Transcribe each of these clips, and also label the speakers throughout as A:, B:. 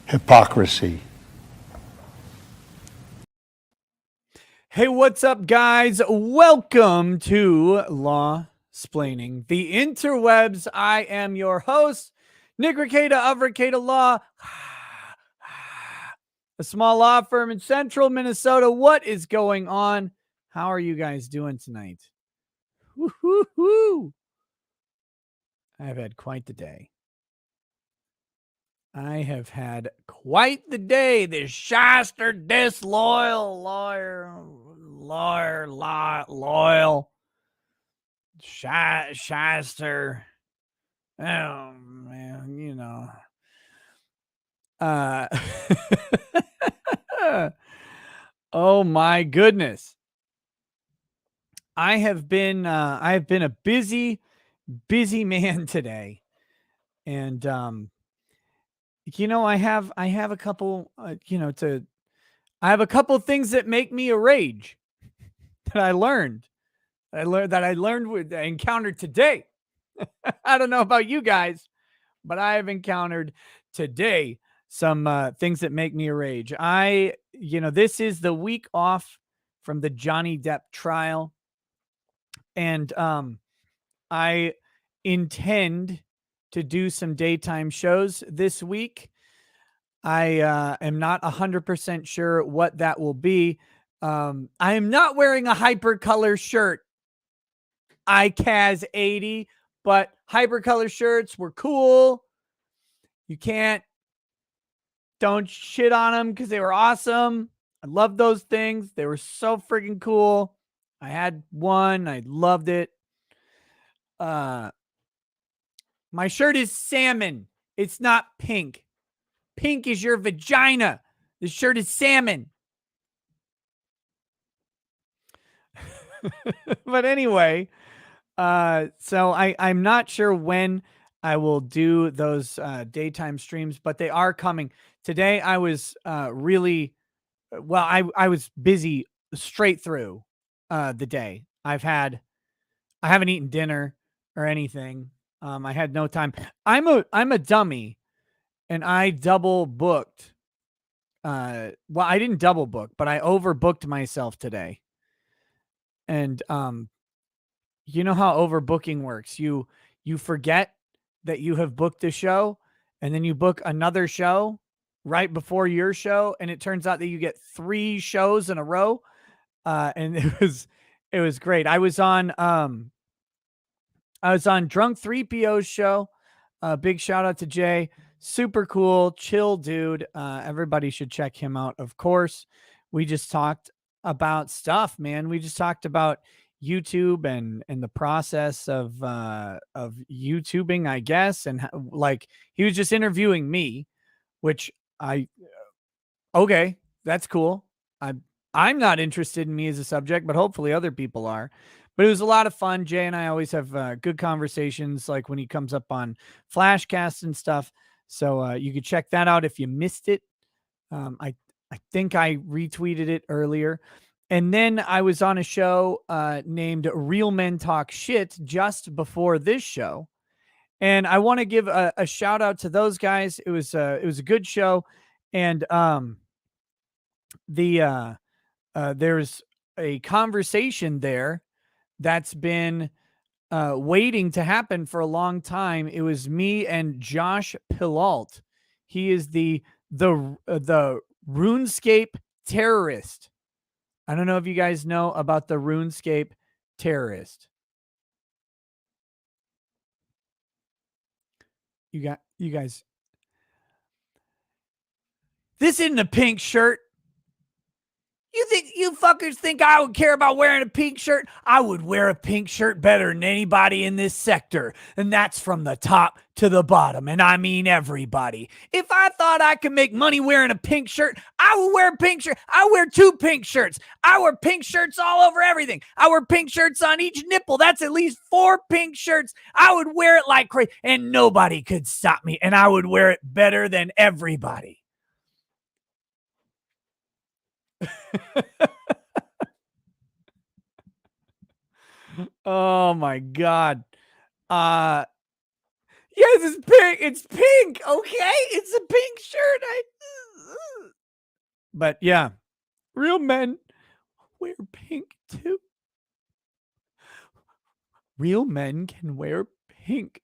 A: Hypocrisy.
B: Hey, what's up, guys? Welcome to Law Splaining the Interwebs. I am your host, Nick Rekieta of Rekieta Law, a small law firm in central Minnesota. What is going on? How are you guys doing tonight? Woo-hoo-hoo. I've had quite the day. I have had quite the day. This shyster, disloyal loyal, shyster. Oh man, you know. Oh my goodness. I have been a busy man today, and you know, I have a couple, I have a couple things that make me a rage that I encountered today. I don't know about you guys, but I have encountered today some things that make me a rage. This is the week off from the Johnny Depp trial, and I intend to do some daytime shows this week. I am not 100% sure what that will be. I am not wearing a hypercolor shirt. ICAS 80, but hypercolor shirts were cool. Don't shit on them because they were awesome. I love those things. They were so freaking cool. I had one. I loved it. My shirt is salmon. It's not pink. Pink is your vagina. The shirt is salmon. But anyway, so I'm not sure when I will do those daytime streams, but they are coming. Today I was I was busy straight through the day. I haven't eaten dinner or anything. I had no time. I'm a dummy, and I double booked. I didn't double book, but I overbooked myself today. And you know how overbooking works. You forget that you have booked a show, and then you book another show right before your show, and it turns out that you get 3 shows in a row. And it was great. I was on Drunk 3PO's show. Big shout out to Jay. Super cool, chill dude. Everybody should check him out, of course. We just talked about stuff, man. We just talked about YouTube and the process of YouTubing, I guess. And like, he was just interviewing me, which okay, that's cool. I'm not interested in me as a subject, but hopefully other people are. But it was a lot of fun. Jay and I always have good conversations, like when he comes up on Flashcast and stuff. So you could check that out if you missed it. I think I retweeted it earlier. And then I was on a show named Real Men Talk Shit just before this show. And I want to give a shout out to those guys. It was a good show. And there's a conversation there that's been waiting to happen for a long time. It was me and Josh Pilault. He is the RuneScape terrorist. I don't know if you guys know about the RuneScape terrorist. You guys. This isn't a pink shirt. You fuckers think I would care about wearing a pink shirt? I would wear a pink shirt better than anybody in this sector. And that's from the top to the bottom. And I mean everybody. If I thought I could make money wearing a pink shirt, I would wear a pink shirt. I wear 2 pink shirts. I wear pink shirts all over everything. I wear pink shirts on each nipple. That's at least 4 pink shirts. I would wear it like crazy. And nobody could stop me. And I would wear it better than everybody. Oh my God. Yes, it's pink. It's pink. Okay. It's a pink shirt. But yeah, real men wear pink too. Real men can wear pink.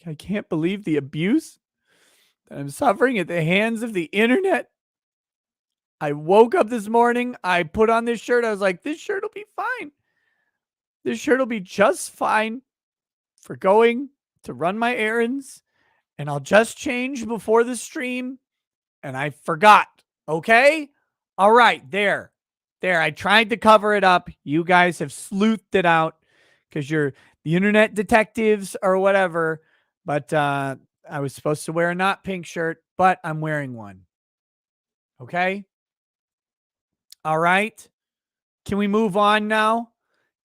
B: I can't believe the abuse that I'm suffering at the hands of the internet. I woke up this morning. I put on this shirt. I was like, this shirt will be fine. This shirt will be just fine for going to run my errands. And I'll just change before the stream. And I forgot. Okay. All right. There. I tried to cover it up. You guys have sleuthed it out because you're the internet detectives or whatever. But I was supposed to wear a not pink shirt, but I'm wearing one. Okay. All right. Can we move on now?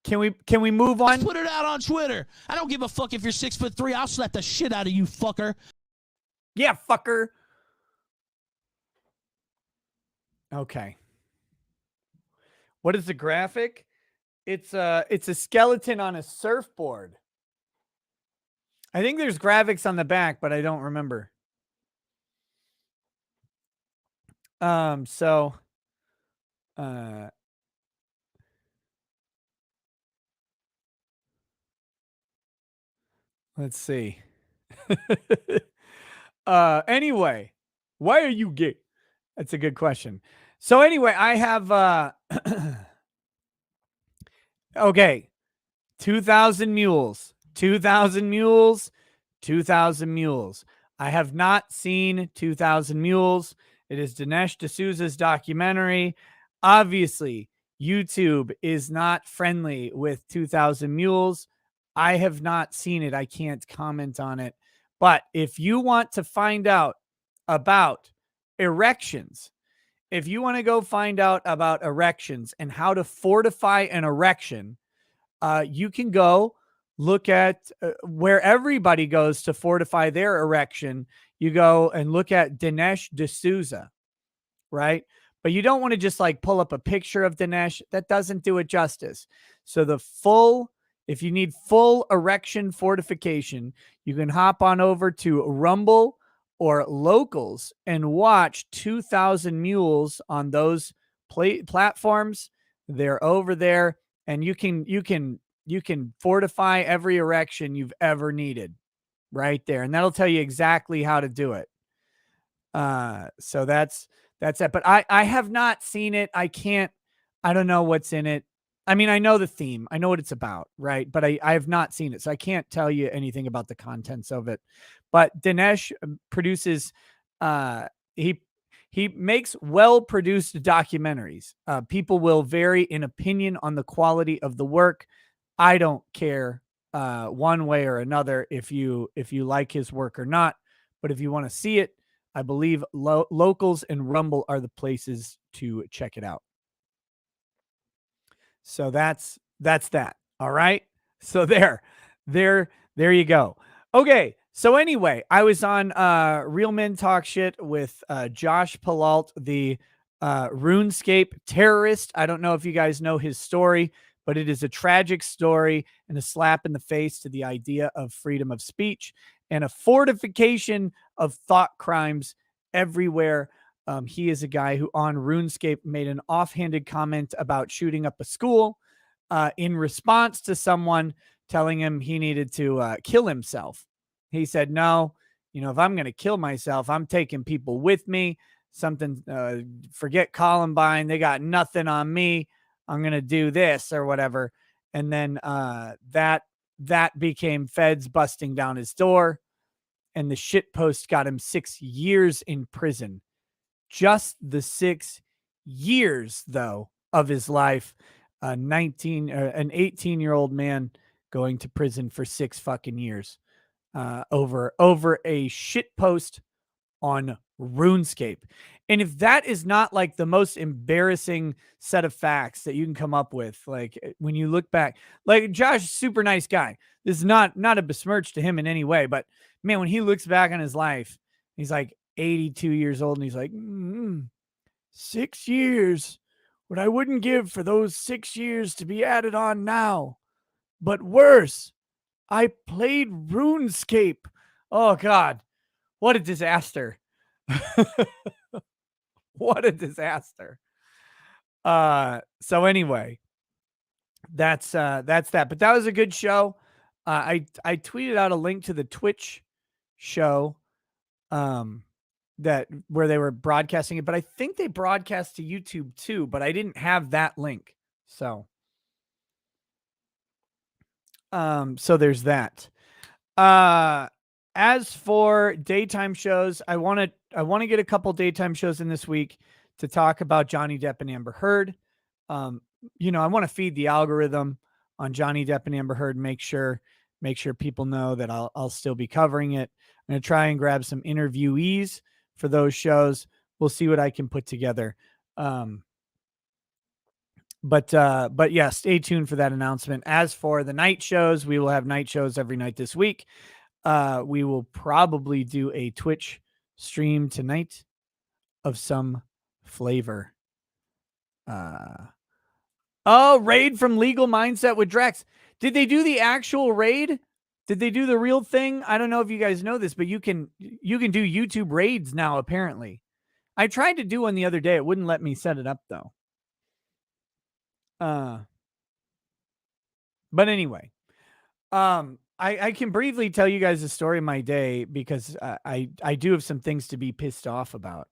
B: Can we move on?
A: Let's put it out on Twitter. I don't give a fuck if you're 6'3". I'll slap the shit out of you, fucker.
B: Yeah, fucker. Okay. What is the graphic? It's a skeleton on a surfboard. I think there's graphics on the back, but I don't remember. So let's see. Anyway, why are you gay? That's a good question. So anyway, I have okay, 2,000 mules. 2,000 mules. 2,000 mules. I have not seen 2,000 mules. It is Dinesh D'Souza's documentary. Obviously, YouTube is not friendly with 2,000 mules. I have not seen it. I can't comment on it. But if you want to find out about erections, if you want to go find out about erections and how to fortify an erection, you can go look at where everybody goes to fortify their erection. You go and look at Dinesh D'Souza, right? But you don't want to just like pull up a picture of Dinesh. That doesn't do it justice. So if you need full erection fortification, you can hop on over to Rumble or Locals and watch 2,000 Mules on those platforms. They're over there, and you can fortify every erection you've ever needed right there, and that'll tell you exactly how to do it. So that's it. But I have not seen it. I don't know what's in it. I mean, I know the theme. I know what it's about, right? But I have not seen it, so I can't tell you anything about the contents of it. But Dinesh produces he makes well-produced documentaries. People will vary in opinion on the quality of the work. I don't care one way or another if you like his work or not. But if you want to see it, I believe Locals and Rumble are the places to check it out. So that's that. All right. So there you go. Okay. So anyway, I was on Real Men Talk Shit with Josh Peralt, the RuneScape terrorist. I don't know if you guys know his story, but it is a tragic story and a slap in the face to the idea of freedom of speech and a fortification of thought crimes everywhere. He is a guy who on RuneScape made an offhanded comment about shooting up a school in response to someone telling him he needed to kill himself. He said, no, if I'm going to kill myself, I'm taking people with me. Forget Columbine. They got nothing on me. I'm going to do this or whatever. And then that became feds busting down his door. And the shit post got him 6 years in prison. Just the 6 years, though, of his life. An 18-year-old man going to prison for 6 fucking years over a shit post on RuneScape. And if that is not like the most embarrassing set of facts that you can come up with, like when you look back, like Josh, super nice guy. This is not a besmirch to him in any way, but man, when he looks back on his life, he's like 82 years old and he's like, 6 years. what I wouldn't give for those 6 years to be added on now. But worse, I played RuneScape. Oh God, what a disaster. What a disaster. So anyway, that's that. But that was a good show. I tweeted out a link to the Twitch show that where they were broadcasting it, but I think they broadcast to YouTube too, but I didn't have that link. So so there's that. As for daytime shows, I want to get a couple daytime shows in this week to talk about Johnny Depp and Amber Heard. You know, I want to feed the algorithm on Johnny Depp and Amber Heard, make sure people know that I'll still be covering it. I'm going to try and grab some interviewees for those shows. We'll see what I can put together. But yeah, stay tuned for that announcement. As for the night shows, we will have night shows every night this week. We will probably do a Twitch stream tonight of some flavor. Raid from Legal Mindset with Drex. Did they do the actual raid? Did they do the real thing? I don't know if you guys know this, but you can do YouTube raids now, apparently. I tried to do one the other day. It wouldn't let me set it up though. But anyway, I can briefly tell you guys the story of my day because I do have some things to be pissed off about.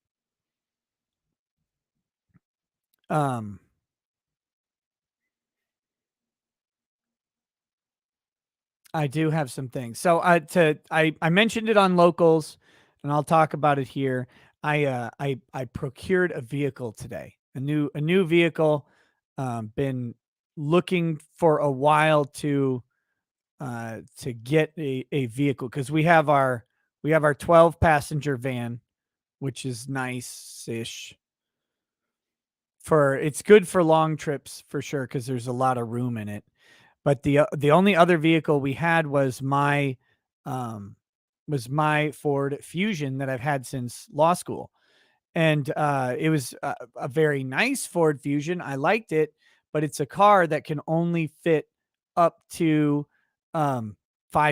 B: I do have some things. So I mentioned it on Locals, and I'll talk about it here. I procured a vehicle today, a new vehicle. Been looking for a while to get a vehicle because we have our 12 passenger van, which is nice-ish. It's good for long trips for sure because there's a lot of room in it. But the only other vehicle we had was my Ford Fusion that I've had since law school. And it was a very nice Ford Fusion. I liked it, but it's a car that can only fit up to 5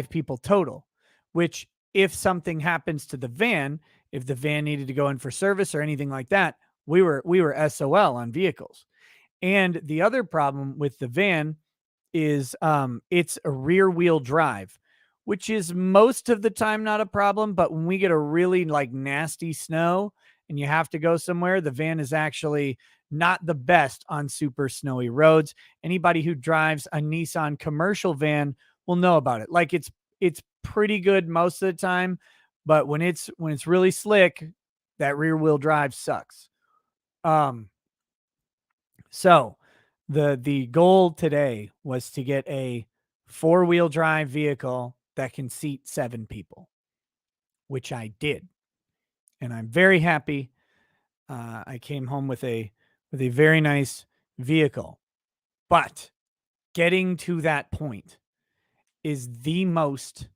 B: people total, which if something happens to the van, if the van needed to go in for service or anything like that, we were SOL on vehicles. And the other problem with the van is it's a rear wheel drive, which is most of the time not a problem. But when we get a really like nasty snow and you have to go somewhere, the van is actually not the best on super snowy roads. Anybody who drives a Nissan commercial van will know about it. Like it's pretty good most of the time, but when it's really slick, that rear wheel drive sucks. So the goal today was to get a 4-wheel drive vehicle that can seat 7 people, which I did. And I'm very happy. I came home with a very nice vehicle, but getting to that point is the most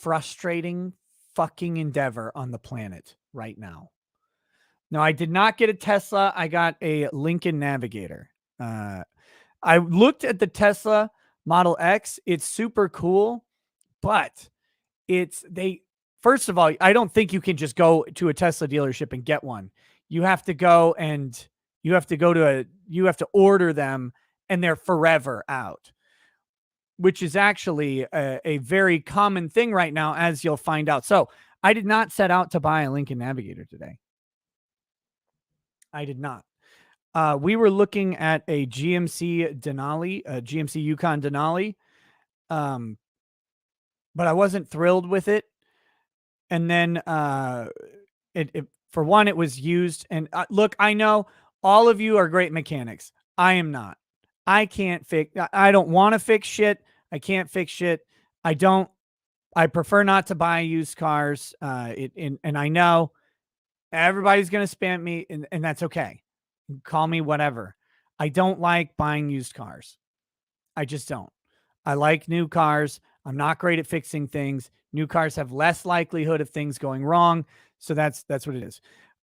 B: frustrating fucking endeavor on the planet right now. Now, I did not get a Tesla. I got a Lincoln Navigator. I looked at the Tesla Model X. It's super cool, but first of all, I don't think you can just go to a Tesla dealership and get one. You have to go and you have to order them and they're forever out, which is actually a very common thing right now, as you'll find out. So I did not set out to buy a Lincoln Navigator today. I did not. We were looking at a GMC Denali, a GMC Yukon Denali, but I wasn't thrilled with it. And then it for one, it was used. And look, I know all of you are great mechanics. I am not. I can't fix. I don't want to fix shit. I can't fix shit. I prefer not to buy used cars. And I know everybody's going to spam me, and that's okay. Call me whatever. I don't like buying used cars. I just don't. I like new cars. I'm not great at fixing things. New cars have less likelihood of things going wrong. So that's what it is.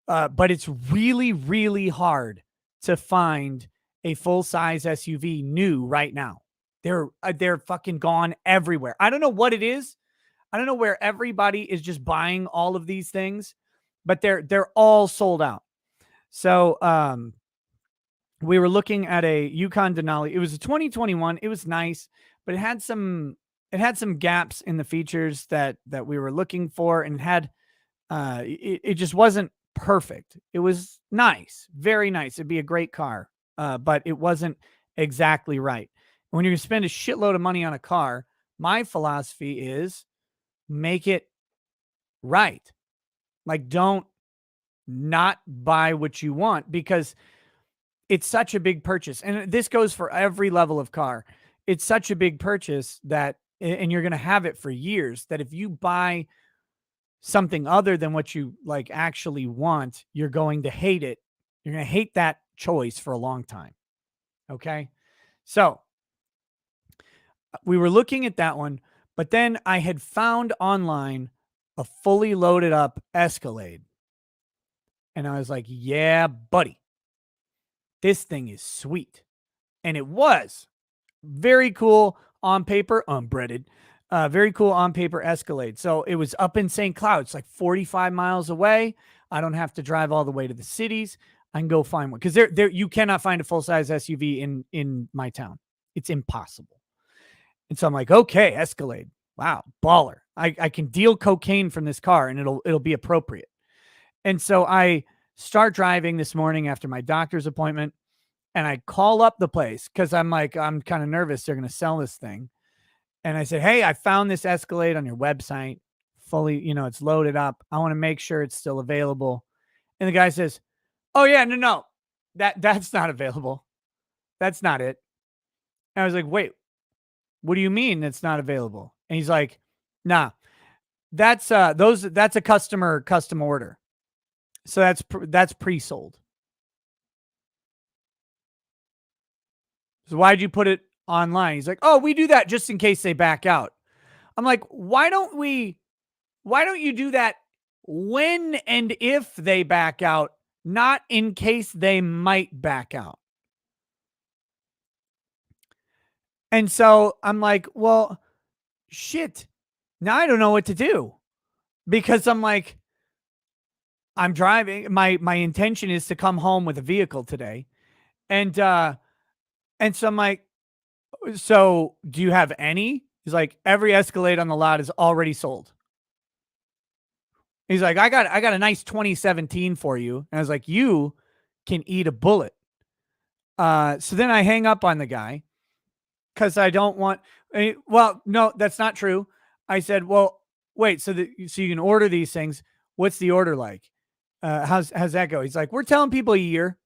B: But it's really, really hard to find a full-size SUV new right now. They're fucking gone everywhere. I don't know what it is. I don't know where everybody is just buying all of these things, but they're all sold out. So we were looking at a Yukon Denali. It was a 2021. It was nice, but it had some gaps in the features that we were looking for, and it just wasn't perfect. It was nice, very nice. It'd be a great car, but it wasn't exactly right. When you're going to spend a shitload of money on a car, my philosophy is make it right. Like, don't not buy what you want, because it's such a big purchase. And this goes for every level of car. It's such a big purchase that, and you're going to have it for years, that if you buy something other than what you like actually want, you're going to hate it. You're going to hate that choice for a long time. Okay. So we were looking at that one, but then I had found online a fully loaded up Escalade. And I was like, yeah, buddy, this thing is sweet. And it was very cool on paper, unbreaded, very cool on paper Escalade. So it was up in St. Cloud. It's like 45 miles away. I don't have to drive all the way to the cities. I can go find one, because you cannot find a full-size SUV in my town. It's impossible. And so I'm like, okay, Escalade. Wow, baller. I can deal cocaine from this car and it'll be appropriate. And so I start driving this morning after my doctor's appointment, and I call up the place because I'm kind of nervous they're going to sell this thing. And I said, hey, I found this Escalade on your website, fully, it's loaded up. I want to make sure it's still available. And the guy says, oh yeah, no, that's not available. That's not it. And I was like, wait, what do you mean it's not available? And he's like, nah, that's a custom order. So that's pre-sold. So why'd you put it online? He's like, oh, we do that just in case they back out. I'm like, why don't you do that when and if they back out, not in case they might back out? And so I'm like, well, shit. Now I don't know what to do, because I'm like, I'm driving. My intention is to come home with a vehicle today. And so I'm like, so do you have any? He's like, every Escalade on the lot is already sold. He's like, I got a nice 2017 for you. And I was like, you can eat a bullet. So then I hang up on the guy, because I don't want, well, no, that's not true. I said, well, wait, so you can order these things. What's the order like? How's that go? He's like, we're telling people a year.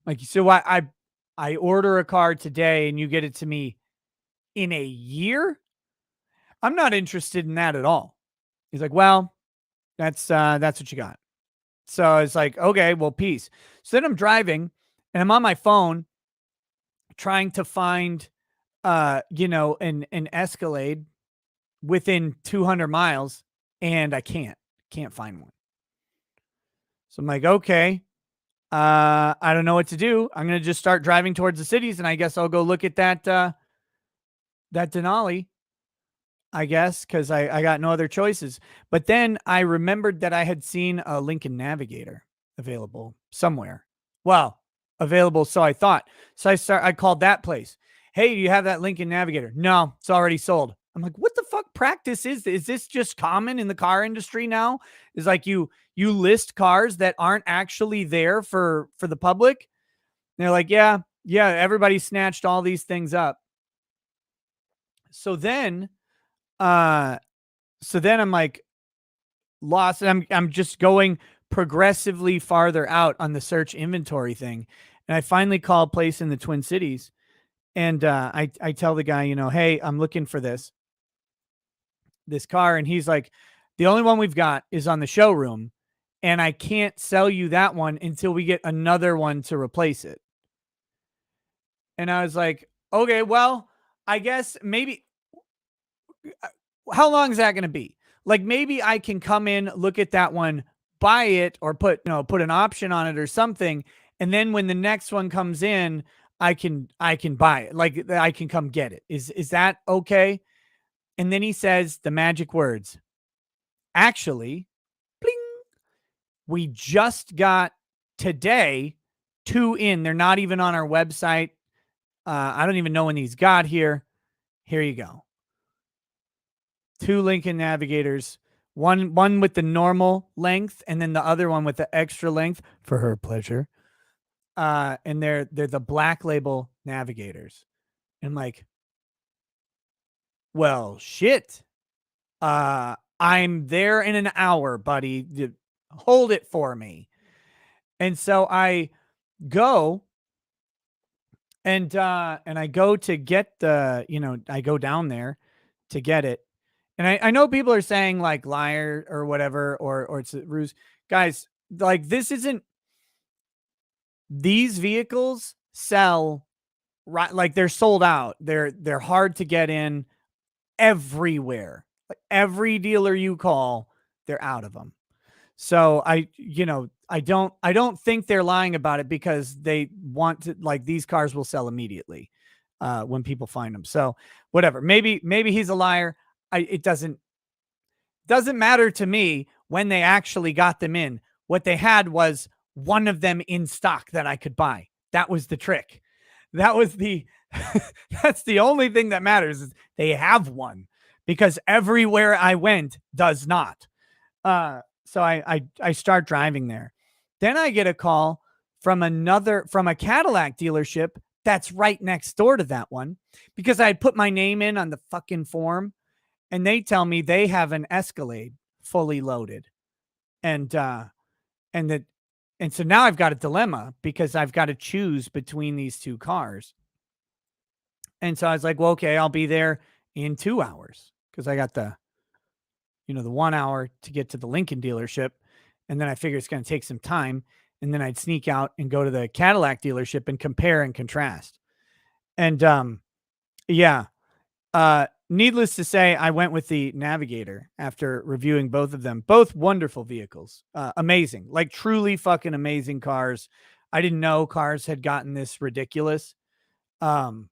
B: Like, so I order a car today and you get it to me in a year? I'm not interested in that at all. He's like, well, that's what you got. So it's like, okay, well, peace. So then I'm driving and I'm on my phone trying to find, an Escalade within 200 miles, and I can't find one. So I'm like, okay, I don't know what to do. I'm going to just start driving towards the cities, and I guess I'll go look at that Denali, I guess, because I got no other choices. But then I remembered that I had seen a Lincoln Navigator available somewhere. Well, available, so I thought. So I called that place. Hey, do you have that Lincoln Navigator? No, it's already sold. I'm like, what the fuck practice is this? Is this just common in the car industry now? Is like you list cars that aren't actually there for the public? And they're like, yeah, everybody snatched all these things up. So then I'm like lost, and I'm just going progressively farther out on the search inventory thing. And I finally call a place in the Twin Cities, and I tell the guy, hey, I'm looking for this car. And he's like, the only one we've got is on the showroom, and I can't sell you that one until we get another one to replace it. And I was like, okay, well, I guess maybe, how long is that going to be? Like, maybe I can come in, look at that one, buy it, or put an option on it or something, and then when the next one comes in, I can buy it. Like I can come get it. Is that okay? And then he says the magic words. Actually, bling, we just got today 2 in. They're not even on our website. I don't even know when these got here. Here you go. 2 Lincoln Navigators. One with the normal length, and then the other one with the extra length for her pleasure. And they're the Black Label Navigators. And like, well, shit. I'm there in an hour, buddy. Hold it for me. And so I go and I go to get I go down there to get it. And I know people are saying like liar or whatever, or it's a ruse. Guys, like these vehicles sell right, like they're sold out. They're hard to get in everywhere. Like every dealer you call, they're out of them. So I don't think they're lying about it, because they want to, like, these cars will sell immediately when people find them. So whatever, maybe he's a liar. It doesn't matter to me when they actually got them in. What they had was one of them in stock that I could buy. That was the trick. That was that's the only thing that matters, is they have one, because everywhere I went does not. So I start driving there. Then I get a call from a Cadillac dealership that's right next door to that one, because I had put my name in on the fucking form, and they tell me they have an Escalade fully loaded. And so now I've got a dilemma, because I've got to choose between these 2 cars. And so I was like, well, okay, I'll be there in 2 hours, because I got the 1 hour to get to the Lincoln dealership. And then I figure it's going to take some time. And then I'd sneak out and go to the Cadillac dealership and compare and contrast. And needless to say, I went with the Navigator after reviewing both of them. Both wonderful vehicles. Amazing. Like truly fucking amazing cars. I didn't know cars had gotten this ridiculous. The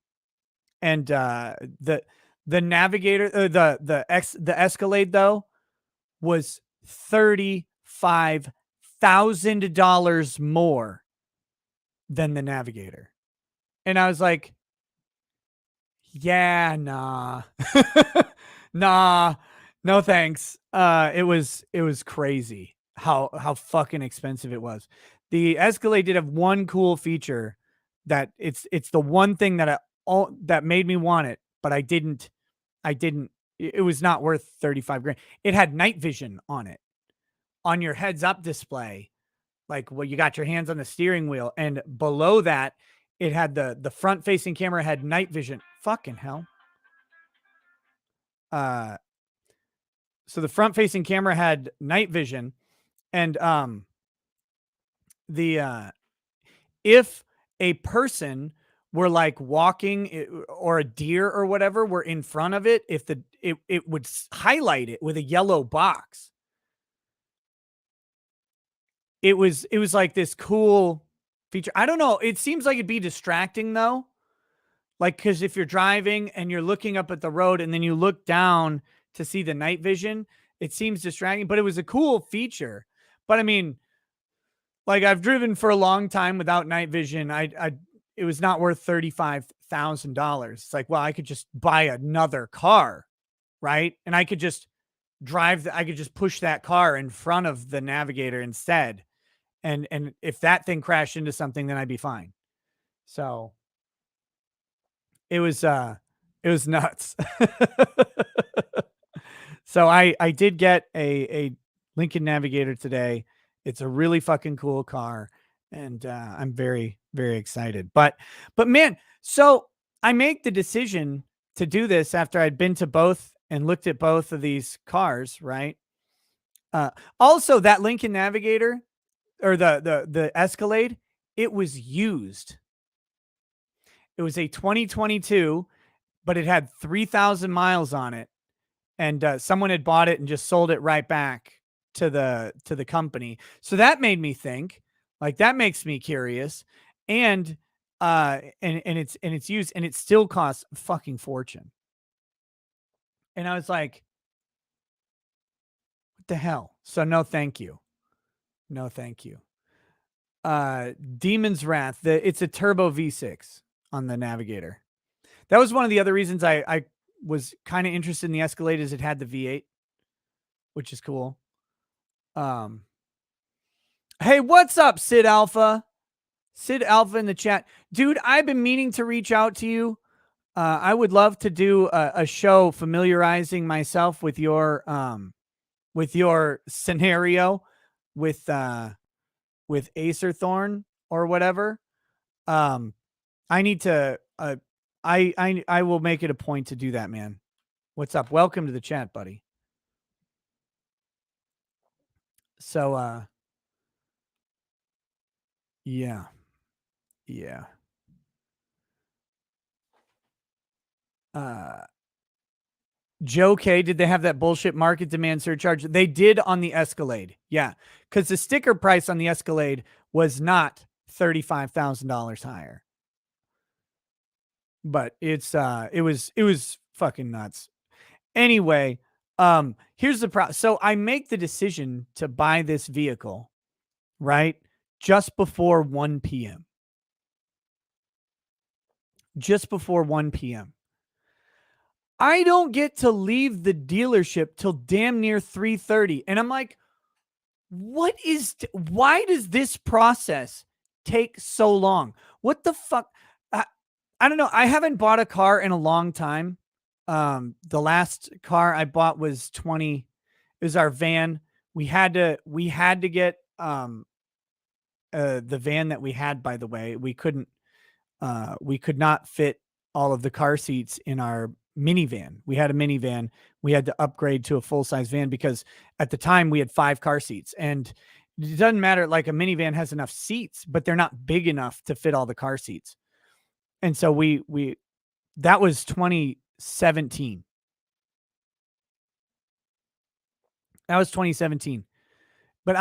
B: Navigator, the Escalade though, was $35,000 more than the Navigator. And I was like, yeah, nah. Nah, no thanks. It was crazy how fucking expensive it was. The Escalade did have one cool feature that it's the one thing that that made me want it, but I didn't it was not worth 35 grand. It had night vision on it, on your heads up display. Like, well, you got your hands on the steering wheel, and below that, it had the front facing camera had night vision. Fucking hell. So the front facing camera had night vision, and if a person were like walking, or a deer or whatever were in front of it, if it would highlight it with a yellow box. It was like this cool feature. I don't know. It seems like it'd be distracting though. Like, because if you're driving and you're looking up at the road and then you look down to see the night vision, it seems distracting, but it was a cool feature. But I mean, like, I've driven for a long time without night vision. It was not worth $35,000. It's like, well, I could just buy another car, right? And I could just I could just push that car in front of the Navigator instead. And if that thing crashed into something, then I'd be fine. So it was nuts. So I did get a Lincoln Navigator today. It's a really fucking cool car, and I'm very, very excited. But man, so I make the decision to do this after I'd been to both and looked at both of these cars, right? Also, that Lincoln Navigator, or the Escalade, it was used. It was a 2022, but it had 3,000 miles on it, and someone had bought it and just sold it right back to the company. So that made me think, Like that makes me curious. And it's used and it still costs a fucking fortune. And I was like, what the hell? So no thank you. No thank you. Demon's Wrath, it's a turbo V6 on the Navigator. That was one of the other reasons I was kind of interested in the Escalade is it had the V8, which is cool. Hey, what's up, Sid Alpha? Sid Alpha in the chat. Dude, I've been meaning to reach out to you. I would love to do a show familiarizing myself with your scenario with Acer Thorn or whatever. I need to I will make it a point to do that, man. What's up? Welcome to the chat, buddy. So yeah. Yeah. Joe K, did they have that bullshit market demand surcharge? They did on the Escalade. Yeah. Because the sticker price on the Escalade was not $35,000 higher. But it was fucking nuts. Anyway, here's the problem. So I make the decision to buy this vehicle, right? Just before 1 p.m. Just before 1 p.m. I don't get to leave the dealership till damn near 3:30. And I'm like, why does this process take so long? What the fuck? I don't know. I haven't bought a car in a long time. The last car I bought was it was our van. We had to get the van that we had, by the way. We could not fit all of the car seats in our minivan. We had a minivan. We had to upgrade to a full-size van because at the time we had 5 car seats, and it doesn't matter. Like a minivan has enough seats, but they're not big enough to fit all the car seats. And so that was 2017. That was 2017. But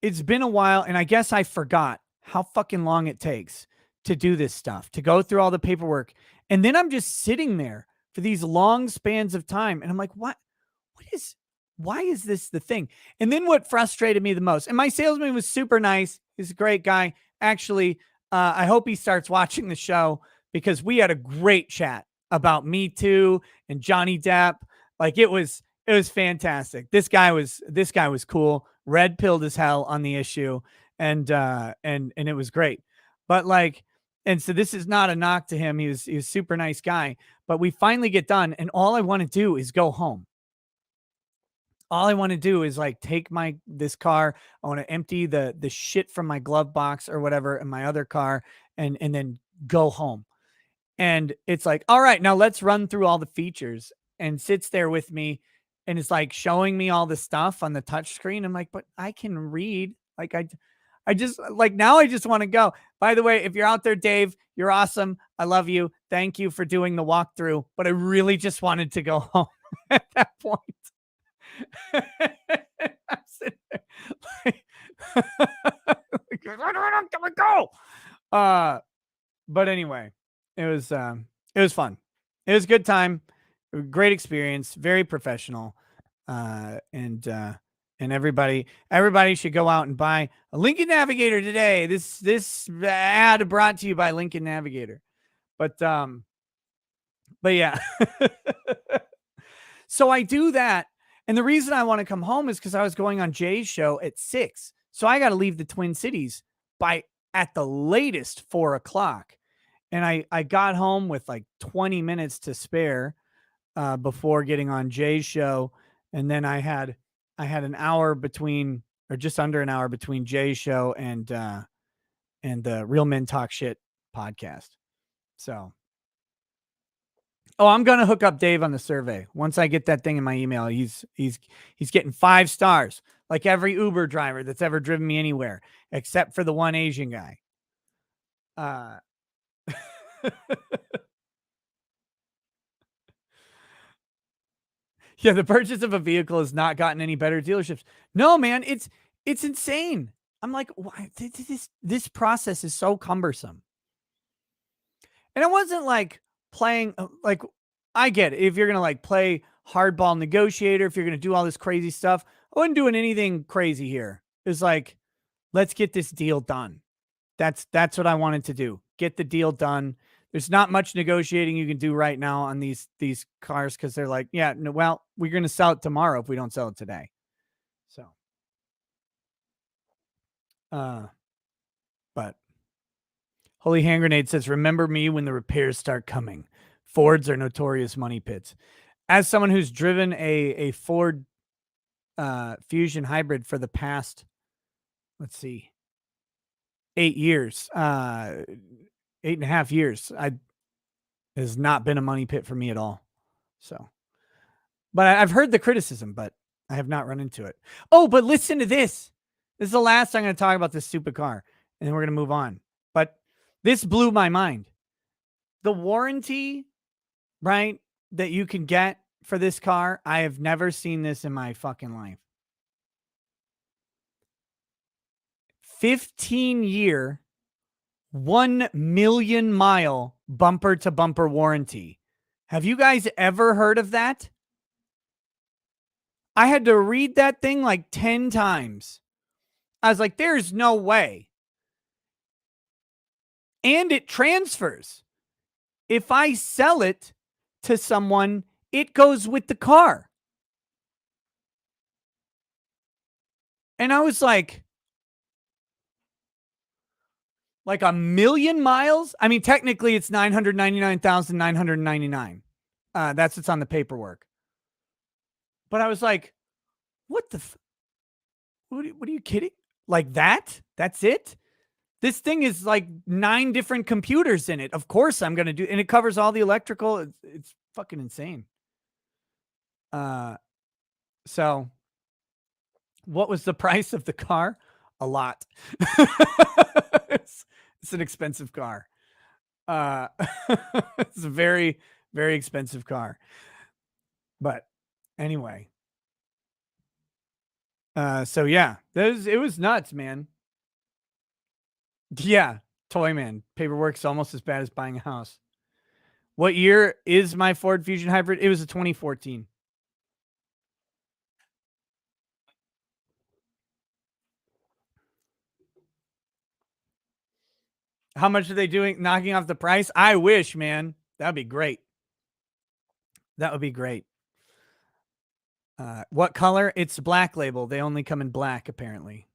B: it's been a while, and I guess I forgot how fucking long it takes to do this stuff, to go through all the paperwork. And then I'm just sitting there for these long spans of time. And I'm like, why is this the thing? And then what frustrated me the most, and my salesman was super nice. He's a great guy. Actually, I hope he starts watching the show because we had a great chat about Me Too and Johnny Depp. Like it was fantastic. This guy was cool. Red pilled as hell on the issue. And it was great. But like, and so this is not a knock to him. He was a super nice guy, but we finally get done. And all I want to do is go home. All I want to do is like take this car. I want to empty the shit from my glove box or whatever in my other car and then go home. And it's like, all right, now let's run through all the features, and sits there with me and it's like showing me all the stuff on the touch screen. I'm like, but I can read. Like I just like, now I just want to go. By the way, if you're out there, Dave, you're awesome. I love you. Thank you for doing the walkthrough, but I really just wanted to go home at that point. I'm sitting there like, I don't go. But anyway, it was fun. It was a good time. Great experience. Very professional. And everybody should go out and buy a Lincoln Navigator today. This ad brought to you by Lincoln Navigator. But yeah. So I do that. And the reason I want to come home is because I was going on Jay's show at 6. So I got to leave the Twin Cities by at the latest 4:00. And I got home with like 20 minutes to spare before getting on Jay's show. And then I had an hour between, or just under an hour between Jay's show and the Real Men Talk Shit podcast. So, I'm going to hook up Dave on the survey. Once I get that thing in my email, he's getting 5 stars, like every Uber driver that's ever driven me anywhere, except for the one Asian guy. Yeah, the purchase of a vehicle has not gotten any better dealerships. No, man, it's It's insane. I'm like, why this process is so cumbersome. And it wasn't like playing like I get it. If you're gonna like play hardball negotiator, if you're gonna do all this crazy stuff, I wasn't doing anything crazy here. It's like, let's get this deal done. That's what I wanted to do. Get the deal done. There's not much negotiating you can do right now on these cars because they're like, yeah, no, well, we're gonna sell it tomorrow if we don't sell it today. So but Holy Hand Grenade says, remember me when the repairs start coming. Fords are notorious money pits. As someone who's driven a Ford Fusion hybrid for the past, let's see, 8 years, 8.5 years, has not been a money pit for me at all. So, but I've heard the criticism, but I have not run into it. Oh, but listen to this. This is the last I'm going to talk about this stupid car, and then we're going to move on. But this blew my mind. The warranty, right, that you can get for this car, I have never seen this in my fucking life. 15-year, 1 million mile bumper to bumper warranty. Have you guys ever heard of that? I had to read that thing like 10 times. I was like, there's no way. And it transfers. If I sell it to someone, it goes with the car. And I was like 1 million miles? I mean, technically it's 999,999. That's what's on the paperwork. But I was like, what the what are you kidding? Like that? That's it? This thing is like 9 different computers in it. Of course I'm going to do, and it covers all the electrical. It's fucking insane. So what was the price of the car? A lot. It's an expensive car. It's a very, very expensive car. But anyway. So yeah, it was nuts, man. Yeah, toy man. Paperwork's almost as bad as buying a house. What year is my Ford Fusion Hybrid? It was a 2014. How much are they doing? Knocking off the price? I wish, man. That'd be great. That would be great. What color? It's Black Label. They only come in black, apparently.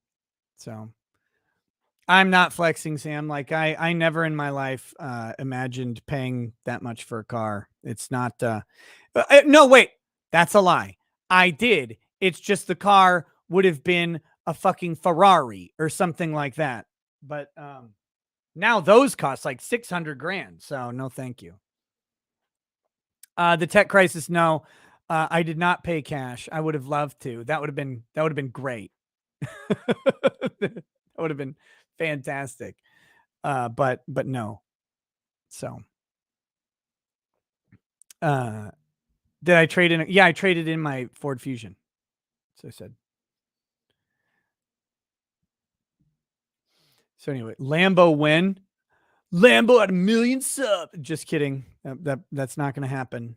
B: So I'm not flexing, Sam. Like I never in my life imagined paying that much for a car. It's not. No, wait. That's a lie. I did. It's just the car would have been a fucking Ferrari or something like that. But now those cost like 600 grand. So no, thank you. The tech crisis. No, I did not pay cash. I would have loved to. That would have been great. That would have been fantastic. But no. So, did I trade in? Yeah, I traded in my Ford Fusion. So I said. So anyway, Lambo win. Lambo at 1 million subs. Just kidding. That's not going to happen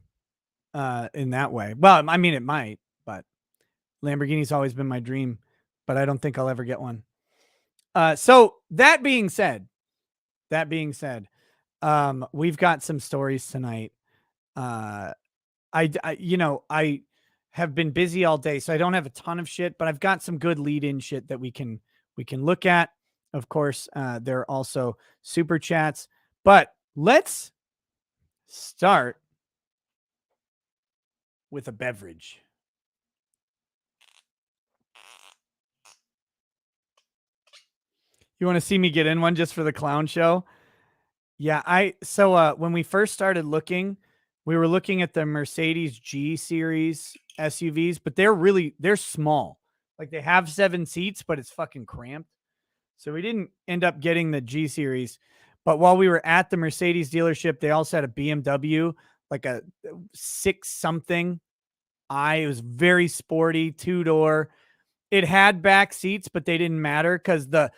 B: in that way. Well, I mean, it might, but Lamborghini's always been my dream, but I don't think I'll ever get one. So that being said, we've got some stories tonight. I have been busy all day, so I don't have a ton of shit, but I've got some good lead-in shit that we can look at. Of course, there are also super chats, but let's start with a beverage. You want to see me get in one just for the clown show? Yeah, so when we first started looking, we were looking at the Mercedes G series SUVs, but they're small. Like they have 7 seats, but it's fucking cramped. So we didn't end up getting the G series. But while we were at the Mercedes dealership, they also had a BMW, like a 6 something. It was very sporty, 2-door. It had back seats, but they didn't matter because the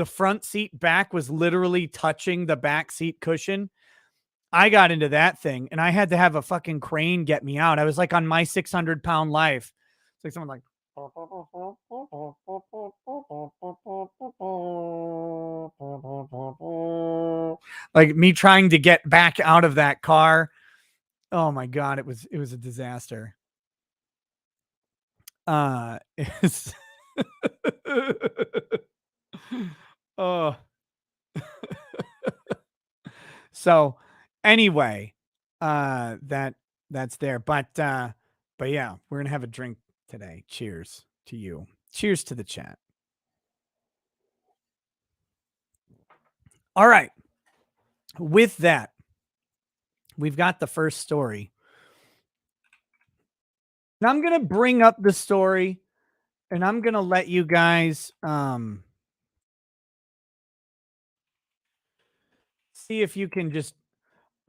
B: front seat back was literally touching the back seat cushion. I got into that thing and I had to have a fucking crane get me out. I was like on my 600-pound life. It's like someone like me trying to get back out of that car. Oh my God, it was a disaster. It's oh. So anyway, that's there. But yeah, we're gonna have a drink today. Cheers to you. Cheers to the chat. All right. With that, we've got the first story. Now I'm gonna bring up the story and I'm gonna let you guys see if you can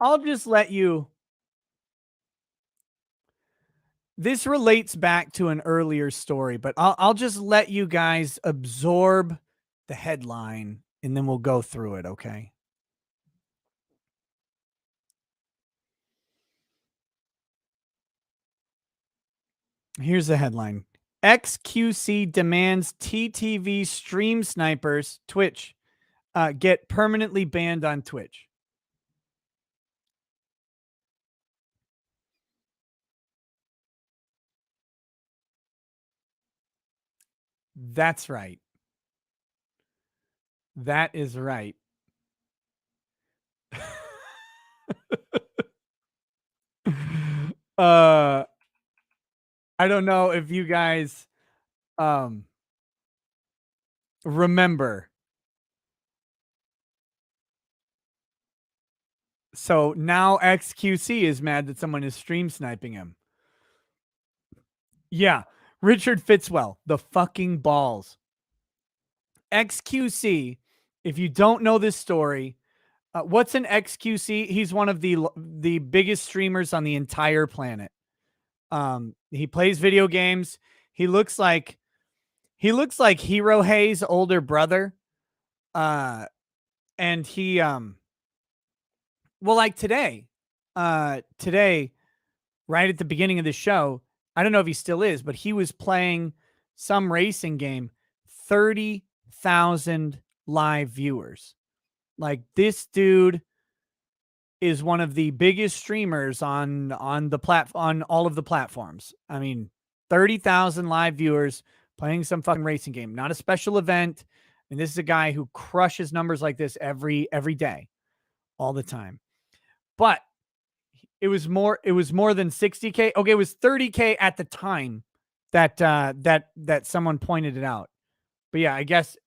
B: I'll just let you. This relates back to an earlier story, but I'll just let you guys absorb the headline and then we'll go through it, okay? Here's the headline. xQc demands TTV stream snipers, Twitch, get permanently banned on Twitch. That's right. That is right. I don't know if you guys remember. So now xQc is mad that someone is stream sniping him. Yeah, Richard Fitzwell, the fucking balls. xQc, if you don't know this story, what's an xQc? He's one of the biggest streamers on the entire planet. He plays video games. He looks like Hero Hayes' older brother. And he well, like today, right at the beginning of the show, I don't know if he still is, but he was playing some racing game, 30,000 live viewers. Like, this dude is one of the biggest streamers on all of the platforms. I mean, 30,000 live viewers playing some fucking racing game, not a special event. And this is a guy who crushes numbers like this every day, all the time. But it was more than 60K. Okay, it was 30K at the time that someone pointed it out. But yeah, I guess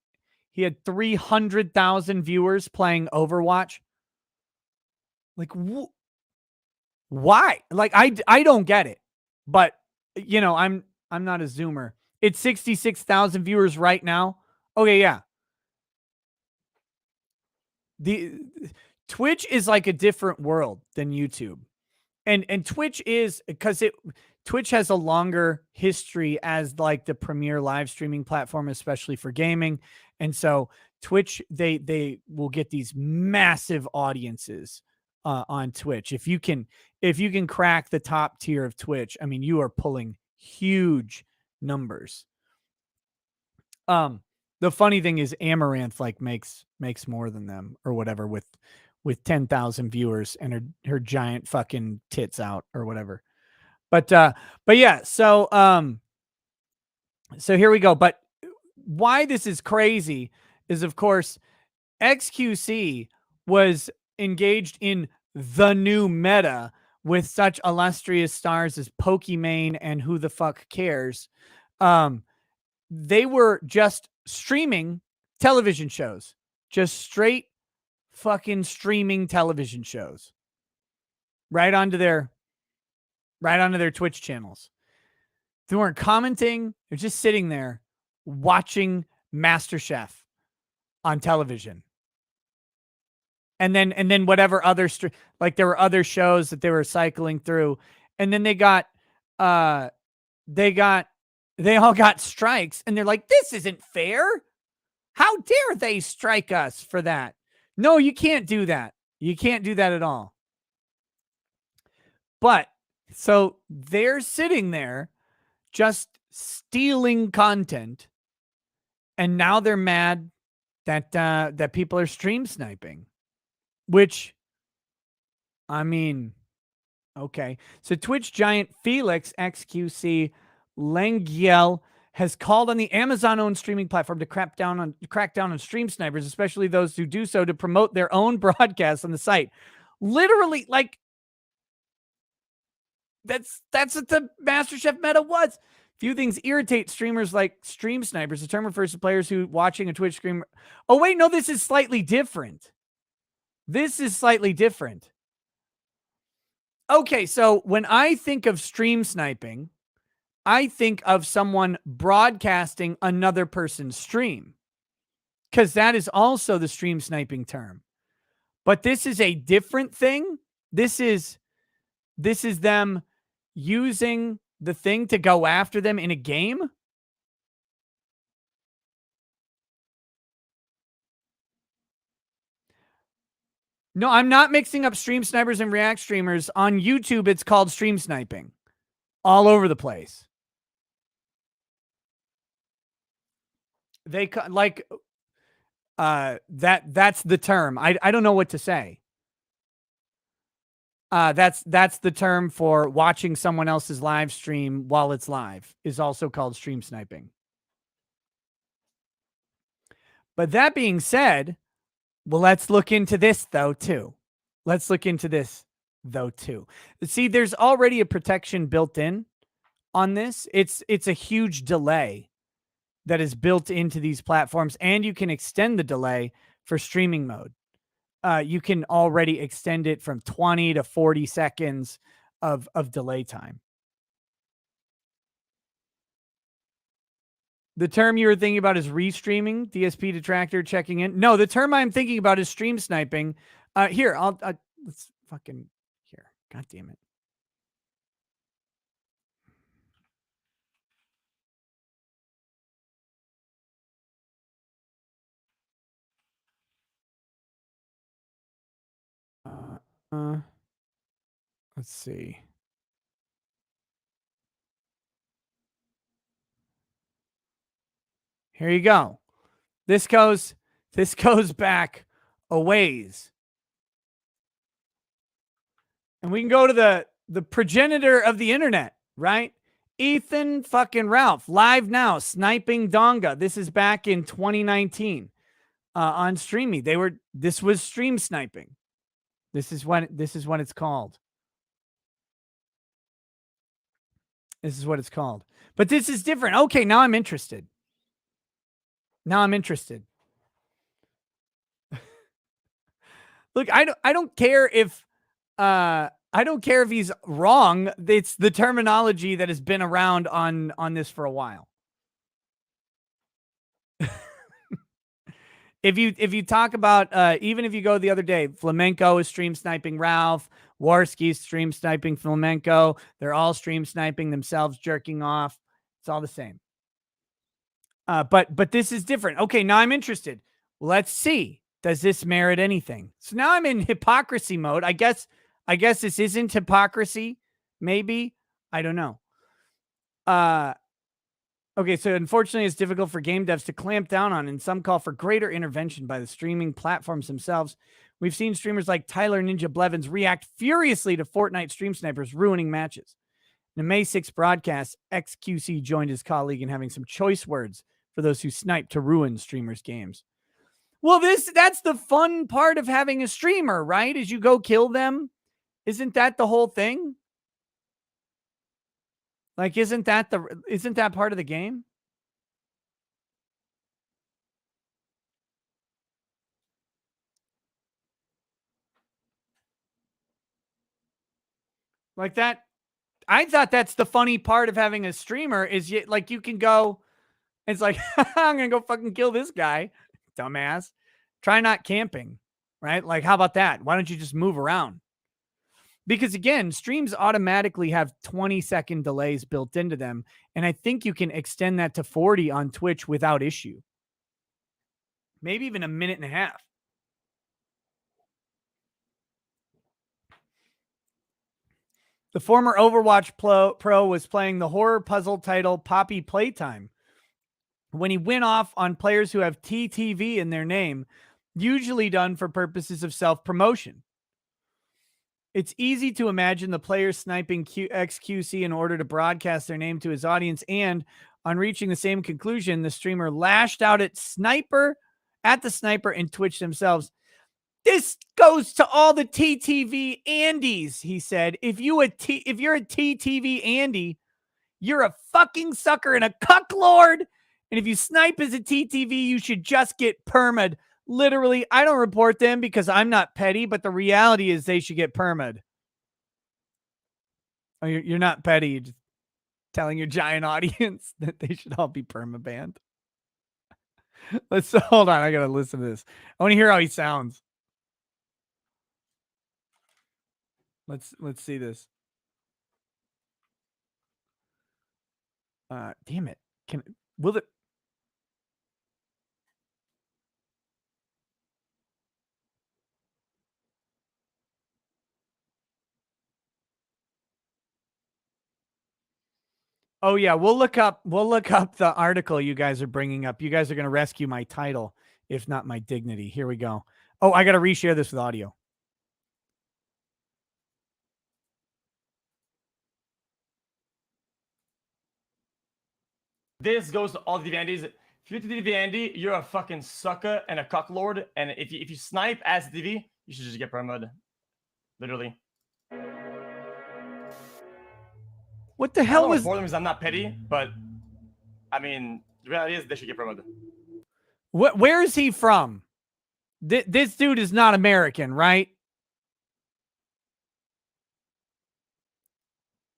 B: he had 300,000 viewers playing Overwatch. Like, why? Like, I don't get it. But you know, I'm not a zoomer. It's 66,000 viewers right now. Okay, yeah. The Twitch is like a different world than YouTube. And Twitch is because Twitch has a longer history as like the premier live streaming platform, especially for gaming. And so Twitch, they will get these massive audiences on Twitch. If you can crack the top tier of Twitch, I mean, you are pulling huge numbers. The funny thing is Amaranth like makes more than them or whatever with 10,000 viewers and her giant fucking tits out or whatever. But yeah, so here we go. But why this is crazy is, of course, xQc was engaged in the new meta with such illustrious stars as Pokimane and Who the Fuck Cares. They were just streaming television shows, just straight fucking streaming television shows right onto their Twitch channels. They weren't commenting. They're just sitting there watching MasterChef on television. And then whatever other like there were other shows that they were cycling through. And then they got They all got strikes, and they're like, this isn't fair. How dare they strike us for that? No, you can't do that. You can't do that at all. But so they're sitting there just stealing content, and now they're mad that people are stream sniping, which, I mean, okay. So Twitch giant Felix xQc Lengiel has called on the Amazon-owned streaming platform to crack down on stream snipers, especially those who do so to promote their own broadcasts on the site. Literally, like, that's what the MasterChef meta was. Few things irritate streamers like stream snipers. The term refers to players who watching a Twitch stream. Oh, wait, no, this is slightly different. This is slightly different. Okay, so when I think of stream sniping, I think of someone broadcasting another person's stream, because that is also the stream sniping term. But this is a different thing. This is them using the thing to go after them in a game. No, I'm not mixing up stream snipers and React streamers. On YouTube, it's called stream sniping all over the place. They like that's the term. I don't know what to say. That's the term for watching someone else's live stream while it's live, is also called stream sniping. But that being said, well, let's look into this though too. See, there's already a protection built in on this. It's a huge delay that is built into these platforms, and you can extend the delay for streaming mode. You can already extend it from 20 to 40 seconds of delay time. The term you were thinking about is restreaming, DSP detractor checking in. No, the term I'm thinking about is stream sniping. Here, let's fucking, here. God damn it. Let's see. Here you go. This goes back a ways. And we can go to the progenitor of the internet, right? Ethan fucking Ralph, live now, sniping Donga. This is back in 2019 on Streamy. This was stream sniping. This is what it's called. This is what it's called. But this is different. Okay, now I'm interested. Look, I don't care if he's wrong. It's the terminology that has been around on this for a while. If you talk about even if you go the other day, Flamenco is stream sniping Ralph, Warski's stream sniping Flamenco. They're all stream sniping themselves, jerking off. It's all the same. But this is different. Okay, now I'm interested. Let's see. Does this merit anything? So now I'm in hypocrisy mode. I guess this isn't hypocrisy. Maybe. I don't know. Okay, so unfortunately, it's difficult for game devs to clamp down on, and some call for greater intervention by the streaming platforms themselves. We've seen streamers like Tyler Ninja Blevins react furiously to Fortnite stream snipers ruining matches. In a May 6th broadcast, xQc joined his colleague in having some choice words for those who snipe to ruin streamers' games. Well, that's the fun part of having a streamer, right? Is you go kill them. Isn't that the whole thing? Like, isn't that part of the game? Like that. I thought that's the funny part of having a streamer is you can go, it's like, I'm going to go fucking kill this guy. Dumbass. Try not camping, right? Like, how about that? Why don't you just move around? Because again, streams automatically have 20-second delays built into them. And I think you can extend that to 40 on Twitch without issue. Maybe even a minute and a half. The former Overwatch pro was playing the horror puzzle title Poppy Playtime when he went off on players who have TTV in their name, usually done for purposes of self-promotion. It's easy to imagine the players sniping xQc in order to broadcast their name to his audience, and on reaching the same conclusion, the streamer lashed out at the sniper and Twitch themselves. This goes to all the TTV Andies, he said. If you're a TTV Andy, you're a fucking sucker and a cucklord. And if you snipe as a TTV, you should just get perma'd. Literally, I don't report them because I'm not petty, but the reality is they should get perma'd. Oh, you're not petty. You're just telling your giant audience that they should all be perma-banned. Hold on. I got to listen to this. I want to hear how he sounds. Let's see this. Damn it. Will it? Oh yeah, we'll look up the article you guys are bringing up. You guys are going to rescue my title, if not my dignity. Here we go. Oh, I got to reshare this with audio.
C: This goes to all the DV If you're the DV Andy, you're a fucking sucker and a cocklord. And if you snipe as DV, you should just get perma'd. Literally.
B: What the hell was?
C: The problem is I'm not petty, but I mean, the reality is they should get perma'd.
B: Where is he from? This dude is not American, right?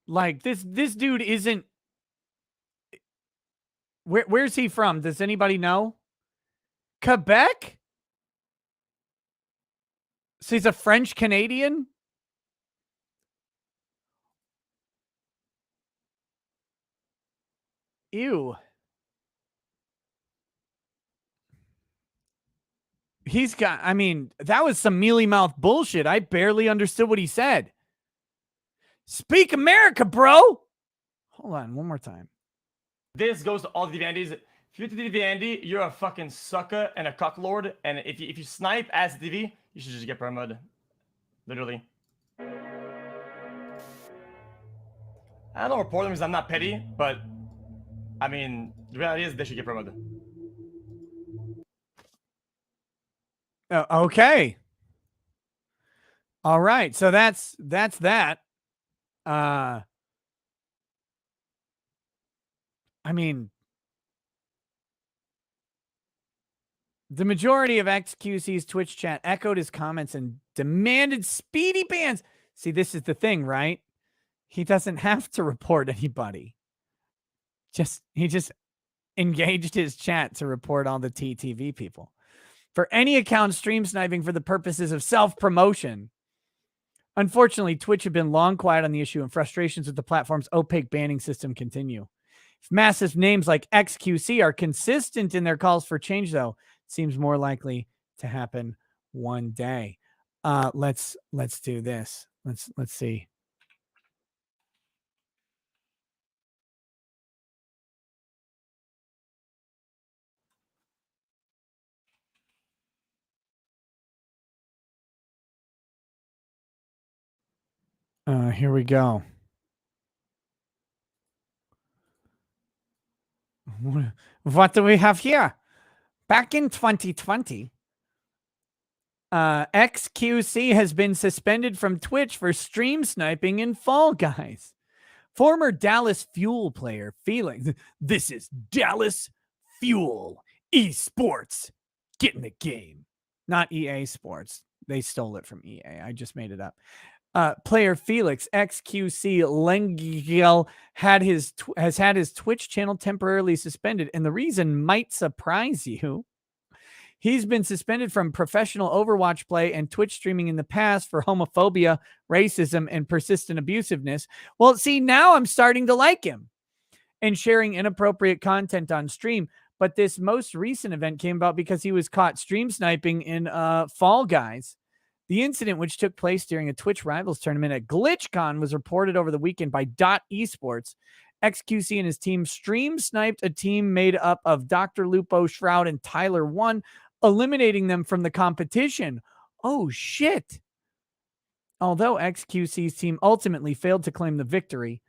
B: Like this dude isn't. Where's he from? Does anybody know? Quebec? So he's a French Canadian? Ew. He's got, I mean, that was some mealy mouth bullshit. I barely understood what he said. Speak America, bro. Hold on, one more time.
C: This goes to all the DV If you're the DV Andy, you're a fucking sucker and a cocklord. And if you snipe as DV, you should just get perma'd. Literally. I don't report them because I'm not petty, but I mean, the reality is they should get perma'd.
B: Okay. All right. So that's that. I mean, the majority of xQc's Twitch chat echoed his comments and demanded speedy bans. See, this is the thing, right? He doesn't have to report anybody. He just engaged his chat to report all the TTV people. For any account stream sniping for the purposes of self-promotion. Unfortunately, Twitch had been long quiet on the issue, and frustrations with the platform's opaque banning system continue. If massive names like xQc are consistent in their calls for change, though, it seems more likely to happen one day. Let's do this. Let's see. Here we go. What do we have here? Back in 2020, xQc has been suspended from Twitch for stream sniping in Fall Guys. Former Dallas Fuel player Felix. This is Dallas Fuel eSports. Get in the game. Not EA Sports. They stole it from EA. I just made it up. Player Felix xQc Lengiel has had his Twitch channel temporarily suspended, and the reason might surprise you. He's been suspended from professional Overwatch play and Twitch streaming in the past for homophobia, racism, and persistent abusiveness. Well, see, now I'm starting to like him and sharing inappropriate content on stream. But this most recent event came about because he was caught stream sniping in Fall Guys. The incident, which took place during a Twitch Rivals tournament at GlitchCon, was reported over the weekend by Dot Esports. xQc and his team stream sniped a team made up of Dr. Lupo, Shroud, and Tyler 1, eliminating them from the competition. Oh, shit. Although xQc's team ultimately failed to claim the victory,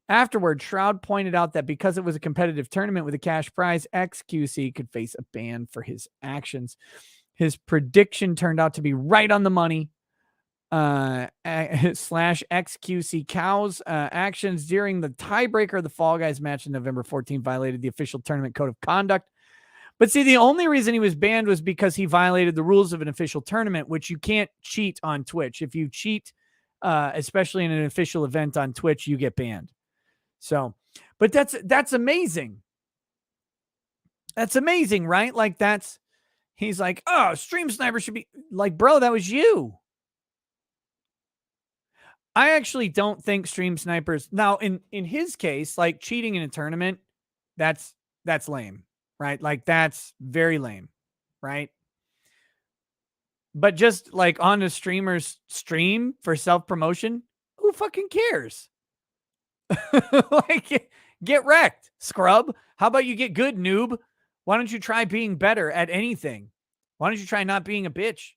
B: afterward, Shroud pointed out that because it was a competitive tournament with a cash prize, xQc could face a ban for his actions. His prediction turned out to be right on the money. / xQc Cows actions during the tiebreaker of the Fall Guys match in November 14 violated the official tournament code of conduct. But see, the only reason he was banned was because he violated the rules of an official tournament, which you can't cheat on Twitch. If you cheat, especially in an official event on Twitch, you get banned. So, but that's amazing. That's amazing, right? Like he's like, oh, stream sniper should be like, bro, that was you. I actually don't think stream snipers now in his case, like cheating in a tournament, that's lame, right? Like that's very lame, right? But just like on a streamer's stream for self-promotion, who fucking cares? Like, get wrecked, scrub. How about you get good, noob? Why don't you try being better at anything? Why don't you try not being a bitch?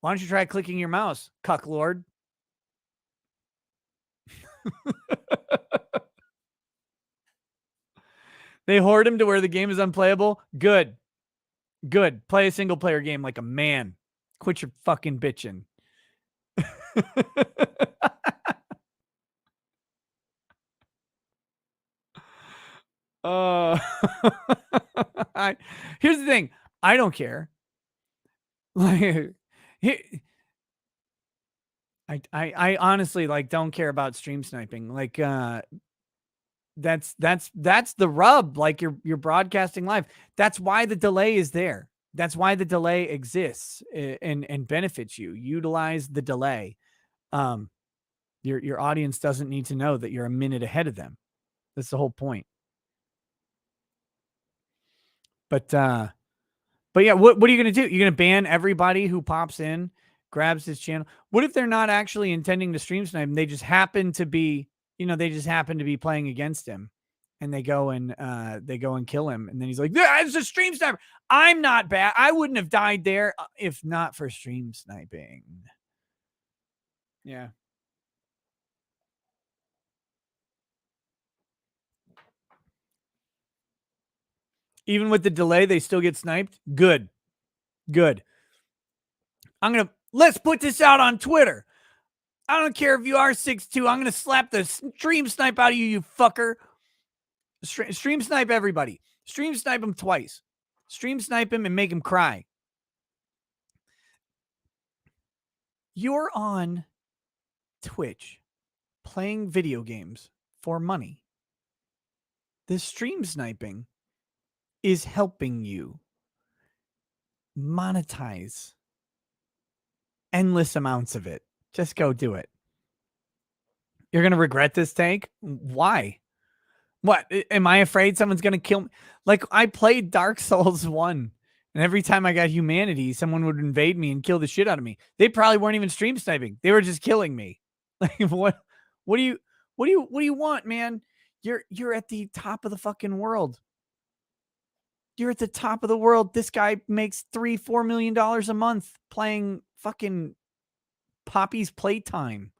B: Why don't you try clicking your mouse, cucklord? They hoard him to where the game is unplayable. Good. Good. Play a single player game like a man. Quit your fucking bitching. Here's the thing. I don't care. Like, I honestly like don't care about stream sniping. Like, that's the rub. Like you're broadcasting live. That's why the delay is there. That's why the delay exists and benefits you. Utilize the delay. Your audience doesn't need to know that you're a minute ahead of them. That's the whole point. But yeah, what are you going to do? You're going to ban everybody who pops in, grabs his channel. What if they're not actually intending to stream snipe and they just happen to be, playing against him and they go and kill him. And then he's like, yeah, it's a stream sniper. I'm not bad. I wouldn't have died there if not for stream sniping. Yeah. Even with the delay, they still get sniped. Good. Let's put this out on Twitter. I don't care if you are 6'2". I'm going to slap the stream snipe out of you, you fucker. Stream snipe everybody. Stream snipe him twice. Stream snipe him and make him cry. You're on Twitch playing video games for money. The stream sniping is helping you monetize endless amounts of it. Just go do it. You're going to regret this take? Why? What? Am I afraid someone's going to kill me? Like, I played Dark Souls 1, and every time I got humanity, someone would invade me and kill the shit out of me. They probably weren't even stream sniping. They were just killing me. Like, what do you want, man? You're at the top of the fucking world. You're at the top of the world. This guy makes $3-4 million a month playing fucking Poppy's Playtime.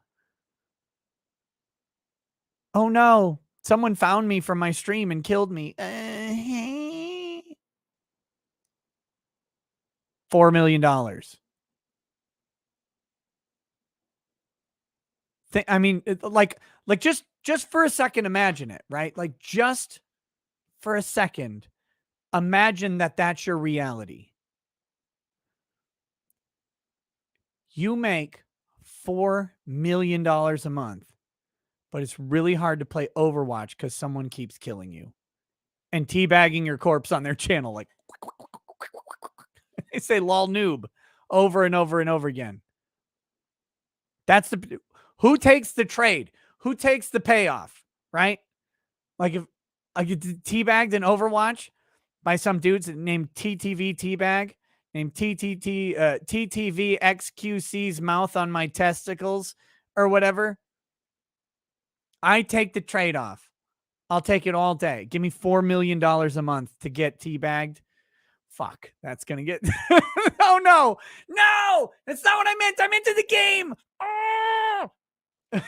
B: Oh no, someone found me from my stream and killed me. $4 million. I mean, like just for a second, imagine it, right? Like just for a second, imagine that that's your reality. You make $4 million a month, but it's really hard to play Overwatch because someone keeps killing you and teabagging your corpse on their channel. Like, They say lol noob over and over and over again. That's who takes the trade? Who takes the payoff, right? Like if I get teabagged in Overwatch by some dudes named TTV Teabag, named TTV xQc's mouth on my testicles or whatever, I take the trade-off. I'll take it all day. Give me $4 million a month to get teabagged. Fuck, that's going to get... Oh, no. No, that's not what I meant. I meant in the game. Oh! They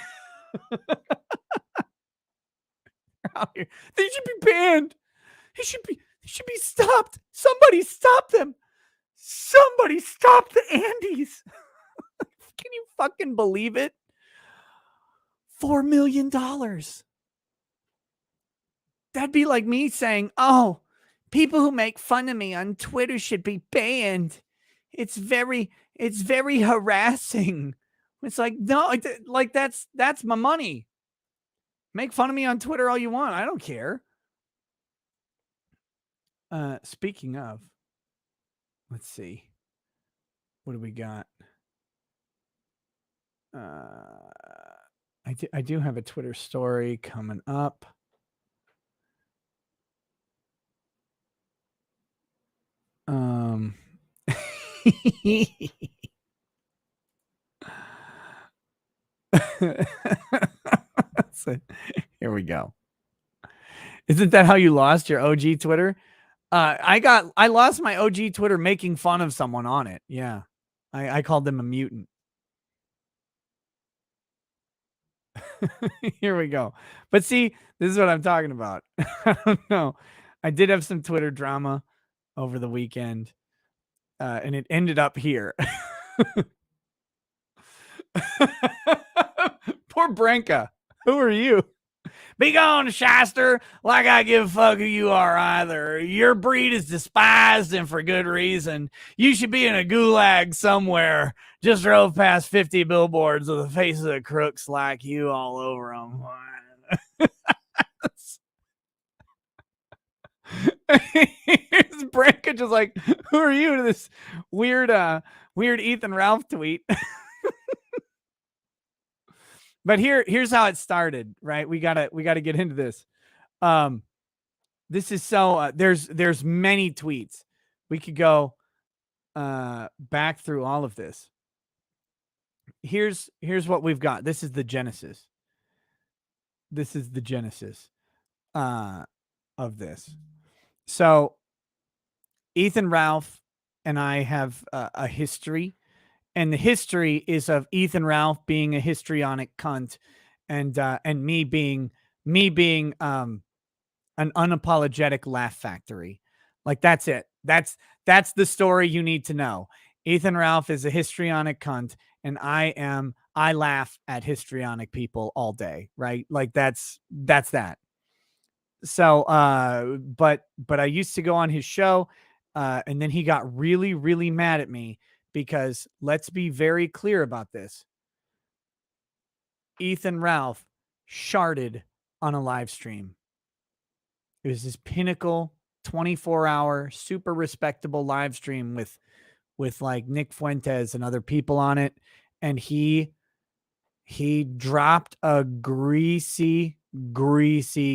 B: should be banned. They should be stopped. Somebody stop them. Somebody stop the Andes. Can you fucking believe it? $4 million. That'd be like me saying, oh, people who make fun of me on Twitter should be banned. It's very harassing. It's like, no, like that's my money. Make fun of me on Twitter all you want. I don't care. Speaking of, let's see. What do we got? I do have a Twitter story coming up. So, here we go. Isn't that how you lost your OG Twitter? I lost my OG Twitter making fun of someone on it. Yeah. I called them a mutant. Here we go. But see, this is what I'm talking about. I don't know. I did have some Twitter drama over the weekend, and it ended up here. Poor Branka. Who are you? Be gone, shyster, like I give a fuck who you are either. Your breed is despised and for good reason. You should be in a gulag somewhere. Just drove past 50 billboards with the faces of crooks like you all over them. Here's Branka just like, who are you, to this weird Ethan Ralph tweet. But here's how it started, right? We gotta get into this. This is so there's many tweets. We could go back through all of this. Here's what we've got. This is the genesis. This is the genesis of this. So Ethan Ralph and I have a history. And the history is of Ethan Ralph being a histrionic cunt, and me being an unapologetic laugh factory. Like that's it. That's the story you need to know. Ethan Ralph is a histrionic cunt, and I laugh at histrionic people all day, right? Like that's that. So but I used to go on his show, and then he got really, really mad at me. Because let's be very clear about this. Ethan Ralph sharded on a live stream. It was this pinnacle 24-hour, super respectable live stream with like Nick Fuentes and other people on it. And he dropped a greasy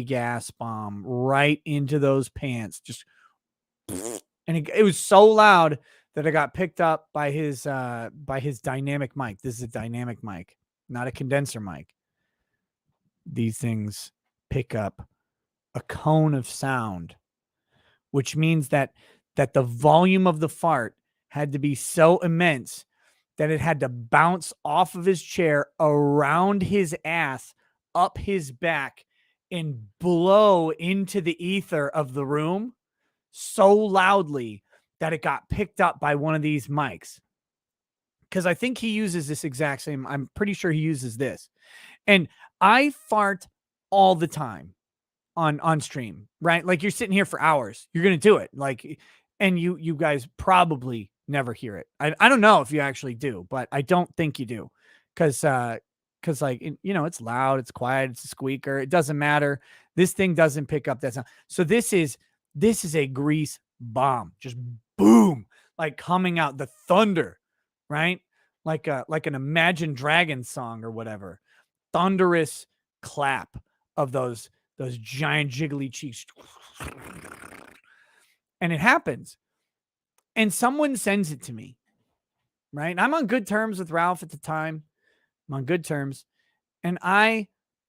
B: gas bomb right into those pants. Just, and it was so loud that I got picked up by his dynamic mic. This is a dynamic mic, not a condenser mic. These things pick up a cone of sound, which means that the volume of the fart had to be so immense that it had to bounce off of his chair, around his ass, up his back, and blow into the ether of the room so loudly that it got picked up by one of these mics. Because I think he uses this exact same, I'm pretty sure he uses this. And I fart all the time on stream, right? Like you're sitting here for hours. You're going to do it. Like, and you guys probably never hear it. I don't know if you actually do, but I don't think you do. Because like, you know, it's loud, it's quiet, it's a squeaker. It doesn't matter. This thing doesn't pick up that sound. So this is a grease bomb. Just boom. like coming out, the thunder, right? Like an Imagine Dragons song or whatever. Thunderous clap of those giant jiggly cheeks. And it happens. And someone sends it to me, right? And I'm on good terms with Ralph at the time. I'm on good terms. And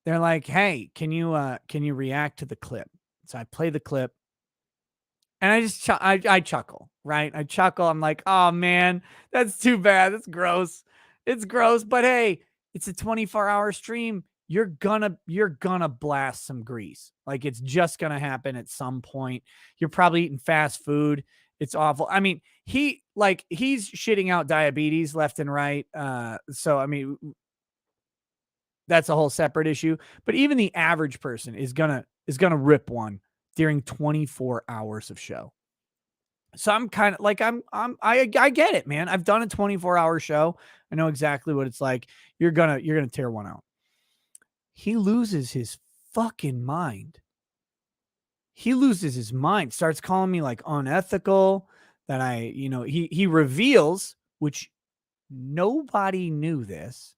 B: they're like, hey, can you react to the clip? So I play the clip and I just, I chuckle, right? I chuckle. I'm like, oh man, that's too bad. That's gross. It's gross, but hey, it's a 24-hour stream. You're gonna blast some grease. Like it's just gonna happen at some point. You're probably eating fast food. It's awful. I mean, he's shitting out diabetes left and right. So I mean, that's a whole separate issue. But even the average person is gonna rip one during 24 hours of show. So I'm kind of like I get it, man. I've done a 24-hour show. I know exactly what it's like. You're gonna tear one out. He loses his fucking mind. He loses his mind. Starts calling me like unethical. That he reveals, which nobody knew this.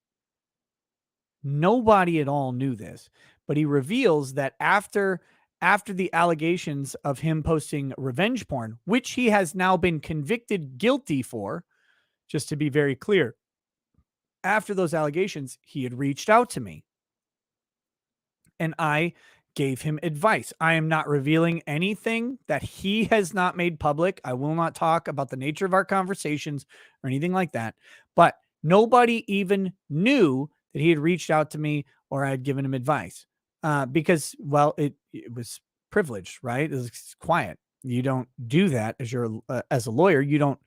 B: Nobody at all knew this, but he reveals that after the allegations of him posting revenge porn, which he has now been convicted guilty for, just to be very clear, after those allegations, he had reached out to me and I gave him advice. I am not revealing anything that he has not made public. I will not talk about the nature of our conversations or anything like that, but nobody even knew that he had reached out to me or I had given him advice. Because, well, it was privileged, right? It was quiet. You don't do that as a lawyer. You don't,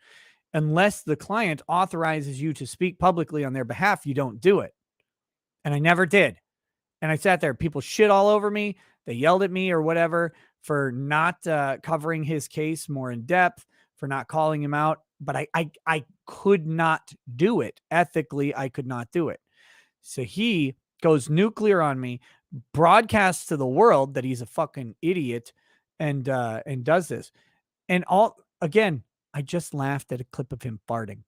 B: unless the client authorizes you to speak publicly on their behalf, you don't do it. And I never did. And I sat there. People shit all over me. They yelled at me or whatever for not covering his case more in depth, for not calling him out. But I could not do it. Ethically, I could not do it. So he goes nuclear on me, broadcasts to the world that he's a fucking idiot and does this. And again, I just laughed at a clip of him farting.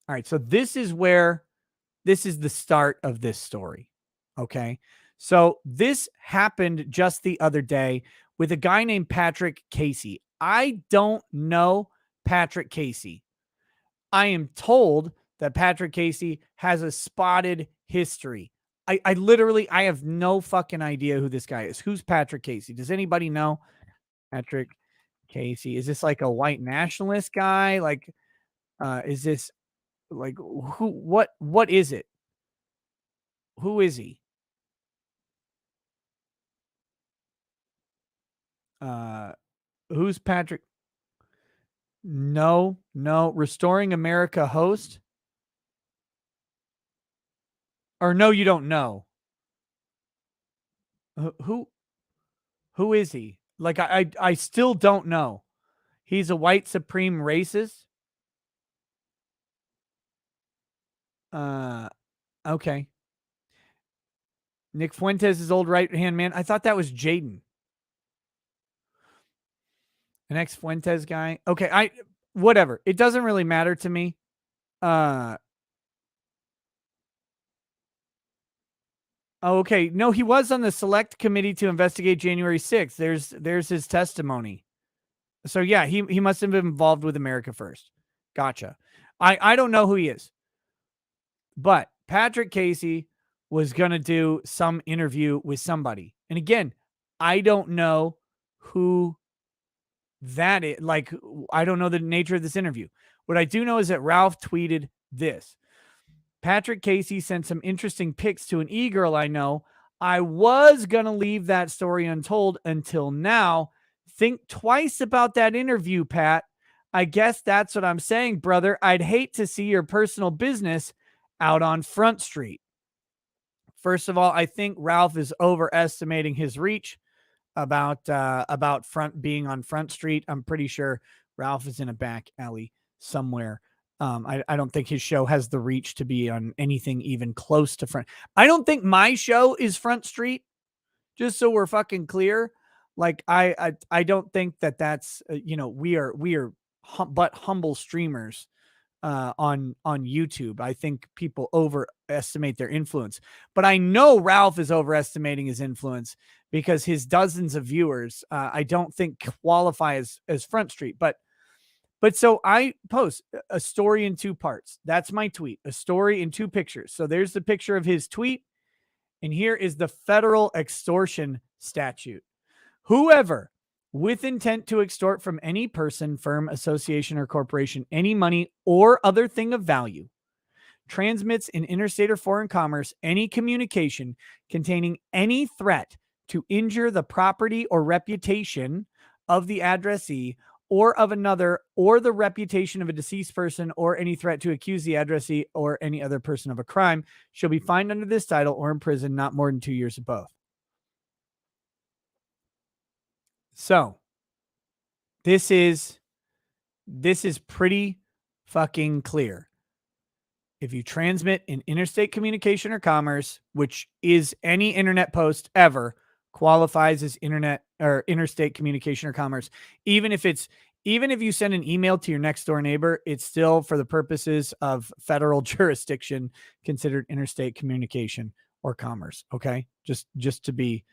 B: All right. So this is the start of this story. Okay. So this happened just the other day with a guy named Patrick Casey. I don't know Patrick Casey. I am told that Patrick Casey has a spotted history. I literally have no fucking idea who this guy is. Who's Patrick Casey? Does anybody know Patrick Casey? Is this like a white nationalist guy? Like, is this like what is it? Who is he? Who's Patrick? No. Restoring America host? Or no, you don't know. Who is he? Like I still don't know. He's a white supreme racist. Okay. Nick Fuentes is old right-hand man. I thought that was Jaden. An ex-Fuentes guy. Okay, whatever. It doesn't really matter to me. Okay. No, he was on the select committee to investigate January 6th. There's his testimony. So yeah, he must have been involved with America First. Gotcha. I don't know who he is. But Patrick Casey was going to do some interview with somebody. And again, I don't know who that is. Like, I don't know the nature of this interview. What I do know is that Ralph tweeted this. Patrick Casey sent some interesting pics to an e-girl I know. I was going to leave that story untold until now. Think twice about that interview, Pat. I guess that's what I'm saying, brother. I'd hate to see your personal business out on Front Street. First of all, I think Ralph is overestimating his reach about being on Front Street. I'm pretty sure Ralph is in a back alley somewhere. I don't think his show has the reach to be on anything even close to Front. I don't think my show is Front Street, just so we're fucking clear. Like I don't think that's we are but humble streamers on YouTube. I think people overestimate their influence, but I know Ralph is overestimating his influence because his dozens of viewers, I don't think qualify as Front Street. But so I post a story in 2 parts. That's my tweet, a story in 2 pictures. So there's the picture of his tweet, and here is the federal extortion statute. Whoever, with intent to extort from any person, firm, association, or corporation any money or other thing of value, transmits in interstate or foreign commerce any communication containing any threat to injure the property or reputation of the addressee or of another, or the reputation of a deceased person, or any threat to accuse the addressee or any other person of a crime, shall be fined under this title or imprisoned not more than 2 years of both. So this is pretty fucking clear. If you transmit in interstate communication or commerce, which is any internet post ever, qualifies as internet or interstate communication or commerce. Even if you send an email to your next door neighbor, it's still, for the purposes of federal jurisdiction, considered interstate communication or commerce. Okay. Just to be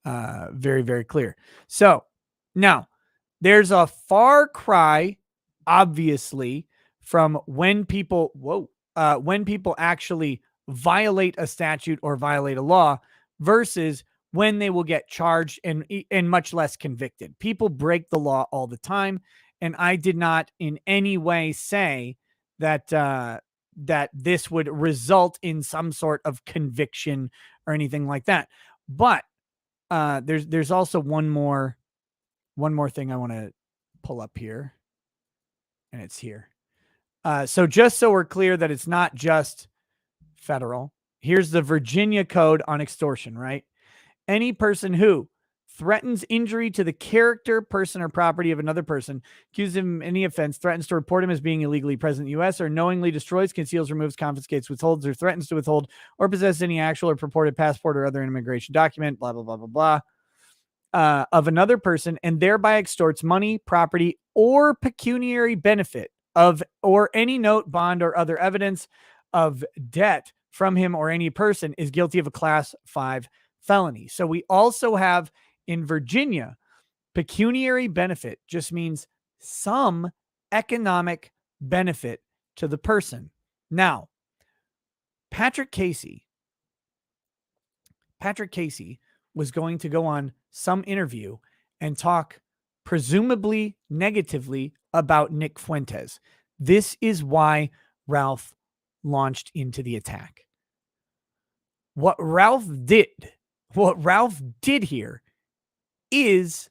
B: very, very clear. So now there's a far cry, obviously, from when people actually violate a statute or violate a law versus when they will get charged and much less convicted. People break the law all the time, and I did not in any way say that that this would result in some sort of conviction or anything like that. But there's also one more thing I want to pull up here, and it's here. So just so we're clear that it's not just federal, here's the Virginia Code on extortion, right? Any person who threatens injury to the character, person, or property of another person, accuses him of any offense, threatens to report him as being illegally present in the U.S., or knowingly destroys, conceals, removes, confiscates, withholds, or threatens to withhold or possess any actual or purported passport or other immigration document, blah, blah, blah, blah, blah, of another person, and thereby extorts money, property, or pecuniary benefit of, or any note, bond, or other evidence of debt from him or any person, is guilty of a Class 5 felony. So we also have in Virginia, pecuniary benefit just means some economic benefit to the person. Now, Patrick Casey was going to go on some interview and talk presumably negatively about Nick Fuentes. This is why Ralph launched into the attack. What Ralph did here is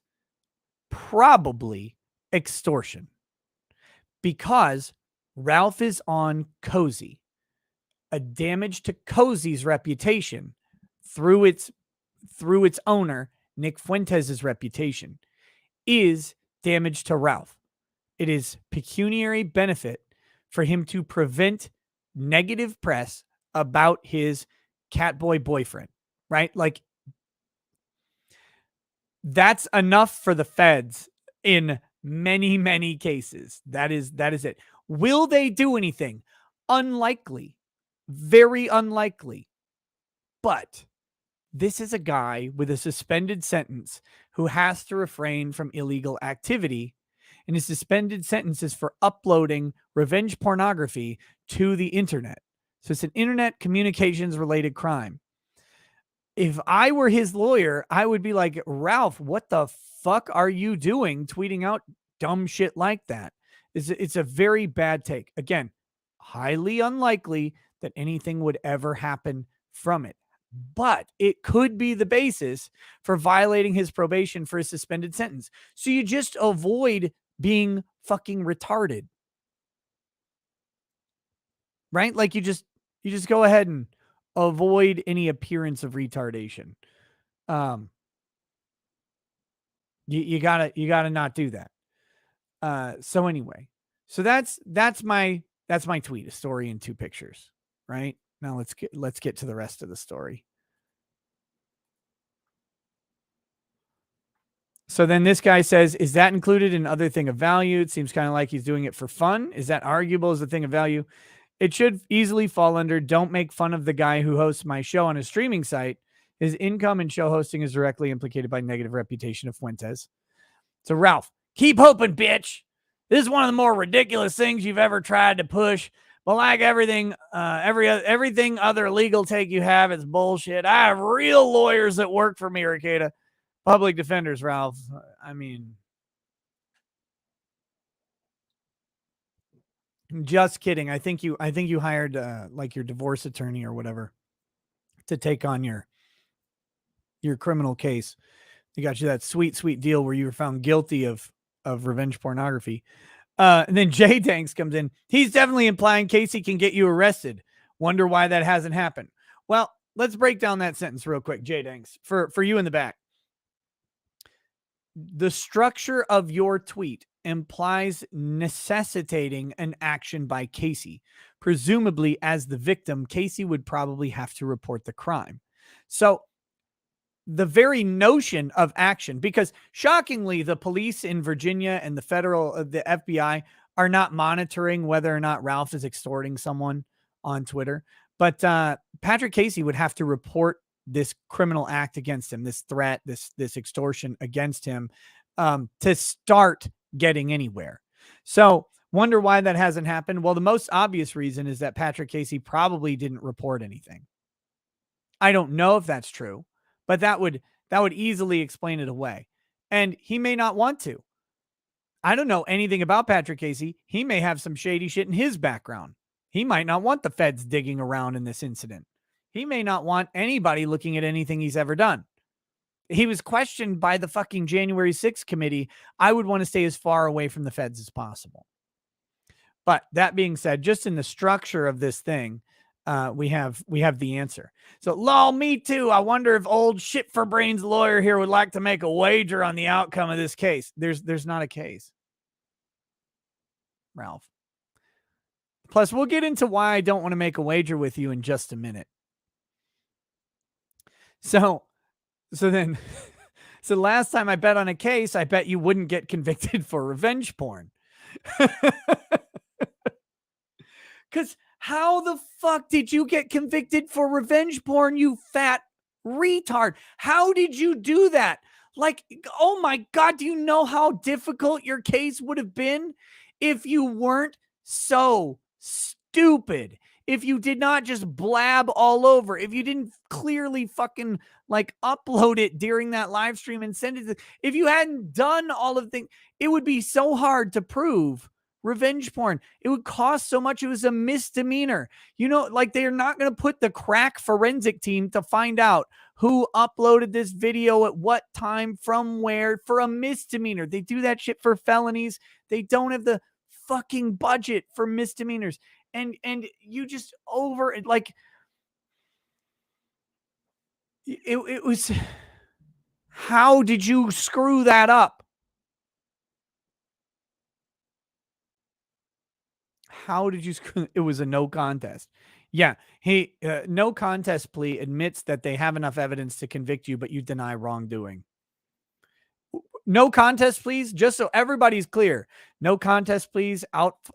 B: probably extortion, because Ralph is on Cozy. A damage to Cozy's reputation through its owner, Nick Fuentes' reputation, is damage to Ralph. It is pecuniary benefit for him to prevent negative press about his catboy boyfriend, right? Like, that's enough for the feds in many, many cases. That is it. Will they do anything? Unlikely. Very unlikely. But this is a guy with a suspended sentence who has to refrain from illegal activity, and his suspended sentence is for uploading revenge pornography to the internet. So it's an internet communications related crime. If I were his lawyer, I would be like, Ralph, what the fuck are you doing tweeting out dumb shit like that? It's a very bad take. Again, highly unlikely that anything would ever happen from it. But it could be the basis for violating his probation for his suspended sentence. So you just avoid being fucking retarded. Right? Like you just go ahead and avoid any appearance of retardation. You gotta not do that. So anyway, so that's my tweet, a story in 2 pictures. Right? Now let's get to the rest of the story. So then this guy says, is that included in other thing of value? It seems kind of like he's doing it for fun. Is that arguable as a thing of value? It should easily fall under don't make fun of the guy who hosts my show on a streaming site. His income and show hosting is directly implicated by negative reputation of Fuentes. So Ralph, keep hoping, bitch. This is one of the more ridiculous things you've ever tried to push. But like everything, everything other legal take you have is bullshit. I have real lawyers that work for me, Ricada. Public defenders, Ralph. I mean, just kidding. I think you hired like your divorce attorney or whatever to take on your criminal case. They got you that sweet deal where you were found guilty of revenge pornography. And then Jay Danks comes in. He's definitely implying Casey can get you arrested. Wonder why that hasn't happened. Well, let's break down that sentence real quick, Jay Danks, for you in the back. The structure of your tweet implies necessitating an action by Casey. Presumably, as the victim, Casey would probably have to report the crime. So the very notion of action, because shockingly, the police in Virginia and the FBI are not monitoring whether or not Ralph is extorting someone on Twitter. But Patrick Casey would have to report this criminal act against him, this threat, this extortion against him, to start getting anywhere. So wonder why that hasn't happened. Well, the most obvious reason is that Patrick Casey probably didn't report anything. I don't know if that's true, but that would easily explain it away. And he may not want to. I don't know anything about Patrick Casey. He may have some shady shit in his background. He might not want the feds digging around in this incident. He may not want anybody looking at anything he's ever done. He was questioned by the fucking January 6th committee. I would want to stay as far away from the feds as possible. But that being said, just in the structure of this thing, we have the answer. So, lol, me too. I wonder if old shit for brains lawyer here would like to make a wager on the outcome of this case. There's not a case, Ralph. Plus, we'll get into why I don't want to make a wager with you in just a minute. So last time I bet on a case, I bet you wouldn't get convicted for revenge porn. Because how the fuck did you get convicted for revenge porn, you fat retard? How did you do that? Like, oh my God, do you know how difficult your case would have been if you weren't so stupid? If you did not just blab all over, if you didn't clearly fucking like upload it during that live stream and send it, if you hadn't done all of the things, it would be so hard to prove revenge porn. It would cost so much. It was a misdemeanor. You know, like they're not going to put the crack forensic team to find out who uploaded this video at what time from where for a misdemeanor. They do that shit for felonies. They don't have the fucking budget for misdemeanors. And you just over it, like it was. How did you screw that up? How did you screw? It was a no contest. Yeah, he no contest plea admits that they have enough evidence to convict you, but you deny wrongdoing. No contest pleas, just so everybody's clear. No contest pleas,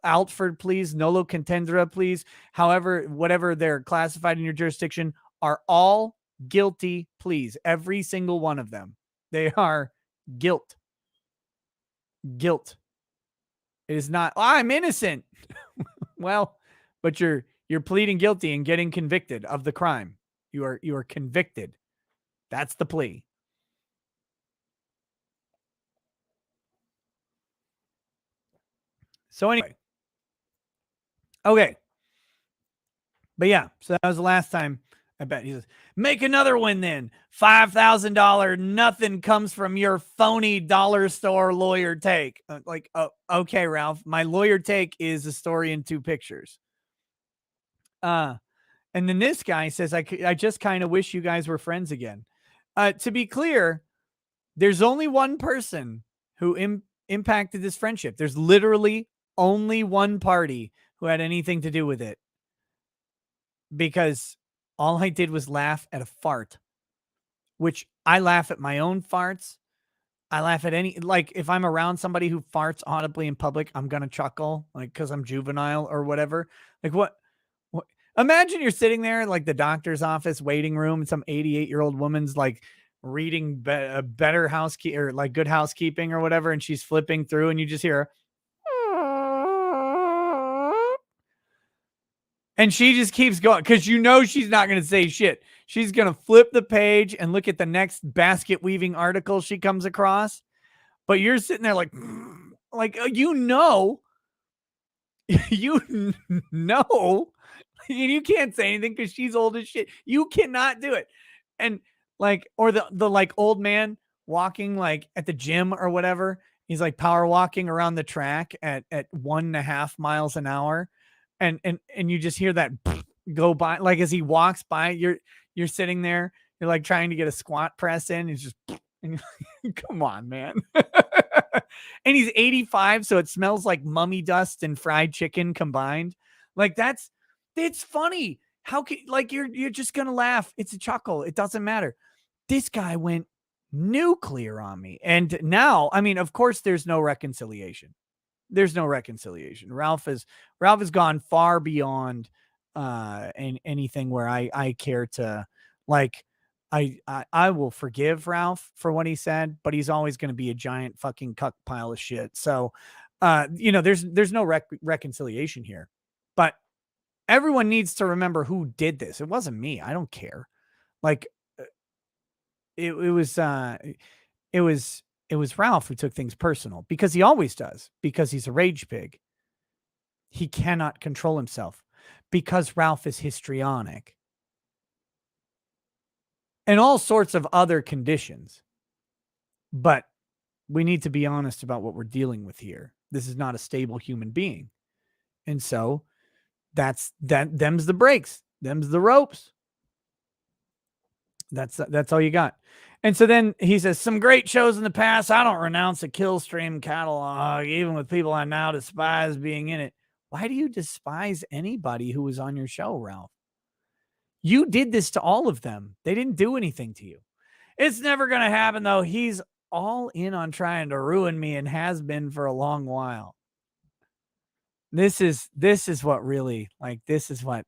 B: Outford pleas, nolo contendere pleas, however, whatever they're classified in your jurisdiction, are all guilty pleas. Every single one of them. They are guilt. Guilt. It is not, I'm innocent. Well, but you're pleading guilty and getting convicted of the crime. You are convicted. That's the plea. So anyway, okay. But yeah, so that was the last time I bet. He says, make another one then. $5,000, nothing comes from your phony dollar store lawyer take. Okay, Ralph, my lawyer take is a story in 2 pictures. And then this guy says, I just kind of wish you guys were friends again. To be clear, there's only one person who impacted this friendship. There's literally only one party who had anything to do with it, because all I did was laugh at a fart, which I laugh at my own farts. I laugh at any, like if I'm around somebody who farts audibly in public, I'm going to chuckle like, cause I'm juvenile or whatever. Like what, imagine you're sitting there in like the doctor's office waiting room and some 88-year-old woman's like reading better housekeeping or like Good Housekeeping or whatever. And she's flipping through and you just hear, and she just keeps going because you know she's not going to say shit. She's going to flip the page and look at the next basket weaving article she comes across. But you're sitting there like you know, you know, you can't say anything because she's old as shit. You cannot do it. And like, or the like old man walking like at the gym or whatever. He's like power walking around the track at 1.5 miles an hour. And you just hear that go by, like as he walks by, you're sitting there, you're like trying to get a squat press in. It's just, and come on, man. And he's 85, so it smells like mummy dust and fried chicken combined. Like it's funny. How can, like, you're just gonna laugh. It's a chuckle. It doesn't matter. This guy went nuclear on me, and now, I mean, of course, there's no reconciliation. There's no reconciliation. Ralph has gone far beyond anything where I care to, like, I will forgive Ralph for what he said, but he's always going to be a giant fucking cuck pile of shit. So there's no reconciliation here. But everyone needs to remember who did this. It wasn't me. I don't care. Like it was Ralph who took things personal, because he always does, because he's a rage pig. He cannot control himself because Ralph is histrionic and all sorts of other conditions. But we need to be honest about what we're dealing with here. This is not a stable human being. And so them's the breaks, them's the ropes. That's all you got. And so then he says, some great shows in the past. I don't renounce a kill stream catalog, even with people I now despise being in it. Why do you despise anybody who was on your show, Ralph? You did this to all of them. They didn't do anything to you. It's never going to happen, though. He's all in on trying to ruin me and has been for a long while. This is what really, like, this is what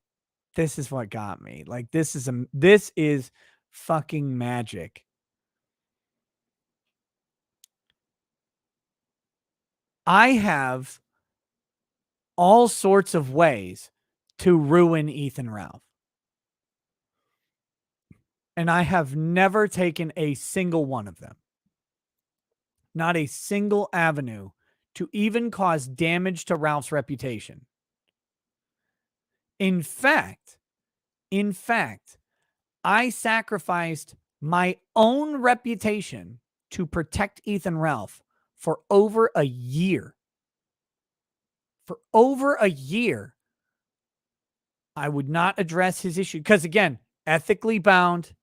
B: got me. Like, this is fucking magic. I have all sorts of ways to ruin Ethan Ralph. And I have never taken a single one of them. Not a single avenue to even cause damage to Ralph's reputation. In fact, I sacrificed my own reputation to protect Ethan Ralph for over a year. For over a year, I would not address his issue. Because again, ethically bound.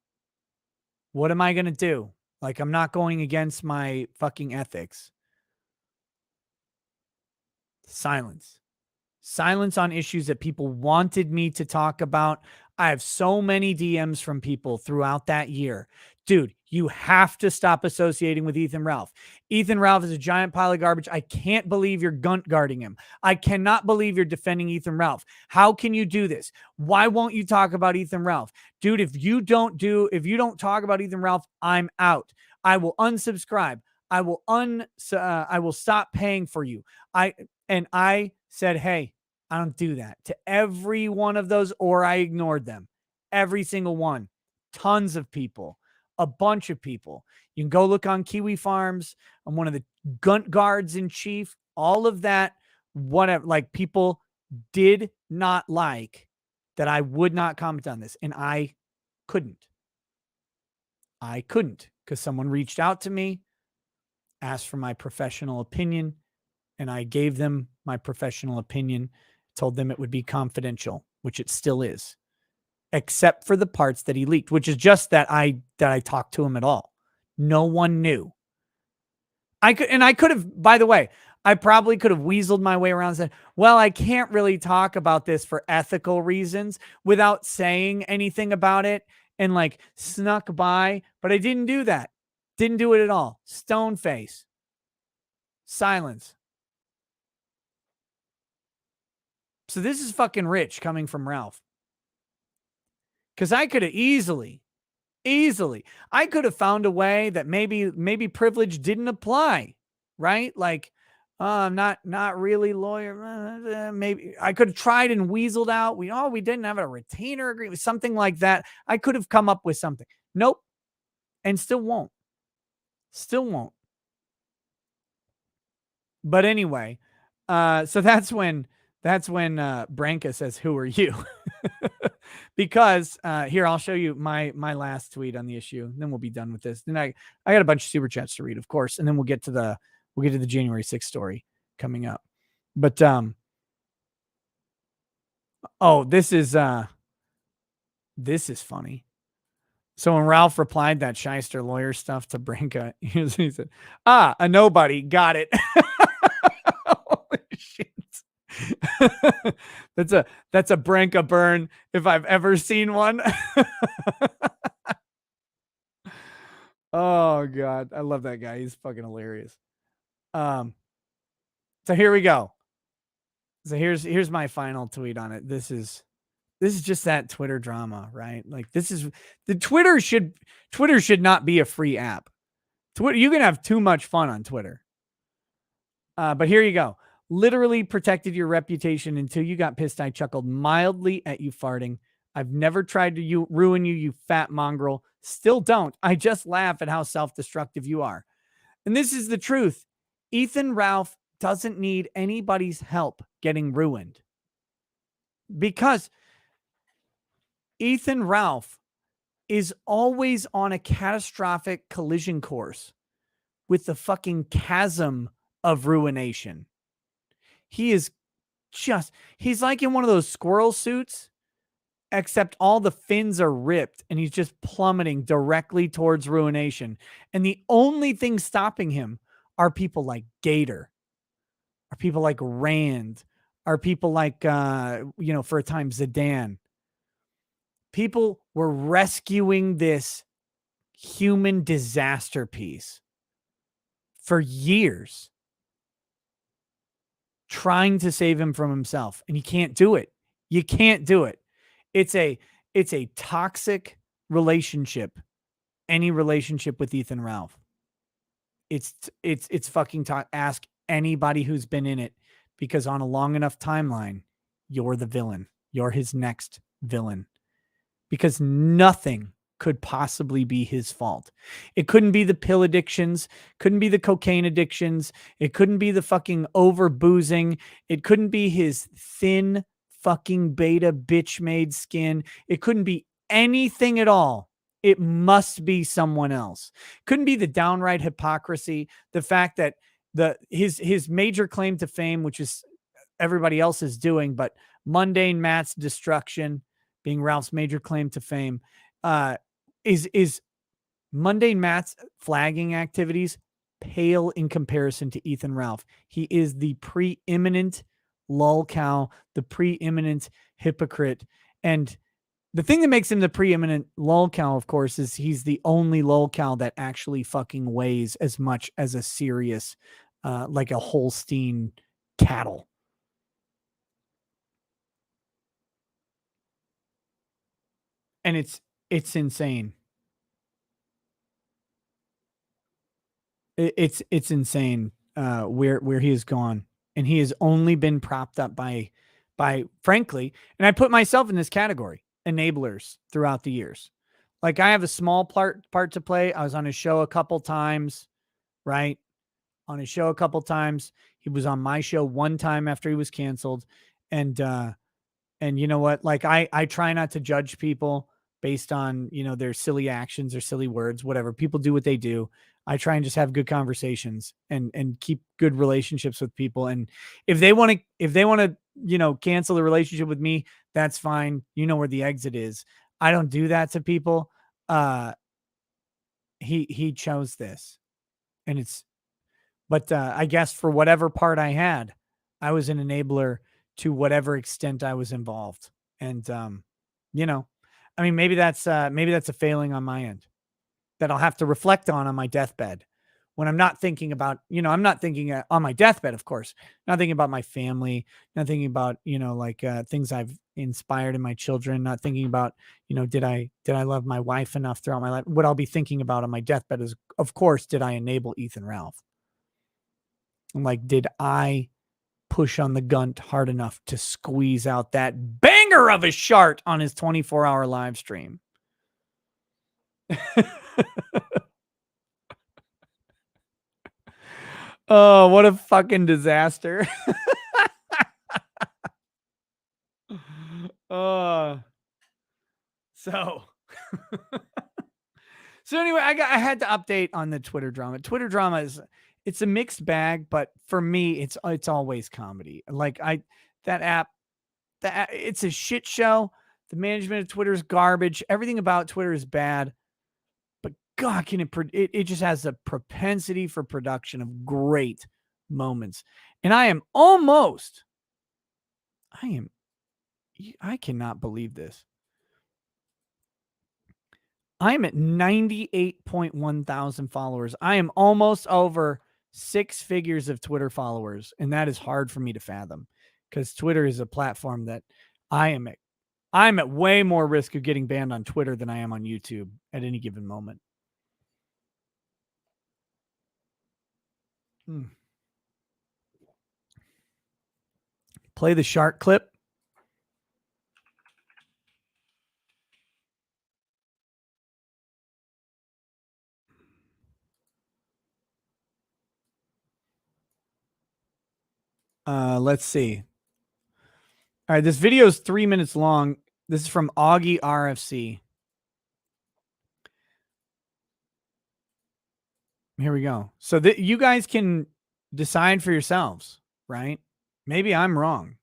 B: What am I going to do? Like, I'm not going against my fucking ethics. Silence. Silence on issues that people wanted me to talk about. I have so many DMs from people throughout that year. Dude, you have to stop associating with Ethan Ralph. Ethan Ralph is a giant pile of garbage. I can't believe you're gunt guarding him. I cannot believe you're defending Ethan Ralph. How can you do this? Why won't you talk about Ethan Ralph? Dude, if you don't talk about Ethan Ralph, I'm out. I will unsubscribe. I will stop paying for you. I said, hey, I don't do that to every one of those, or I ignored them. Every single one. Tons of people. A bunch of people. You can go look on Kiwi Farms. I'm one of the gunt guards in chief. All of that, whatever. Like, people did not like that I would not comment on this. And I couldn't. Because someone reached out to me, asked for my professional opinion, and I gave them my professional opinion, told them it would be confidential, which it still is, except for the parts that he leaked, which is just that I talked to him at all. No one knew. I could have, by the way, I probably could have weaseled my way around and said, well, I can't really talk about this for ethical reasons without saying anything about it, and like snuck by, but I didn't do that. Didn't do it at all. Stone face. Silence. So this is fucking rich coming from Ralph. Because I could have easily, I could have found a way that maybe privilege didn't apply, right? Like, I'm not really lawyer. Maybe I could have tried and weaseled out. We didn't have a retainer agreement, something like that. I could have come up with something. Nope. And still won't. Still won't. But anyway, so that's when Branka says, "Who are you?" Because here, I'll show you my last tweet on the issue, and then we'll be done with this. Then I got a bunch of super chats to read, of course, and then we'll get to the January 6th story coming up. But oh, this is funny. So when Ralph replied that shyster lawyer stuff to Branka, he said, "A nobody, got it." Holy shit. That's a Branka burn if I've ever seen one. Oh God, I love that guy. He's fucking hilarious. So here we go. So here's my final tweet on it. This is just that Twitter drama, right? Like Twitter should not be a free app. Twitter, you can have too much fun on Twitter. But here you go. Literally protected your reputation until you got pissed. I chuckled mildly at you farting. I've never tried to ruin you, you fat mongrel. Still don't. I just laugh at how self-destructive you are. And this is the truth. Ethan Ralph doesn't need anybody's help getting ruined. Because Ethan Ralph is always on a catastrophic collision course with the fucking chasm of ruination. He's like in one of those squirrel suits, except all the fins are ripped and he's just plummeting directly towards ruination. And the only thing stopping him are people like Gator, are people like Rand, are people like, for a time, Zidane. People were rescuing this human disaster piece for years, trying to save him from himself, and you can't do it. You can't do it. It's a toxic relationship. Any relationship with Ethan Ralph. It's fucking ask anybody who's been in it, because on a long enough timeline, you're the villain. You're his next villain, because nothing could possibly be his fault. It couldn't be the pill addictions, couldn't be the cocaine addictions, it couldn't be the fucking over boozing, it couldn't be his thin fucking beta bitch made skin, it couldn't be anything at all. It must be someone else. Couldn't be the downright hypocrisy, the fact that his major claim to fame, which is everybody else is doing, but mundane Matt's destruction being Ralph's major claim to fame, is mundane Matt's flagging activities pale in comparison to Ethan Ralph. He is the preeminent lolcow, the preeminent hypocrite. And the thing that makes him the preeminent lolcow, of course, is he's the only lolcow that actually fucking weighs as much as a serious, like a Holstein cattle. And it's insane. It's insane where he has gone, and he has only been propped up by frankly, and I put myself in this category, enablers throughout the years. Like, I have a small part to play. I was on his show a couple times, right? On his show a couple times. He was on my show one time after he was canceled, and you know what? Like, I try not to judge people based on, their silly actions or silly words, whatever. People do what they do. I try and just have good conversations and keep good relationships with people. And if they want to, cancel the relationship with me, that's fine. You know where the exit is. I don't do that to people. He chose this, and but I guess for whatever part I had, I was an enabler to whatever extent I was involved. And, maybe that's a failing on my end. that I'll have to reflect on my deathbed when I'm not thinking about, I'm not thinking on my deathbed, of course, not thinking about my family, not thinking about, things I've inspired in my children, not thinking about, did I love my wife enough throughout my life? What I'll be thinking about on my deathbed is, of course, did I enable Ethan Ralph? I'm like, did I push on the gunt hard enough to squeeze out that banger of a shart on his 24-hour live stream? Oh, what a fucking disaster. So anyway, I had to update on the Twitter drama. Twitter drama it's a mixed bag, but for me, it's always comedy. Like that app, it's a shit show. The management of Twitter is garbage. Everything about Twitter is bad. But God, it just has a propensity for production of great moments. And I cannot believe this. I am at 98.1 thousand followers. I am almost over 6 figures of Twitter followers. And that is hard for me to fathom because Twitter is a platform that I'm at way more risk of getting banned on Twitter than I am on YouTube at any given moment. Play the shark clip. Let's see. All right, this video is 3 minutes long. This is from Augie RFC. Here we go. So you guys can decide for yourselves, right? Maybe I'm wrong.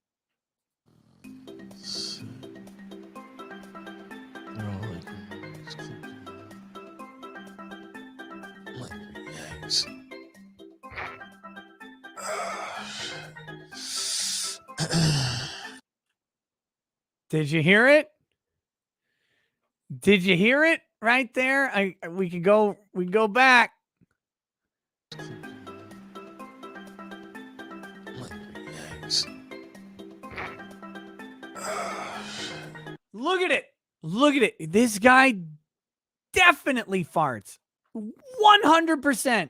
B: Did you hear it? Did you hear it right there? We can go back. Look at it. Look at it. This guy definitely farts. 100%.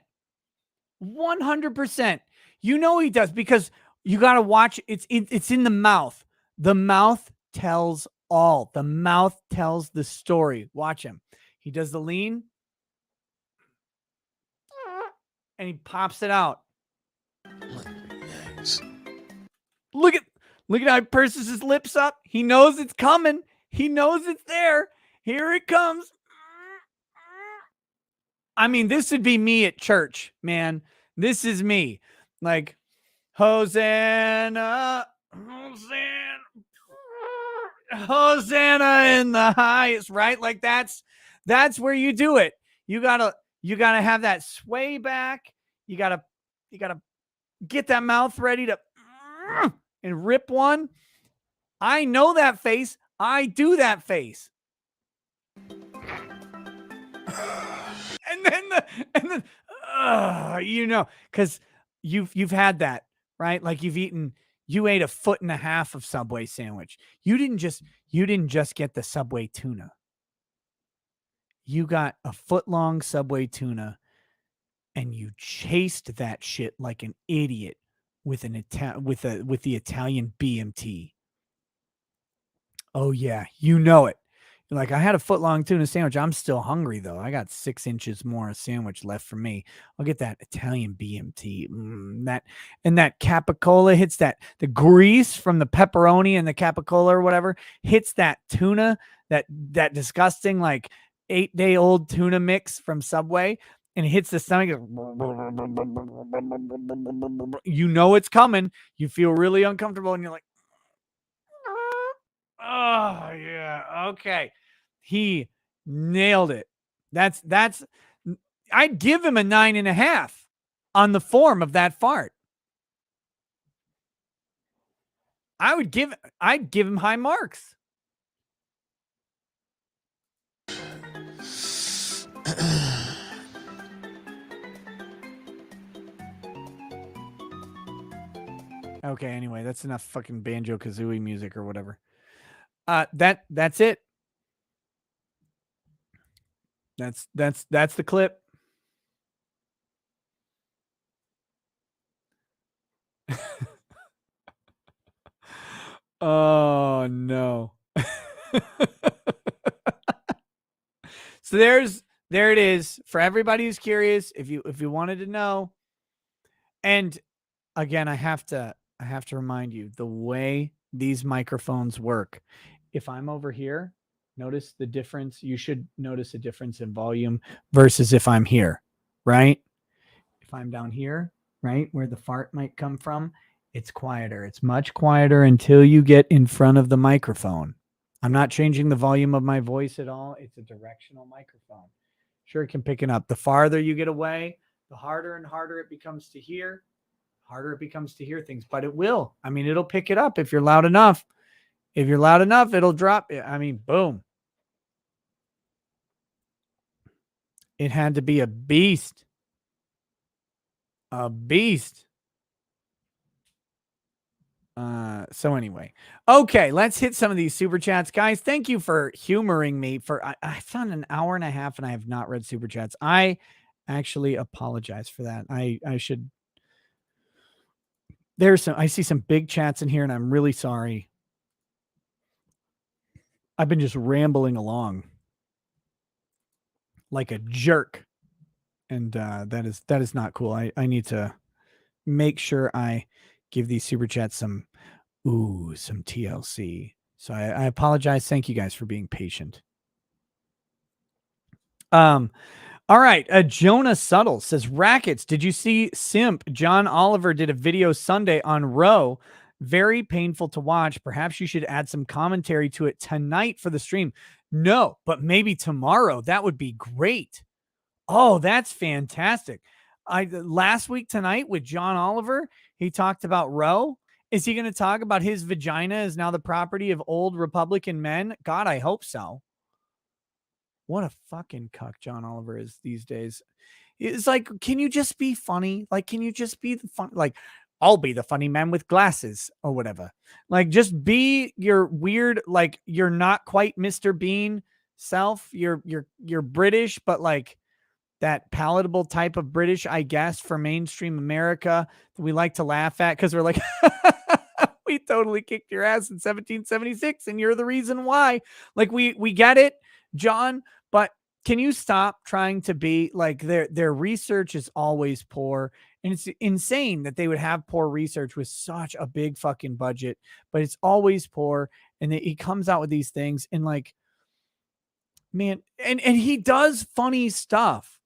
B: 100%. You know he does because you got to watch. It's in the mouth. The mouth tells all. The mouth tells the story. Watch him. He does the lean. And he pops it out. Look at how he purses his lips up. He knows it's coming. He knows it's there. Here it comes. I mean, this would be me at church, man. This is me. Like, Hosanna, Hosanna, Hosanna in the highest, right? Like that's where you do it. You gotta have that sway back. You gotta get that mouth ready to and rip one. I know that face. I do that face. And then because you've had that, right? Like you ate 1.5 foot of Subway sandwich. You didn't just get the Subway tuna. You got 1 foot long Subway tuna and you chased that shit like an idiot with the Italian BMT. Oh yeah, you know it. Like, I had 1 foot long tuna sandwich. I'm still hungry though. I got 6 inches more of sandwich left for me. I'll get that Italian BMT. That capicola hits the grease from the pepperoni and the capicola or whatever hits that tuna, that disgusting like 8-day-old tuna mix from Subway, and it hits the stomach. You know it's coming. You feel really uncomfortable, and you're like, oh yeah, okay. He nailed it. That's I'd give him a 9.5 on the form of that fart. I'd give him high marks. Okay, anyway, that's enough fucking Banjo-Kazooie music or whatever. That's it. That's the clip. Oh no. So there it is for everybody who's curious. If you wanted to know, and again, I have to remind you the way these microphones work. If I'm over here, notice the difference. You should notice a difference in volume versus if I'm here, right? If I'm down here, right, where the fart might come from, it's quieter. It's much quieter until you get in front of the microphone. I'm not changing the volume of my voice at all. It's a directional microphone. Sure, it can pick it up. The farther you get away, the harder and harder it becomes to hear. Harder it becomes to hear things, but it will. I mean, it'll pick it up if you're loud enough. If you're loud enough, it'll drop. I mean, boom. It had to be a beast. A beast. So anyway, okay, let's hit some of these super chats, guys. Thank you for humoring me. For I've done an hour and a half and I have not read super chats. I actually apologize for that. I should. I see some big chats in here, and I'm really sorry. I've been just rambling along like a jerk, and that is not cool. I need to make sure I give these super chats some TLC. So I apologize. Thank you guys for being patient. All right. Jonah Subtle says, Rackets, did you see Simp? John Oliver did a video Sunday on Roe. Very painful to watch. Perhaps you should add some commentary to it tonight for the stream. No, but maybe tomorrow. That would be great. Oh, that's fantastic. Last week tonight with John Oliver, he talked about Roe. Is he going to talk about his vagina is now the property of old Republican men? God, I hope so. What a fucking cuck John Oliver is these days. It's like, can you just be funny? Like, can you just be the fun? Like, I'll be the funny man with glasses or whatever. Like, just be your weird, like, you're not quite Mr. Bean self. You're British, but like that palatable type of British, I guess, for mainstream America that we like to laugh at because we're like, we totally kicked your ass in 1776 and you're the reason why. Like, we get it, John, but can you stop trying to be like their research is always poor. And it's insane that they would have poor research with such a big fucking budget, but it's always poor. And he comes out with these things and like, man, and he does funny stuff.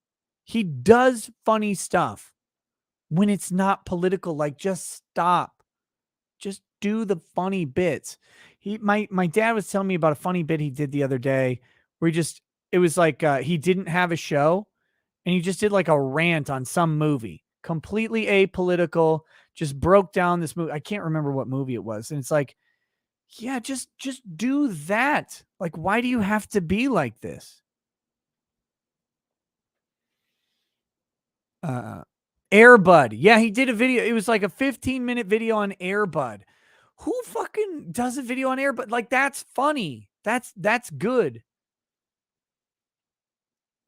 B: He does funny stuff when it's not political. Like, just stop. Just do the funny bits. My dad was telling me about a funny bit he did the other day where it was like he didn't have a show and he just did like a rant on some movie, completely apolitical, just broke down this movie. I can't remember what movie it was. And it's like, yeah, just do that. Like, why do you have to be like this? Airbud. Yeah, he did a video. It was like a 15-minute video on Airbud. Who fucking does a video on Airbud? Like, that's funny. That's good.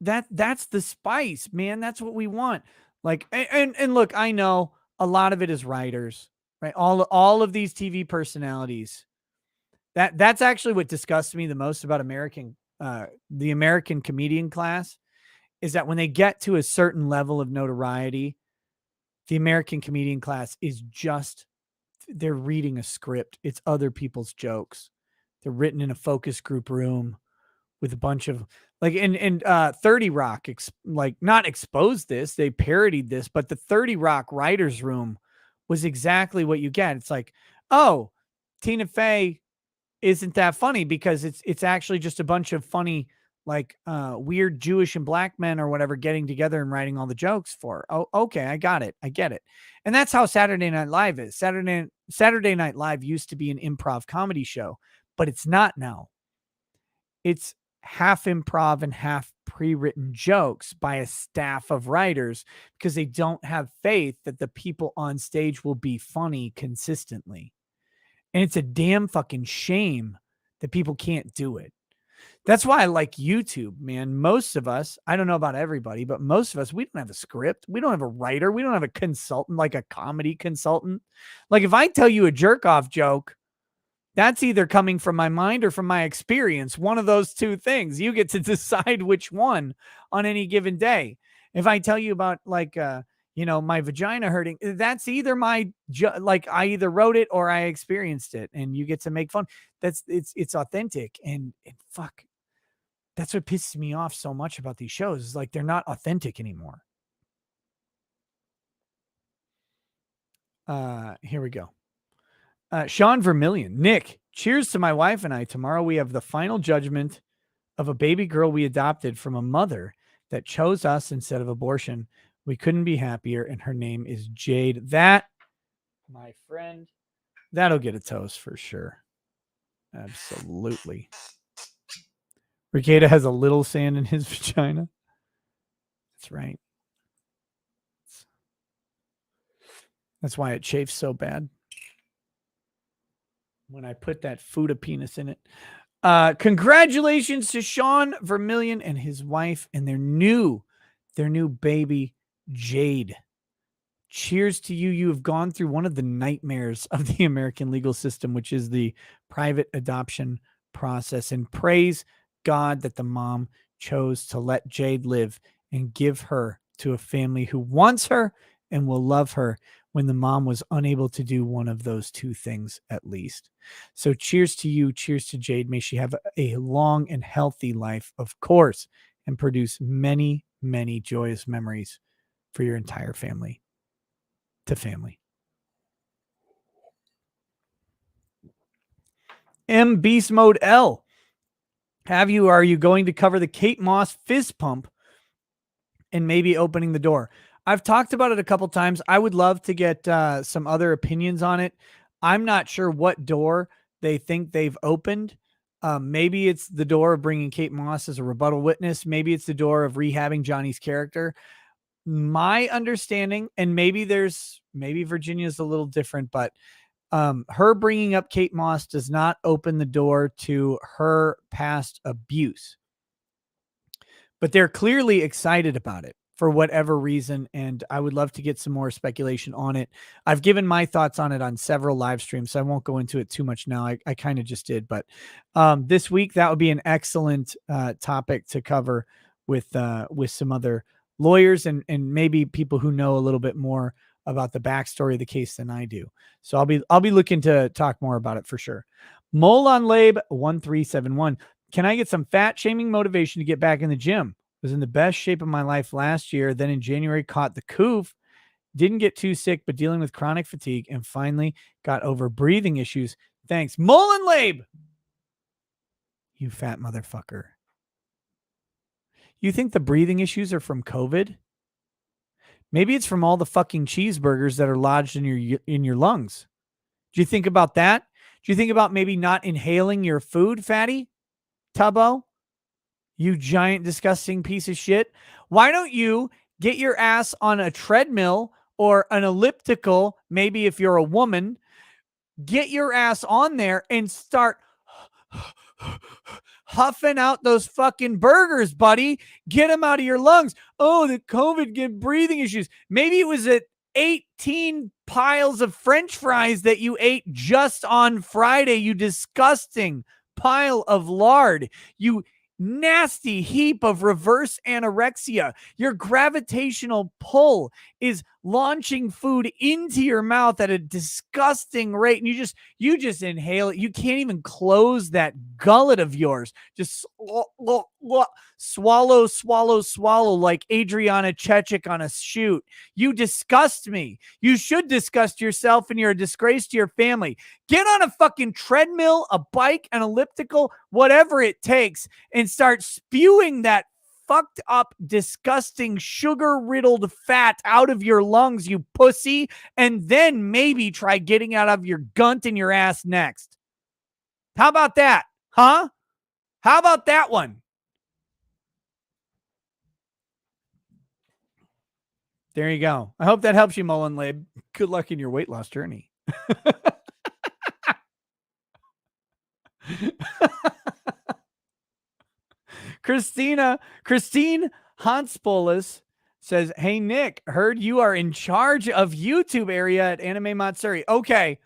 B: That's the spice, man. That's what we want. Like, and look, I know a lot of it is writers, right? All of these TV personalities. That's actually what disgusts me the most about the American comedian class is that when they get to a certain level of notoriety, the American comedian class is they're reading a script. It's other people's jokes. They're written in a focus group room with a bunch of like, and 30 Rock, not exposed this, they parodied this, but the 30 Rock writers room was exactly what you get. It's like, oh, Tina Fey isn't that funny because it's actually just a bunch of funny, like weird Jewish and black men or whatever getting together and writing all the jokes for. Oh, okay. I got it. I get it. And that's how Saturday Night Live is. Saturday Night Live used to be an improv comedy show, but it's not now. It's half improv and half pre-written jokes by a staff of writers because they don't have faith that the people on stage will be funny consistently. And it's a damn fucking shame that people can't do it. That's why I like YouTube, man. Most of us, I don't know about everybody, but most of us, we don't have a script. We don't have a writer. We don't have a consultant, like a comedy consultant. Like if I tell you a jerk off joke, that's either coming from my mind or from my experience. One of those two things. You get to decide which one on any given day. If I tell you about like, my vagina hurting, that's either I either wrote it or I experienced it, and you get to make fun. It's authentic and fuck. That's what pisses me off so much about these shows is like they're not authentic anymore. Here we go. Sean Vermillion. Nick, cheers to my wife and I. Tomorrow we have the final judgment of a baby girl we adopted from a mother that chose us instead of abortion. We couldn't be happier, and her name is Jade. That, my friend, that'll get a toast for sure. Absolutely. Ricada has a little sand in his vagina. That's right. That's why it chafes so bad when I put that Fuda penis in it. Congratulations to Sean Vermillion and his wife and their new baby, Jade. Cheers to you. You have gone through one of the nightmares of the American legal system, which is the private adoption process. And praise God that the mom chose to let Jade live and give her to a family who wants her and will love her when the mom was unable to do one of those two things at least. So cheers to you. Cheers to Jade. May she have a long and healthy life, of course, and produce many, many joyous memories for your entire family. To family. M Beast Mode L. Are you going to cover the Kate Moss fist pump and maybe opening the door? I've talked about it a couple times. I would love to get some other opinions on it. I'm not sure what door they think they've opened. Maybe it's the door of bringing Kate Moss as a rebuttal witness. Maybe it's the door of rehabbing Johnny's character. My understanding, and maybe Virginia's a little different, but her bringing up Kate Moss does not open the door to her past abuse. But they're clearly excited about it for whatever reason, and I would love to get some more speculation on it. I've given my thoughts on it on several live streams, so I won't go into it too much now. I kind of just did, but this week that would be an excellent topic to cover with some other lawyers and maybe people who know a little bit more about the backstory of the case than I do. So I'll be looking to talk more about it for sure. Mole on Labe 1371. Can I get some fat shaming motivation to get back in the gym? Was in the best shape of my life last year. Then in January caught the coof. Didn't get too sick, but dealing with chronic fatigue and finally got over breathing issues. Thanks. Mole and Labe. You fat motherfucker. You think the breathing issues are from COVID? Maybe it's from all the fucking cheeseburgers that are lodged in your lungs. Do you think about that? Do you think about maybe not inhaling your food, fatty? Tubbo? You giant, disgusting piece of shit. Why don't you get your ass on a treadmill or an elliptical, maybe if you're a woman, get your ass on there and start huffing out those fucking burgers, buddy. Get them out of your lungs. Oh, the COVID get breathing issues. Maybe it was at 18 piles of French fries that you ate just on Friday, you disgusting pile of lard. You nasty heap of reverse anorexia. Your gravitational pull is launching food into your mouth at a disgusting rate, and you just inhale it. You can't even close that gullet of yours. Just swallow like Adriana Chechik on a shoot. You disgust me. You should disgust yourself, and you're a disgrace to your family. Get on a fucking treadmill, a bike, an elliptical, whatever it takes, and start spewing that fucked up, disgusting, sugar-riddled fat out of your lungs, you pussy, and then maybe try getting out of your gunt in your ass next. How about that? Huh? How about that one? There you go. I hope that helps you, Mullen Lib. Good luck in your weight loss journey. Christine Hanspolis says, "Hey Nick, heard you are in charge of YouTube area at Anime Matsuri. Okay.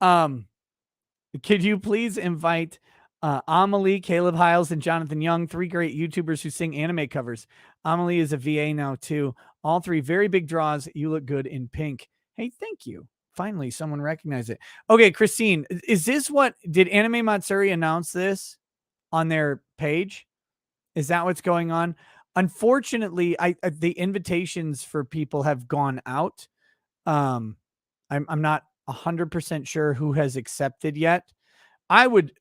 B: Could you please invite Amelie, Caleb Hiles, and Jonathan Young, 3 great YouTubers who sing anime covers. Amelie is a VA now too. All 3 very big draws. You look good in pink. Hey, thank you. Finally, someone recognized it. Okay, Christine, is this what did Anime Matsuri announce this on their page? Is that what's going on? Unfortunately, the invitations for people have gone out. I'm not 100% sure who has accepted yet. I would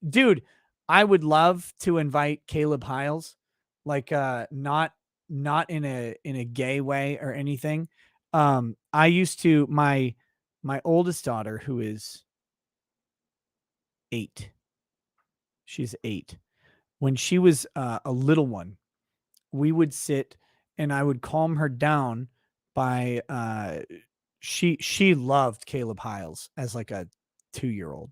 B: love to invite Caleb Hiles, like not in a gay way or anything. I used to my oldest daughter, who is 8. She's 8. When she was a little one, we would sit and I would calm her down by she loved Caleb Hiles as like a 2-year-old.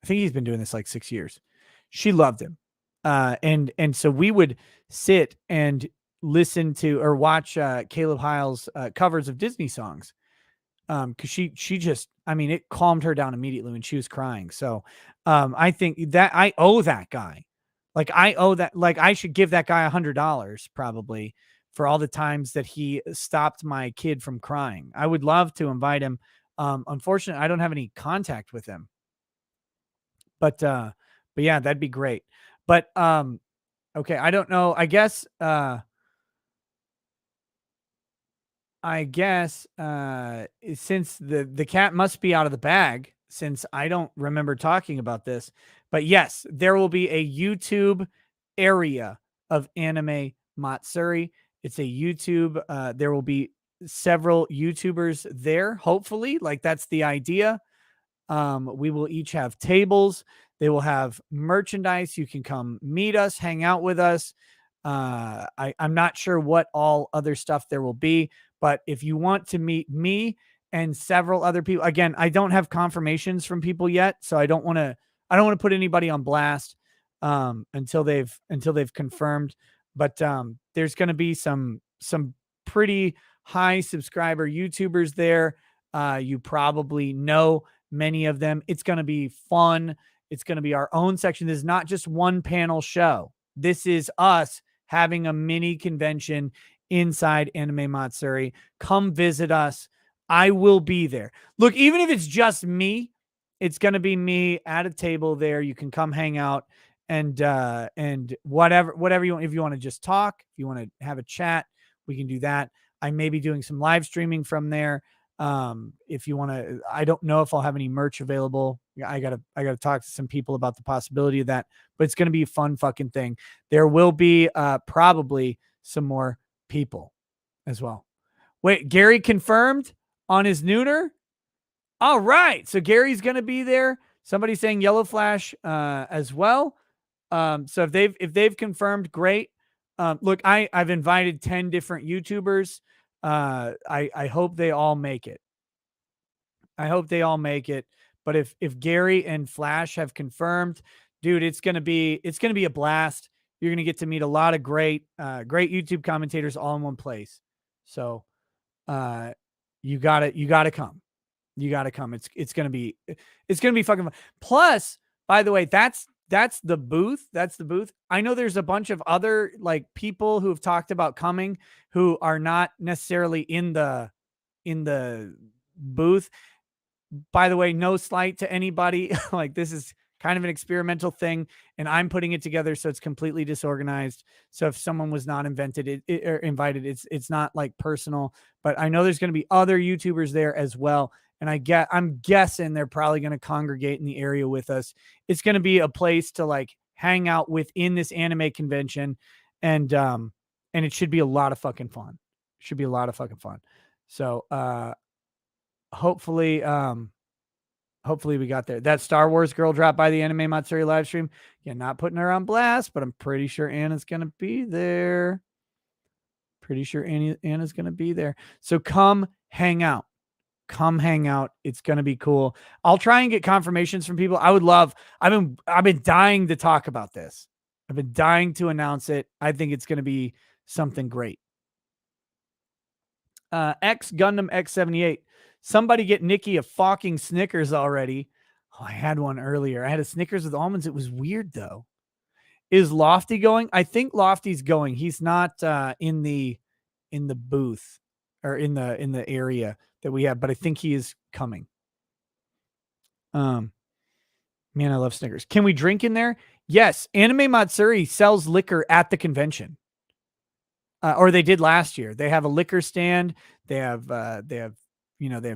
B: I think he's been doing this like 6 years. She loved him. And so we would sit and listen to or watch Caleb Hiles covers of Disney songs. Cause she just, I mean, it calmed her down immediately when she was crying. So I think that I owe that guy. Like I should give that guy $100 probably for all the times that he stopped my kid from crying. I would love to invite him. Unfortunately, I don't have any contact with him. But yeah, that'd be great. But okay, I don't know. I guess since the cat must be out of the bag, since I don't remember talking about this. But yes, there will be a YouTube area of Anime Matsuri. It's a YouTube. There will be several YouTubers there, hopefully. Like that's the idea. We will each have tables. They will have merchandise. You can come meet us, hang out with us. I'm not sure what all other stuff there will be, but if you want to meet me and several other people, again, I don't have confirmations from people yet, so I don't want to put anybody on blast until they've confirmed. But there's going to be some pretty high subscriber YouTubers there. You probably know many of them. It's going to be fun. It's going to be our own section. This is not just one panel show. This is us having a mini convention inside Anime Matsuri. Come visit us. I will be there. Look, even if it's just me, it's going to be me at a table there. You can come hang out and whatever you want. If you want to just talk, if you want to have a chat, we can do that. I may be doing some live streaming from there. If you want to, I don't know if I'll have any merch available. I gotta talk to some people about the possibility of that, but it's going to be a fun fucking thing. There will be, probably some more people as well. Wait, Gary confirmed on his nooner. All right. So Gary's going to be there. Somebody's saying Yellow Flash, as well. So if they've confirmed, great. Look, I've invited 10 different YouTubers. I hope they all make it. But if Gary and Flash have confirmed, dude, it's gonna be a blast. You're gonna get to meet a lot of great YouTube commentators all in one place. So you gotta come. You gotta come. It's gonna be fucking fun. Plus, by the way, that's the booth. That's the booth. I know there's a bunch of other like people who have talked about coming who are not necessarily in the booth. By the way, no slight to anybody. Like this is kind of an experimental thing and I'm putting it together. So it's completely disorganized. So if someone was not invited, it's not like personal, but I know there's going to be other YouTubers there as well. And I'm guessing they're probably going to congregate in the area with us. It's going to be a place to like hang out within this anime convention. And it should be a lot of fucking fun. So, hopefully we got there. That Star Wars girl dropped by the Anime Matsuri live stream. Yeah, not putting her on blast, but I'm pretty sure Anna's going to be there. Pretty sure Anna's going to be there. So come hang out. Come hang out. It's going to be cool. I'll try and get confirmations from people. I would love, I've been dying to talk about this. I've been dying to announce it. I think it's going to be something great. X Gundam X78. Somebody get Nikki a fucking Snickers already. Oh, I had one earlier. I had a Snickers with almonds. It was weird though. Is Lofty going? I think Lofty's going. He's not in the booth or in the area that we have, but I think he is coming. Man, I love Snickers. Can we drink in there? Yes. Anime Matsuri sells liquor at the convention. Or they did last year. They have a liquor stand. They have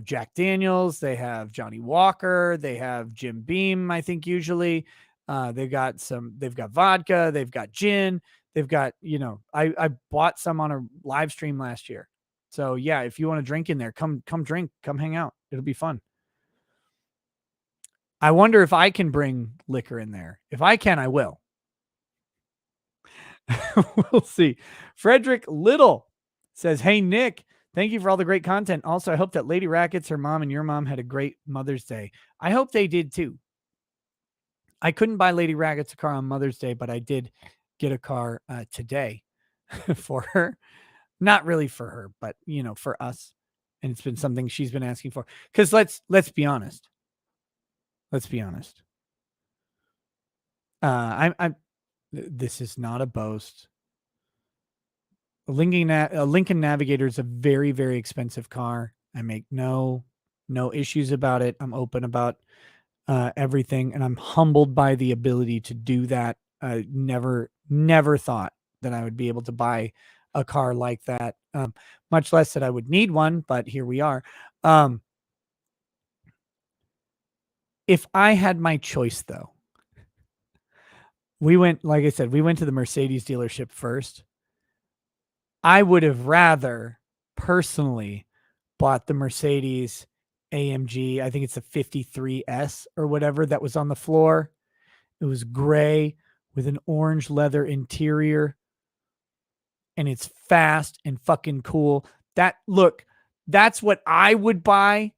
B: Jack Daniels. They have Johnny Walker. They have Jim Beam, I think usually. They've got vodka. They've got gin. They've got, I bought some on a live stream last year. So yeah, if you want to drink in there, come drink, come hang out. It'll be fun. I wonder if I can bring liquor in there. If I can, I will. We'll see. Frederick Little says, "Hey, Nick, thank you for all the great content. Also, I hope that Lady Rackets, her mom, and your mom had a great Mother's Day." I hope they did too. I couldn't buy Lady Rackets a car on Mother's Day, but I did get a car today for her. Not really for her, but for us. And it's been something she's been asking for. Because let's be honest. Let's be honest. This is not a boast. A Lincoln Navigator is a very, very expensive car. I make no issues about it. I'm open about everything, and I'm humbled by the ability to do that. I never thought that I would be able to buy a car like that, much less that I would need one, but here we are. If I had my choice, though, like I said, we went to the Mercedes dealership first. I would have rather personally bought the Mercedes AMG. I think it's a 53S or whatever that was on the floor. It was gray with an orange leather interior. And it's fast and fucking cool. That's what I would buy.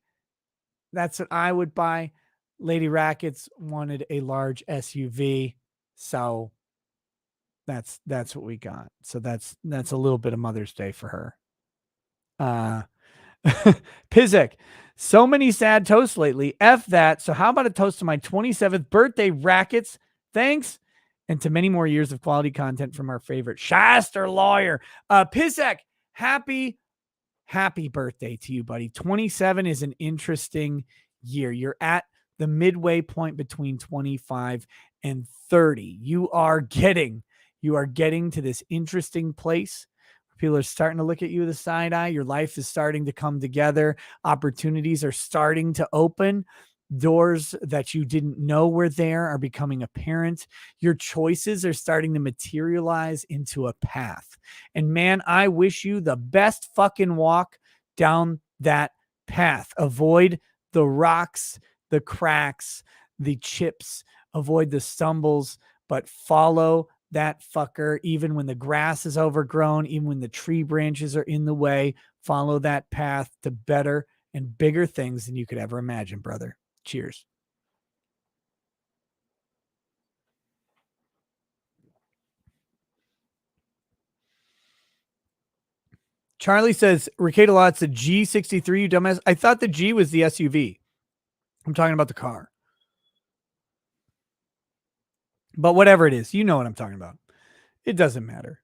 B: That's what I would buy. Lady Rackets wanted a large SUV. So that's what we got. So that's a little bit of Mother's Day for her. Pizek, so many sad toasts lately. F that. So how about a toast to my 27th birthday, Rackets? Thanks. And to many more years of quality content from our favorite Shaster lawyer. Pizek, happy birthday to you, buddy. 27 is an interesting year. You're at the midway point between 25 and 30. You are getting to this interesting place. People are starting to look at you with a side eye. Your life is starting to come together. Opportunities are starting to open. Doors that you didn't know were there are becoming apparent. Your choices are starting to materialize into a path. And man, I wish you the best fucking walk down that path. Avoid the rocks, the cracks, the chips. Avoid the stumbles, but follow that fucker. Even when the grass is overgrown, even when the tree branches are in the way, follow that path to better and bigger things than you could ever imagine, brother. Cheers. Charlie says, Ricada Lots, a G63, you dumbass. I thought the G was the SUV. I'm talking about the car. But whatever it is, you know what I'm talking about. It doesn't matter.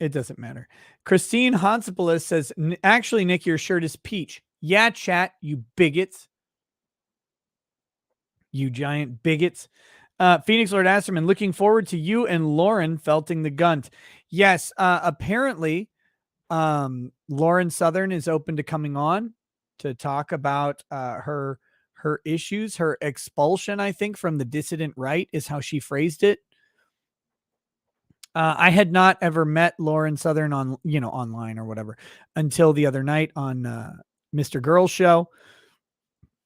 B: It doesn't matter. Christine Hansopoulos says, actually, Nick, your shirt is peach. Yeah, chat, you bigots. You giant bigots. Phoenix Lord Asterman, looking forward to you and Lauren felting the gunt. Yes, apparently, Lauren Southern is open to coming on to talk about her issues, her expulsion, I think, from the dissident right is how she phrased it. I had not ever met Lauren Southern on, online or whatever until the other night on Mr. Girl's show.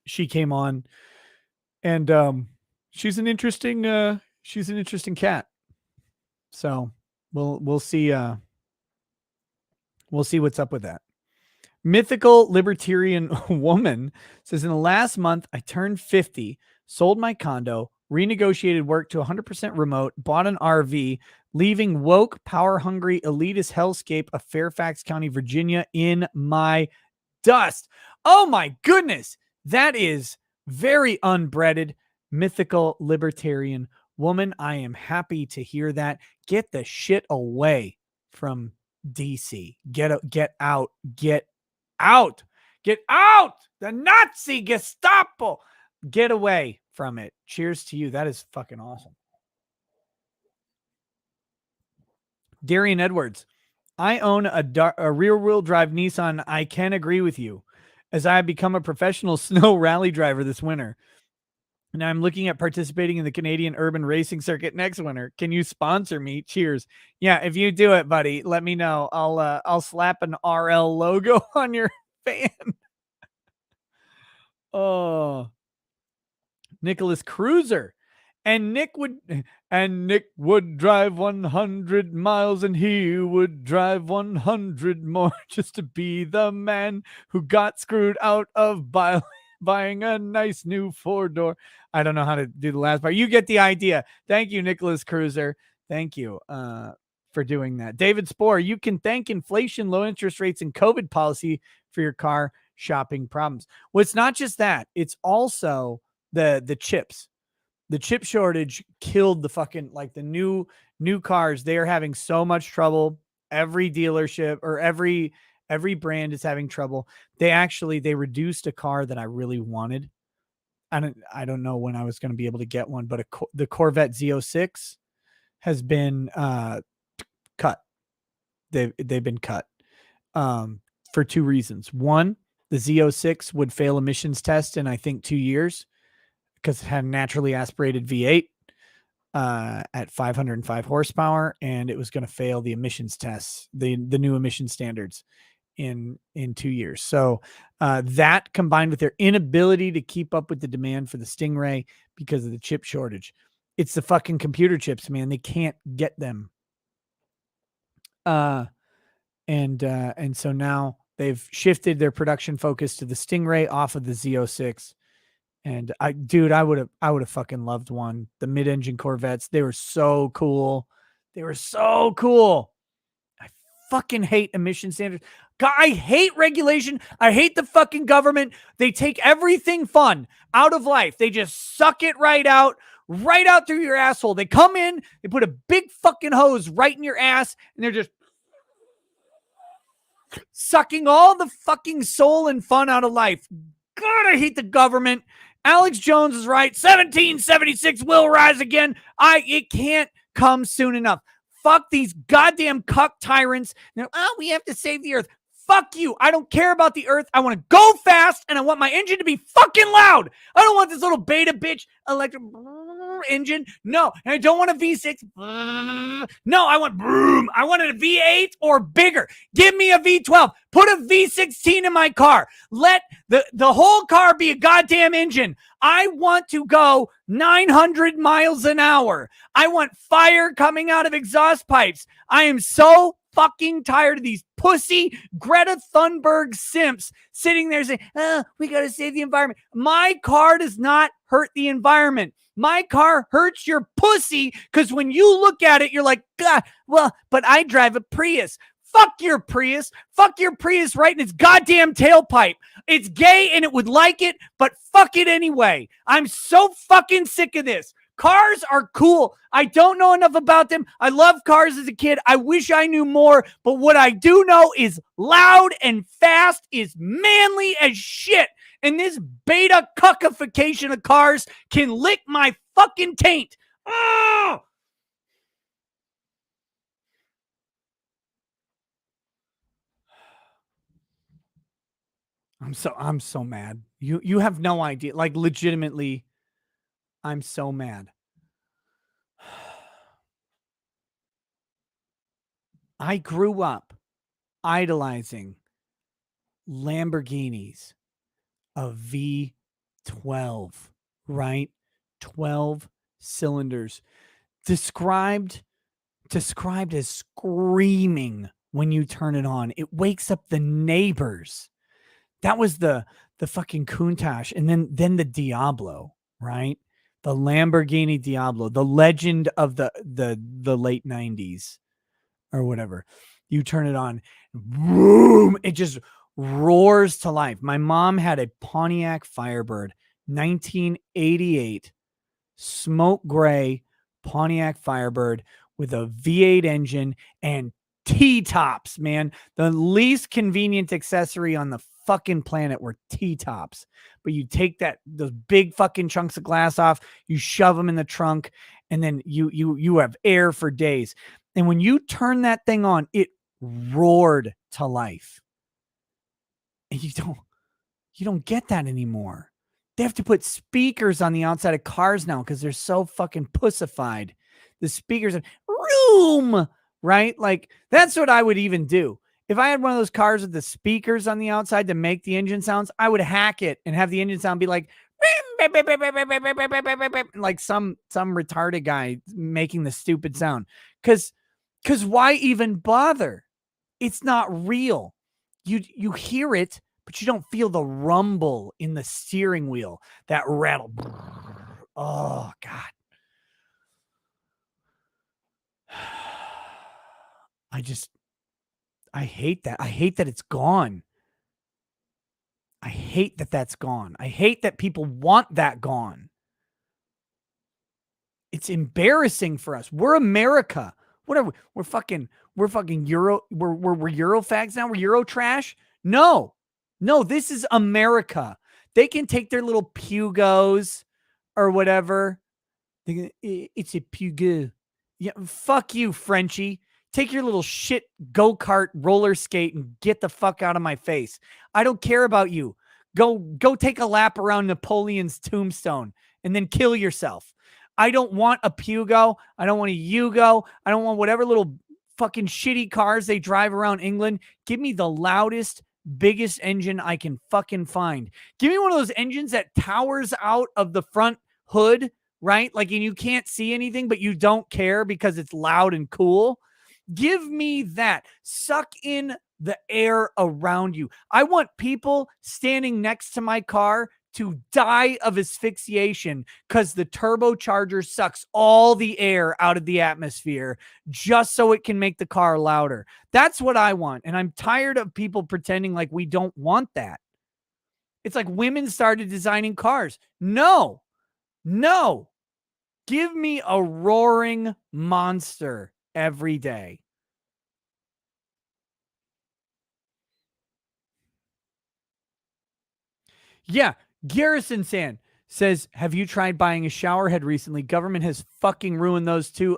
B: She came on and she's an interesting cat. So we'll see We'll see what's up with that. Mythical Libertarian Woman says, in the last month, I turned 50, sold my condo, renegotiated work to 100% remote, bought an RV, leaving woke, power-hungry, elitist hellscape of Fairfax County, Virginia in my dust. Oh my goodness. That is very unbreaded. Mythical Libertarian Woman. I am happy to hear that. Get the shit away from DC. Get out. Get out. Get out. The Nazi Gestapo. Get away from it. Cheers to you. That is fucking awesome. Darian Edwards. I own a rear-wheel drive Nissan. I can agree with you, as I have become a professional snow rally driver this winter. And I'm looking at participating in the Canadian urban racing circuit next winter. Can you sponsor me? Cheers. Yeah, if you do it, buddy, let me know. I'll slap an RL logo on your fan. Oh, Nicholas Cruiser. And Nick would drive 100 miles and he would drive 100 more just to be the man who got screwed out of buying a nice new 4-door. I don't know how to do the last part. You get the idea. Thank you, Nicholas Cruiser. Thank you for doing that. David Spohr, you can thank inflation, low interest rates, and COVID policy for your car shopping problems. Well, it's not just that. It's also the chips. The chip shortage killed the fucking, like, the new cars. They are having so much trouble. Every dealership or every brand is having trouble. They reduced a car that I really wanted. I don't know when I was going to be able to get one, but the Corvette Z06 has been cut. They've been cut for two reasons. One, the Z06 would fail emissions test in, I think, 2 years, because it had a naturally aspirated V8 at 505 horsepower, and it was going to fail the emissions tests, the new emission standards in 2 years. So that, combined with their inability to keep up with the demand for the Stingray because of the chip shortage. It's the fucking computer chips, man. They can't get them. And so now they've shifted their production focus to the Stingray off of the Z06. And I would have fucking loved one. The mid-engine Corvettes, they were so cool. I fucking hate emission standards. God, I hate regulation. I hate the fucking government. They take everything fun out of life. They just suck it right out through your asshole. They come in, they put a big fucking hose right in your ass, and they're just sucking all the fucking soul and fun out of life. God, I hate the government. Alex Jones is right. 1776 will rise again. It can't come soon enough. Fuck these goddamn cuck tyrants. We have to save the earth. Fuck you. I don't care about the earth. I want to go fast, and I want my engine to be fucking loud. I don't want this little beta bitch electric engine. No. And I don't want a V6. No, I want broom. I want a V8 or bigger. Give me a V12. Put a V16 in my car. Let the whole car be a goddamn engine. I want to go 900 miles an hour. I want fire coming out of exhaust pipes. I am so fucking tired of these pussy Greta Thunberg simps sitting there saying, we got to save the environment. My car does not hurt the environment. My car hurts your pussy, because when you look at it, you're like, God, well, but I drive a Prius. Fuck your Prius. Fuck your Prius right in its goddamn tailpipe. It's gay and it would like it, but fuck it anyway. I'm so fucking sick of this. Cars are cool. I don't know enough about them. I loved cars as a kid. I wish I knew more, but what I do know is loud and fast is manly as shit. And this beta cuckification of cars can lick my fucking taint. Oh! I'm so mad. You have no idea. Like, legitimately, I'm so mad. I grew up idolizing Lamborghinis, a V12, right? 12 cylinders, described as screaming when you turn it on. It wakes up the neighbors. That was the fucking Countach, and then the Diablo, right? The Lamborghini Diablo, the legend of the late 90s or whatever. You turn it on, boom, it just roars to life. My mom had a Pontiac Firebird, 1988, smoke gray Pontiac Firebird with a V8 engine and T-tops, man. The least convenient accessory on the fucking planet were T-tops. But you take those big fucking chunks of glass off, you shove them in the trunk, and then you have air for days. And when you turn that thing on, it roared to life. And you don't get that anymore. They have to put speakers on the outside of cars now because they're so fucking pussified. The speakers are room, right? Like, that's what I would even do. If I had one of those cars with the speakers on the outside to make the engine sounds, I would hack it and have the engine sound be like, like some retarded guy making the stupid sound. Because why even bother? It's not real. You hear it, but you don't feel the rumble in the steering wheel, that rattle. Oh, God. I hate that. I hate that it's gone. I hate that that's gone. I hate that people want that gone. It's embarrassing for us. We're America. What are we? We're fucking Euro. We're Euro fags now. We're Euro trash. No, this is America. They can take their little Pugos or whatever. It's a Pugo. Yeah, fuck you, Frenchie. Take your little shit go-kart roller skate and get the fuck out of my face. I don't care about you. Go take a lap around Napoleon's tombstone and then kill yourself. I don't want a Pugo. I don't want a Yugo. I don't want whatever little fucking shitty cars they drive around England. Give me the loudest, biggest engine I can fucking find. Give me one of those engines that towers out of the front hood, right? Like, and you can't see anything, but you don't care because it's loud and cool. Give me that. Suck in the air around you. I want people standing next to my car to die of asphyxiation because the turbocharger sucks all the air out of the atmosphere just so it can make the car louder. That's what I want. And I'm tired of people pretending like we don't want that. It's like women started designing cars. No. Give me a roaring monster every day. Yeah, Garrison Sand says, have you tried buying a shower head recently? Government has fucking ruined those too.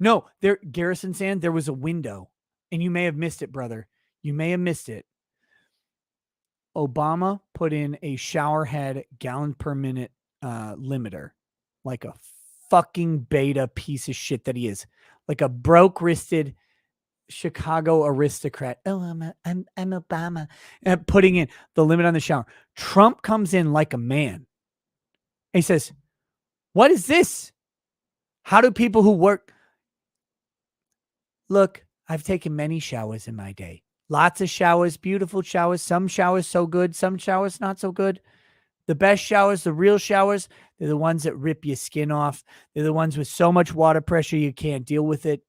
B: No, Garrison Sand, there was a window, and you may have missed it, brother. You may have missed it. Obama put in a shower head gallon per minute limiter, like a fucking beta piece of shit that he is, like a broke-wristed Chicago aristocrat. Oh, I'm Obama. Putting in the limit on the shower. Trump comes in like a man. He says, what is this? How do people who work? Look, I've taken many showers in my day. Lots of showers, beautiful showers. Some showers so good, some showers not so good. The best showers, the real showers, they're the ones that rip your skin off. They're the ones with so much water pressure you can't deal with it.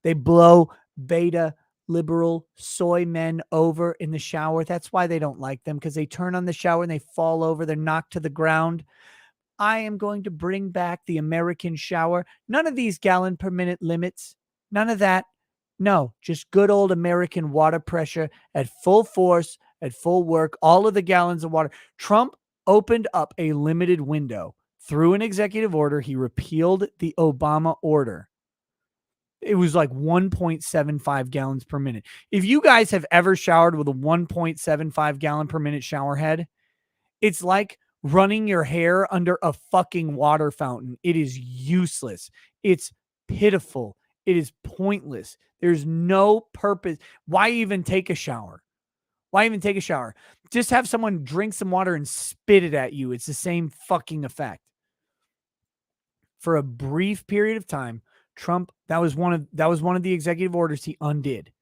B: They blow beta liberal soy men over in the shower. That's why they don't like them, because they turn on the shower and they fall over. They're knocked to the ground. I am going to bring back the American shower. None of these gallon per minute limits. None of that. No, just good old American water pressure at full force, at full work, all of the gallons of water. Trump opened up a limited window through an executive order. He repealed the Obama order. It was like 1.75 gallons per minute. If you guys have ever showered with a 1.75 gallon per minute shower head, it's like running your hair under a fucking water fountain. It is useless. It's pitiful. It is pointless. There's no purpose. Why even take a shower? Why even take a shower? Just have someone drink some water and spit it at you. It's the same fucking effect. For a brief period of time, Trump, that was one of the executive orders he undid.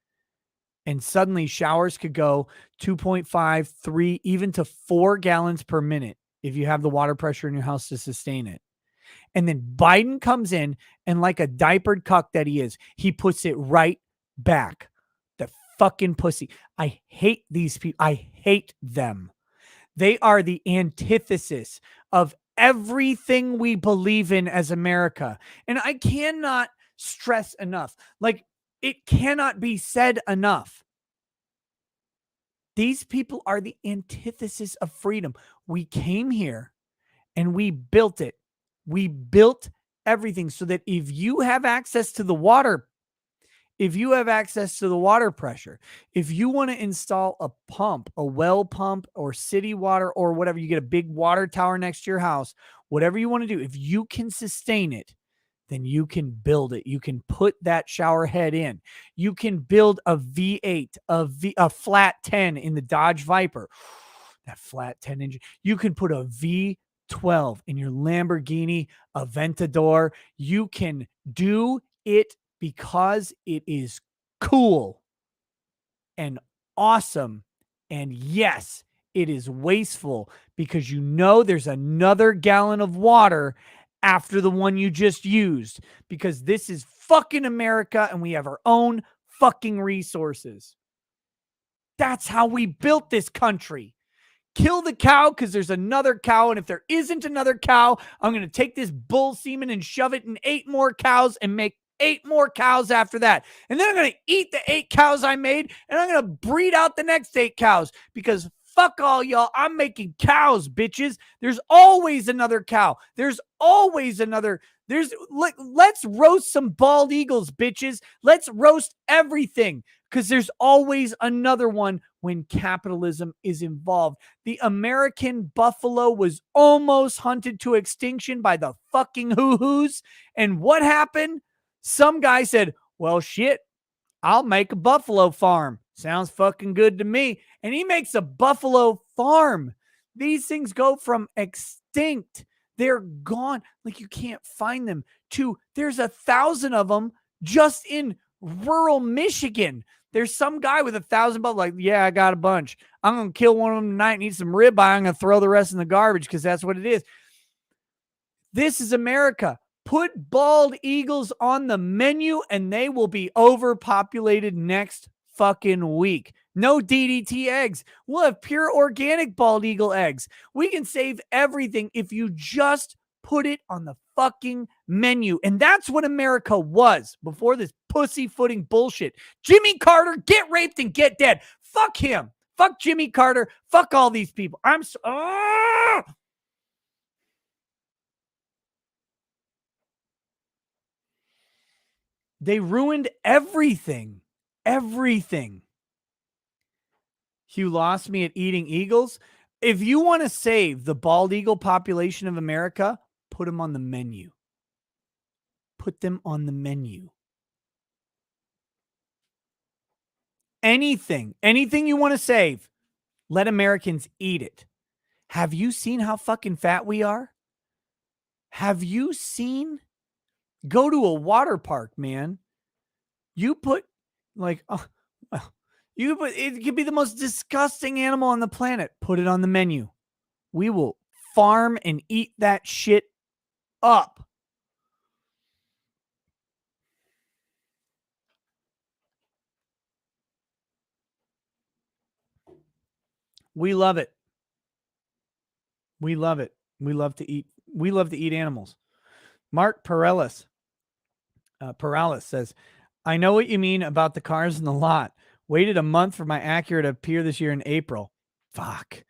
B: And suddenly showers could go 2.5, 3, even to 4 gallons per minute if you have the water pressure in your house to sustain it. And then Biden comes in and, like a diapered cuck that he is, he puts it right back. The fucking pussy. I hate these people. I hate them. They are the antithesis of everything we believe in as America. And I cannot stress enough. Like, it cannot be said enough. These people are the antithesis of freedom. We came here and we built it. We built everything so that if you have access to the water, if you have access to the water pressure, if you want to install a pump, a well pump or city water or whatever, you get a big water tower next to your house, whatever you want to do, if you can sustain it, then you can build it. You can put that shower head in. You can build a V8, a flat 10 in the Dodge Viper. That flat 10 engine. You can put a V12 in your Lamborghini Aventador. You can do it because it is cool and awesome. And yes, it is wasteful because you know there's another gallon of water after the one you just used, because this is fucking America and we have our own fucking resources. That's how we built this country. Kill the cow because there's another cow, and if there isn't another cow, I'm going to take this bull semen and shove it in 8 more cows and make 8 more cows after that. And then I'm going to eat the 8 cows I made, and I'm going to breed out the next 8 cows, because fuck all y'all. I'm making cows, bitches. There's always another cow. There's always another. Let's roast some bald eagles, bitches. Let's roast everything, because there's always another one when capitalism is involved. The American buffalo was almost hunted to extinction by the fucking hoo-hoos. And what happened? Some guy said, well, shit, I'll make a buffalo farm. Sounds fucking good to me. And he makes a buffalo farm. These things go from extinct, they're gone, like you can't find them, to there's 1,000 of them just in rural Michigan. There's some guy with 1,000 bucks, like, yeah, I got a bunch. I'm going to kill one of them tonight and eat some ribeye. I'm going to throw the rest in the garbage because that's what it is. This is America. Put bald eagles on the menu and they will be overpopulated next fucking week. No DDT eggs. We'll have pure organic bald eagle eggs. We can save everything if you just put it on the fucking menu. And that's what America was before this pussyfooting bullshit. Jimmy Carter, get raped and get dead. Fuck him. Fuck Jimmy Carter. Fuck all these people. They ruined everything. Everything. You lost me at eating eagles. If you want to save the bald eagle population of America, put them on the menu. Put them on the menu. Anything you want to save, let Americans eat it. Have you seen how fucking fat we are? Have you seen? Go to a water park, man. You put like, it could be the most disgusting animal on the planet. Put it on the menu. We will farm and eat that shit up. We love it. We love it. We love to eat. We love to eat animals. Mark Perales says, I know what you mean about the cars in the lot. Waited a month for my Acura to appear this year in April. Fuck.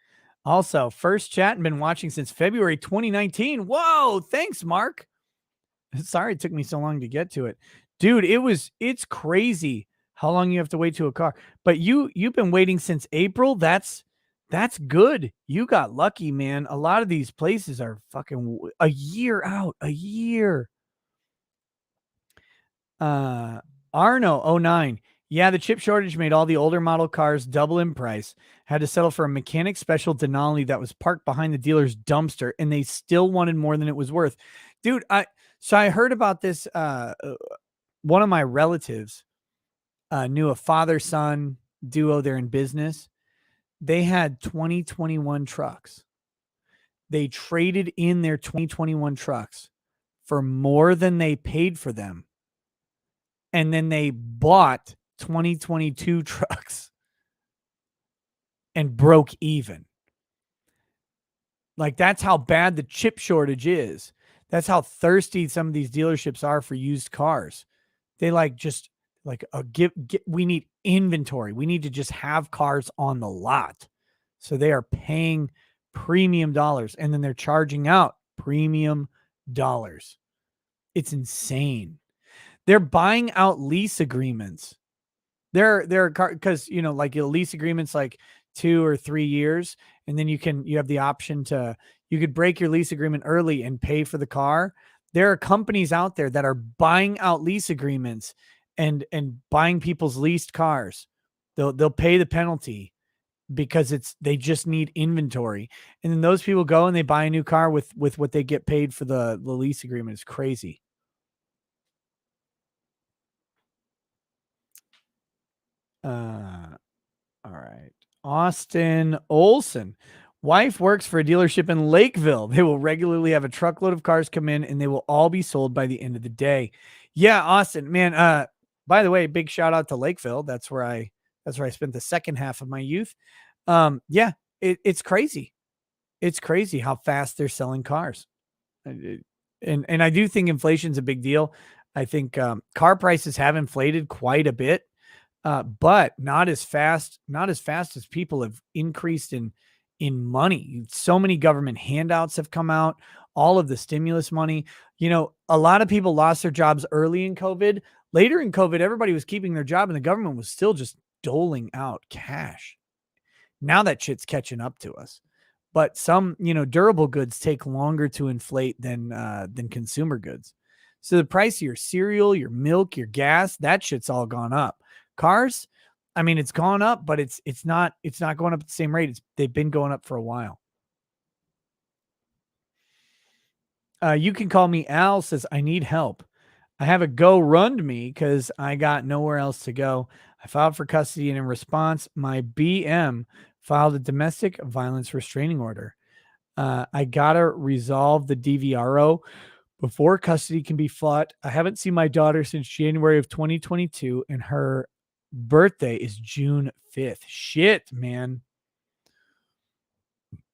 B: Also, first chat and been watching since February 2019. Whoa, thanks, Mark. Sorry it took me so long to get to it. Dude, it's crazy how long you have to wait to a car. But you've been waiting since April. That's good. You got lucky, man. A lot of these places are fucking a year out. A year. Arno09. Yeah, the chip shortage made all the older model cars double in price. Had to settle for a mechanic special Denali that was parked behind the dealer's dumpster, and they still wanted more than it was worth. Dude, I heard about this. One of my relatives knew a father-son duo there in business. They had 2021 trucks. They traded in their 2021 trucks for more than they paid for them. And then they bought 2022 trucks and broke even. Like, that's how bad the chip shortage is. That's how thirsty some of these dealerships are for used cars. They we need inventory. We need to just have cars on the lot. So they are paying premium dollars, and then they're charging out premium dollars. It's insane. They're buying out lease agreements. They're because, like, lease agreements like 2 or 3 years, and then you have the option you could break your lease agreement early and pay for the car. There are companies out there that are buying out lease agreements and buying people's leased cars. They'll pay the penalty because they just need inventory. And then those people go and they buy a new car with what they get paid for the lease agreement. It's crazy. All right. Austin Olson. Wife works for a dealership in Lakeville. They will regularly have a truckload of cars come in, and they will all be sold by the end of the day. Yeah, Austin, man. By the way, big shout out to Lakeville. That's where I spent the second half of my youth. Yeah, it's crazy. It's crazy how fast they're selling cars. And I do think inflation's a big deal. I think car prices have inflated quite a bit, but not as fast as people have increased in money. So many government handouts have come out, all of the stimulus money. A lot of people lost their jobs early in COVID. Later in COVID, everybody was keeping their job and the government was still just doling out cash. Now that shit's catching up to us. But some, durable goods take longer to inflate than consumer goods. So the price of your cereal, your milk, your gas, that shit's all gone up. Cars, I mean, it's gone up, but it's not going up at the same rate. They've been going up for a while. You can call me. Al says, I need help. I have a GoRundMe because I got nowhere else to go. I filed for custody, and in response, my BM filed a domestic violence restraining order. I gotta resolve the DVRO before custody can be fought. I haven't seen my daughter since January of 2022, and her birthday is June 5th. Shit, man.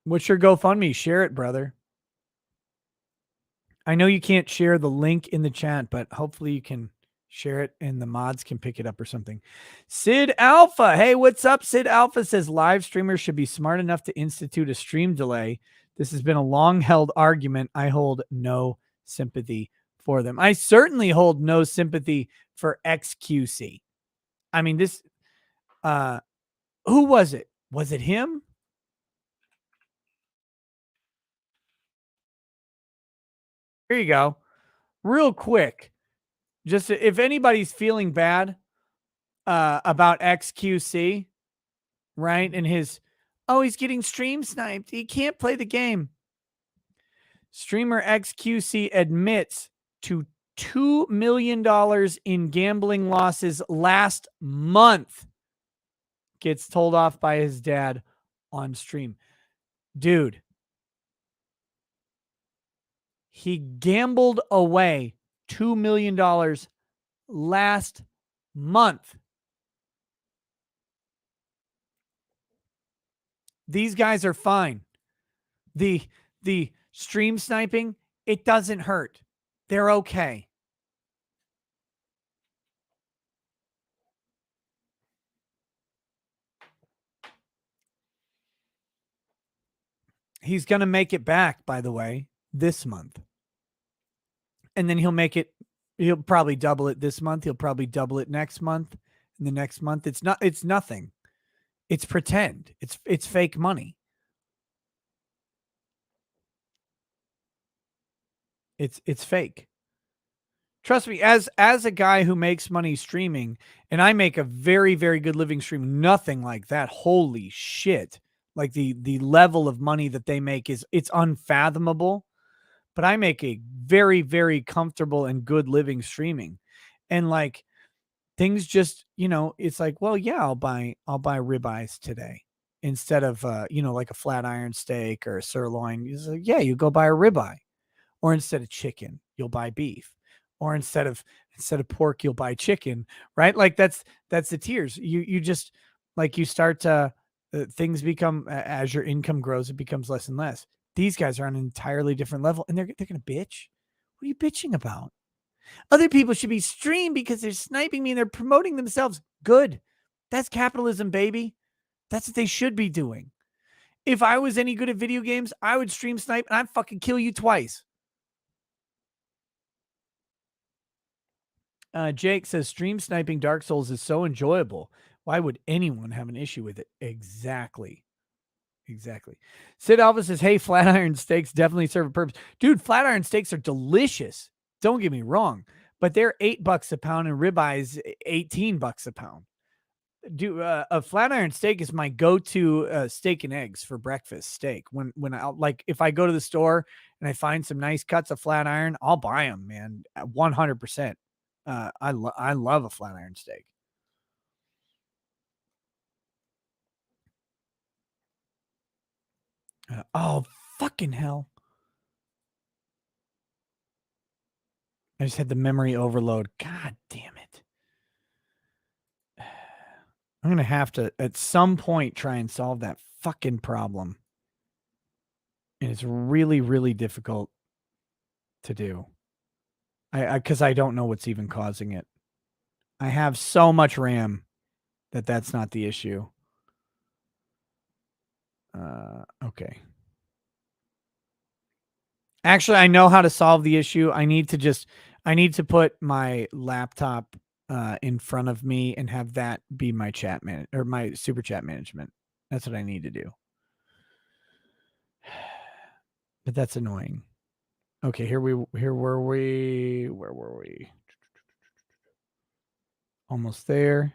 B: What's your GoFundMe? Share it, brother. I know you can't share the link in the chat, but hopefully you can share it and the mods can pick it up or something. Sid Alpha. Hey, what's up? Sid Alpha says live streamers should be smart enough to institute a stream delay. This has been a long held argument. I hold no sympathy for them. I certainly hold no sympathy for xQc. I mean, this, who was it? Was it him? Here you go. Real quick. Just if anybody's feeling bad about xQc, right? And he's getting stream sniped. He can't play the game. Streamer xQc admits to $2 million in gambling losses last month. Gets told off by his dad on stream. Dude. He gambled away $2 million last month. These guys are fine. The stream sniping, it doesn't hurt. They're okay. He's going to make it back, by the way, this month. And then he'll probably double it this month. He'll probably double it next month. And the next month, it's nothing. It's pretend. It's fake money. It's fake. Trust me, as a guy who makes money streaming, and I make a very, very good living streaming, nothing like that. Holy shit. Like the level of money that they make it's unfathomable, but I make a very, very comfortable and good living streaming. And like, things just, it's like, well, yeah, I'll buy ribeyes today instead of, like a flat iron steak or a sirloin. It's like, yeah, you go buy a ribeye, or instead of chicken, you'll buy beef, or instead of pork, you'll buy chicken, right? Like that's the tiers. You just like, you start to, things become, as your income grows, it becomes less and less. These guys are on an entirely different level, and they're going to bitch. What are you bitching about? Other people should be streamed because they're sniping me and they're promoting themselves. Good. That's capitalism, baby. That's what they should be doing. If I was any good at video games, I would stream snipe and I'd fucking kill you twice. Jake says stream sniping Dark Souls is so enjoyable. Why would anyone have an issue with it? Exactly. Sid Alva says, hey, flat iron steaks definitely serve a purpose. Dude, flat iron steaks are delicious. Don't get me wrong, but they're $8 a pound and ribeyes $18 a pound. Dude, a flat iron steak is my go-to steak and eggs for breakfast steak. When I, like, if I go to the store and I find some nice cuts of flat iron, I'll buy them, man. 100%. I love a flat iron steak. Oh, fucking hell. I just had the memory overload. God damn it. I'm going to have to, at some point, try and solve that fucking problem. And it's really, really difficult to do. Because I don't know what's even causing it. I have so much RAM that's not the issue. Okay. Actually, I know how to solve the issue. I need to put my laptop in front of me and have that be my chat or my super chat management. That's what I need to do. But that's annoying. Okay, where were we? Almost there.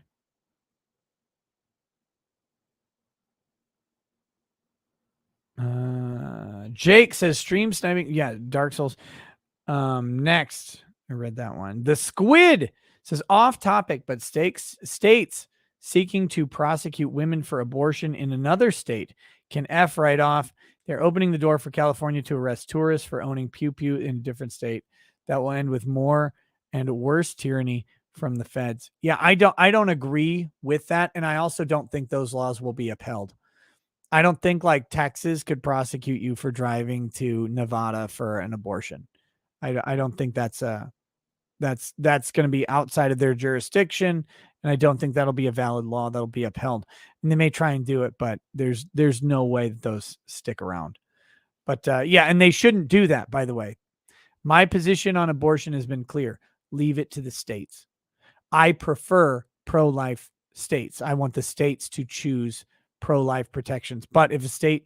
B: Jake says stream sniping. Yeah, Dark Souls. Next, I read that one. The Squid says off topic, but states seeking to prosecute women for abortion in another state can F right off. They're opening the door for California to arrest tourists for owning pew in a different state. That will end with more and worse tyranny from the feds. Yeah, I don't agree with that, and I also don't think those laws will be upheld. I don't think like Texas could prosecute you for driving to Nevada for an abortion. I don't think that's going to be outside of their jurisdiction, and I don't think that'll be a valid law that'll be upheld. And they may try and do it, but there's no way that those stick around. But yeah, and they shouldn't do that, by the way. My position on abortion has been clear. Leave it to the states. I prefer pro-life states. I want the states to choose pro-life protections. But if a state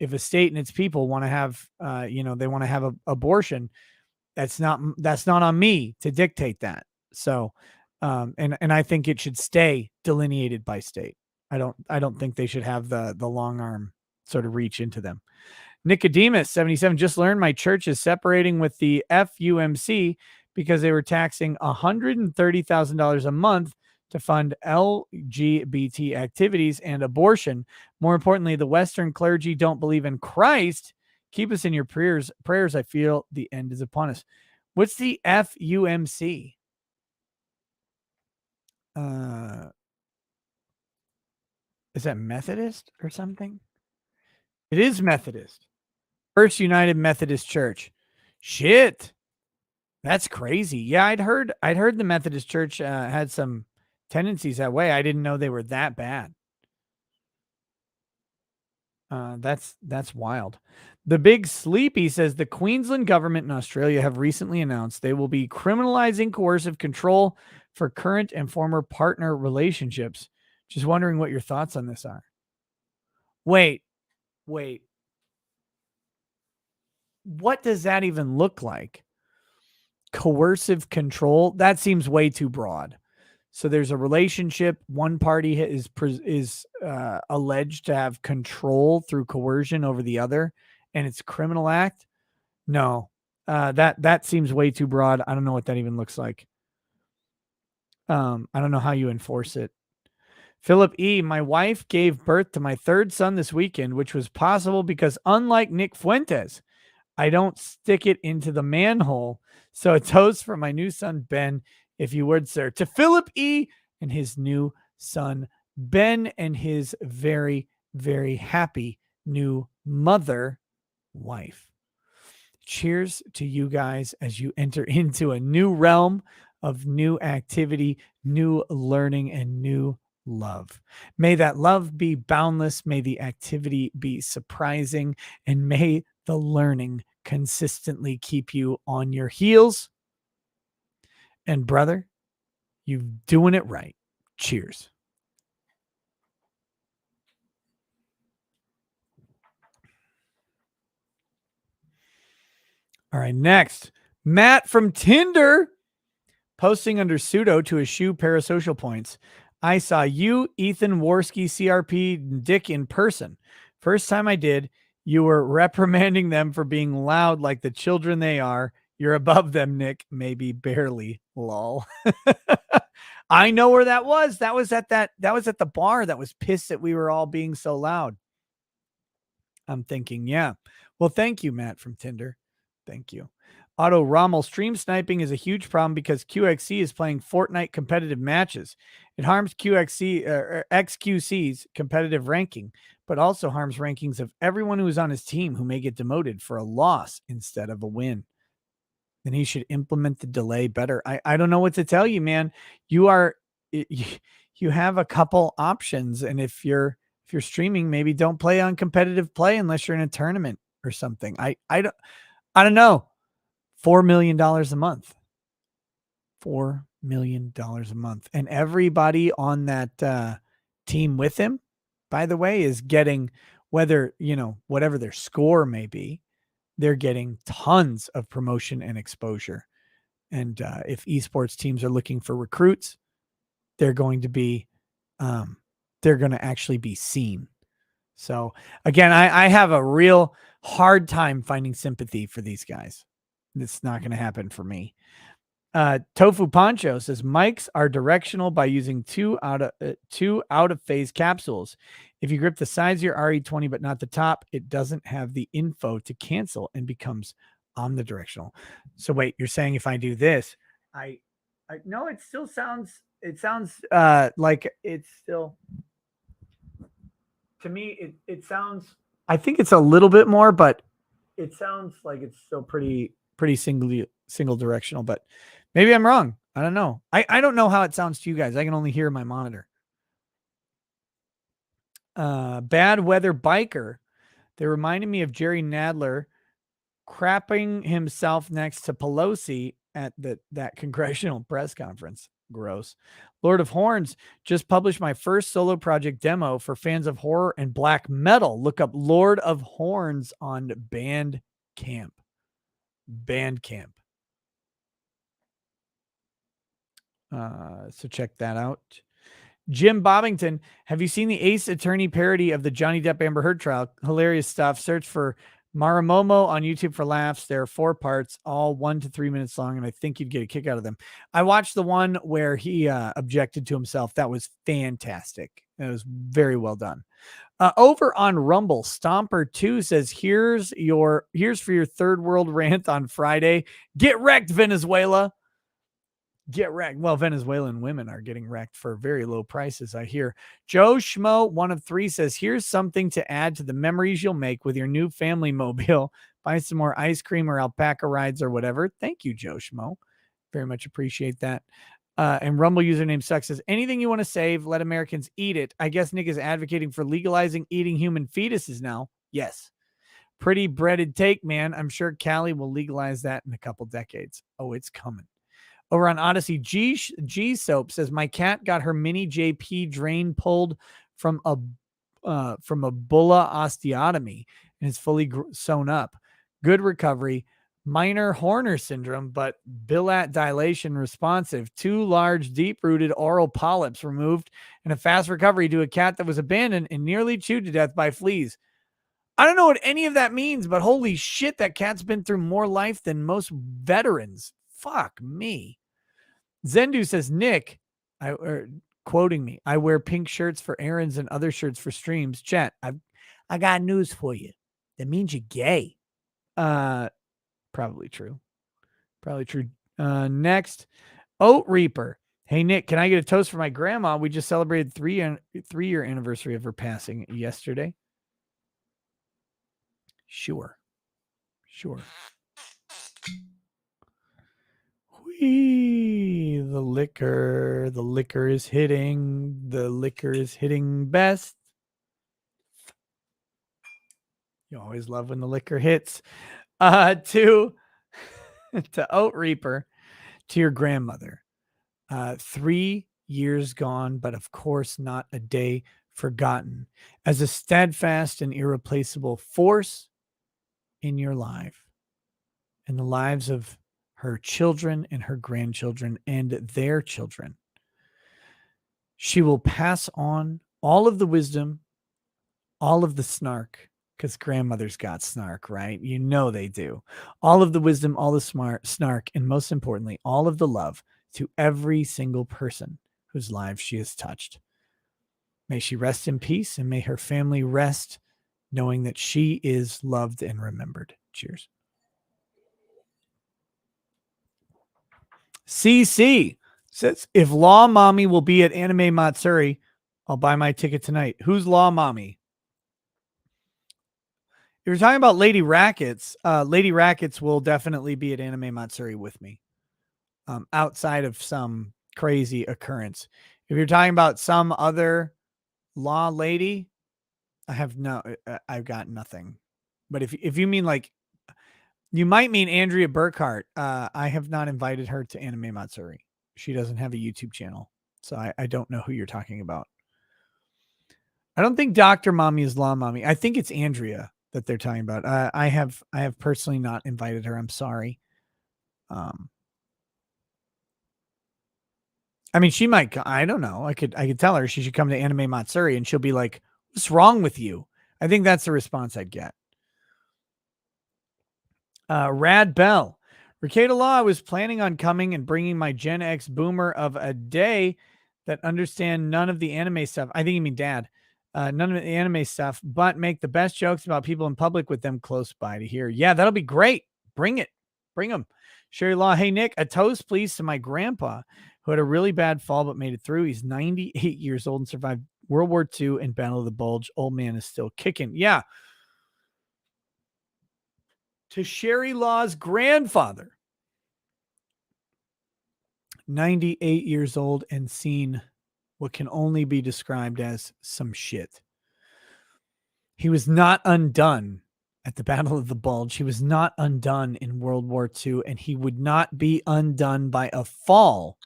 B: and its people want to have, they want to have an abortion, that's not on me to dictate that. So, and I think it should stay delineated by state. I don't think they should have the long arm sort of reach into them. Nicodemus 77 just learned my church is separating with the FUMC because they were taxing $130,000 a month to fund LGBT activities and abortion. More importantly, the Western clergy don't believe in Christ. Keep us in your prayers. I feel the end is upon us. What's the FUMC? Is that Methodist or something? It is Methodist. First United Methodist Church. Shit. That's crazy. Yeah, I'd heard the Methodist Church had some tendencies that way. I didn't know they were that bad. That's wild. The Big Sleepy says the Queensland government in Australia have recently announced they will be criminalizing coercive control for current and former partner relationships. Just wondering what your thoughts on this are. Wait. What does that even look like? Coercive control? That seems way too broad. So there's a relationship. One party is alleged to have control through coercion over the other, and it's a criminal act. No, that seems way too broad. I don't know what that even looks like. I don't know how you enforce it. Philip E., my wife gave birth to my third son this weekend, which was possible because unlike Nick Fuentes, I don't stick it into the manhole. So a toast for my new son, Ben, if you would, sir. To Philip E. and his new son, Ben, and his very, very happy new mother, wife. Cheers to you guys as you enter into a new realm of new activity, new learning, and new love. May that love be boundless. May the activity be surprising, and may the learning consistently keep you on your heels. And brother, you're doing it right. Cheers. All right, next, Matt from Tinder posting under pseudo to eschew parasocial points. I saw you, Ethan Worski, CRP, Dick in person. First time I did, you were reprimanding them for being loud like the children they are. You're above them, Nick. Maybe barely. Lol. I know where that was. That was at the bar that was pissed that we were all being so loud. I'm thinking, yeah. Well, thank you, Matt from Tinder. Thank you. Otto Rommel, stream sniping is a huge problem because QXC is playing Fortnite competitive matches. It harms xQc's competitive ranking, but also harms rankings of everyone who is on his team who may get demoted for a loss instead of a win. Then he should implement the delay better. I don't know what to tell you, man. You have a couple options, and if you're streaming, maybe don't play on competitive play unless you're in a tournament or something. I don't know. $4 million a month. $4 million a month. And everybody on that team with him, by the way, is getting, whether, whatever their score may be, they're getting tons of promotion and exposure. And if esports teams are looking for recruits, they're going to actually be seen. So again, I have a real hard time finding sympathy for these guys. It's not going to happen for me. Tofu Poncho says mics are directional by using two out of phase capsules. If you grip the sides of your RE20 but not the top, it doesn't have the info to cancel and becomes omnidirectional. So wait, you're saying if I do this, I no, it still sounds. It sounds like it's still. To me, it sounds. I think it's a little bit more, but it sounds like it's still pretty single directional, but maybe I'm wrong. I don't know. I don't know how it sounds to you guys. I can only hear my monitor. Bad Weather Biker. They reminded me of Jerry Nadler crapping himself next to Pelosi at that congressional press conference. Gross. Lord of Horns just published my first solo project demo for fans of horror and black metal. Look up Lord of Horns on Bandcamp. So check that out. Jim Bobbington, have you seen the Ace Attorney parody of the Johnny Depp Amber Heard trial? Hilarious stuff. Search for Maramomo on YouTube for laughs. There are 4 parts, all 1 to 3 minutes long, and I think you'd get a kick out of them. I watched the one where he objected to himself. That was fantastic. It was very well done. Over on Rumble, Stomper2 says, here's for your third world rant on Friday. Get wrecked, Venezuela. Get wrecked. Well, Venezuelan women are getting wrecked for very low prices, I hear. Joe Schmo, 1 of 3, says, here's something to add to the memories you'll make with your new family mobile. Buy some more ice cream or alpaca rides or whatever. Thank you, Joe Schmo. Very much appreciate that. And Rumble username sucks says, anything you want to save, let Americans eat it. I guess Nick is advocating for legalizing eating human fetuses now. Yes. Pretty breaded take, man. I'm sure Cali will legalize that in a couple decades. Oh, it's coming. Over on Odyssey, G Soap says, my cat got her mini JP drain pulled from a bulla osteotomy and is fully sewn up. Good recovery. Minor Horner syndrome, but bilat dilation responsive. 2 large, deep-rooted oral polyps removed, and a fast recovery to a cat that was abandoned and nearly chewed to death by fleas. I don't know what any of that means, but holy shit, that cat's been through more life than most veterans. Fuck me. Zendu says, Nick, Quoting me, I wear pink shirts for errands and other shirts for streams. Chat, I got news for you. That means you're gay. Probably true. Probably true. Next, Oat Reaper. Hey Nick, can I get a toast for my grandma? We just celebrated 3-year anniversary of her passing yesterday. Sure. Whee, the liquor is hitting. The liquor is hitting best. You always love when the liquor hits. To Oat Reaper, to your grandmother. 3 years gone, but of course not a day forgotten. As a steadfast and irreplaceable force in your life, in the lives of her children and her grandchildren and their children. She will pass on all of the wisdom, all of the snark, because grandmothers got snark, right? You know they do. All of the wisdom, all the snark, and most importantly, all of the love to every single person whose lives she has touched. May she rest in peace, and may her family rest knowing that she is loved and remembered. Cheers. CC says, if Law Mommy will be at Anime Matsuri, I'll buy my ticket tonight. Who's Law Mommy? If you're talking about Lady Rackets will definitely be at Anime Matsuri with me. Outside of some crazy occurrence. If you're talking about some other law lady, I've got nothing. But if you mean like, you might mean Andrea Burkhart. I have not invited her to Anime Matsuri. She doesn't have a YouTube channel, so I don't know who you're talking about. I don't think Dr. Mommy is Law Mommy. I think it's Andrea that they're talking about. I have personally not invited her. I'm sorry. I mean, she might. I don't know. I could tell her she should come to Anime Matsuri, and she'll be like, "What's wrong with you?" I think that's the response I'd get. Rad Bell. Ricada Law, I was planning on coming and bringing my Gen X boomer of a day that understand none of the anime stuff. I think you mean dad. None of the anime stuff, but make the best jokes about people in public with them close by to hear. Yeah, that'll be great. Bring it. Bring them. Sherry Law. Hey, Nick, a toast, please, to my grandpa who had a really bad fall but made it through. He's 98 years old and survived World War II and Battle of the Bulge. Old man is still kicking. Yeah. To Sherry Law's grandfather, 98 years old and seen what can only be described as some shit. He was not undone at the Battle of the Bulge. He was not undone in World War II, and he would not be undone by a fall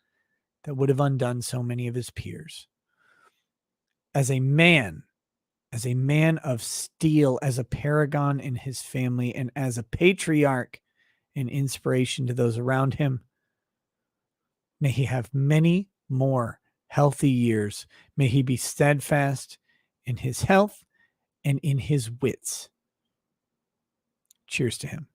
B: that would have undone so many of his peers. As a man of steel, as a paragon in his family, and as a patriarch and inspiration to those around him, may he have many more healthy years. May he be steadfast in his health and in his wits. Cheers to him.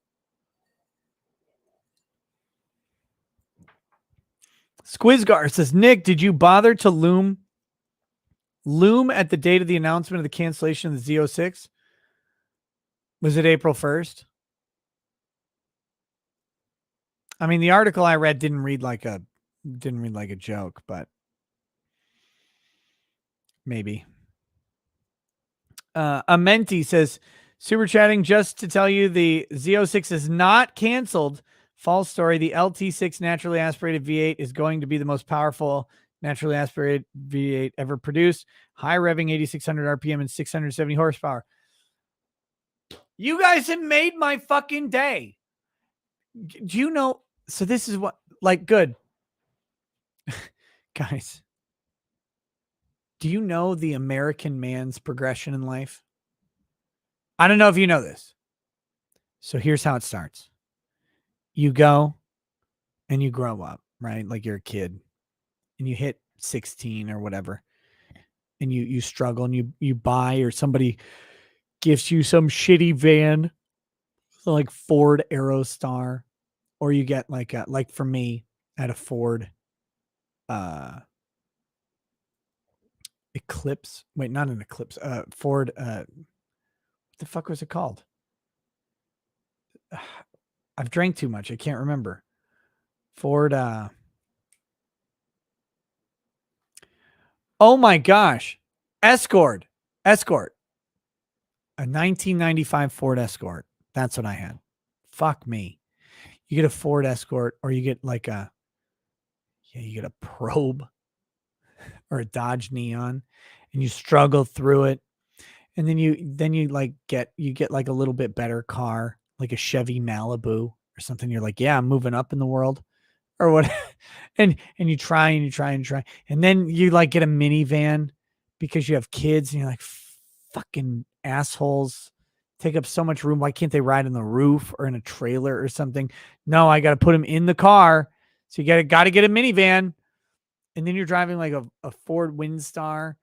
B: Squizgar says, Nick, did you bother to loom at the date of the announcement of the cancellation of the Z06? Was it April 1st? I mean, the article I read didn't read like a joke, but maybe. Amenti says, super chatting just to tell you the Z06 is not canceled. False story. The LT6 naturally aspirated V8 is going to be the most powerful naturally aspirated V8 ever produced. High revving, 8,600 RPM and 670 horsepower. You guys have made my fucking day. Do you know? So this is what, like, good. Guys, do you know the American man's progression in life? I don't know if you know this. So here's how it starts. You go and you grow up, right? Like you're a kid and you hit 16 or whatever. And you struggle and you buy, or somebody gives you some shitty van, like Ford Aerostar, or you get like for me, at a Ford Eclipse. Wait, not an Eclipse. Ford. What the fuck was it called? I've drank too much. I can't remember. Ford. Oh my gosh. Escort. Escort. A 1995 Ford Escort. That's what I had. Fuck me. You get a Ford Escort, or you get like you get a Probe or a Dodge Neon, and you struggle through it. And then you like get like a little bit better car, like a Chevy Malibu or something. You're like, yeah, I'm moving up in the world or what. and you try and you try and try. And then you like get a minivan because you have kids and you're like, fucking assholes take up so much room. Why can't they ride on the roof or in a trailer or something? No, I got to put them in the car. So you got to get a minivan. And then you're driving like a Ford Windstar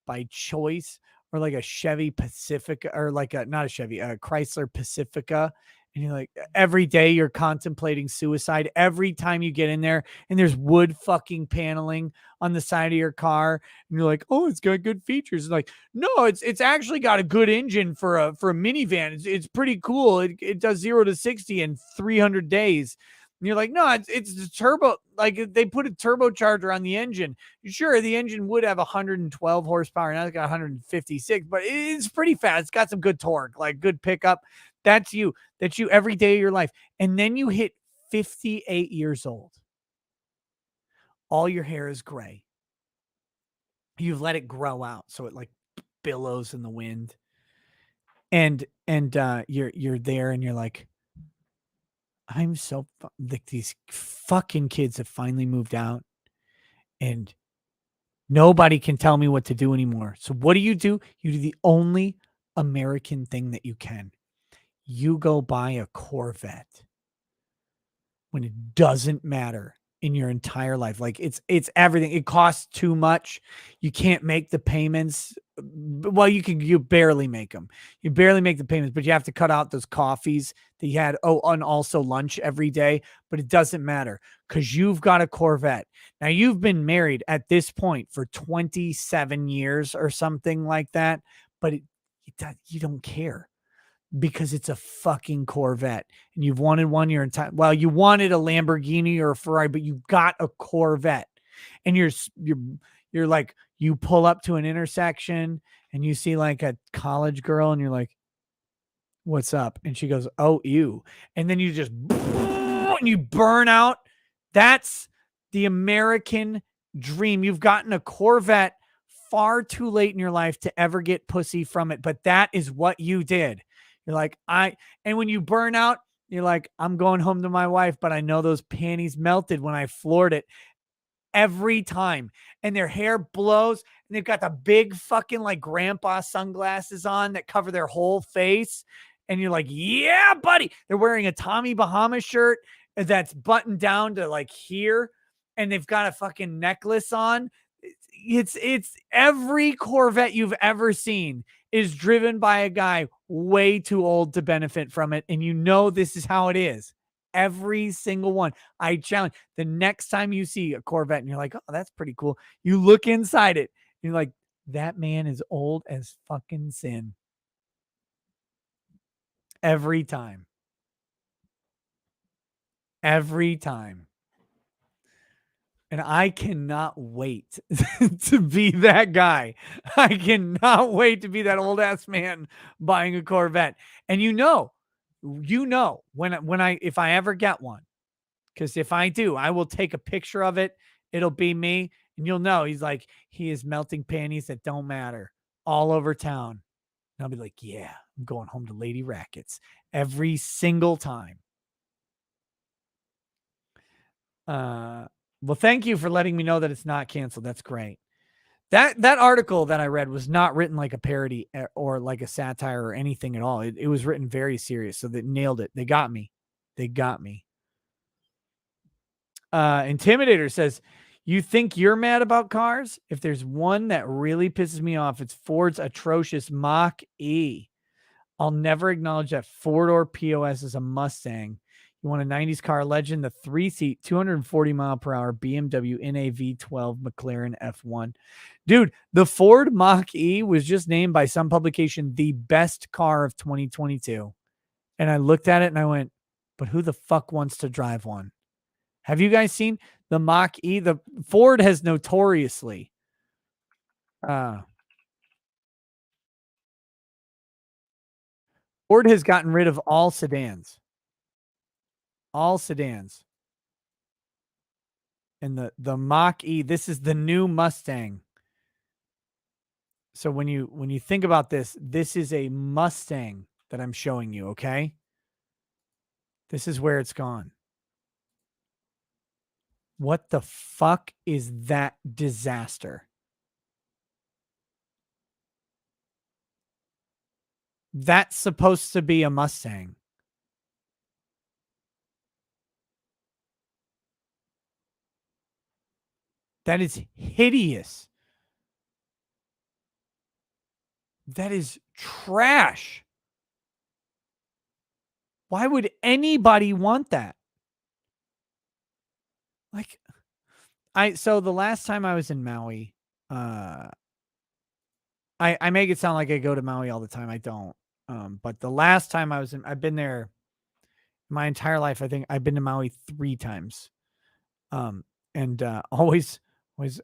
B: by choice, or like a Chevy Pacifica, or like not a Chevy, a Chrysler Pacifica. And you're like, every day you're contemplating suicide every time you get in there, and there's wood fucking paneling on the side of your car. And you're like, oh, it's got good features. It's like, no, it's actually got a good engine for a minivan. It's pretty cool. It does 0 to 60 in 300 days. And you're like, no, it's the turbo. Like they put a turbocharger on the engine. Sure, the engine would have 112 horsepower. Now it's got 156, but it's pretty fast. It's got some good torque, like good pickup. That's you. That's you every day of your life. And then you hit 58 years old. All your hair is gray. You've let it grow out, so it like billows in the wind. And you're there, and you're like, I'm so like, these fucking kids have finally moved out, and nobody can tell me what to do anymore. So what do? You do the only American thing that you can. You go buy a Corvette when it doesn't matter in your entire life. Like it's everything. It costs too much. You can't make the payments. Well, you barely make them. You barely make the payments, but you have to cut out those coffees that you had. Oh, and also lunch every day, but it doesn't matter because you've got a Corvette. Now you've been married at this point for 27 years or something like that, but you don't care. Because it's a fucking Corvette, and you've wanted one your entire. Well, you wanted a Lamborghini or a Ferrari, but you got a Corvette, and you're like, you pull up to an intersection and you see like a college girl, and you're like, "What's up?" And she goes, "Oh, you," and then you just and you burn out. That's the American dream. You've gotten a Corvette far too late in your life to ever get pussy from it, but that is what you did. You're like, and when you burn out, you're like, I'm going home to my wife, but I know those panties melted when I floored it every time. And their hair blows, and they've got the big fucking like grandpa sunglasses on that cover their whole face. And you're like, yeah, buddy. They're wearing a Tommy Bahama shirt that's buttoned down to like here, and they've got a fucking necklace on. It's every Corvette you've ever seen is driven by a guy way too old to benefit from it. And you know this is how it is. Every single one. I challenge the next time you see a Corvette and you're like, oh, that's pretty cool. You look inside it. You're like, that man is old as fucking sin. Every time. Every time. And I cannot wait to be that guy. I cannot wait to be that old ass man buying a Corvette. And you know, if I ever get one, because if I do, I will take a picture of it. It'll be me, and you'll know he is melting panties that don't matter all over town. And I'll be like, yeah, I'm going home to Lady Rackets every single time. Well, thank you for letting me know that it's not canceled. That's great. That article that I read was not written like a parody or like a satire or anything at all. It was written very serious. So they nailed it. They got me. Intimidator says, you think you're mad about cars? If there's one that really pisses me off, it's Ford's atrocious Mach-E. I'll never acknowledge that four-door POS is a Mustang. You want a 90s car legend, the 3-seat, 240 mile per hour BMW NAV12 McLaren F1. Dude, the Ford Mach-E was just named by some publication the best car of 2022. And I looked at it and I went, but who the fuck wants to drive one? Have you guys seen the Mach-E? The Ford has notoriously Ford has gotten rid of all sedans. All sedans. And the Mach-E, this is the new Mustang. So when you think about this, this is a Mustang that I'm showing you, okay? This is where it's gone. What the fuck is that disaster? That's supposed to be a Mustang. That is hideous. That is trash. Why would anybody want that? Like, so the last time I was in Maui, I make it sound like I go to Maui all the time. I don't. But the last time I've been there my entire life. I think I've been to Maui 3 times. Always,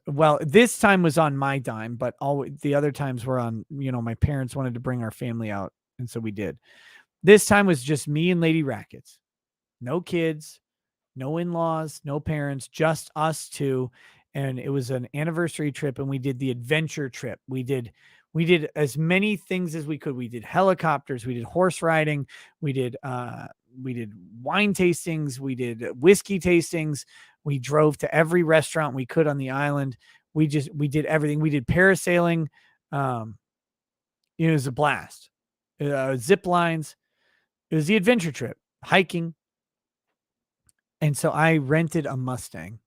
B: well, this time was on my dime, but all the other times were on, my parents wanted to bring our family out. And so we did. This time was just me and Lady Rackets. No kids, no in-laws, no parents, just us two. And it was an anniversary trip, and we did the adventure trip. We did as many things as we could. We did helicopters, we did horse riding, we did wine tastings, we did whiskey tastings. We drove to every restaurant we could on the island. We did everything. We did parasailing. It was a blast. Zip lines. It was the adventure trip, hiking. And so I rented a Mustang,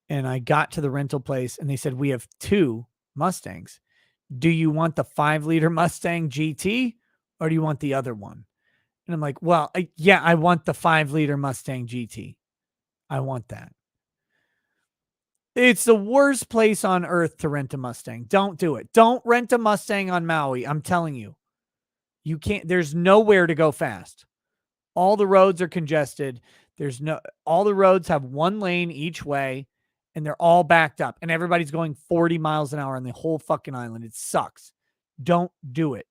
B: and I got to the rental place and they said, we have 2 Mustangs. Do you want the 5-liter Mustang GT or do you want the other one? And I'm like, well, yeah, I want the 5-liter Mustang GT. I want that. It's the worst place on earth to rent a Mustang. Don't do it. Don't rent a Mustang on Maui. I'm telling you, you can't, there's nowhere to go fast. All the roads are congested. All the roads have 1 lane each way, and they're all backed up, and everybody's going 40 miles an hour on the whole fucking island. It sucks. Don't do it.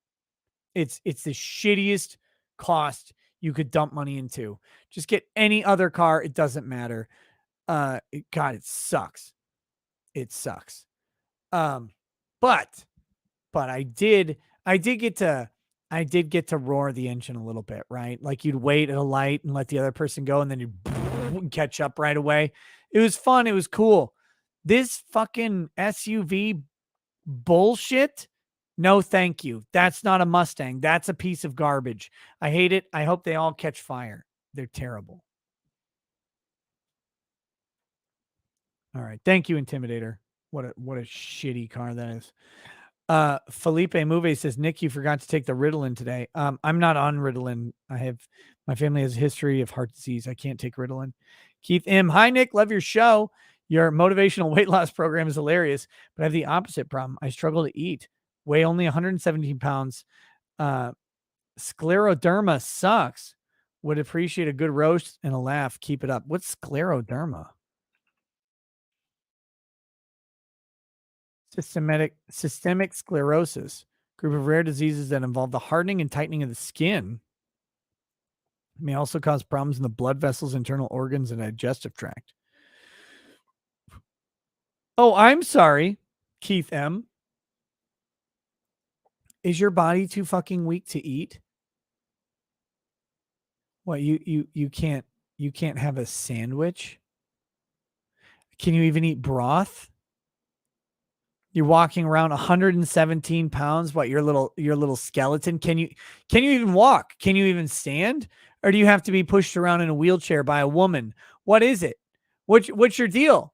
B: It's the shittiest cost you could dump money into. Just get any other car. It doesn't matter. God, it sucks. It sucks. But I did get to roar the engine a little bit, right? Like you'd wait at a light and let the other person go, and then you'd catch up right away. It was fun. It was cool. This fucking SUV bullshit. No, thank you. That's not a Mustang. That's a piece of garbage. I hate it. I hope they all catch fire. They're terrible. All right. Thank you, Intimidator. What a shitty car that is. Felipe Move says, Nick, you forgot to take the Ritalin today. I'm not on Ritalin. My family has a history of heart disease. I can't take Ritalin. Keith M. Hi, Nick. Love your show. Your motivational weight loss program is hilarious, but I have the opposite problem. I struggle to eat. Weigh only 117 pounds. Scleroderma sucks. Would appreciate a good roast and a laugh. Keep it up. What's scleroderma? Systemic sclerosis, group of rare diseases that involve the hardening and tightening of the skin. It may also cause problems in the blood vessels, internal organs, and digestive tract. Oh, I'm sorry, Keith M. Is your body too fucking weak to eat? What, you can't have a sandwich? Can you even eat broth? You're walking around 117 pounds. What, your little skeleton? Can you even walk? Can you even stand? Or do you have to be pushed around in a wheelchair by a woman? What is it? What's your deal?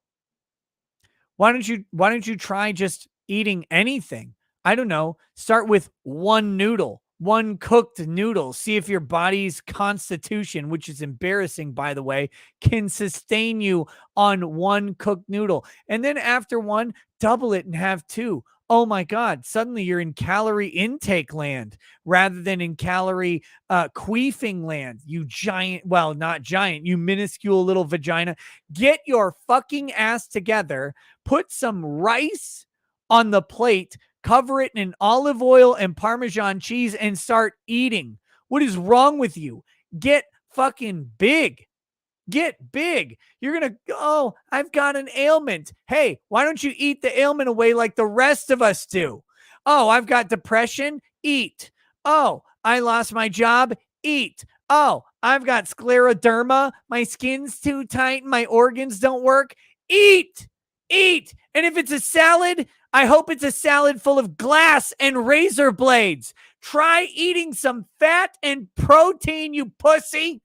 B: Why don't you try just eating anything? I don't know. Start with 1 noodle, one cooked noodle. See if your body's constitution, which is embarrassing, by the way, can sustain you on one cooked noodle. And then after one, double it and have two. Oh my God, suddenly you're in calorie intake land rather than in calorie queefing land. You giant, well, not giant, you minuscule little vagina. Get your fucking ass together, put some rice on the plate, cover it in olive oil and Parmesan cheese, and start eating. What is wrong with you? Get fucking big. Get big. You're going to, oh, I've got an ailment. Hey, why don't you eat the ailment away like the rest of us do? Oh, I've got depression. Eat. Oh, I lost my job. Eat. Oh, I've got scleroderma. My skin's too tight and my organs don't work. Eat. Eat. And if it's a salad, I hope it's a salad full of glass and razor blades. Try eating some fat and protein, you pussy.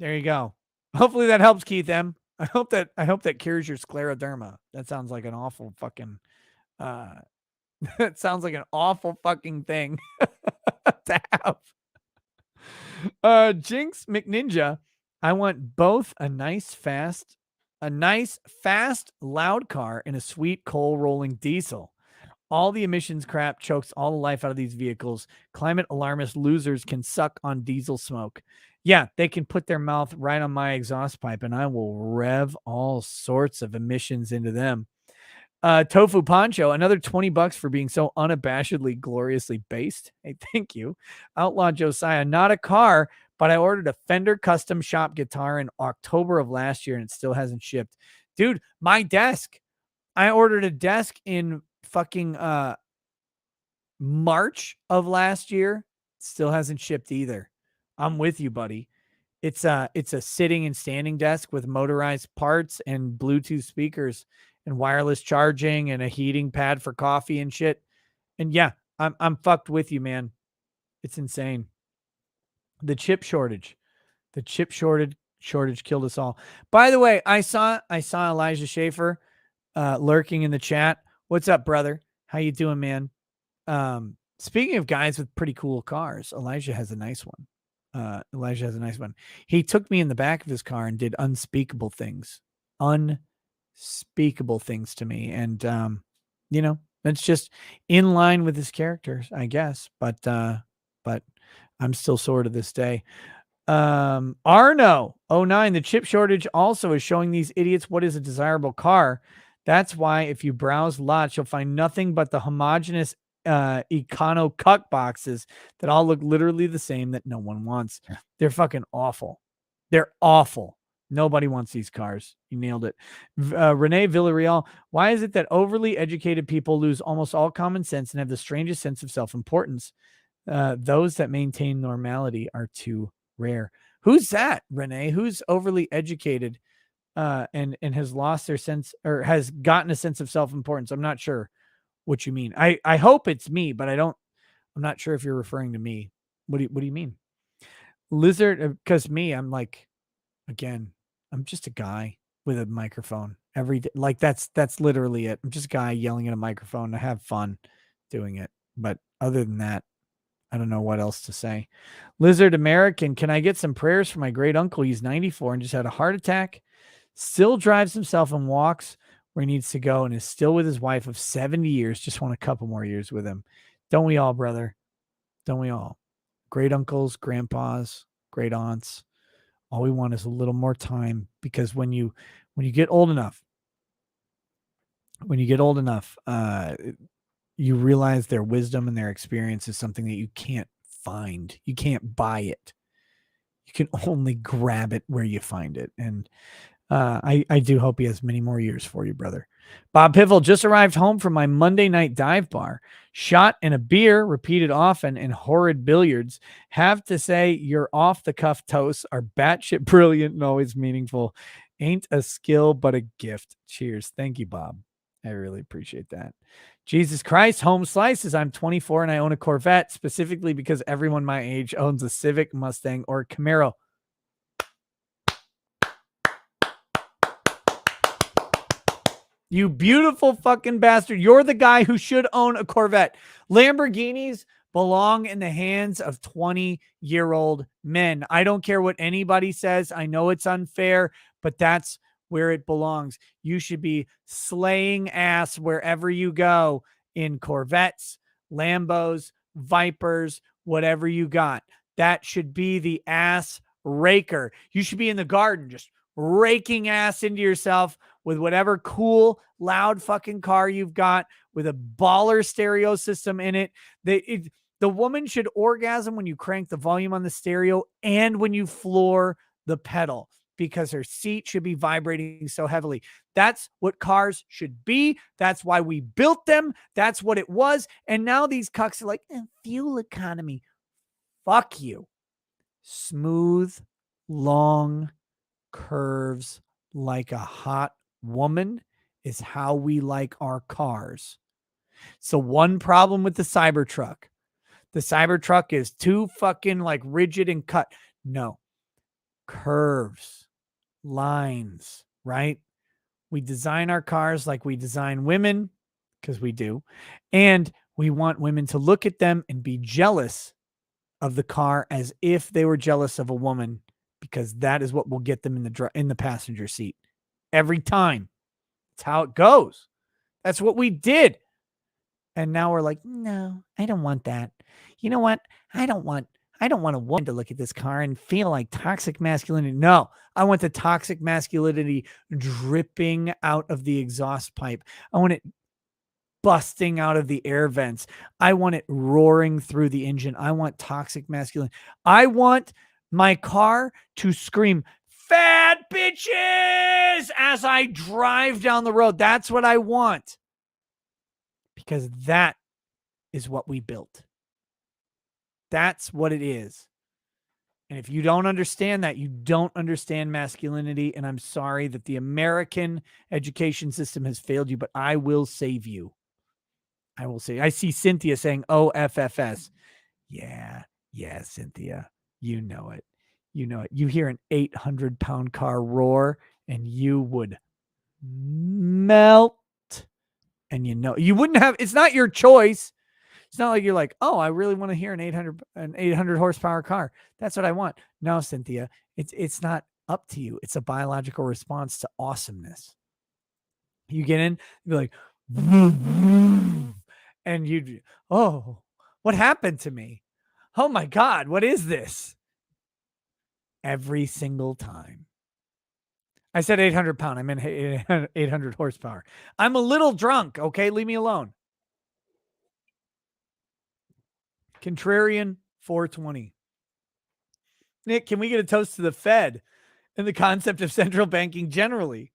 B: There you go. Hopefully that helps, Keith M. I hope that cures your scleroderma. That sounds like an awful fucking that sounds like an awful fucking thing to have. Jinx McNinja, I want both a nice fast, loud car and a sweet coal rolling diesel. All the emissions crap chokes all the life out of these vehicles. Climate alarmist losers can suck on diesel smoke. Yeah, they can put their mouth right on my exhaust pipe and I will rev all sorts of emissions into them. Tofu Poncho, another $20 for being so unabashedly gloriously based. Hey, thank you. Outlaw Josiah, not a car, but I ordered a Fender custom shop guitar in October of last year and it still hasn't shipped. Dude, my desk. I ordered a desk in fucking March of last year. Still hasn't shipped either. I'm with you, buddy. It's a sitting and standing desk with motorized parts and Bluetooth speakers and wireless charging and a heating pad for coffee and shit. And yeah, I'm fucked with you, man. It's insane. The chip shortage. The chip shortage killed us all. By the way, I saw Elijah Schaefer lurking in the chat. What's up, brother? How you doing, man? Speaking of guys with pretty cool cars, Elijah has a nice one. He took me in the back of his car and did unspeakable things to me. And, that's just in line with his characters, I guess. But I'm still sore to this day. Arno 09, the chip shortage also is showing these idiots what is a desirable car. That's why if you browse lots, you'll find nothing but the homogenous econo cuck boxes that all look literally the same that no one wants. They're fucking awful. They're awful. Nobody wants these cars. You nailed it. Renee Villarreal, why is it that overly educated people lose almost all common sense and have the strangest sense of self-importance? Those that maintain normality are too rare. Who's that, Renee? Who's overly educated and has lost their sense or has gotten a sense of self-importance? I'm not sure what you mean. I hope it's me, but I'm not sure if you're referring to me. What do you mean? Lizard, because me, I'm like, again, I'm just a guy with a microphone every day. Like that's literally it. I'm just a guy yelling at a microphone. I have fun doing it. But other than that, I don't know what else to say. Lizard American, can I get some prayers for my great uncle? He's 94 and just had a heart attack. Still drives himself and walks where he needs to go and is still with his wife of 70 years. Just want a couple more years with him. Don't we all, brother? Don't we all? Great uncles, grandpas, great aunts. All we want is a little more time, because when you get old enough, you realize their wisdom and their experience is something that you can't find. You can't buy it. You can only grab it where you find it. And I do hope he has many more years for you, brother. Bob Pivel, just arrived home from my Monday night dive bar. Shot and a beer, repeated often, and horrid billiards. Have to say, your off-the-cuff toasts are batshit brilliant and always meaningful. Ain't a skill, but a gift. Cheers. Thank you, Bob. I really appreciate that. Jesus Christ, home slices. I'm 24 and I own a Corvette, specifically because everyone my age owns a Civic, Mustang, or Camaro. You beautiful fucking bastard. You're the guy who should own a Corvette. Lamborghinis belong in the hands of 20-year-old men. I don't care what anybody says. I know it's unfair, but that's where it belongs. You should be slaying ass wherever you go in Corvettes, Lambos, Vipers, whatever you got. That should be the ass raker. You should be in the garden just raking ass into yourself with whatever cool, loud fucking car you've got with a baller stereo system in it. The woman should orgasm when you crank the volume on the stereo and when you floor the pedal, because her seat should be vibrating so heavily. That's what cars should be. That's why we built them. That's what it was. And now these cucks are like, fuel economy. Fuck you. Smooth, long curves like a hot woman is how we like our cars. So one problem with the Cybertruck. The Cybertruck is too fucking like rigid and cut. No. Curves, lines, right? We design our cars like we design women, because we do. And we want women to look at them and be jealous of the car as if they were jealous of a woman, because that is what will get them in the passenger seat every time. That's how it goes. That's what we did. And now we're like, no, I don't want that. You know what? I don't want a woman to look at this car and feel like toxic masculinity. No, I want the toxic masculinity dripping out of the exhaust pipe. I want it busting out of the air vents. I want it roaring through the engine. I want toxic masculinity. I want my car to scream, fat bitches, as I drive down the road. That's what I want. Because that is what we built. That's what it is. And if you don't understand that, you don't understand masculinity. And I'm sorry that the American education system has failed you, but I will save you. I will say, I see Cynthia saying, OFFS. Yeah, Cynthia. You know it. You know it. You hear an 800-pound car roar and you would melt. And you know, you wouldn't have, it's not your choice. It's not like you're like, oh, I really want to hear an 800 horsepower car. That's what I want. No, Cynthia, it's not up to you. It's a biological response to awesomeness. You get in, you're like, and you, oh, what happened to me? Oh my God, what is this? Every single time. I said 800 pound. I meant 800 horsepower. I'm a little drunk. Okay. Leave me alone. Contrarian 420. Nick, can we get a toast to the Fed and the concept of central banking generally?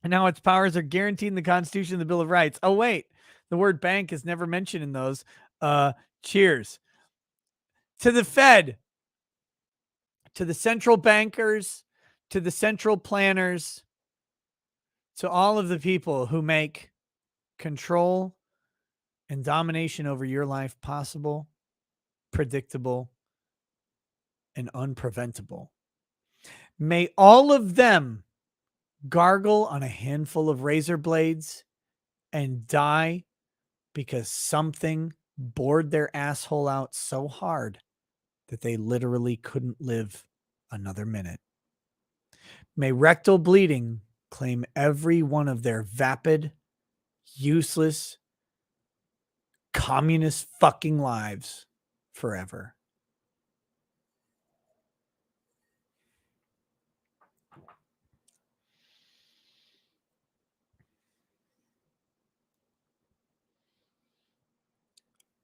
B: And now its powers are guaranteed in the Constitution and the Bill of Rights. Oh, wait. The word bank is never mentioned in those. Cheers. To the Fed, to the central bankers, to the central planners, to all of the people who make control and domination over your life possible, predictable, and unpreventable. May all of them gargle on a handful of razor blades and die because something bored their asshole out so hard that they literally couldn't live another minute. May rectal bleeding claim every one of their vapid, useless, communist fucking lives forever.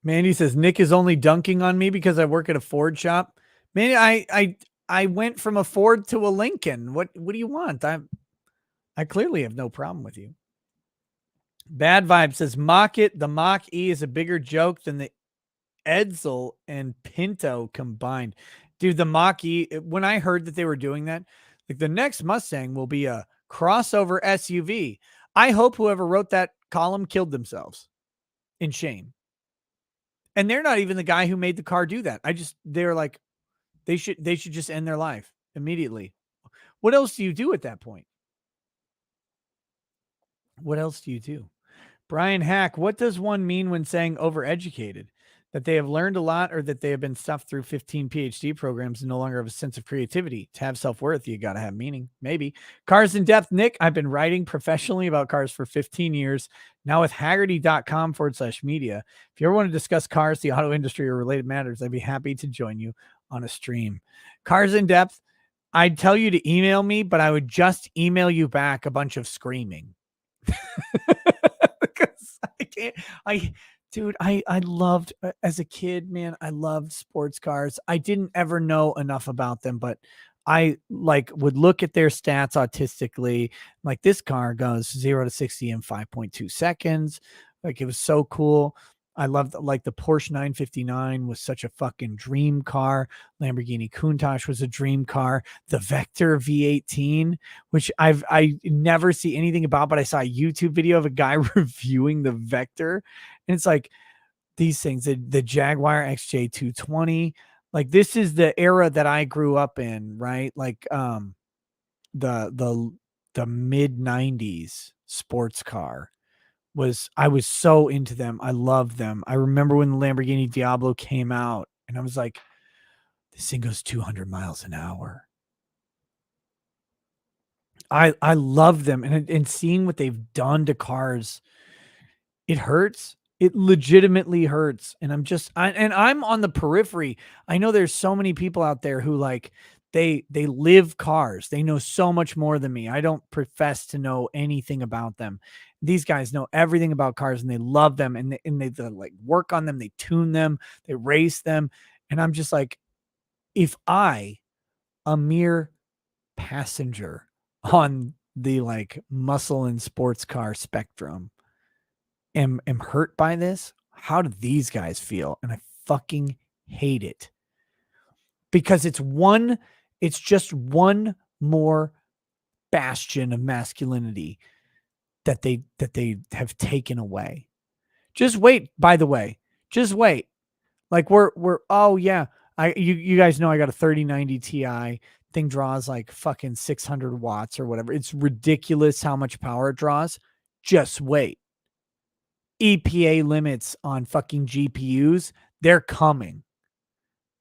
B: Mandy says Nick is only dunking on me because I work at a Ford shop. Man, I went from a Ford to a Lincoln. What do you want? I clearly have no problem with you. Bad Vibe says Mach It. The Mach E is a bigger joke than the Edsel and Pinto combined. Dude, the Mach E, when I heard that they were doing that, like the next Mustang will be a crossover SUV. I hope whoever wrote that column killed themselves in shame. And they're not even the guy who made the car do that. They're like, they should just end their life immediately. What else do you do at that point? What else do you do? Brian Hack, what does one mean when saying overeducated? That they have learned a lot or that they have been stuffed through 15 PhD programs and no longer have a sense of creativity? To have self-worth, you got to have meaning. Maybe. Cars in Depth, Nick, I've been writing professionally about cars for 15 years. Now with Haggerty.com/media. If you ever want to discuss cars, the auto industry, or related matters, I'd be happy to join you on a stream. Cars in Depth, I'd tell you to email me, but I would just email you back a bunch of screaming. Because I loved, as a kid, man, I loved sports cars. I didn't ever know enough about them, but I would look at their stats autistically. Like, this car goes 0 to 60 in 5.2 seconds. Like, it was so cool. I loved, the Porsche 959 was such a fucking dream car. Lamborghini Countach was a dream car. The Vector V18, which I never see anything about, but I saw a YouTube video of a guy reviewing the Vector, and it's like, these things, the Jaguar XJ220, like, this is the era that I grew up in, right? Like, the mid 90s sports car I was so into them. I loved them. I remember when the Lamborghini Diablo came out, and I was like, this thing goes 200 miles an hour. I love them, and seeing what they've done to cars, it hurts. It legitimately hurts. And I'm on the periphery. I know there's so many people out there who, like, they live cars. They know so much more than me. I don't profess to know anything about them. These guys know everything about cars, and they love them, and they like work on them. They tune them, they race them. And I'm just like, if I, a mere passenger on the like muscle and sports car spectrum, am hurt by this, how do these guys feel? And I fucking hate it, because it's just one more bastion of masculinity that they have taken away. Just wait, by the way. Just wait. Like, oh yeah, you guys know I got a 3090 Ti. Thing draws like fucking 600 watts or whatever. It's ridiculous how much power it draws. Just wait. EPA limits on fucking GPUs, they're coming.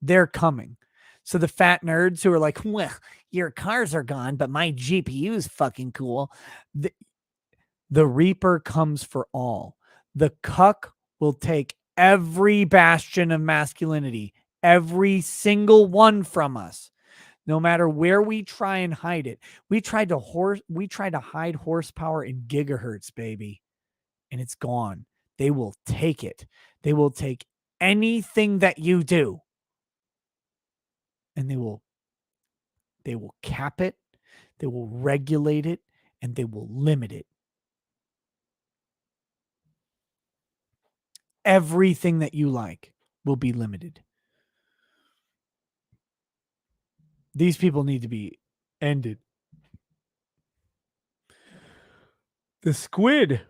B: They're coming. So the fat nerds who are like, well, your cars are gone, but my GPU is fucking cool. The Reaper comes for all. The cuck will take every bastion of masculinity, every single one from us, no matter where we try and hide it. We tried to hide horsepower in gigahertz, baby, and it's gone. They will take it. They will take anything that you do, and they will cap it, they will regulate it, and they will limit it. Everything that you like will be limited. These people need to be ended. The Squid.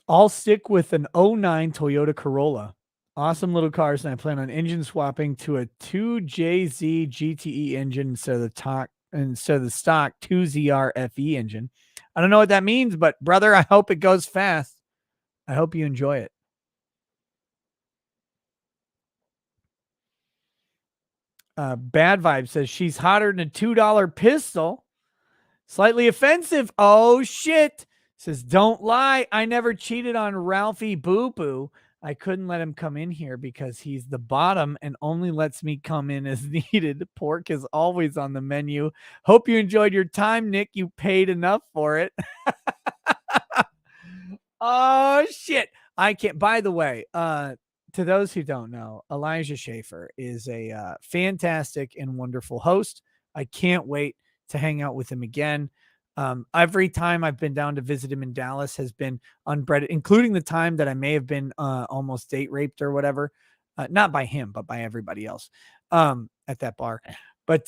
B: I'll stick with an 09 Toyota Corolla. Awesome little cars, and I plan on engine swapping to a 2JZ GTE engine instead of the stock 2ZR FE engine. I don't know what that means, but brother, I hope it goes fast. I hope you enjoy it. Bad Vibe says she's hotter than a $2 pistol. Slightly offensive. Oh shit. Says, don't lie. I never cheated on Ralphie Boo Boo. I couldn't let him come in here because he's the bottom and only lets me come in as needed. Pork is always on the menu. Hope you enjoyed your time, Nick. You paid enough for it. Oh shit. I can't. By the way, to those who don't know, Elijah Schaefer is a fantastic and wonderful host. I can't wait to hang out with him again. Every time I've been down to visit him in Dallas has been unbreaded, including the time that I may have been almost date raped or whatever. Not by him, but by everybody else at that bar. But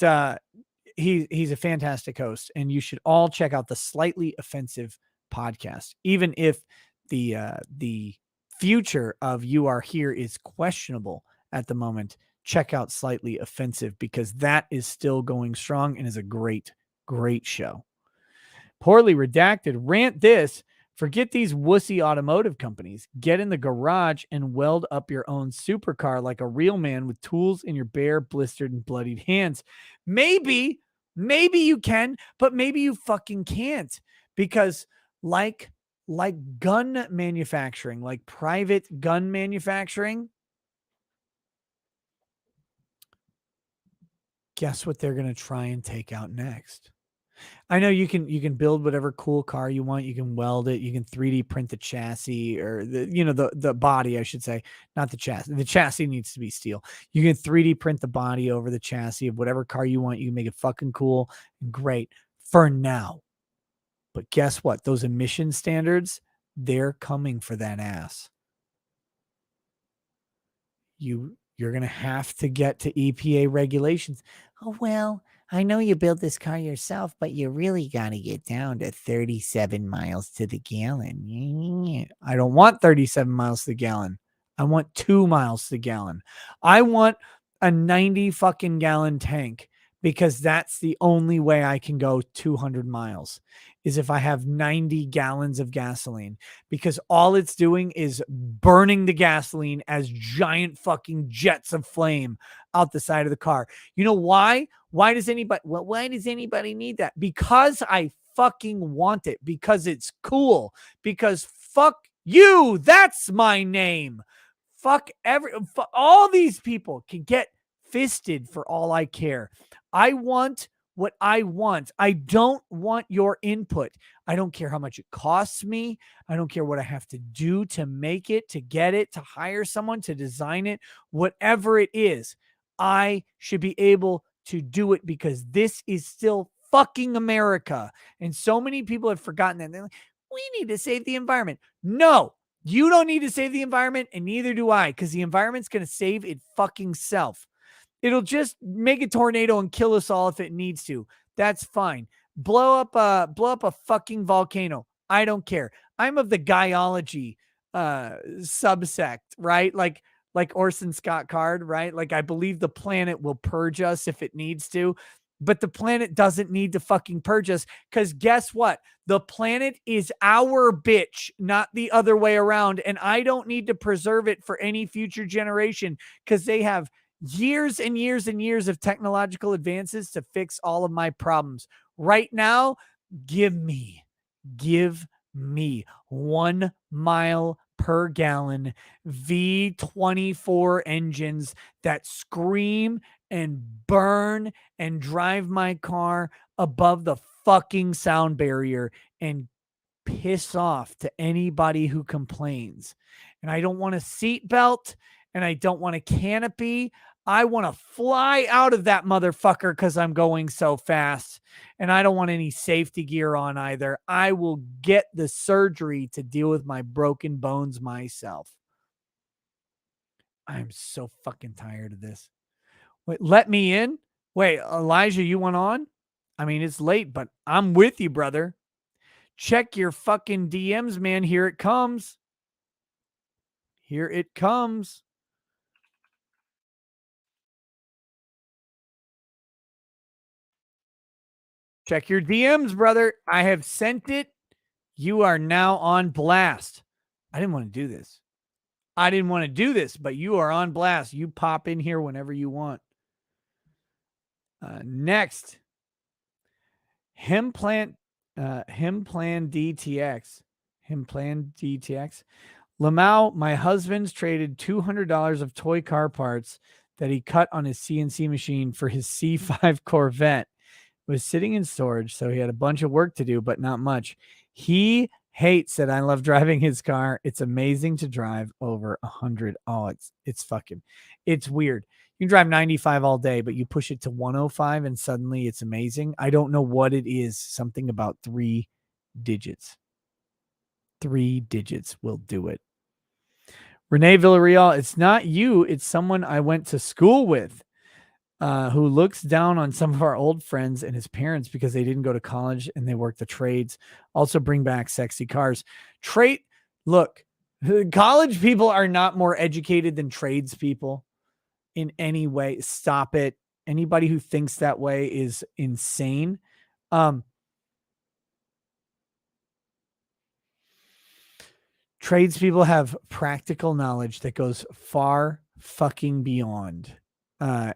B: he's a fantastic host, and you should all check out the Slightly Offensive podcast. Even if the future of You Are Here is questionable at the moment, check out Slightly Offensive, because that is still going strong and is a great show. Poorly Redacted, rant this. Forget these wussy automotive companies. Get in the garage and weld up your own supercar like a real man with tools in your bare, blistered, and bloodied hands. Maybe you can, but maybe you fucking can't, because like gun manufacturing, like private gun manufacturing, guess what they're going to try and take out next? I know you can build whatever cool car you want. You can weld it. You can 3D print the chassis, or the body, I should say, not the chassis. The chassis needs to be steel. You can 3D print the body over the chassis of whatever car you want. You can make it fucking cool and great for now. But guess what? Those emission standards, they're coming for that ass. You're going to have to get to EPA regulations. Oh, well, I know you built this car yourself, but you really got to get down to 37 miles to the gallon. I don't want 37 miles to the gallon. I want 2 miles to the gallon. I want a 90 fucking gallon tank, because that's the only way I can go 200 miles is if I have 90 gallons of gasoline, because all it's doing is burning the gasoline as giant fucking jets of flame out the side of the car. You know why? Why does anybody need that? Because I fucking want it, because it's cool, because fuck you. That's my name. Fuck all these people can get fisted for all I care. I want what I want. I don't want your input. I don't care how much it costs me. I don't care what I have to do to make it, to get it, to hire someone to design it, whatever it is. I should be able to do it, because this is still fucking America. And so many people have forgotten that. They're like, we need to save the environment. No, you don't need to save the environment, and neither do I, because the environment's going to save it fucking self. It'll just make a tornado and kill us all if it needs to. That's fine. Blow up a fucking volcano. I don't care. I'm of the Guyology subsect, right? Like Orson Scott Card, right? Like, I believe the planet will purge us if it needs to, but the planet doesn't need to fucking purge us, because guess what? The planet is our bitch, not the other way around. And I don't need to preserve it for any future generation, because they have years and years and years of technological advances to fix all of my problems. Right now, give me 1 mile per gallon V24 engines that scream and burn and drive my car above the fucking sound barrier and piss off to anybody who complains. And I don't want a seat belt, and I don't want a canopy. I want to fly out of that motherfucker because I'm going so fast. And I don't want any safety gear on either. I will get the surgery to deal with my broken bones myself. I'm so fucking tired of this. Wait, let me in? Wait, Elijah, you went on? I mean, it's late, but I'm with you, brother. Check your fucking DMs, man. Here it comes. Here it comes. Check your DMs, brother. I have sent it. You are now on blast. I didn't want to do this. But you are on blast. You pop in here whenever you want. Next, Himplan DTX. Himplan DTX. Lamau, my husband's traded $200 of toy car parts that he cut on his CNC machine for his C5 Corvette. It was sitting in storage, so he had a bunch of work to do, but not much. He hates that I love driving his car. It's amazing to drive over 100. Oh, it's weird. You can drive 95 all day, but you push it to 105 and suddenly it's amazing. I don't know what it is. Something about 3 digits. 3 digits will do it. Renee Villarreal, it's not you. It's someone I went to school with who looks down on some of our old friends and his parents because they didn't go to college and they work the trades. Also bring back sexy cars. Look, college people are not more educated than tradespeople in any way. Stop it. Anybody who thinks that way is insane. tradespeople have practical knowledge that goes far fucking beyond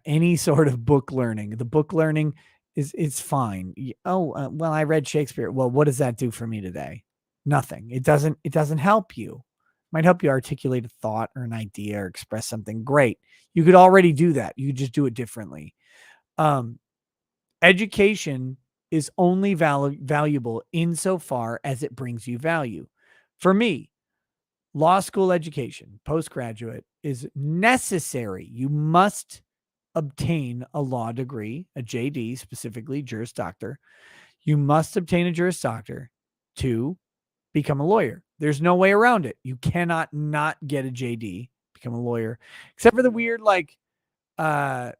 B: any sort of book learning. The book learning is fine. Well, I read Shakespeare. Well, what does that do for me today? Nothing. It doesn't help you. It might help you articulate a thought or an idea or express something. Great. You could already do that. You could just do it differently. Education is only valuable insofar as it brings you value. For me, law school education, postgraduate, is necessary. You must obtain a law degree, a JD, specifically Juris Doctor. You must obtain a Juris Doctor to become a lawyer. There's no way around it. You cannot not get a JD, become a lawyer, except for the weird, like, the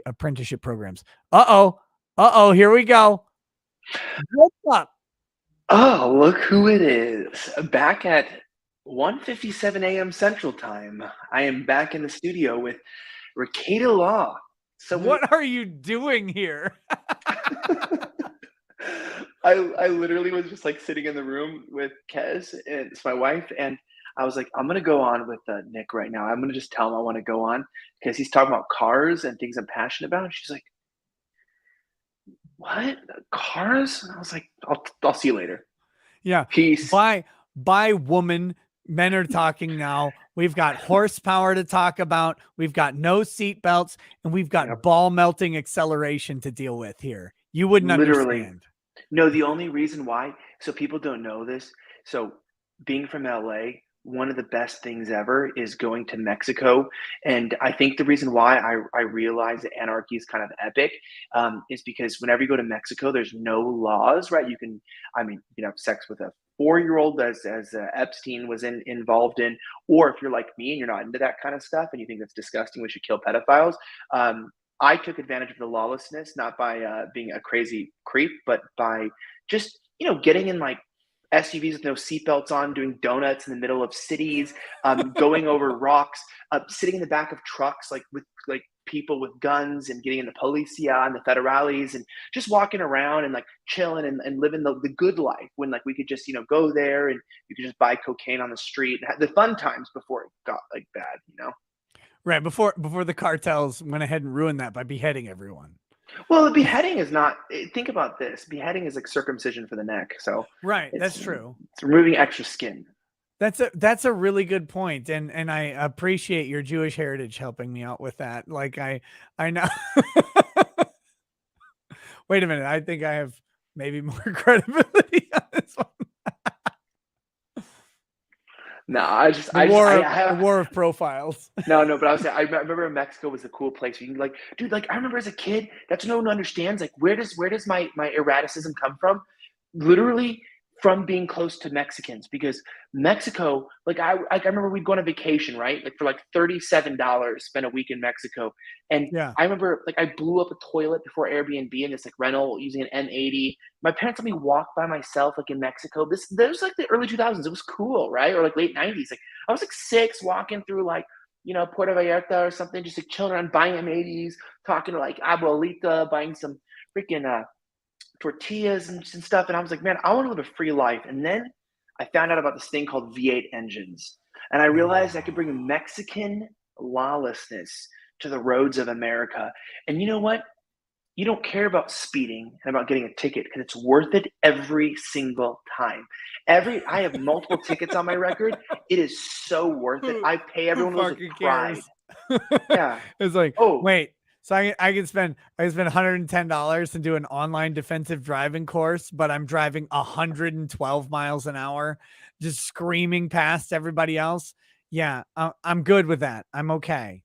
B: apprenticeship programs. Here we go. What's up?
D: Oh, look who it is. Back at 1:57 a.m. Central Time. I am back in the studio with Ricada Law. So
B: what are you doing here?
D: I literally was just like sitting in the room with Kez, and it's my wife, and I was like, I'm gonna go on with Nick right now. I'm gonna just tell him I want to go on because he's talking about cars and things I'm passionate about. And she's like, what? Cars? And I was like, I'll see you later.
B: Yeah.
D: Peace.
B: By woman, men are talking now. We've got horsepower to talk about. We've got no seat belts, and we've got ball melting acceleration to deal with here. You wouldn't understand.
D: No, the only reason why, so people don't know this. So being from LA, one of the best things ever is going to Mexico. And I think the reason why I realize that anarchy is kind of epic is because whenever you go to Mexico, there's no laws, right? You can have sex with a 4-year-old as Epstein was involved in, or if you're like me and you're not into that kind of stuff and you think that's disgusting, we should kill pedophiles. I took advantage of the lawlessness, not by being a crazy creep, but by just, getting in like SUVs with no seatbelts on, doing donuts in the middle of cities, going over rocks, sitting in the back of trucks, like with like people with guns and getting in the policia and the federales and just walking around and like chilling and living the good life when like we could just, go there and you could just buy cocaine on the street and have the fun times before it got like bad.
B: Right. Before the cartels went ahead and ruined that by beheading everyone.
D: Well, the beheading is not. Think about this. Beheading is like circumcision for the neck. So
B: right, that's true.
D: It's removing extra skin.
B: That's a really good point, and I appreciate your Jewish heritage helping me out with that. Like I know. Wait a minute. I think I have maybe more credibility on this one.
D: No,
B: a war of profiles.
D: No, but I remember Mexico was a cool place. You can like, dude, like I remember as a kid, that's no one understands. Like, where does my erraticism come from? Literally from being close to Mexicans, because Mexico, like I remember we'd go on a vacation, right? Like for like $37, spend a week in Mexico. And yeah. I remember like I blew up a toilet before Airbnb in this like rental using an M80. My parents let me walk by myself like in Mexico. This was like the early 2000s. It was cool, right? Or like late 90s. Like I was like 6 walking through like, Puerto Vallarta or something, just like chilling around buying M80s, talking to like abuelita, buying some freaking tortillas and stuff. And I was like, man, I want to live a free life. And then I found out about this thing called V8 engines. And I realized I could bring Mexican lawlessness to the roads of America. And you know what? You don't care about speeding and about getting a ticket because it's worth it every single time. I have multiple tickets on my record. It is so worth it. I pay everyone with pride. Yeah.
B: It's like, oh, wait. So I can spend $110 and do an online defensive driving course, but I'm driving 112 miles an hour, just screaming past everybody else. Yeah, I'm good with that. I'm okay.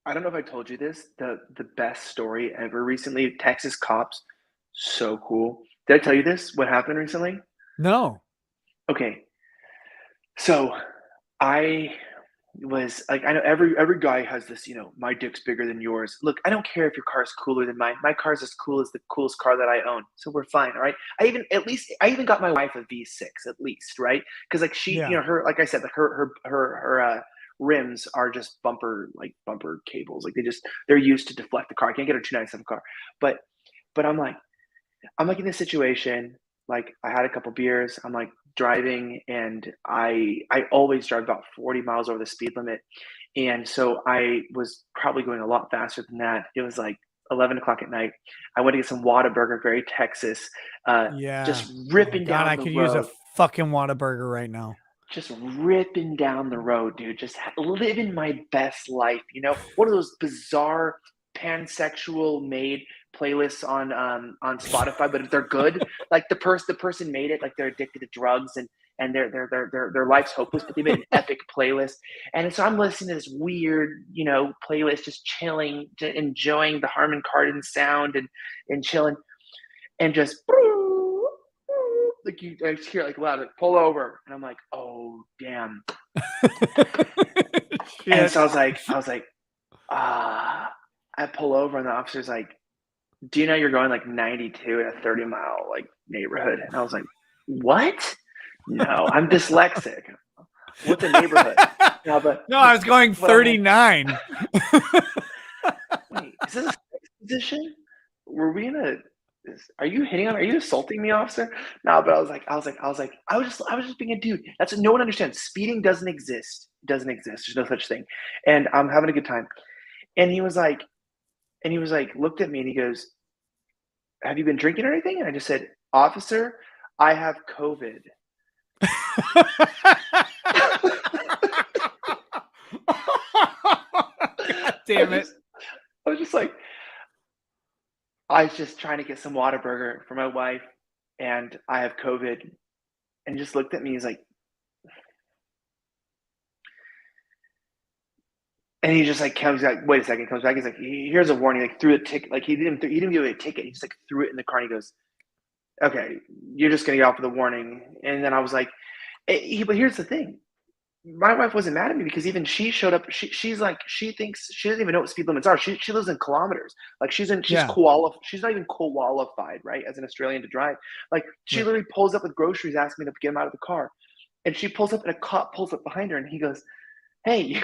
D: I don't know if I told you this. The best story ever recently. Texas cops, so cool. Did I tell you this? What happened recently?
B: No.
D: Okay. So I was like, I know every guy has this, my dick's bigger than yours. Look, I don't care if your car is cooler than mine. My car's as cool as the coolest car that I own. So we're fine. All right. I even got my wife a V6 at least. Right. Cause like she, her, like I said, like her rims are just bumper cables. Like they're used to deflect the car. I can't get her 297 car. But I'm like in this situation, like I had a couple beers. I'm like, driving, and I always drive about 40 miles over the speed limit. And so I was probably going a lot faster than that. It was like 11 o'clock at night. I went to get some Whataburger, very Texas,
B: Yeah.
D: just
B: Oh
D: ripping
B: God,
D: down
B: I
D: the
B: could use a
D: road.
B: fucking Whataburger right now.
D: Just ripping down the road, dude. Just living my best life. You know, one of those bizarre pansexual made playlists on Spotify, but if they're good, like the person made it, like they're addicted to drugs and their life's hopeless, but they made an epic playlist. And so I'm listening to this weird, you know, playlist, just chilling, enjoying the Harman Kardon sound and chilling, and just like I just hear like loud, like, pull over, and I'm like, oh damn. And so I was like, I pull over, and the officer's like, do you know you're going like 92 in a 30-mile like neighborhood? And I was like, what? No, I'm dyslexic. What's a neighborhood?
B: No, I was going 39.
D: Wait, is this a sex position? Were we in a? Are you assaulting me, officer? No, but I was just being a dude. That's what no one understands. Speeding doesn't exist. It doesn't exist. There's no such thing. And I'm having a good time. And he was like, looked at me and he goes, have you been drinking or anything? And I just said, officer, I have COVID.
B: God damn it.
D: I was just like, I was just trying to get some Whataburger for my wife, and I have COVID. And he just looked at me. He's like, and he just like comes like, wait a second, comes back. He's like, here's a warning. Like threw a ticket. Like he didn't give me a ticket. He just like threw it in the car. And he goes, okay, you're just gonna get off with a warning. And then I was like, but here's the thing. My wife wasn't mad at me because even she showed up. She's like, she thinks she doesn't even know what speed limits are. She lives in kilometers. Like she's qualified. She's not even qualified, right, as an Australian to drive. Like she literally pulls up with groceries, asking me to get them out of the car, and she pulls up, and a cop pulls up behind her, and he goes, "Hey, you're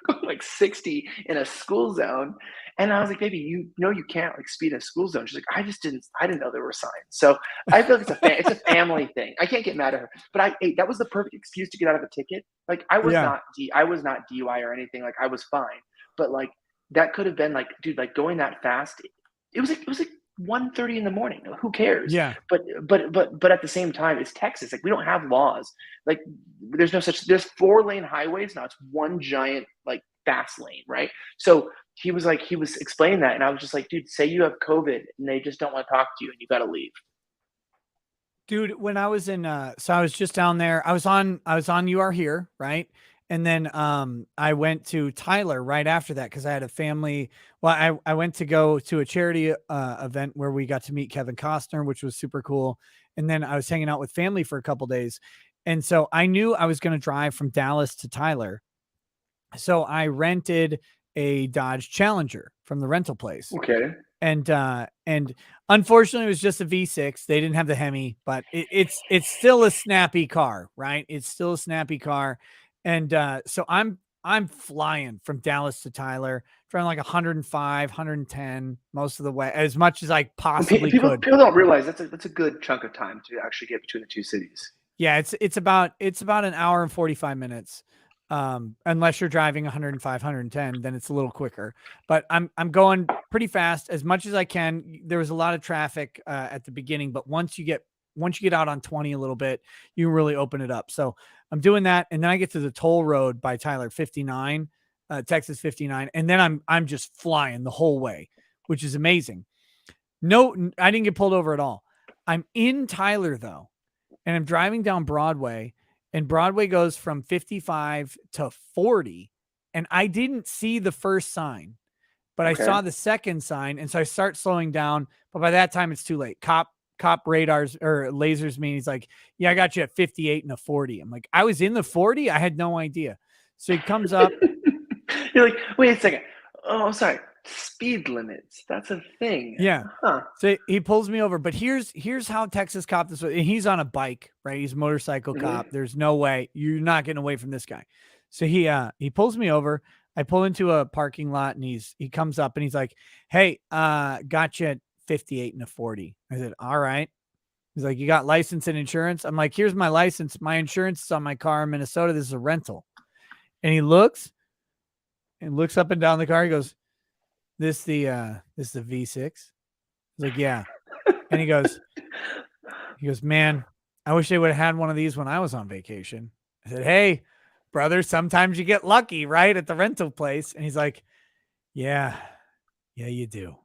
D: going like 60 in a school zone." And I was like, baby, you know you can't like speed in a school zone. She's like, I didn't know there were signs. So I feel like it's a family thing. I can't get mad at her. But that was the perfect excuse to get out of a ticket. Like I was not DUI or anything. Like I was fine. But like that could have been like, dude, like going that fast. It was like 1:30 in the morning. Who cares?
B: Yeah.
D: But at the same time, it's Texas. Like we don't have laws. Like there's 4-lane highways now. It's one giant like fast lane, right? So he was explaining that, and I was just like, dude, say you have COVID and they just don't want to talk to you and you got to leave.
B: Dude, when I was in, so I was just down there, I was on You Are Here, right? And then I went to Tyler right after that because I had a family. Well, I went to go to a charity event where we got to meet Kevin Costner, which was super cool. And then I was hanging out with family for a couple days. And so I knew I was going to drive from Dallas to Tyler. So I rented a Dodge Challenger from the rental place.
D: Okay.
B: And unfortunately it was just a V6. They didn't have the Hemi, but it's still a snappy car, right? It's still a snappy car. And so I'm flying from Dallas to Tyler, driving like 105, 110 most of the way, as much as I possibly could.
D: People don't realize that's a good chunk of time to actually get between the two cities.
B: Yeah, it's about an hour and 45 minutes. Unless you're driving 105, 110, then it's a little quicker, but I'm going pretty fast as much as I can. There was a lot of traffic at the beginning, but once you get out on 20 a little bit, you can really open it up. So I'm doing that. And then I get to the toll road by Tyler, 59, Texas 59. And then I'm just flying the whole way, which is amazing. No, I didn't get pulled over at all. I'm in Tyler though, and I'm driving down Broadway. And Broadway goes from 55 to 40. And I didn't see the first sign, but I saw the second sign. And so I start slowing down. But by that time, it's too late. Cop radars or lasers me. He's like, yeah, I got you at 58 and a 40. I'm like, I was in the 40. I had no idea. So he comes up.
D: You're like, wait a second. Oh, I'm sorry. Speed limits. That's a thing.
B: Yeah.
D: Huh.
B: So he pulls me over, but here's how Texas cop this way. He's on a bike, right? He's a motorcycle cop. There's no way you're not getting away from this guy. So he pulls me over. I pull into a parking lot and he comes up and he's like, hey, got you at 58 and a 40. I said, all right. He's like, you got license and insurance? I'm like, here's my license. My insurance is on my car in Minnesota. This is a rental. And he looks up and down the car. He goes, this the V6? He's like, yeah. And he goes, man, I wish they would have had one of these when I was on vacation. I said, hey, brother, sometimes you get lucky, right? At the rental place. And he's like, yeah, you do.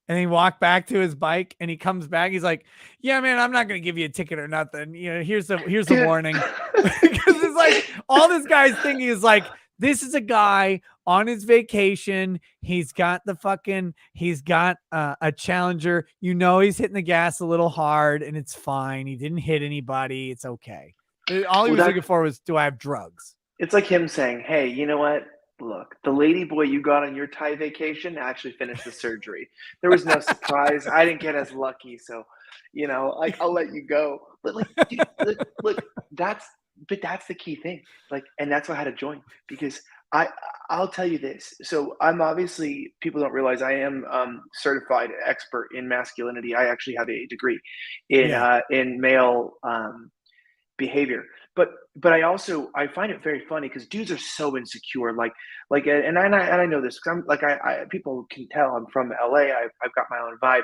B: And he walked back to his bike and he comes back. He's like, yeah, man, I'm not going to give you a ticket or nothing. You know, here's the warning. Because it's like all this guy's thinking is like, this is a guy on his vacation. He's got a Challenger. You know, he's hitting the gas a little hard and it's fine. He didn't hit anybody. It's okay. All he was looking for was, do I have drugs?
D: It's like him saying, hey, you know what? Look, the lady boy you got on your Thai vacation actually finished the surgery. There was no surprise. I didn't get as lucky. So, you know, like, I'll let you go. But like, dude, look, that's the key thing. Like, and that's why I had to join, because I'll tell you this. So I'm obviously, people don't realize I am certified expert in masculinity. I actually have a degree in male behavior. But I find it very funny because dudes are so insecure. And I know this because I'm like, people can tell I'm from LA. I've got my own vibe,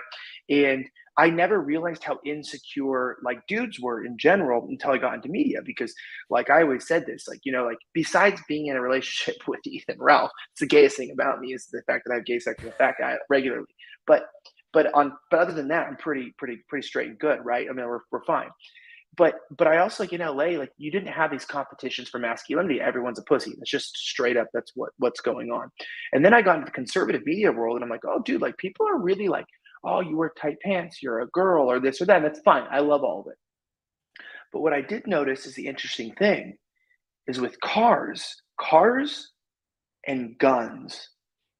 D: and I never realized how insecure like dudes were in general until I got into media, because like I always said this, like, you know, like besides being in a relationship with Ethan Ralph, it's the gayest thing about me is the fact that I have gay sex with a fat guy regularly. But other than that, I'm pretty straight and good, right? I mean, we're fine. But I also, like in LA, like you didn't have these competitions for masculinity. Everyone's a pussy. That's just straight up. That's what's going on. And then I got into the conservative media world, and I'm like, oh, dude, like people are really like, oh, you wear tight pants, you're a girl, or this or that. And that's fine. I love all of it. But what I did notice is the interesting thing is with cars and guns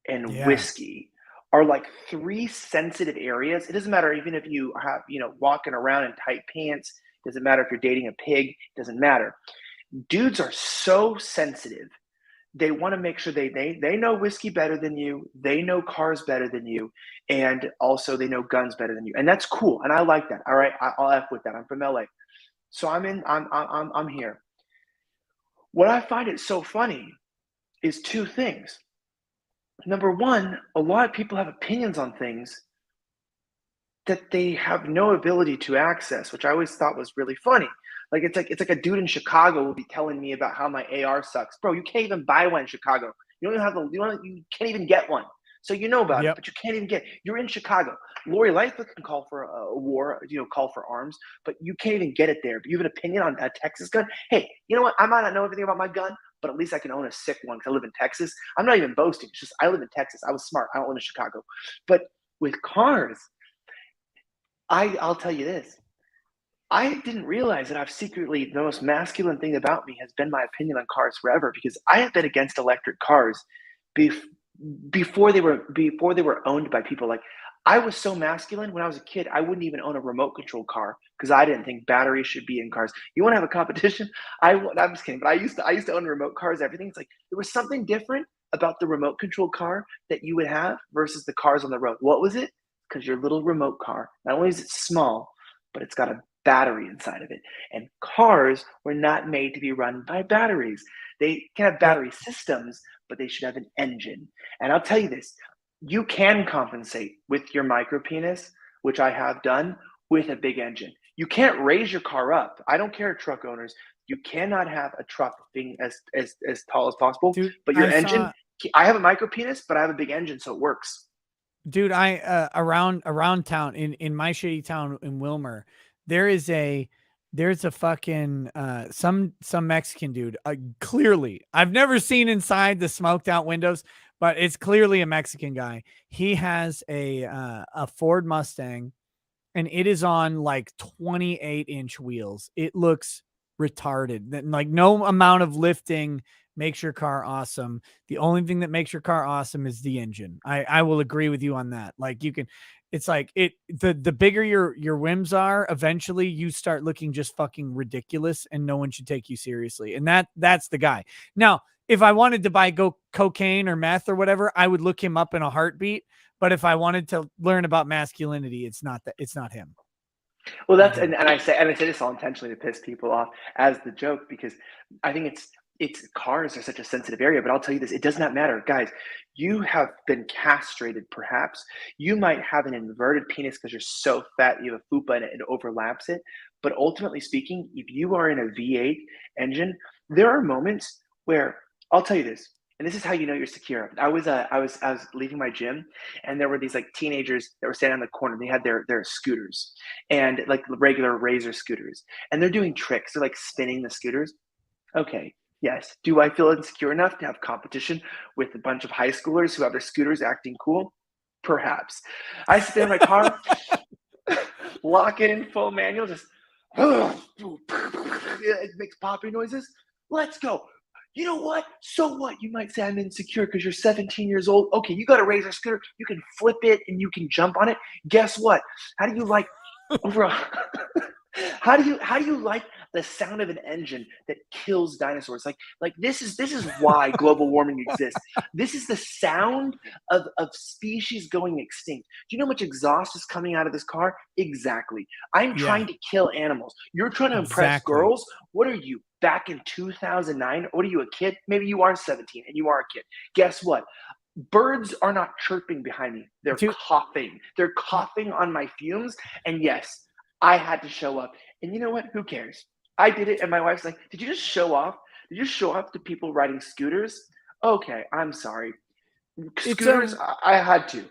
D: and whiskey are like three sensitive areas. It doesn't matter even if you have, you know, walking around in tight pants. Doesn't matter if you're dating a pig. Doesn't matter. Dudes are so sensitive. They want to make sure they know whiskey better than you. They know cars better than you. And also they know guns better than you. And that's cool. And I like that. All right. I'll F with that. I'm from LA. So I'm here. What I find it so funny is two things. Number one, a lot of people have opinions on things that they have no ability to access, which I always thought was really funny. Like it's like a dude in Chicago will be telling me about how my AR sucks. Bro, you can't even buy one in Chicago. You can't even get one. So you know about it, but you can't even get. You're in Chicago. Lori Lightfoot can call for a war, call for arms, but you can't even get it there. But you have an opinion on a Texas gun. Hey, you know what? I might not know everything about my gun, but at least I can own a sick one because I live in Texas. I'm not even boasting. It's just I live in Texas. I was smart. I don't live in Chicago. But with cars, I'll tell you this. I didn't realize that I've secretly, the most masculine thing about me has been my opinion on cars forever, because I have been against electric cars before they were owned by people. Like I was so masculine when I was a kid, I wouldn't even own a remote control car because I didn't think batteries should be in cars. You want to have a competition? I'm just kidding, but I used to own remote cars. Everything. It's like there was something different about the remote control car that you would have versus the cars on the road. What was it? Because your little remote car, not only is it small, but it's got a battery inside of it. And cars were not made to be run by batteries. They can have battery systems, but they should have an engine. And I'll tell you this, you can compensate with your micro penis, which I have done, with a big engine. You can't raise your car up. I don't care, truck owners. You cannot have a truck being as tall as possible. Dude, but your engine, I have a micro penis, but I have a big engine, so it works.
B: Dude, I around town in my shitty town in Wilmer, there's a fucking some Mexican dude. Clearly, I've never seen inside the smoked out windows, but it's clearly a Mexican guy. He has a Ford Mustang, and it is on like 28-inch wheels. It looks retarded. Like no amount of lifting makes your car awesome. The only thing that makes your car awesome is the engine. I will agree with you on that. Like you can, it's like the bigger your whims are, eventually you start looking just fucking ridiculous and no one should take you seriously. And that's the guy. Now, if I wanted to buy cocaine or meth or whatever, I would look him up in a heartbeat. But if I wanted to learn about masculinity, it's not him.
D: Well, that's and I say this all intentionally to piss people off as the joke because I think it's cars are such a sensitive area. But I'll tell you this: it does not matter, guys. You have been castrated, perhaps. You might have an inverted penis because you're so fat you have a fupa and it overlaps it. But ultimately speaking, if you are in a V8 engine, there are moments where I'll tell you this, and this is how you know you're secure. I was leaving my gym, and there were these like teenagers that were standing on the corner. They had their scooters and like regular razor scooters, and they're doing tricks. They're like spinning the scooters. Okay, yes. Do I feel insecure enough to have competition with a bunch of high schoolers who have their scooters acting cool? Perhaps. I sit there in my car, lock it in full manual, just it makes popping noises. Let's go. You know what? So what? You might say I'm insecure because you're 17 years old. Okay, you got a razor scooter. You can flip it and you can jump on it. Guess what? How do you like over? How do you like the sound of an engine that kills dinosaurs? Like this is why global warming exists. This is the sound of species going extinct. Do you know how much exhaust is coming out of this car? Exactly. I'm trying to kill animals. You're trying to impress girls. What are you? Back in 2009, what are you, a kid? Maybe you are 17 and you are a kid. Guess what? Birds are not chirping behind me. They're coughing. They're coughing on my fumes. And yes, I had to show up. And you know what? Who cares? I did it. And my wife's like, did you just show off? Did you show off to people riding scooters? Okay, I'm sorry. Scooters, I had to.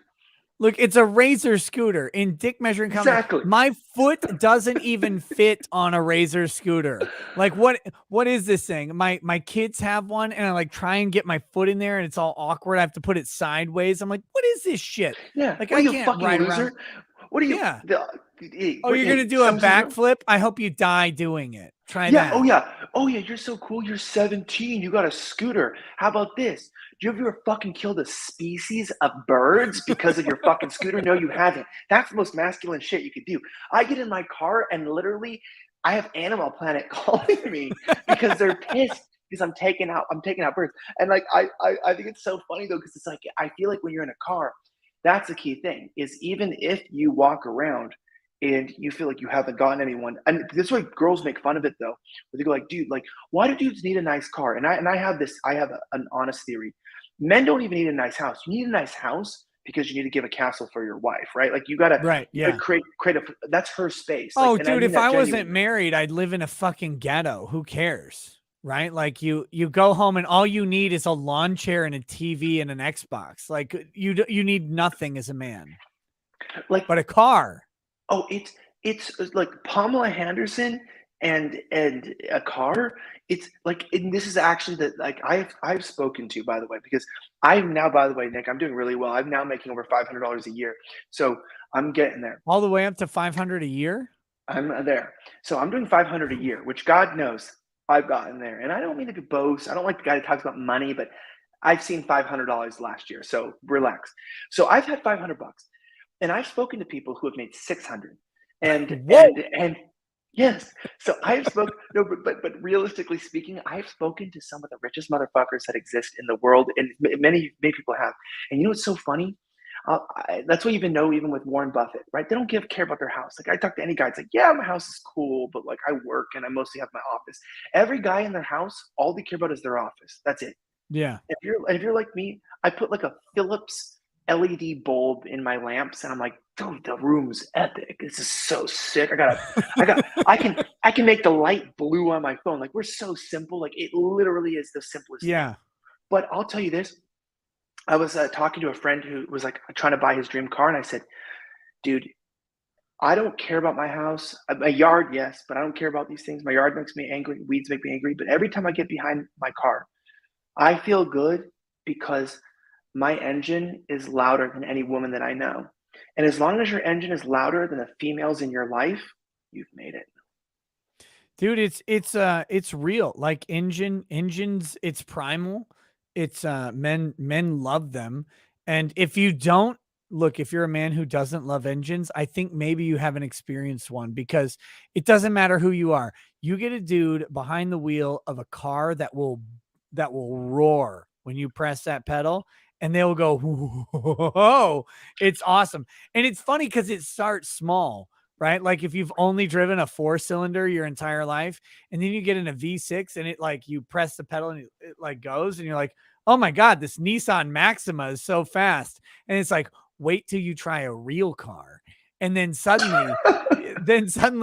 B: Look, it's a razor scooter in dick measuring company.
D: Exactly.
B: My foot doesn't even fit on a razor scooter. Like what is this thing? My kids have one and I like try and get my foot in there and it's all awkward. I have to put it sideways. I'm like, what is this shit?
D: Yeah.
B: Like
D: what
B: I
D: are
B: can't
D: fucking
B: ride
D: loser?
B: around.
D: What are you?
B: Yeah.
D: Oh,
B: you're gonna do a backflip? I hope you die doing it. Try that.
D: Oh yeah. You're so cool. You're 17. You got a scooter. How about this? Do you ever fucking killed a species of birds because of your fucking scooter? No, you haven't. That's the most masculine shit you could do. I get in my car and literally, I have Animal Planet calling me because they're pissed because I'm taking out birds. And like I think it's so funny though because it's like I feel like when you're in a car, that's the key thing is even if you walk around and you feel like you haven't gotten anyone, and this way girls make fun of it though, where they go like, dude, like why do dudes need a nice car? And I have an honest theory. Men don't even need a nice house. You need a nice house because you need to give a castle for your wife, right? Like you gotta create a that's her space.
B: Oh,
D: like,
B: dude, if I wasn't married, I'd live in a fucking ghetto. Who cares? Right? Like you go home and all you need is a lawn chair and a TV and an Xbox. Like you need nothing as a man.
D: Like
B: but a car.
D: Oh, it's like Pamela Henderson and a car. It's like, and this is actually that like I've spoken to, by the way, because I'm now, by the way, Nick, I'm doing really well. I'm now making over $500 a year. So I'm getting there.
B: All the way up to 500 a year?
D: I'm there. So I'm doing 500 a year, which God knows I've gotten there. And I don't mean to boast. I don't like the guy that talks about money, but I've seen $500 last year. So relax. So I've had $500. And I've spoken to people who have made 600, and yes. So I've spoken, but realistically speaking, I've spoken to some of the richest motherfuckers that exist in the world, and many people have. And you know what's so funny? That's what you even know, even with Warren Buffett, right? They don't care about their house. Like I talk to any guy, it's like, yeah, my house is cool, but like I work and I mostly have my office. Every guy in their house, all they care about is their office. That's it.
B: Yeah.
D: If you're like me, I put like a Philips LED bulb in my lamps, and I'm like, dude, the room's epic. This is so sick. I can make the light blue on my phone. Like we're so simple. Like it literally is the simplest thing. But I'll tell you this. I was talking to a friend who was like trying to buy his dream car, and I said, dude, I don't care about my house. My yard, yes, but I don't care about these things. My yard makes me angry. Weeds make me angry. But every time I get behind my car, I feel good because my engine is louder than any woman that I know. And as long as your engine is louder than the females in your life, you've made it.
B: Dude, it's real. Like engines, it's primal. It's men love them. And if you don't if you're a man who doesn't love engines, I think maybe you haven't experienced one, because it doesn't matter who you are. You get a dude behind the wheel of a car that will roar when you press that pedal, and they'll go, whoa, it's awesome. And it's funny because it starts small. right? Like if you've only driven a 4-cylinder your entire life, and then you get in a V6 and it like you press the pedal and it like goes, and you're like, oh my God, this Nissan Maxima is so fast. And it's like, wait till you try a real car. And then suddenly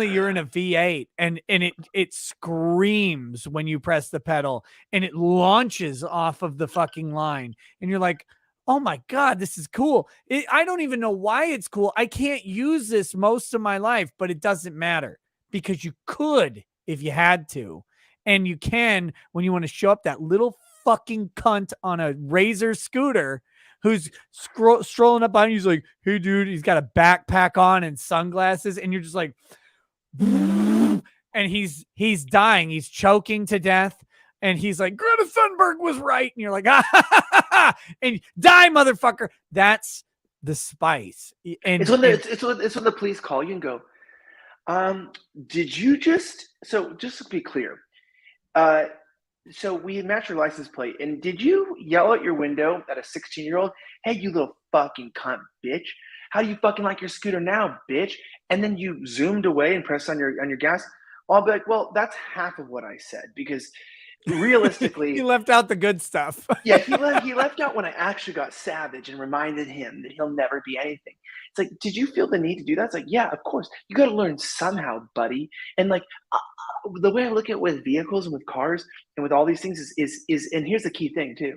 B: you're in a V8 and it screams when you press the pedal and it launches off of the fucking line. And you're like, oh my God, this is cool. I don't even know why it's cool. I can't use this most of my life, but it doesn't matter because you could if you had to. And you can when you want to show up that little fucking cunt on a Razor scooter who's strolling up on you. He's like, hey, dude, he's got a backpack on and sunglasses. And you're just like, and he's dying. He's choking to death. And he's like, Greta Thunberg was right. And you're like, and die, motherfucker. That's the spice. And
D: it's when the police call you and go, did you just to be clear, so we matched your license plate, and did you yell out your window at a 16-year-old, hey, you little fucking cunt bitch, how do you fucking like your scooter now, bitch? And then you zoomed away and pressed on your gas. I'll be like, well, that's half of what I said, because realistically
B: he left out the good stuff.
D: Yeah, he left out when I actually got savage and reminded him that he'll never be anything. It's like, did you feel the need to do that? It's like, yeah, of course. You got to learn somehow, buddy. And like the way I look at it with vehicles and with cars and with all these things is and here's the key thing too.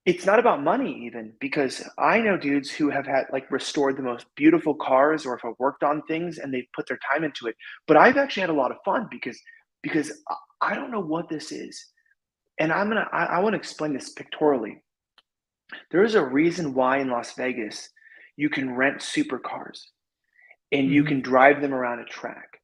D: It's not about money even, because I know dudes who have had like restored the most beautiful cars or have worked on things and they've put their time into it. But I've actually had a lot of fun because I don't know what this is. And I want to explain this pictorially. There is a reason why in Las Vegas you can rent supercars and you can drive them around a track.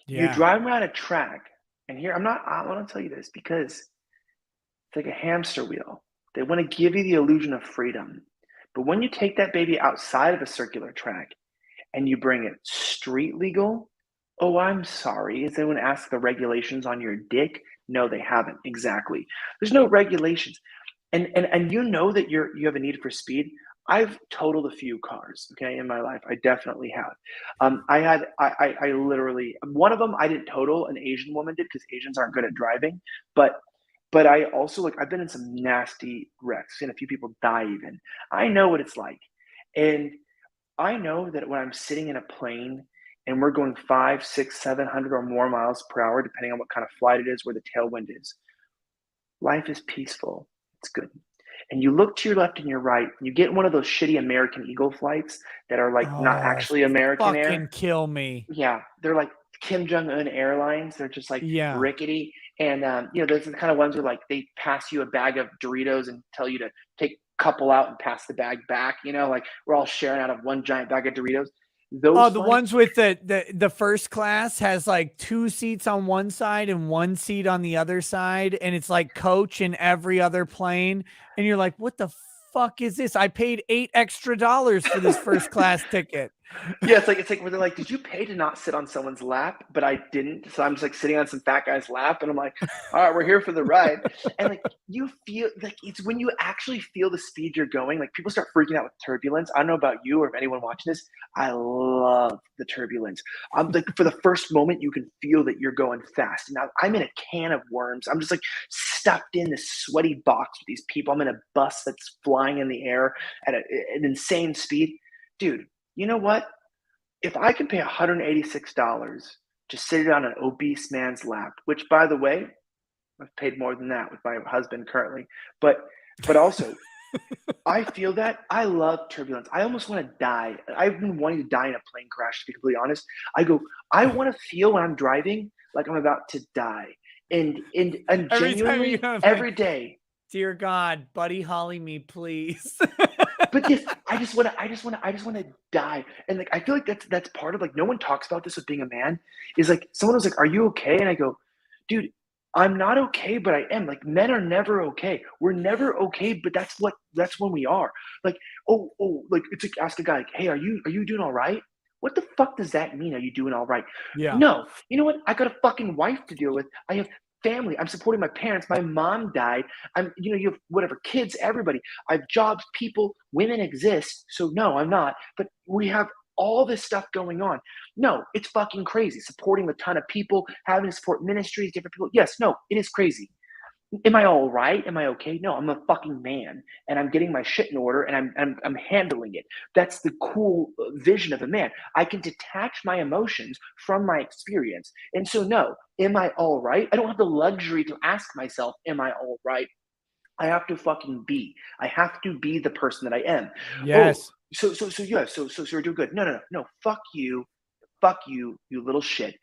B: Yeah.
D: You drive around a track, and here I want to tell you this because it's like a hamster wheel. They want to give you the illusion of freedom. But when you take that baby outside of a circular track and you bring it street legal, oh, I'm sorry. Has anyone asked the regulations on your dick? No, they haven't. Exactly. There's no regulations. And you know that you have a need for speed. I've totaled a few cars, okay, in my life. I definitely have. I literally, one of them I didn't total, an Asian woman did, because Asians aren't good at driving. But I also, like, I've been in some nasty wrecks, seen a few people die even. I know what it's like. And I know that when I'm sitting in a plane and we're going 500, 600, 700 or more miles per hour, depending on what kind of flight it is, where the tailwind is, life is peaceful. It's good. And you look to your left and your right, and you get one of those shitty American Eagle flights that are like not actually American Air.
B: Fucking kill me.
D: Yeah, they're like Kim Jong-un Airlines. They're just like rickety. And those are the kind of ones where like they pass you a bag of Doritos and tell you to take a couple out and pass the bag back. Like we're all sharing out of one giant bag of Doritos. Those
B: the ones with the first class has like 2 seats on one side and 1 seat on the other side, and it's like coach in every other plane, and you're like, what the fuck is this? I paid $8 extra for this first class ticket.
D: Yeah, it's like where they're like, did you pay to not sit on someone's lap? But I didn't, so I'm just like sitting on some fat guy's lap, and I'm like, all right, we're here for the ride. And like you feel like it's when you actually feel the speed you're going, like people start freaking out with turbulence. I don't know about you or if anyone watching this, I love the turbulence. I'm like, for the first moment you can feel that you're going fast. Now I'm in a can of worms. I'm just like stuffed in this sweaty box with these people. I'm in a bus that's flying in the air at an insane speed, dude. You know what? If I can pay $186 to sit on an obese man's lap, which, by the way, I've paid more than that with my husband currently, but also, I feel that I love turbulence. I almost want to die. I've been wanting to die in a plane crash, to be completely honest. I want to feel when I'm driving like I'm about to die, and genuinely every day.
B: Dear God, Buddy Holly me, please.
D: But yes, I just want to die. And like, I feel like that's part of like, no one talks about this with being a man, is like, someone was like, are you okay? And I go, dude, I'm not okay, but I am. Like, men are never okay. We're never okay, but that's when we are. Like, oh, like it's like, ask a guy like, hey, are you doing all right? What the fuck does that mean? Are you doing all right?
B: Yeah.
D: No, you know what? I got a fucking wife to deal with. I have family. I'm supporting my parents. My mom died. You have whatever, kids, everybody. I have jobs, people, women exist. So no, I'm not. But we have all this stuff going on. No, it's fucking crazy. Supporting a ton of people, having to support ministries, different people. Yes, no, it is crazy. Am I all right? Am I okay? No, I'm a fucking man, and I'm getting my shit in order, and I'm handling it. That's the cool vision of a man. I can detach my emotions from my experience, and so no, am I all right? I don't have the luxury to ask myself, am I all right? I have to fucking be. I have to be the person that I am.
B: Yes.
D: Oh, so yeah, so we're doing good. No. Fuck you, you little shit.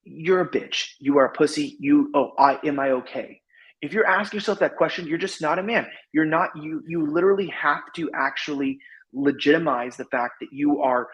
D: You're a bitch. You are a pussy. Am I okay? If you're asking yourself that question, you're just not a man. You're not, you literally have to actually legitimize the fact that you are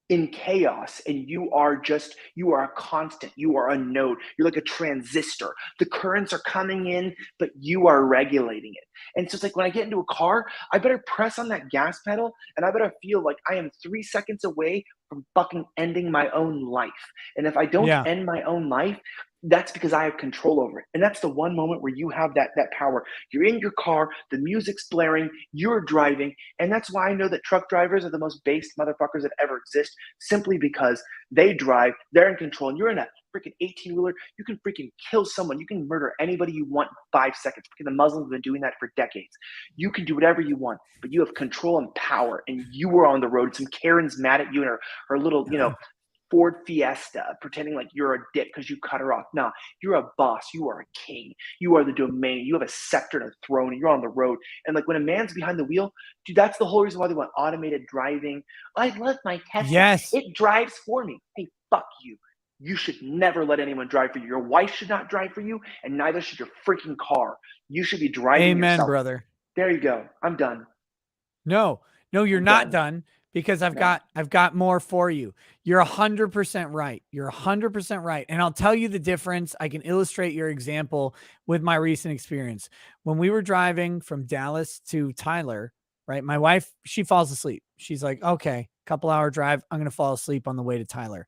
D: in chaos and you are a constant, you are a node, you're like a transistor. The currents are coming in, but you are regulating it. And so it's like when I get into a car, I better press on that gas pedal and I better feel like I am 3 seconds away from fucking ending my own life. And if I don't end my own life, that's because I have control over it. And that's the one moment where you have that power. You're in your car, the music's blaring, you're driving. And that's why I know that truck drivers are the most based motherfuckers that ever exist, simply because they drive, they're in control, and you're in a freaking 18-wheeler. You can freaking kill someone. You can murder anybody you want in 5 seconds. Because the Muslims have been doing that for decades. You can do whatever you want, but you have control and power, and you were on the road. Some Karen's mad at you and her little, Ford Fiesta, pretending like you're a dick because you cut her off. No, you're a boss. You are a king. You are the domain. You have a scepter and a throne, and you're on the road. And like when a man's behind the wheel, dude, that's the whole reason why they want automated driving. I love my Tesla.
B: Yes.
D: It drives for me. Hey, fuck you. You should never let anyone drive for you. Your wife should not drive for you, and neither should your freaking car. You should be driving
B: Amen,
D: yourself.
B: brother.
D: There you go. I'm done.
B: No, you're not done because I've got more for you. You're 100% right. You're 100% right. And I'll tell you the difference. I can illustrate your example with my recent experience. When we were driving from Dallas to Tyler, right? My wife, she falls asleep. She's like, okay, couple hour drive. I'm going to fall asleep on the way to Tyler.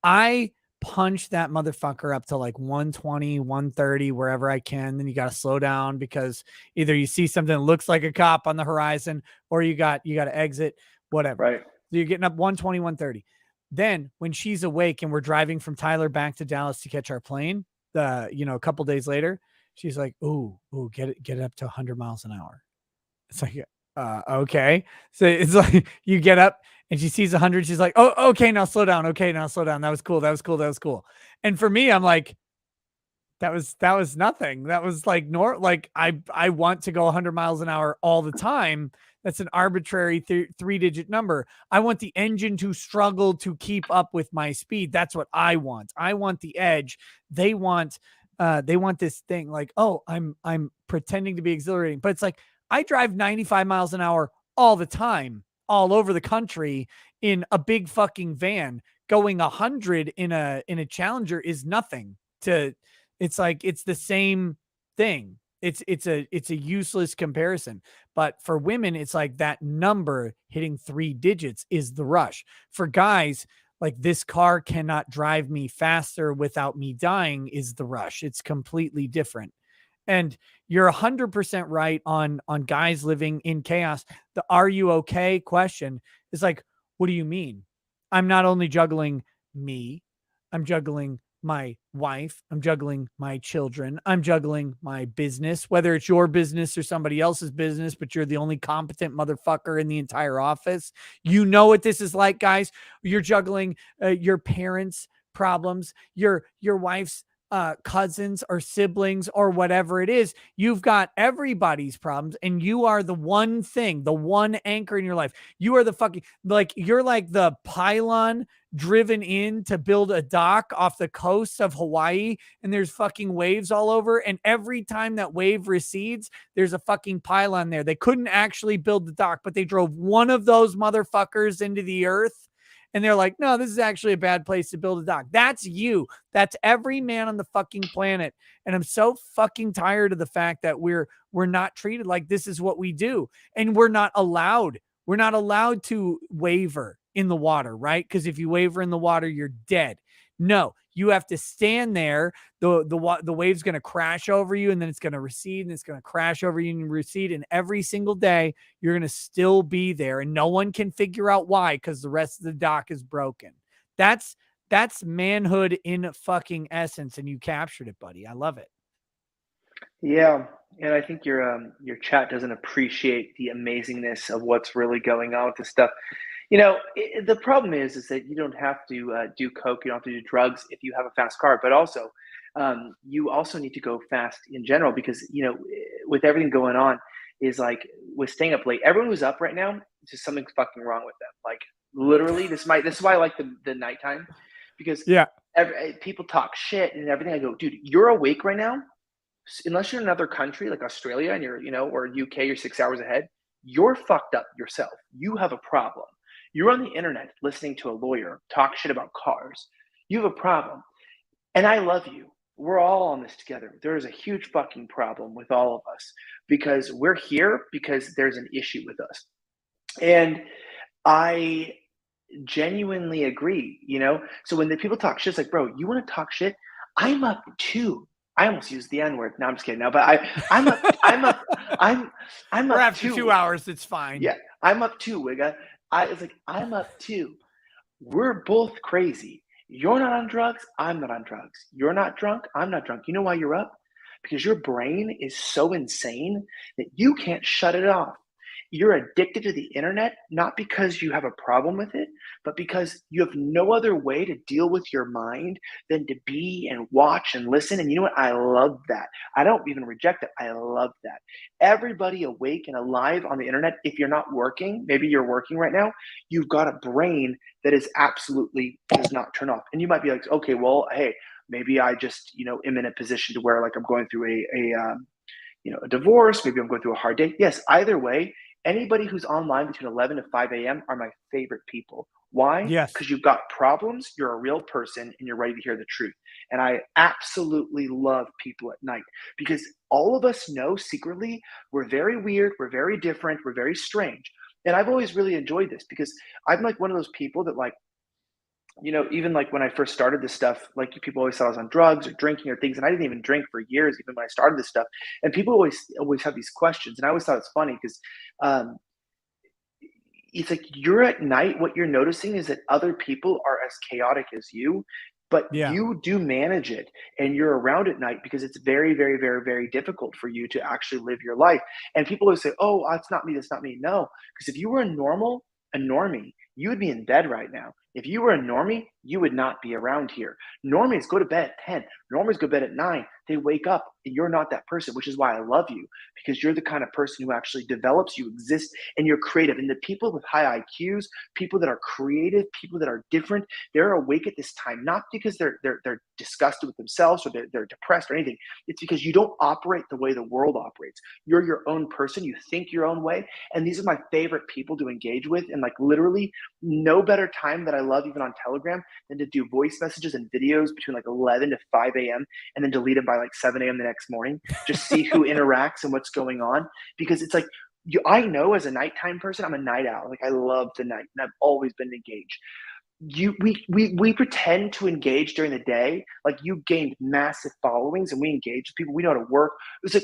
B: I punch that motherfucker up to like 120, 130, wherever I can. Then you got to slow down because either you see something that looks like a cop on the horizon or you got to exit, whatever.
D: Right.
B: So you're getting up 120, 130. Then when she's awake and we're driving from Tyler back to Dallas to catch our plane, a couple days later, she's like, ooh, get it up to 100 miles an hour. It's like, okay. So it's like you get up and she sees 100. She's like, oh, okay, now slow down. Okay, now slow down. That was cool. And for me, I'm like, that was nothing. That was like, I want to go 100 miles an hour all the time. That's an arbitrary 3-digit number. I want the engine to struggle to keep up with my speed. That's what I want. I want the edge. They want this thing like, oh, I'm pretending to be exhilarating, but it's like, I drive 95 miles an hour all the time, all over the country in a big fucking van. Going 100 in a Challenger is nothing to, it's like, it's the same thing. It's a useless comparison, but for women, it's like that number hitting 3 digits is the rush. For guys, like this car cannot drive me faster without me dying is the rush. It's completely different. And you're 100% right on guys living in chaos. The "are you okay?" question is like, what do you mean? I'm not only juggling me, I'm juggling my wife, I'm juggling my children, I'm juggling my business, whether it's your business or somebody else's business, but you're the only competent motherfucker in the entire office. You know what this is like, guys. You're juggling your parents' problems, your wife's cousins or siblings or whatever it is. You've got everybody's problems, and you are the one thing, the one anchor in your life. You are the fucking, like, you're like the pylon driven in to build a dock off the coast of Hawaii, and there's fucking waves all over, and every time that wave recedes, there's a fucking pylon there. They couldn't actually build the dock, but they drove one of those motherfuckers into the earth. And they're like, no, this is actually a bad place to build a dock. That's you. That's every man on the fucking planet. And I'm so fucking tired of the fact that we're not treated like this is what we do. And we're not allowed. We're not allowed to waver in the water, right? Because if you waver in the water, you're dead. No, you have to stand there. The wave's going to crash over you, and then it's going to recede, and it's going to crash over you and recede. And every single day, you're going to still be there, and no one can figure out why, because the rest of the dock is broken. That's manhood in fucking essence, and you captured it, buddy. I love it.
D: Yeah, and I think your chat doesn't appreciate the amazingness of what's really going on with this stuff. The problem is that you don't have to do coke, you don't have to do drugs if you have a fast car, but also you also need to go fast in general because with everything going on is like with staying up late. Everyone who's up right now, just something's fucking wrong with them. Like literally, this is why I like the nighttime because people talk shit and everything. I go, dude, you're awake right now. Unless you're in another country like Australia and you're, or UK, you're 6 hours ahead, you're fucked up yourself. You have a problem. You're on the internet listening to a lawyer talk shit about cars. You have a problem. And I love you. We're all on this together. There is a huge fucking problem with all of us because we're here because there's an issue with us. And I genuinely agree, So when the people talk shit, it's like, bro, you want to talk shit? I'm up too. I almost used the N-word. No, I'm just kidding. No, but I'm up.
B: We're after 2 hours. It's fine.
D: Yeah, I'm up too, Wigga. It's like I'm up too. We're both crazy. You're not on drugs. I'm not on drugs. You're not drunk. I'm not drunk. You know why you're up? Because your brain is so insane that you can't shut it off. You're addicted to the internet, not because you have a problem with it, but because you have no other way to deal with your mind than to be and watch and listen. And you know what? I love that. I don't even reject it. I love that. Everybody awake and alive on the internet, if you're not working, maybe you're working right now, you've got a brain that is absolutely does not turn off. And you might be like, okay, well, hey, maybe I just, am in a position to where like I'm going through a divorce. Maybe I'm going through a hard day. Yes, either way, anybody who's online between 11 to 5 a.m. are my favorite people. Why?
B: Yes.
D: Because you've got problems, you're a real person, and you're ready to hear the truth. And I absolutely love people at night because all of us know secretly we're very weird, we're very different, we're very strange. And I've always really enjoyed this because I'm like one of those people that like, even like when I first started this stuff, like people always thought I was on drugs or drinking or things. And I didn't even drink for years, even when I started this stuff. And people always have these questions. And I always thought it's funny because it's like you're at night, what you're noticing is that other people are as chaotic as you, but you do manage it and you're around at night because it's very, very, very, very difficult for you to actually live your life. And people always say, oh, it's not me, that's not me. No, because if you were a normie, you would be in bed right now. If you were a normie, you would not be around here. Normies go to bed at 10. Normies go to bed at 9. They wake up and you're not that person, which is why I love you because you're the kind of person who actually develops, you exist, and you're creative. And the people with high IQs, people that are creative, people that are different, they're awake at this time, not because they're disgusted with themselves or they're depressed or anything. It's because you don't operate the way the world operates. You're your own person. You think your own way. And these are my favorite people to engage with. And like literally no better time that I love even on Telegram than to do voice messages and videos between like 11 to 5 a.m. and then delete them by like 7 a.m. the next morning. Just see who interacts and what's going on. Because it's like, I know as a nighttime person, I'm a night owl. Like I love the night and I've always been engaged. We pretend to engage during the day. Like you gained massive followings and we engage with people. We know how to work. It's like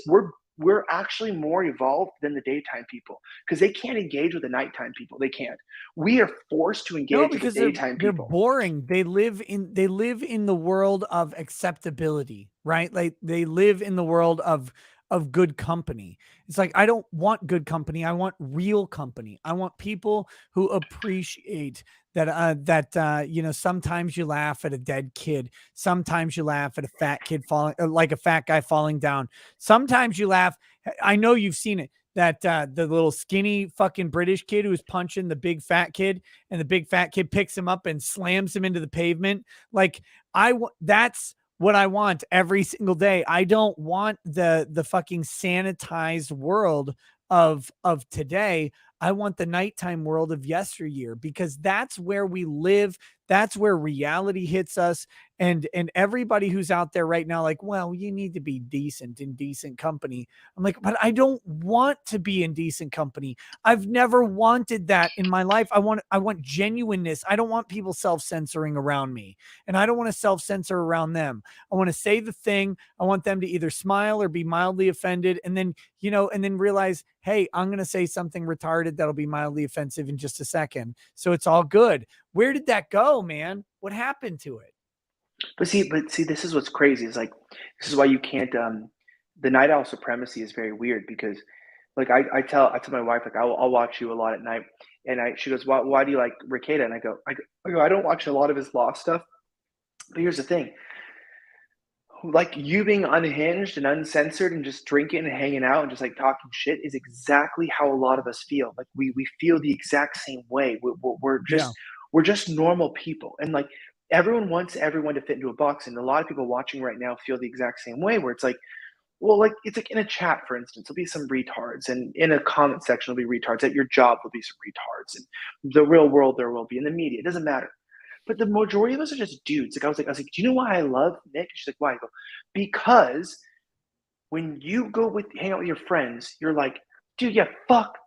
D: we're actually more evolved than the daytime people because they can't engage with the nighttime people. They can't. We are forced to engage with the daytime people.
B: They're boring. They live in the world of acceptability, right? Like they live in the world of good company. It's like, I don't want good company. I want real company. I want people who appreciate that, sometimes you laugh at a dead kid. Sometimes you laugh at a fat kid falling, like a fat guy falling down. Sometimes you laugh. I know you've seen it. That the little skinny fucking British kid who was punching the big fat kid and the big fat kid picks him up and slams him into the pavement. Like that's what I want every single day. I don't want the fucking sanitized world of today. I want the nighttime world of yesteryear because that's where we live. That's where reality hits us. And everybody who's out there right now, like, well, you need to be decent in decent company. I'm like, but I don't want to be in decent company. I've never wanted that in my life. I want genuineness. I don't want people self-censoring around me, and I don't want to self-censor around them. I want to say the thing. I want them to either smile or be mildly offended. And then, and then realize, hey, I'm going to say something retarded that'll be mildly offensive in just a second. So it's all good. Where did that go, man? What happened to it?
D: But see, this is what's crazy. Is like, this is why you can't. The night owl supremacy is very weird because, like, I tell my wife, like, I'll watch you a lot at night, and she goes, why do you like Ricada? And I go, I don't watch a lot of his law stuff. But here's the thing, like, you being unhinged and uncensored and just drinking and hanging out and just like talking shit is exactly how a lot of us feel. Like, we feel the exact same way. We're just normal people, and like, everyone wants everyone to fit into a box, and a lot of people watching right now feel the exact same way, where it's like, well, like, it's like in a chat, for instance, there'll be some retards, and in a comment section there'll be retards, at your job there'll be some retards, and the real world there will be, in the media, it doesn't matter. But the majority of us are just dudes. Like, I was like, do you know why I love Nick? She's like, why? I go, because when you hang out with your friends, you're like, dude, yeah, fuck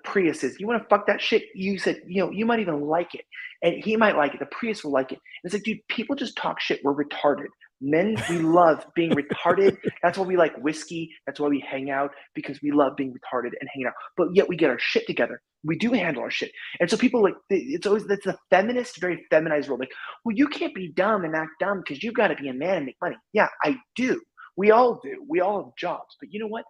D: Priuses. You want to fuck that shit? You said, you might even like it. And he might like it. The Prius will like it. And it's like, dude, people just talk shit. We're retarded. Men, we love being retarded. That's why we like whiskey. That's why we hang out, because we love being retarded and hanging out. But yet we get our shit together. We do handle our shit. And so people, like, that's the feminist, very feminized world. Like, well, you can't be dumb and act dumb because you've got to be a man and make money. Yeah, I do. We all do. We all have jobs. But you know what?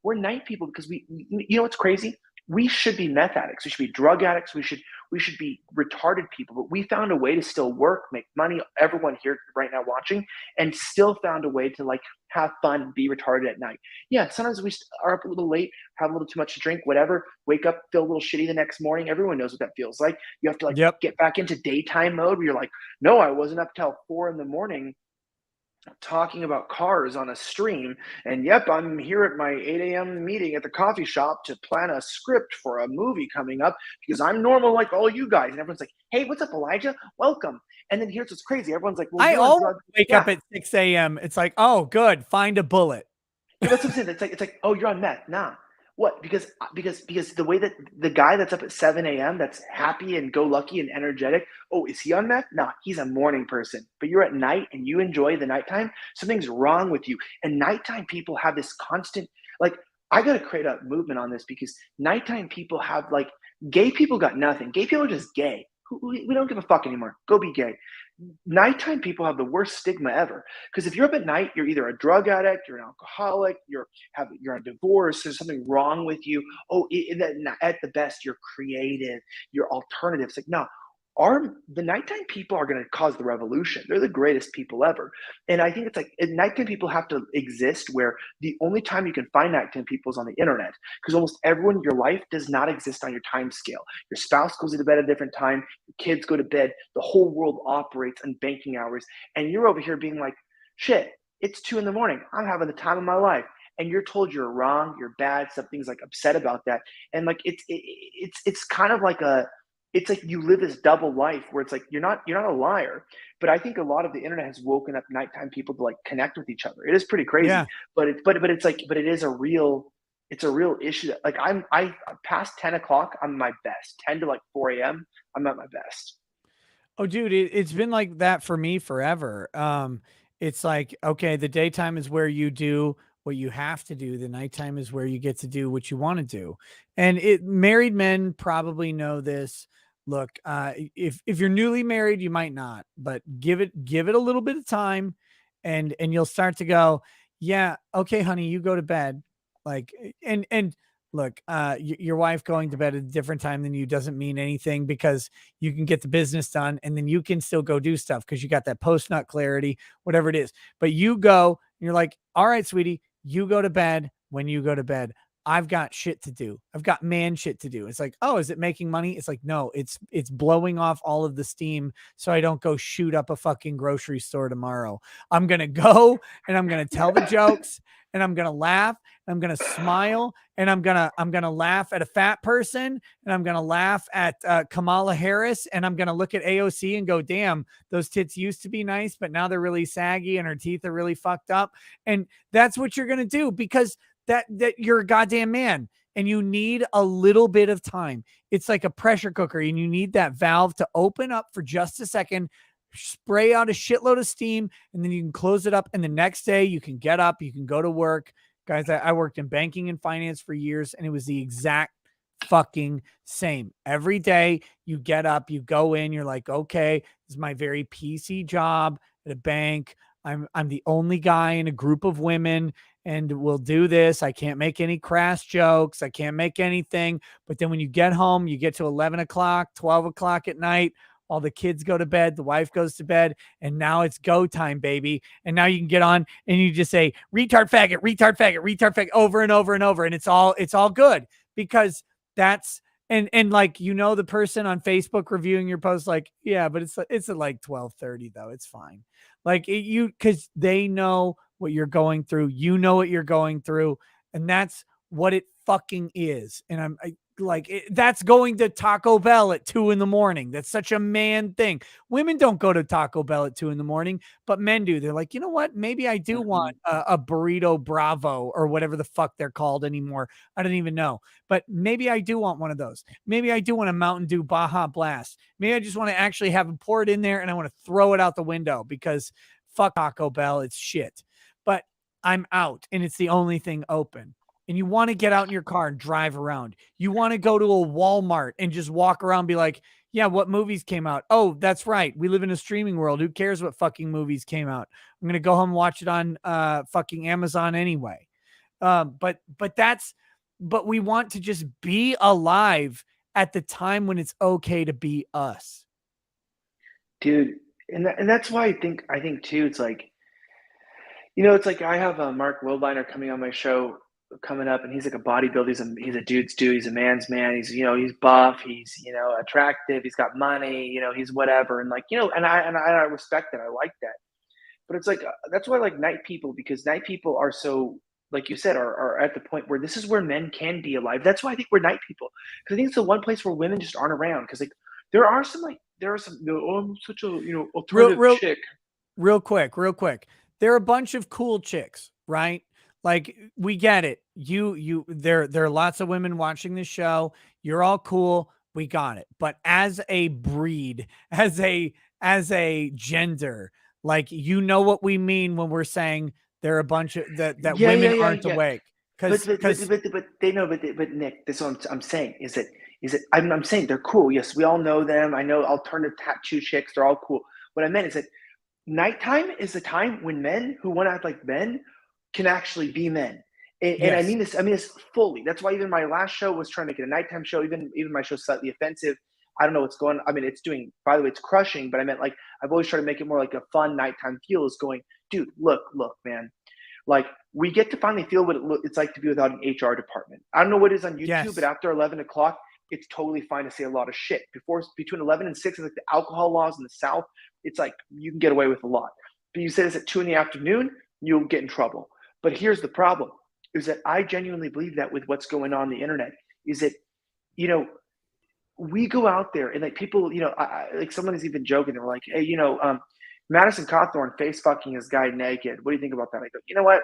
D: We're night people because you know what's crazy? We should be meth addicts. We should be drug addicts. We should be retarded people. But we found a way to still work, make money. Everyone here right now watching, and still found a way to, like, have fun, be retarded at night. Yeah, sometimes we are up a little late, have a little too much to drink, whatever. Wake up, feel a little shitty the next morning. Everyone knows what that feels like. You have to, like, get back into daytime mode where you're like, no, I wasn't up till 4 a.m. talking about cars on a stream, and yep, I'm here at my 8 a.m. meeting at the coffee shop to plan a script for a movie coming up because I'm normal like all you guys. And everyone's like, hey, what's up, Elijah? Welcome. And then here's what's crazy. Everyone's like, well,
B: I always wake up at 6 a.m. It's like, oh, good, find a bullet.
D: Yeah, that's what I'm saying. It's like, oh, you're on meth. Nah. What? Because the way that the guy that's up at 7 a.m. that's happy and go lucky and energetic, oh, is he on meth? Nah, he's a morning person. But you're at night and you enjoy the nighttime, something's wrong with you. And nighttime people have this constant, like, I got to create a movement on this because nighttime people have, like, gay people got nothing. Gay people are just gay. We don't give a fuck anymore. Go be gay. Nighttime people have the worst stigma ever, because if you're up at night, you're either a drug addict, you're an alcoholic, you're on divorce, there's something wrong with you. Oh, at the best, you're creative, you're alternative. It's like, no, the nighttime people are going to cause the revolution. They're the greatest people ever. And I think it's like, nighttime people have to exist where the only time you can find nighttime people is on the internet, because almost everyone in your life does not exist on your time scale. Your spouse goes to bed at a different time, your kids go to bed, the whole world operates on banking hours, and you're over here being like, shit, it's 2 a.m. I'm having the time of my life. And you're told you're wrong, you're bad, something's like upset about that. And like, it's kind of like it's like you live this double life where it's like you're not a liar. But I think a lot of the internet has woken up nighttime people to, like, connect with each other. It is pretty crazy.
B: Yeah.
D: But it is a real issue that, like, I past 10 o'clock, I'm my best. 10 to like 4 a.m., I'm at my best.
B: Oh, dude, it's been like that for me forever. It's like, okay, the daytime is where you do what you have to do. The nighttime is where you get to do what you want to do. And married men probably know this. Look, if you're newly married, you might not, but give it a little bit of time, and you'll start to go, yeah, okay, honey, you go to bed. Like, and look, your wife going to bed at a different time than you doesn't mean anything, because you can get the business done and then you can still go do stuff because you got that post nut clarity, whatever it is. But you go and you're like, all right, sweetie, you go to bed when you go to bed. I've got shit to do. I've got man shit to do. It's like, oh, is it making money? It's like, no, it's blowing off all of the steam so I don't go shoot up a fucking grocery store tomorrow. I'm going to go and I'm going to tell the jokes and I'm going to laugh, and I'm going to smile, and I'm going to laugh at a fat person, and I'm going to laugh at Kamala Harris, and I'm going to look at AOC and go, damn, those tits used to be nice, but now they're really saggy and her teeth are really fucked up. And that's what you're going to do, because that you're a goddamn man and you need a little bit of time. It's like a pressure cooker, and you need that valve to open up for just a second, spray out a shitload of steam, and then you can close it up. And the next day you can get up, you can go to work. Guys, I worked in banking and finance for years, and it was the exact fucking same. Every day you get up, you go in, you're like, okay, this is my very PC job at a bank. I'm the only guy in a group of women, and we'll do this. I can't make any crass jokes. I can't make anything. But then when you get home, you get to 11 o'clock, 12 o'clock at night, all the kids go to bed, the wife goes to bed, and now it's go time, baby. And now you can get on and you just say, retard faggot, retard faggot, retard faggot, over and over and over. And it's all good, because that's, and like, you know, the person on Facebook reviewing your post, like, yeah, but it's at like 12:30 though. It's fine. Like cause they know what you're going through. You know what you're going through. And that's what it fucking is. And that's going to Taco Bell at 2 a.m. That's such a man thing. Women don't go to Taco Bell at 2 a.m, but men do. They're like, you know what? Maybe I do want a burrito Bravo or whatever the fuck they're called anymore. I don't even know, but maybe I do want one of those. Maybe I do want a Mountain Dew Baja Blast. Maybe I just want to actually have them pour it in there, and I want to throw it out the window, because fuck Taco Bell. It's shit, but I'm out and it's the only thing open. And you want to get out in your car and drive around. You want to go to a Walmart and just walk around and be like, yeah, what movies came out? Oh, that's right. We live in a streaming world. Who cares what fucking movies came out? I'm going to go home and watch it on fucking Amazon anyway. But we want to just be alive at the time when it's okay to be us.
D: Dude, and that's why I think too, it's like, you know, it's like I have Mark Wildliner coming on my show coming up, and he's like a bodybuilder. He's a dude's dude. He's a man's man. He's, you know, he's buff. He's, you know, attractive. He's got money. You know, he's whatever. And like, you know, and I respect that. I like that. But it's like that's why I like night people, because night people are so, like you said, are at the point where this is where men can be alive. That's why I think we're night people, because I think it's the one place where women just aren't around. Because like there are some, oh, I'm such a, you know, alternative chick.
B: Real quick. There are a bunch of cool chicks, right? Like, we get it. There are lots of women watching this show. You're all cool. We got it. But as a breed, as a gender, like, you know what we mean when we're saying there are a bunch of women aren't awake. But
D: they know, but Nick, this is what I'm saying is that I'm saying they're cool. Yes, we all know them. I know alternative tattoo chicks. They're all cool. What I meant is that nighttime is the time when men who want to act like men can actually be men. And I mean this fully. That's why even my last show was trying to make it a nighttime show. Even my show's slightly offensive. I don't know what's going on. I mean, it's doing, by the way, it's crushing, but I meant, like, I've always tried to make it more like a fun nighttime feel, is going, dude, look, man. Like, we get to finally feel what it's like to be without an HR department. I don't know what it is on YouTube, but after 11 o'clock, it's totally fine to say a lot of shit. Between 11 and 6, like the alcohol laws in the South, it's like you can get away with a lot. But you say this at 2 p.m, you'll get in trouble. But here's the problem, is that I genuinely believe that with what's going on the internet, is that, you know, we go out there and like people, you know, like someone is even joking. They're like, hey, you know, Madison Cawthorn face fucking his guy naked. What do you think about that? I go, you know what?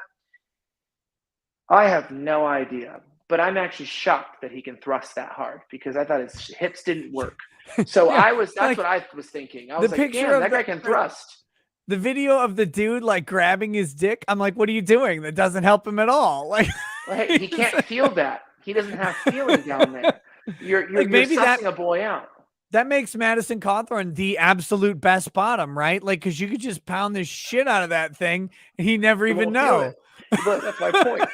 D: I have no idea, but I'm actually shocked that he can thrust that hard, because I thought his hips didn't work. So that's like, what I was thinking. I was like, damn, that guy can thrust.
B: The video of the dude like grabbing his dick, I'm like, what are you doing? That doesn't help him at all. Like,
D: right? He can't feel that. He doesn't have feeling down there. You're like, maybe sussing a boy out.
B: That makes Madison Cawthorn the absolute best bottom, right? Like, because you could just pound the shit out of that thing and he never even know.
D: But that's my point.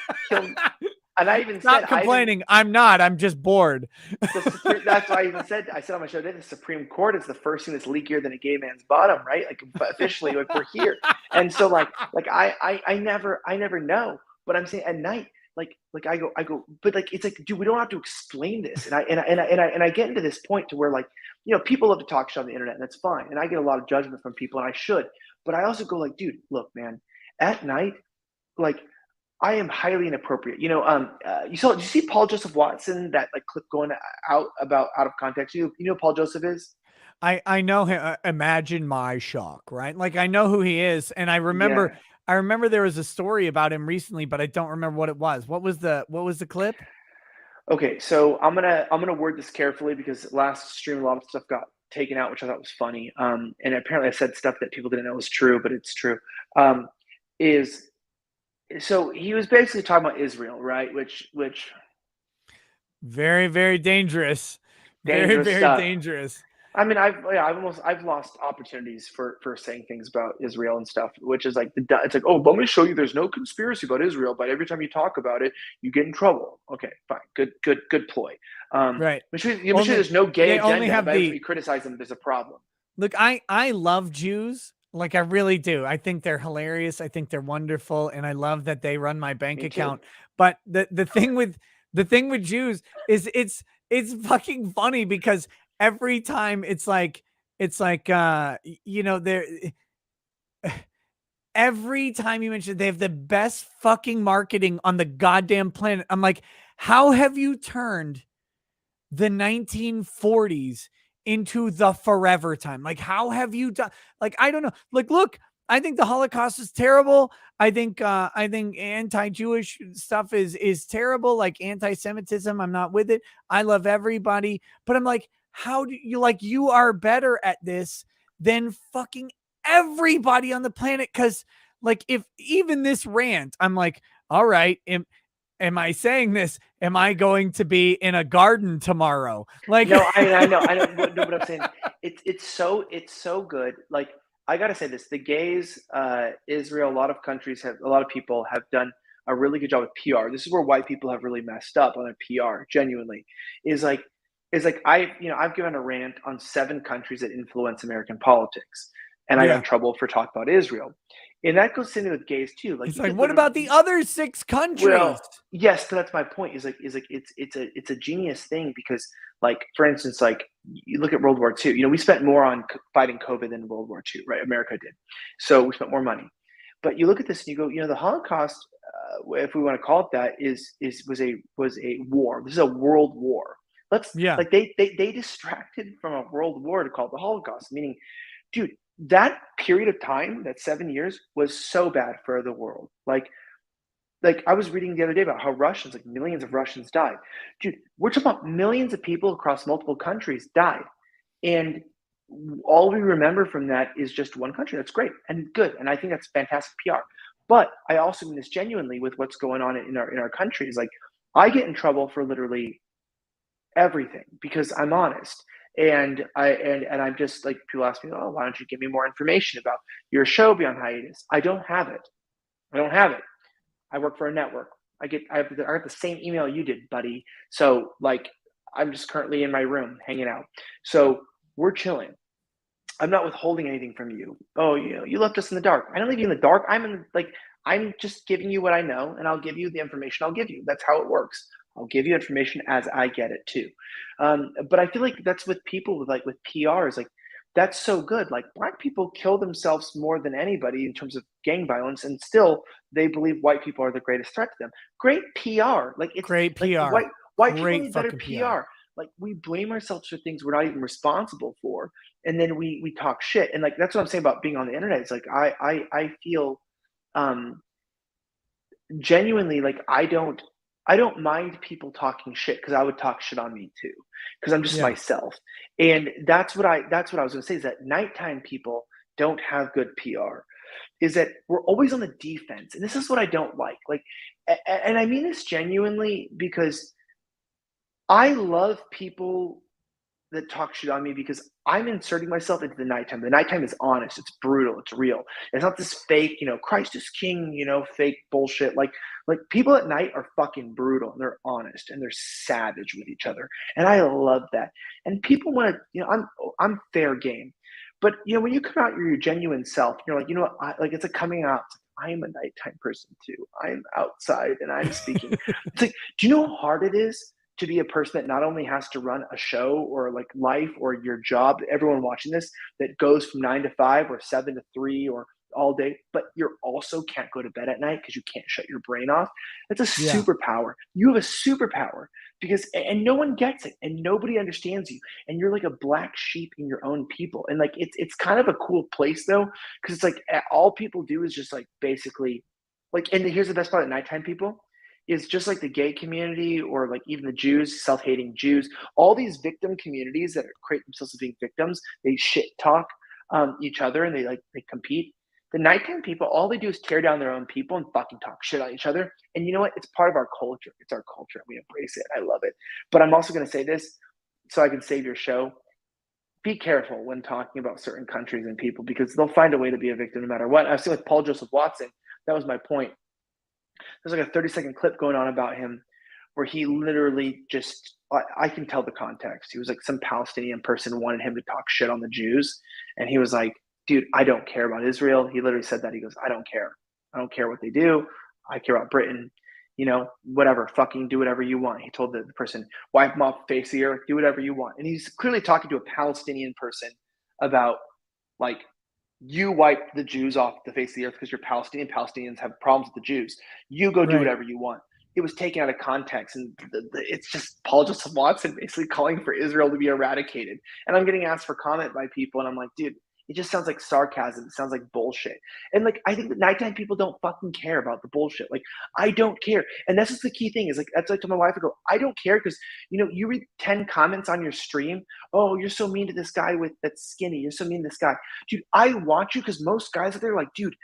D: And I even
B: not complaining. I'm just bored.
D: That's why I even said, I said on my show today, the Supreme Court is the first thing that's leakier than a gay man's bottom, right? Like, officially, like, we're here. And so like I never know. But I'm saying at night, like I go, but like, it's like, dude, we don't have to explain this. And I get into this point to where, like, you know, people love to talk shit on the internet, and that's fine. And I get a lot of judgment from people, and I should. But I also go like, dude, look, man, at night, like, I am highly inappropriate. Did you see Paul Joseph Watson, that like clip going out about out of context? You know who Paul Joseph is?
B: I know him. Imagine my shock, right? Like I know who he is, and
D: Yeah.
B: I remember there was a story about him recently, but I don't remember what it was. What was the clip?
D: Okay, so I'm gonna word this carefully because last stream a lot of stuff got taken out, which I thought was funny. And apparently I said stuff that people didn't know was true, but it's true. Um, is so he was basically talking about Israel, right? Which
B: Very, very dangerous. Very,
D: dangerous
B: very
D: stuff.
B: dangerous.
D: I mean, I've lost opportunities for saying things about Israel and stuff, which is like it's like, oh, let me show you there's no conspiracy about Israel, but every time you talk about it, you get in trouble. Okay, fine, good ploy.
B: Right.
D: Make sure there's no gay
B: they only
D: agenda.
B: have
D: But if
B: the
D: you criticize them, there's a problem.
B: look. I love Jews. Like I really do. I think they're hilarious. I think they're wonderful, and I love that they run my bank
D: Me too.
B: account. But the thing with Jews is it's fucking funny because every time it's like they're every time you mention they have the best fucking marketing on the goddamn planet. I'm like, how have you turned the 1940s into the forever time? Like, how have you done? Like, I don't know. Like, look, I think the Holocaust is terrible. I think anti-Jewish stuff is terrible. Like anti-Semitism, I'm not with it. I love everybody, but I'm like, how do you like you are better at this than fucking everybody on the planet? Because like, if even this rant, I'm like, all right, am I saying this? Am I going to be in a garden tomorrow? Like,
D: No, I know. No, but I'm saying it's so good. Like I gotta say this: the gays, Israel, a lot of people have done a really good job with PR. This is where white people have really messed up on their PR. Genuinely, is like I've given a rant on 7 countries that influence American politics, and I got in trouble for talking about Israel. And that goes into with gays too. Like
B: it's
D: you
B: like,
D: could
B: what about the other 6 countries?
D: well, yes, so that's my point. It's a genius thing because, like, for instance, like you look at World War II. We spent more on fighting COVID than World War II, right? America did, so we spent more money. But you look at this and you go, the Holocaust, if we want to call it that, was a war. This is a world war.
B: Yeah.
D: Like they distracted from a world war to call it the Holocaust, meaning, dude, that period of time, that 7 years, was so bad for the world. Like I was reading the other day about how Russians, like millions of Russians died. Dude, we're talking about millions of people across multiple countries died. And all we remember from that is just one country. That's great and good. And I think that's fantastic PR. But I also mean this genuinely with what's going on in our countries. Like I get in trouble for literally everything because I'm honest. And I'm just like, people ask me, oh, why don't you give me more information about your show be on hiatus? I don't have it. I work for a network. I got the same email you did, buddy. So like, I'm just currently in my room hanging out. So we're chilling. I'm not withholding anything from you. Oh, you left us in the dark. I don't leave you in the dark. I'm just giving you what I know, and I'll give you the information I'll give you. That's how it works. I'll give you information as I get it too. But I feel like that's with people with PRs, like that's so good. Like black people kill themselves more than anybody in terms of gang violence, and still they believe white people are the greatest threat to them. Great PR. Like it's
B: Great PR.
D: Like white people
B: Great
D: need better
B: fucking
D: PR. Like we blame ourselves for things we're not even responsible for, and then we talk shit. And like that's what I'm saying about being on the internet. It's like I feel genuinely like I don't mind people talking shit because I would talk shit on me too because I'm just
B: Yeah.
D: myself. And that's what I was going to say is that nighttime people don't have good PR. Is that we're always on the defense, and this is what I don't like. Like, and I mean this genuinely because I love people that talk shit on me because I'm inserting myself into the nighttime. The nighttime is honest. It's brutal. It's real. It's not this fake, Christ is king, fake bullshit. Like people at night are fucking brutal and they're honest and they're savage with each other. And I love that. And people want to, I'm fair game. But when you come out your genuine self, you're like, what, it's a coming out. I'm a nighttime person too. I'm outside and I'm speaking. It's like, do you know how hard it is to be a person that not only has to run a show or like life or your job, everyone watching this, that goes from 9 to 5 or 7 to 3 or all day, but you're also can't go to bed at night because you can't shut your brain off. That's a
B: Yeah.
D: superpower. You have a superpower because, and no one gets it and nobody understands you. And you're like a black sheep in your own people. And like, it's kind of a cool place though. Cause it's like all people do is just like basically like, and here's the best part of nighttime people is just like the gay community or like even the Jews, self-hating Jews, all these victim communities that create themselves as being victims, they shit talk each other and they compete. The nighttime people, all they do is tear down their own people and fucking talk shit on each other. And you know what? It's part of our culture. It's our culture. We embrace it. I love it. But I'm also going to say this so I can save your show. Be careful when talking about certain countries and people because they'll find a way to be a victim no matter what. I've seen with Paul Joseph Watson. That was my point. There's like a 30-second clip going on about him where he literally just, I can tell the context. He was like some Palestinian person wanted him to talk shit on the Jews. And he was like, dude, I don't care about Israel. He literally said that. He goes, I don't care. I don't care what they do. I care about Britain. You know, whatever, fucking do whatever you want. He told the person, wipe them off the face of the earth, do whatever you want. And he's clearly talking to a Palestinian person about like, you wipe the Jews off the face of the earth because you're Palestinian. Palestinians have problems with the Jews. You go do whatever you want. It was taken out of context. And it's just Paul Joseph Watson basically calling for Israel to be eradicated. And I'm getting asked for comment by people. And I'm like, dude, it just sounds like sarcasm. It sounds like bullshit. And like, I think that nighttime people don't fucking care about the bullshit. Like, I don't care. And that's just the key thing is like, that's like to my wife, I go, I don't care because, you know, you read 10 comments on your stream. Oh, you're so mean to this guy that's skinny. You're so mean to this guy. Dude, I want you because most guys out there are like, dude,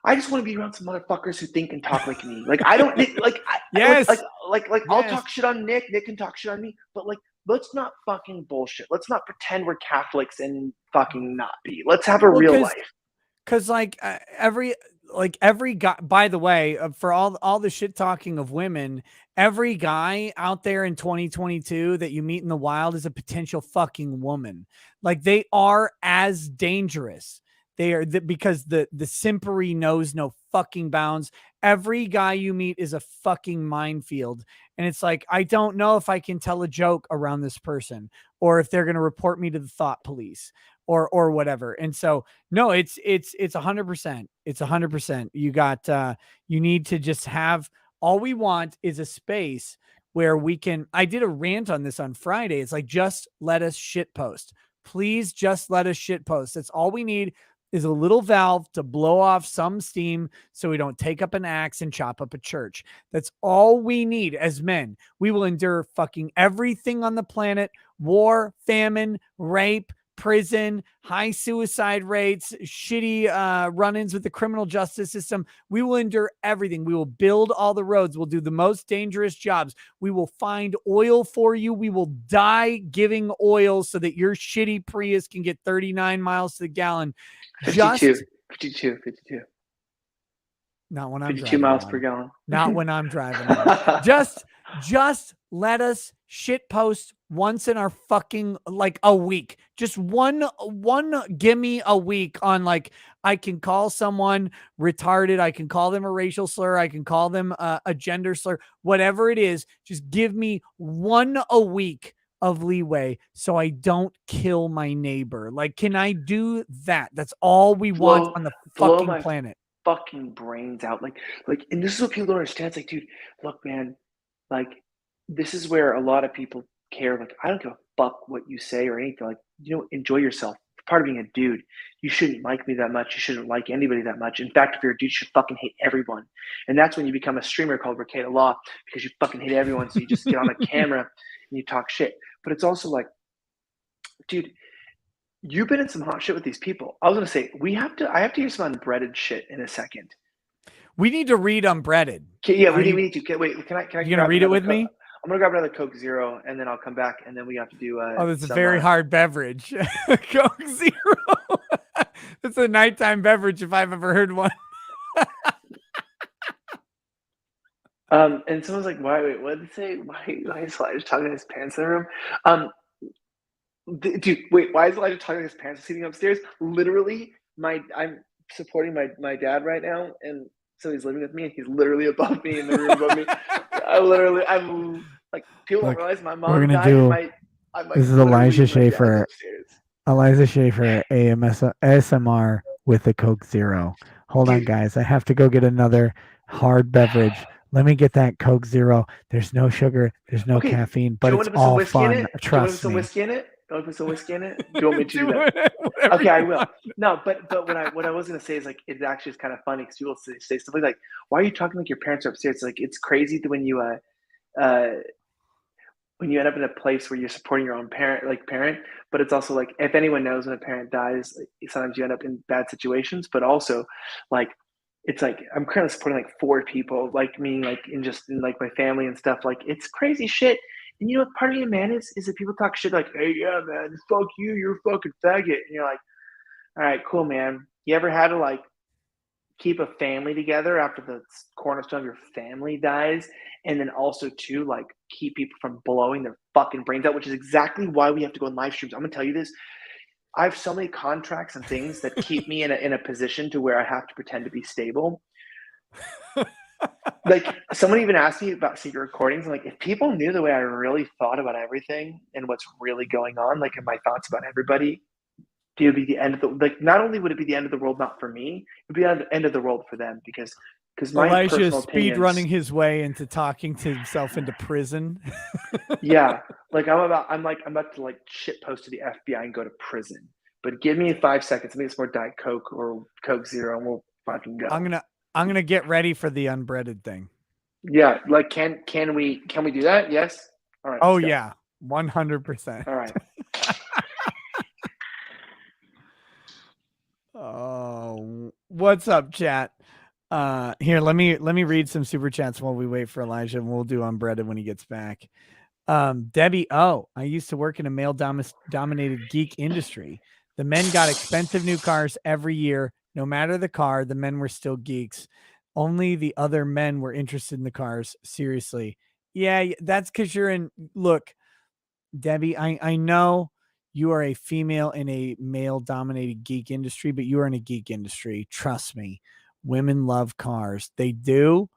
D: I just want to be around some motherfuckers who think and talk like me. Like, I don't like,
B: yes.
D: I'll talk shit on Nick. Nick can talk shit on me. But like, let's not fucking bullshit. Let's not pretend we're Catholics and fucking not be. Let's have a real life.
B: Because like every guy, by the way, for all the shit talking of women, every guy out there in 2022 that you meet in the wild is a potential fucking woman. Like they are as dangerous. They are because the simpery knows no fucking bounds. Every guy you meet is a fucking minefield. And it's like, I don't know if I can tell a joke around this person or if they're going to report me to the thought police or whatever. And so, no, it's 100%. It's 100%. You got, you need to just have, all we want is a space where we can, I did a rant on this on Friday. It's like, just let us shit post. Please just let us shit post. That's all we need. Is a little valve to blow off some steam so we don't take up an axe and chop up a church. That's all we need as men. We will endure fucking everything on the planet, war, famine, rape, prison, high suicide rates, shitty run-ins with the criminal justice system. We will endure everything. We will build all the roads. We'll do the most dangerous jobs. We will find oil for you. We will die giving oil so that your shitty Prius can get 39 miles to the gallon.
D: 52.
B: Not when I'm
D: 52 miles per gallon.
B: Not when I'm driving. Just let us shit post once in our fucking like a week. Just one gimme a week on like I can call someone retarded. I can call them a racial slur. I can call them a gender slur. Whatever it is, just give me one a week of leeway so I don't kill my neighbor. Like, can I do that? That's all we want on the fucking planet.
D: Fucking brains out. Like, and this is what people don't understand. It's like, dude, look, man, like, this is where a lot of people care. Like, I don't give a fuck what you say or anything. Like, you know, enjoy yourself. It's part of being a dude. You shouldn't like me that much. You shouldn't like anybody that much. In fact, if you're a dude, you should fucking hate everyone. And that's when you become a streamer called Ricada Law because you fucking hate everyone. So you just get on a camera and you talk shit. But it's also like, dude, you've been in some hot shit with these people. I was gonna say I have to hear some unbreaded shit in a second.
B: We need to read Unbreaded.
D: Yeah, we need to. Wait, can I?
B: You gonna read it with me?
D: I'm gonna grab another Coke Zero, and then I'll come back, and then we have to do.
B: It's a very hard beverage. Coke Zero. It's a nighttime beverage if I've ever heard one.
D: And someone's like, "Why? Wait, what did it say? Why is Elijah talking in his pants in the room?" Dude, wait, why is Elijah talking in his pants sitting upstairs? Literally, I'm supporting my dad right now, and so he's living with me, and he's literally above me in the room above me. I'm like, people don't realize my mom died.
B: This is Elijah Schaefer. Elijah Schaefer, ASMR with a Coke Zero. Hold on, guys. I have to go get another hard beverage. Let me get that Coke Zero. There's no sugar. There's no
D: Okay,
B: caffeine,
D: do
B: but
D: you
B: it's
D: want to put some
B: all
D: whiskey in
B: fun.
D: it? Do you want to put
B: Trust
D: some
B: me.
D: whiskey in it? Do you want to put some whiskey in it? Do you want me to do that?
B: Whatever
D: Okay, I
B: you
D: will.
B: want.
D: No, but what I was gonna say is like it actually is kind of funny because people say stuff like, "Why are you talking like your parents are upstairs?" Like it's crazy that uh when you end up in a place where you're supporting your own parent, but it's also like if anyone knows when a parent dies, like, sometimes you end up in bad situations. But also, like it's like I'm currently supporting like 4 people, like me, like in like my family and stuff. Like it's crazy shit. And you know what part of me, man, is that people talk shit like, "Hey, yeah, man, fuck you, you're a fucking faggot," and you're like, "All right, cool, man. You ever had to like keep a family together after the cornerstone of your family dies, and then also too like keep people from blowing their fucking brains out, which is exactly why we have to go on live streams. I'm gonna tell you this. I have so many contracts and things that keep me in a position to where I have to pretend to be stable. Like someone even asked me about secret recordings. I'm like, if people knew the way I really thought about everything and what's really going on, like in my thoughts about everybody, it would be the end of the like. Not only would it be the end of the world, not for me, it'd be the end of the world for them because my
B: Elijah is
D: personal
B: speed
D: opinions.
B: running his way into talking to himself into prison.
D: Yeah, like I'm about to like shit post to the FBI and go to prison. But give me 5 seconds. Maybe it's more Diet Coke or Coke Zero, and we'll fucking go.
B: I'm gonna get ready for the unbreaded thing.
D: Yeah, like can we do that? Yes. All right.
B: Oh
D: let's go.
B: yeah, 100%.
D: All right.
B: Oh, what's up, chat? Here, let me read some super chats while we wait for Elijah, and we'll do unbreaded when he gets back. Debbie, I used to work in a male dominated geek industry. The men got expensive new cars every year. No matter the car, the men were still geeks. Only the other men were interested in the cars. Seriously. Yeah, that's because you're in. Look, Debbie, I know you are a female in a male dominated geek industry, but you are in a geek industry. Trust me. Women love cars. They do.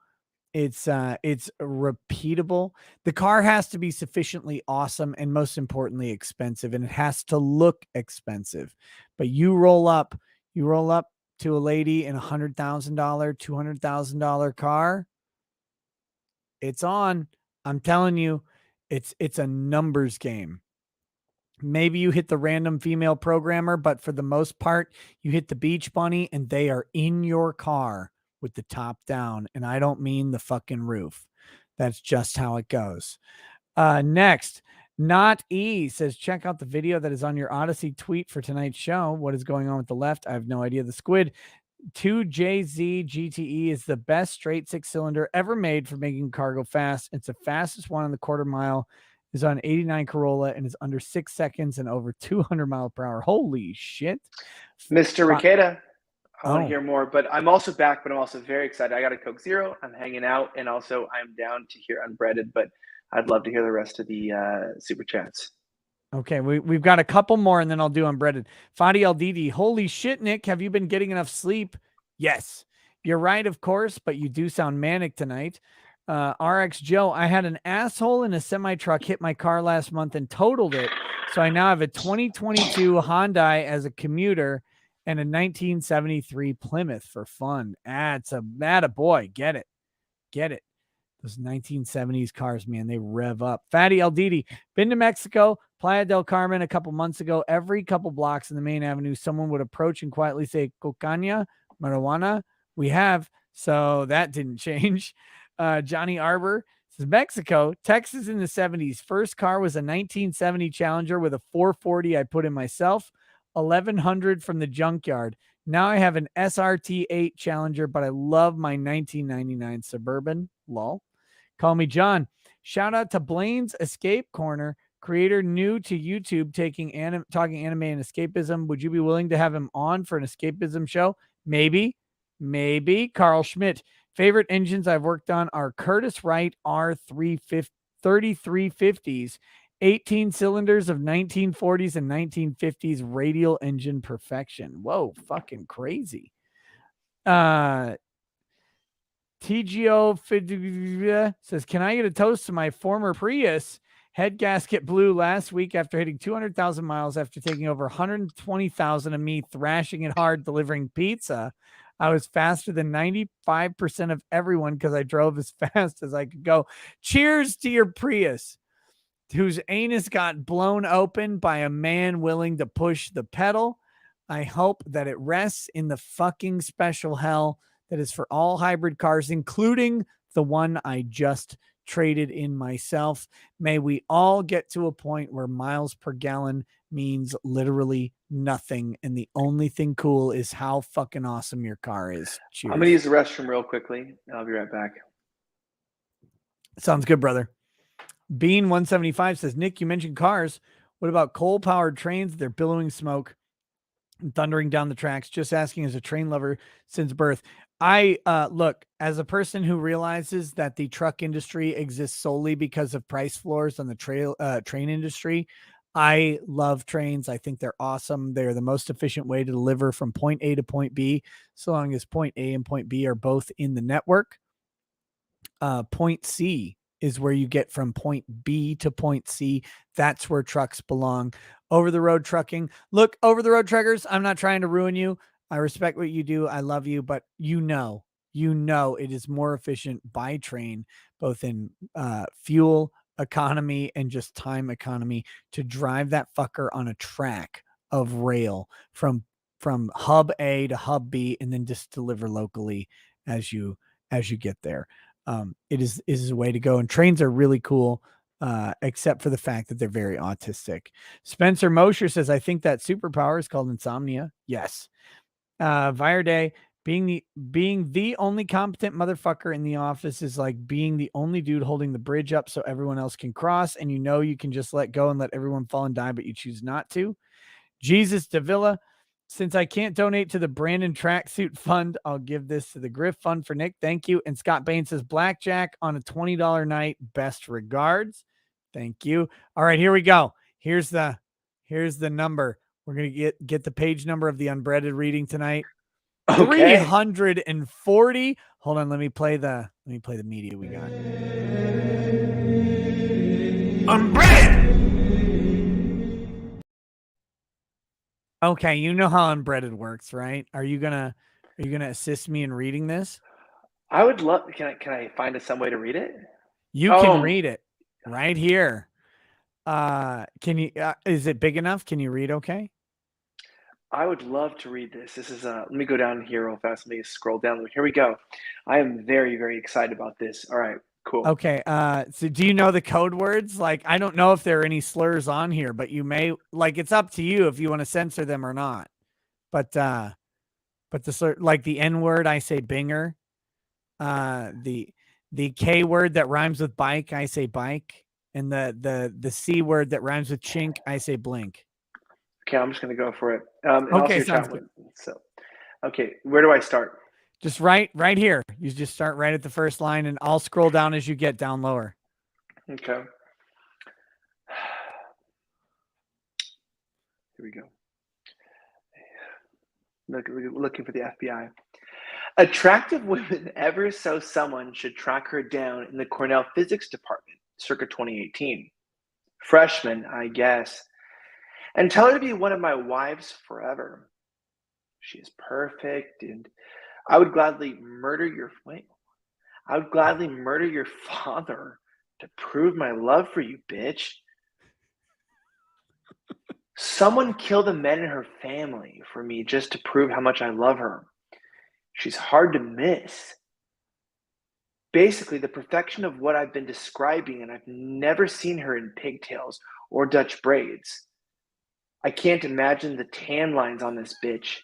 B: It's repeatable. The car has to be sufficiently awesome and most importantly expensive, and it has to look expensive. But you roll up to a lady in $100,000, $200,000 car. It's on. I'm telling you, it's a numbers game. Maybe you hit the random female programmer, but for the most part, you hit the beach bunny and they are in your car with the top down. And I don't mean the fucking roof. That's just how it goes. Next, Not E says, check out the video that is on your Odyssey tweet for tonight's show. What is going on with the left? I have no idea. The squid 2JZ GTE is the best straight 6-cylinder ever made for making cargo fast. It's the fastest one on the quarter mile. Is on 89 Corolla and is under 6 seconds and over 200 miles per hour. Holy shit.
D: Mr. Ricada, I want
B: Oh.
D: to hear more, but I'm also back, but I'm also very excited. I got a Coke Zero. I'm hanging out, and also I'm down to hear unbreaded, but I'd love to hear the rest of the super chats.
B: Okay, we've got a couple more, and then I'll do unbreaded. Fadi LDD, holy shit, Nick, have you been getting enough sleep? Yes. You're right, of course, but you do sound manic tonight. RX Joe, I had an asshole in a semi-truck hit my car last month and totaled it. So I now have a 2022 Hyundai as a commuter and a 1973 Plymouth for fun. It's a boy. Get it. Those 1970s cars, man, they rev up. Fatty LDD, been to Mexico, Playa del Carmen a couple months ago. Every couple blocks in the main avenue, someone would approach and quietly say, cocaña, marijuana. We have. So that didn't change. Johnny Arbor says, Mexico, Texas in the 70s. First car was a 1970 Challenger with a 440 I put in myself, 1100 from the junkyard. Now I have an SRT 8 Challenger, but I love my 1999 Suburban. Lol. Call me John. Shout out to Blaine's Escape Corner, creator new to YouTube, talking anime and escapism. Would you be willing to have him on for an escapism show? Maybe. Carl Schmidt. Favorite engines I've worked on are Curtiss Wright R3350s, 18 cylinders of 1940s and 1950s radial engine perfection. Whoa, fucking crazy. TGO says, can I get a toast to my former Prius? Head gasket blew last week after hitting 200,000 miles after taking over 120,000 of me thrashing it hard delivering pizza. I was faster than 95% of everyone because I drove as fast as I could go. Cheers to your Prius, whose anus got blown open by a man willing to push the pedal. I hope that it rests in the fucking special hell that is for all hybrid cars, including the one I just traded in myself. May we all get to a point where miles per gallon means literally nothing, and the only thing cool is how fucking awesome your car is. Cheers.
D: I'm gonna use the restroom real quickly. I'll be right back.
B: Sounds good, brother. Bean 175 says, Nick, you mentioned cars. What about coal-powered trains? They're billowing smoke and thundering down the tracks. Just asking as a train lover since birth. I look, as a person who realizes that the truck industry exists solely because of price floors on the train industry, I love trains. I think they're awesome. They're the most efficient way to deliver from point A to point B, so long as point A and point B are both in the network. Point C is where you get from point B to point C. That's where trucks belong. Over the road trucking. Look, over the road truckers, I'm not trying to ruin you. I respect what you do. I love you, but you know it is more efficient by train, both in fuel economy and just time economy, to drive that fucker on a track of rail from hub A to hub B and then just deliver locally as you get there. It is a way to go, and trains are really cool, except for the fact that they're very autistic. Spencer Mosher says, I think that superpower is called insomnia. Yes. Virday, being the only competent motherfucker in the office is like being the only dude holding the bridge up so everyone else can cross, and you can just let go and let everyone fall and die, but you choose not to. Jesus Davila, since I can't donate to the Brandon Tracksuit Fund, I'll give this to the Griff Fund for Nick. Thank you. And Scott Bain says, blackjack on a $20 night. Best regards. Thank you. All right, here we go. Here's the number. We're going to get the page number of the unbreaded reading tonight.
D: Okay.
B: 340. Hold on, let me play the media we got.
E: Unbreaded.
B: Okay, you know how unbreaded works, right? Are you gonna assist me in reading this?
D: I would love. Can I find some way to read it?
B: You can read it right here. Can you? Is it big enough? Can you read? Okay.
D: I would love to read this. This is let me go down here real fast. Let me scroll down. Here we go. I am very, very excited about this. All right, cool.
B: Okay. So do you know the code words? Like, I don't know if there are any slurs on here, but you may, like, it's up to you if you want to censor them or not. But the slur, like the N word, I say binger. The K word that rhymes with bike, I say bike. And the C word that rhymes with chink, I say blink.
D: Okay, I'm just gonna go for it. And
B: Okay,
D: also
B: sounds good.
D: So, okay, where do I start?
B: Just right here. You just start right at the first line, and I'll scroll down as you get down lower.
D: Okay. Here we go. Looking for the FBI. Attractive women ever so someone should track her down in the Cornell physics department, circa 2018. Freshman, I guess. And tell her to be one of my wives forever. She is perfect, and I would gladly murder your father to prove my love for you, bitch. Someone kill the men in her family for me just to prove how much I love her. She's hard to miss. Basically, the perfection of what I've been describing, and I've never seen her in pigtails or Dutch braids. I can't imagine the tan lines on this bitch.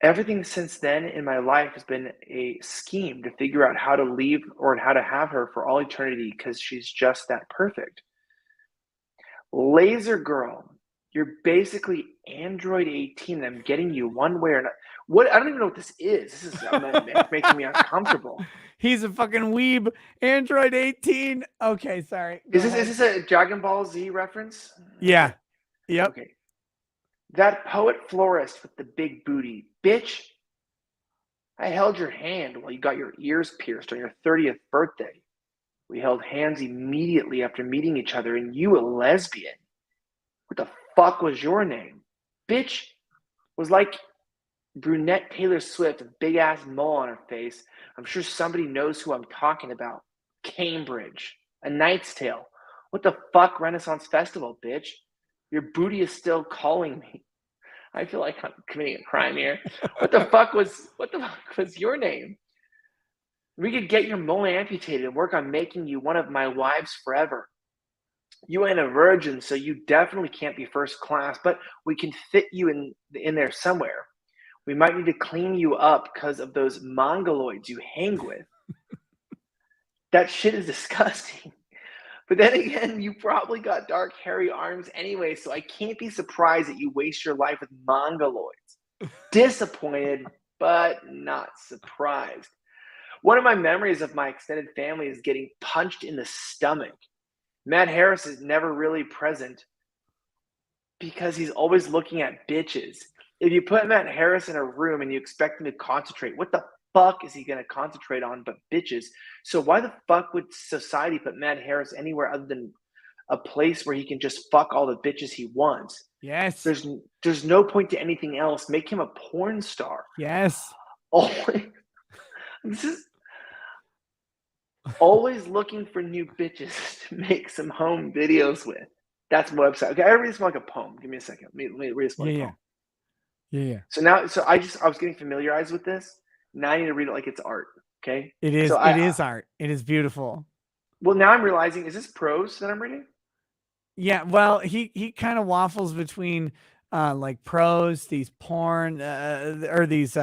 D: Everything since then in my life has been a scheme to figure out how to leave or how to have her for all eternity because she's just that perfect. Laser girl, you're basically Android 18. I'm getting you one way or another. What? I don't even know what this is. This is making me uncomfortable.
B: He's a fucking weeb. Android 18. Okay, sorry.
D: Is this a Dragon Ball Z reference?
B: Yeah. Yep.
D: Okay. That poet florist with the big booty. Bitch, I held your hand while you got your ears pierced on your 30th birthday. We held hands immediately after meeting each other, and you a lesbian. What the fuck was your name? Bitch was like brunette Taylor Swift with big ass mole on her face. I'm sure somebody knows who I'm talking about. Cambridge. A Knight's Tale. What the fuck, Renaissance Festival, bitch? Your booty is still calling me. I feel like I'm committing a crime here. What the fuck was your name? We could get your mole amputated and work on making you one of my wives forever. You ain't a virgin, so you definitely can't be first class, but we can fit you in there somewhere. We might need to clean you up because of those mongoloids you hang with. That shit is disgusting. But then again, you probably got dark, hairy arms anyway, so I can't be surprised that you waste your life with mongoloids. Disappointed, but not surprised. One of my memories of my extended family is getting punched in the stomach. Matt Harris is never really present because he's always looking at bitches. If you put Matt Harris in a room and you expect him to concentrate, what the fuck is he going to concentrate on but bitches? So why the fuck would society put Matt Harris anywhere other than a place where he can just fuck all the bitches he wants?
B: Yes.
D: There's no point to anything else. Make him a porn star.
B: Yes.
D: Always looking for new bitches to make some home videos with. That's my website. Okay, I read this like a poem. Give me a second. Let me read this like a poem.
B: Yeah.
D: So I was getting familiarized with this. Now I need to read it like it's art. Okay.
B: It is.
D: So
B: it is art. It is beautiful.
D: Well, now I'm realizing, is this prose that I'm reading?
B: Yeah. Well, he kind of waffles between like prose, these porn, or these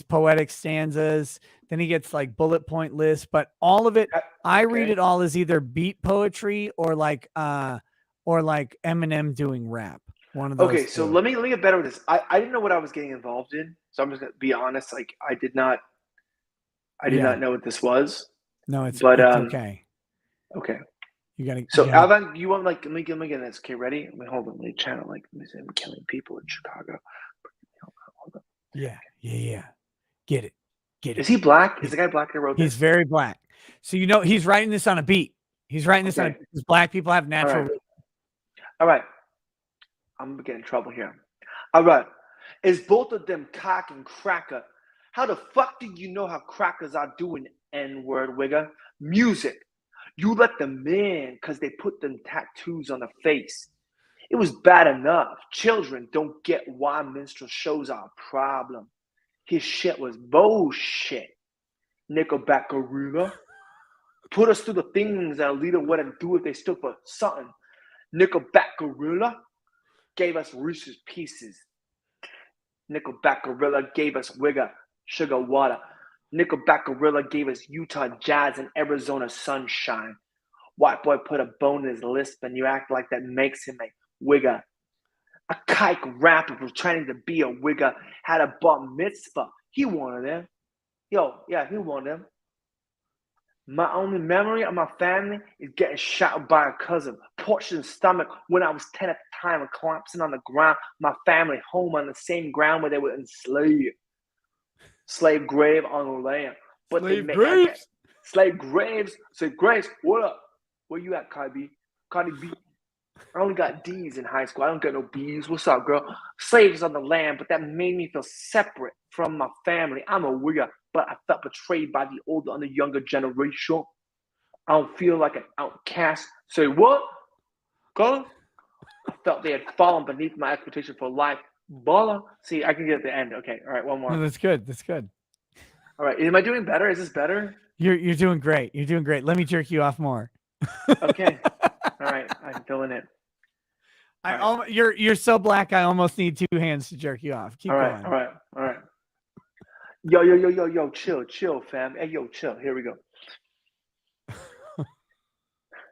B: poetic stanzas. Then he gets like bullet point lists, but all of it, I read it all as either beat poetry or like Eminem doing rap. One of those.
D: Okay, so let me get better with this. I didn't know what I was getting involved in, so I'm just gonna be honest. Like I did not know what this was.
B: No, it's
D: okay. Okay.
B: You gotta.
D: So Alvan, you want let me get this. Okay, ready? Let me hold on. Let me channel. Let me say I'm killing people in Chicago. Hold on.
B: Yeah. Get it.
D: Is he black? Is the guy black that wrote this?
B: He's very black. So he's writing this on a beat. He's writing this on because black people have natural.
D: All right. I'm gonna get in trouble here. All right. Is both of them cock and cracker? How the fuck do you know how crackers are doing, N-word wigger? Music. You let them in because they put them tattoos on the face. It was bad enough. Children don't get why minstrel shows are a problem. His shit was bullshit. Nickelback gorilla. Put us through the things that a leader wouldn't do if they stood for something. Nickelback gorilla gave us Reese's Pieces. Nickelback gorilla gave us Wigger, Sugar Water. Nickelback gorilla gave us Utah Jazz and Arizona Sunshine. White boy put a bone in his lisp and you act like that makes him a wigger. A kike rapper pretending to be a wigger had a bar mitzvah. He wanted them. He wanted them. My only memory of my family is getting shot by a cousin, punched in the stomach when I was 10 at the time and collapsing on the ground. My family home on the same ground where they were enslaved. Slave grave on the land. But slave graves? Slave graves. Slave graves. What up? Where you at, Cardi B? I only got D's in high school. I don't get no B's. What's up, girl? Slaves on the land, but that made me feel separate from my family. I'm a wigger, but I felt betrayed by the older and the younger generation. I don't feel like an outcast. Say what? Girl? I felt they had fallen beneath my expectation for life. Baller. See, I can get at the end. Okay. All right. One more.
B: No, that's good. That's good.
D: All right. Am I doing better? Is this better?
B: You're doing great. You're doing great. Let me jerk you off more.
D: Okay. All right. I'm feeling it.
B: You're so black. I almost need two hands to jerk you off. Keep going.
D: All right. Yo, chill, fam. Hey, yo, chill. Here we go.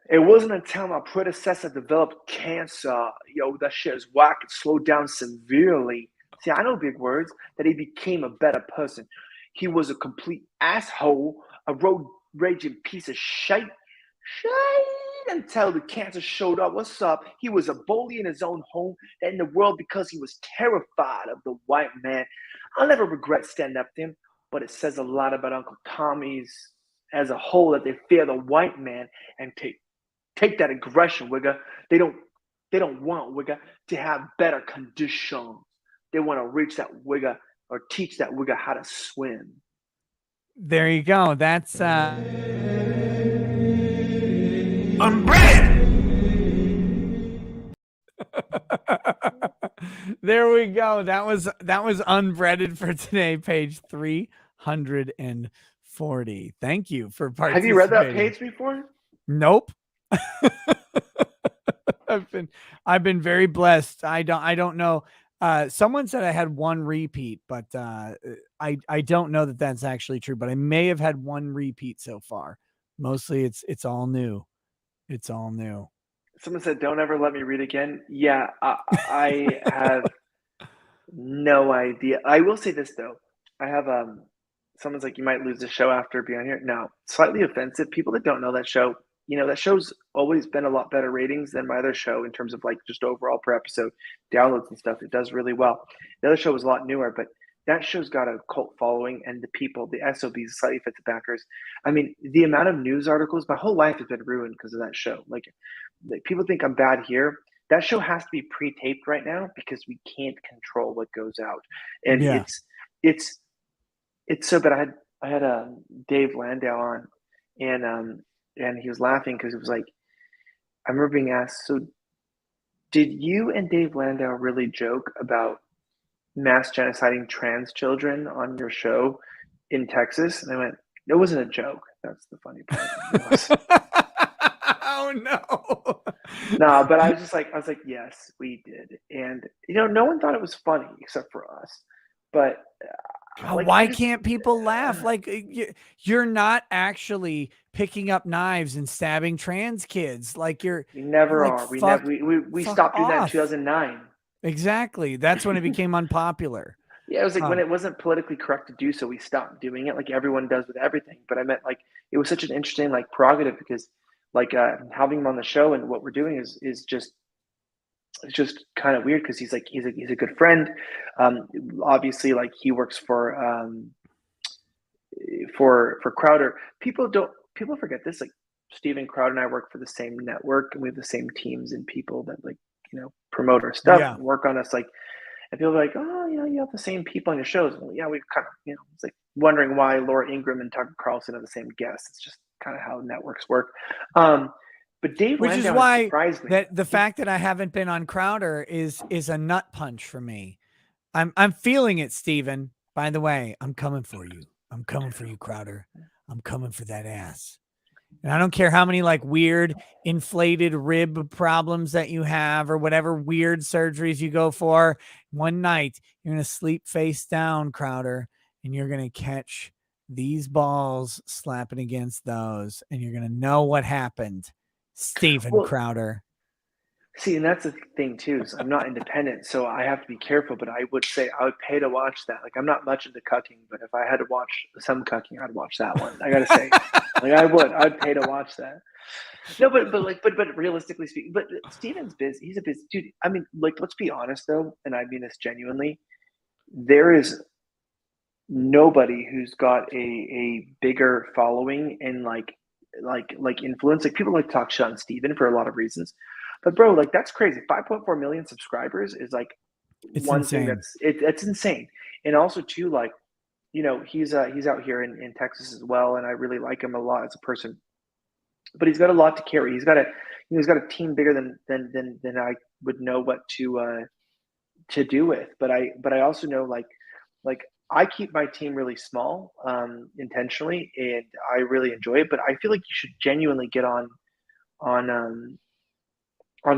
D: It wasn't until my predecessor developed cancer, that shit is whack and slowed down severely. See, I know big words, that he became a better person. He was a complete asshole, a road raging piece of shite. Until the cancer showed up. What's up? He was a bully in his own home and in the world because he was terrified of the white man. I'll never regret standing up to him, but it says a lot about Uncle Tommy's as a whole, that they fear the white man and take that aggression, wigga. They don't want, wigga, to have better conditions. They want to reach that wigga or teach that wigga how to swim.
B: There you go. That's
E: Unbread.
B: there we go. That was unbreaded for today, page 340. Thank you for participating.
D: Have you read that page before?
B: Nope. I've been very blessed. I don't know. Someone said I had one repeat, but I don't know that that's actually true, but I may have had one repeat so far. Mostly it's all new. It's all new.
D: Someone said, "Don't ever let me read again." Yeah, I have no idea. I will say this though. I have someone's like, "You might lose the show after being on here." No, slightly offensive. People that don't know that show, that show's always been a lot better ratings than my other show in terms of like just overall per episode downloads and stuff. It does really well. The other show was a lot newer, but that show's got a cult following, and the people, the SOBs, slightly offensive backers. I mean, the amount of news articles, my whole life has been ruined because of that show. Like people think I'm bad here. That show has to be pre-taped right now because we can't control what goes out, and
B: Yeah.
D: it's so bad. I had Dave Landau on, and he was laughing because it was like, I remember being asked, "So, did you and Dave Landau really joke about mass genociding trans children on your show in Texas?" And I went, "It wasn't a joke." That's the funny part.
B: Oh no.
D: No, but I was like, yes, we did. And, no one thought it was funny except for us. But
B: why can't people laugh? Like you're not actually picking up knives and stabbing trans kids. Like we
D: never
B: like,
D: are. We stopped doing that in 2009.
B: Exactly. That's when it became unpopular.
D: Yeah, it was like when it wasn't politically correct to do so, we stopped doing it like everyone does with everything. But I meant like it was such an interesting like prerogative because like having him on the show and what we're doing is just it's just kind of weird because he's a good friend. Obviously, like he works for Crowder. People forget this. Like Steven Crowder and I work for the same network, and we have the same teams and people that like promote our stuff and work on us. Like, and people are like, "Oh, you have the same people on your shows." Well, yeah, we kind of it's like wondering why Laura Ingraham and Tucker Carlson are the same guests. It's just kind of how networks work. But Dave
B: Which
D: Landau
B: is why
D: surprised me.
B: that the fact that I haven't been on Crowder is a nut punch for me. I'm feeling it, Steven. By the way, I'm coming for you. I'm coming for you, Crowder. I'm coming for that ass. And I don't care how many like weird inflated rib problems that you have or whatever weird surgeries you go for. One night, you're going to sleep face down, Crowder, and you're going to catch these balls slapping against those, and you're going to know what happened. Steven Crowder.
D: See, and that's the thing too. Is I'm not independent, so I have to be careful. But I would say I would pay to watch that. Like I'm not much into cucking, but if I had to watch some cucking, I'd watch that one. I gotta say, like I'd pay to watch that. No, but realistically speaking, but Steven's busy. He's a busy dude. I mean, like let's be honest though, and I mean this genuinely. There is nobody who's got a bigger following and like influence. Like people like to talk shit on Steven for a lot of reasons. But bro, like that's crazy. 5.4 million subscribers is like thing that's insane. And also too, like, he's out here in Texas as well, and I really like him a lot as a person. But he's got a lot to carry. He's got a team bigger than I would know what to do with. But I also know like I keep my team really small intentionally, and I really enjoy it. But I feel like you should genuinely get on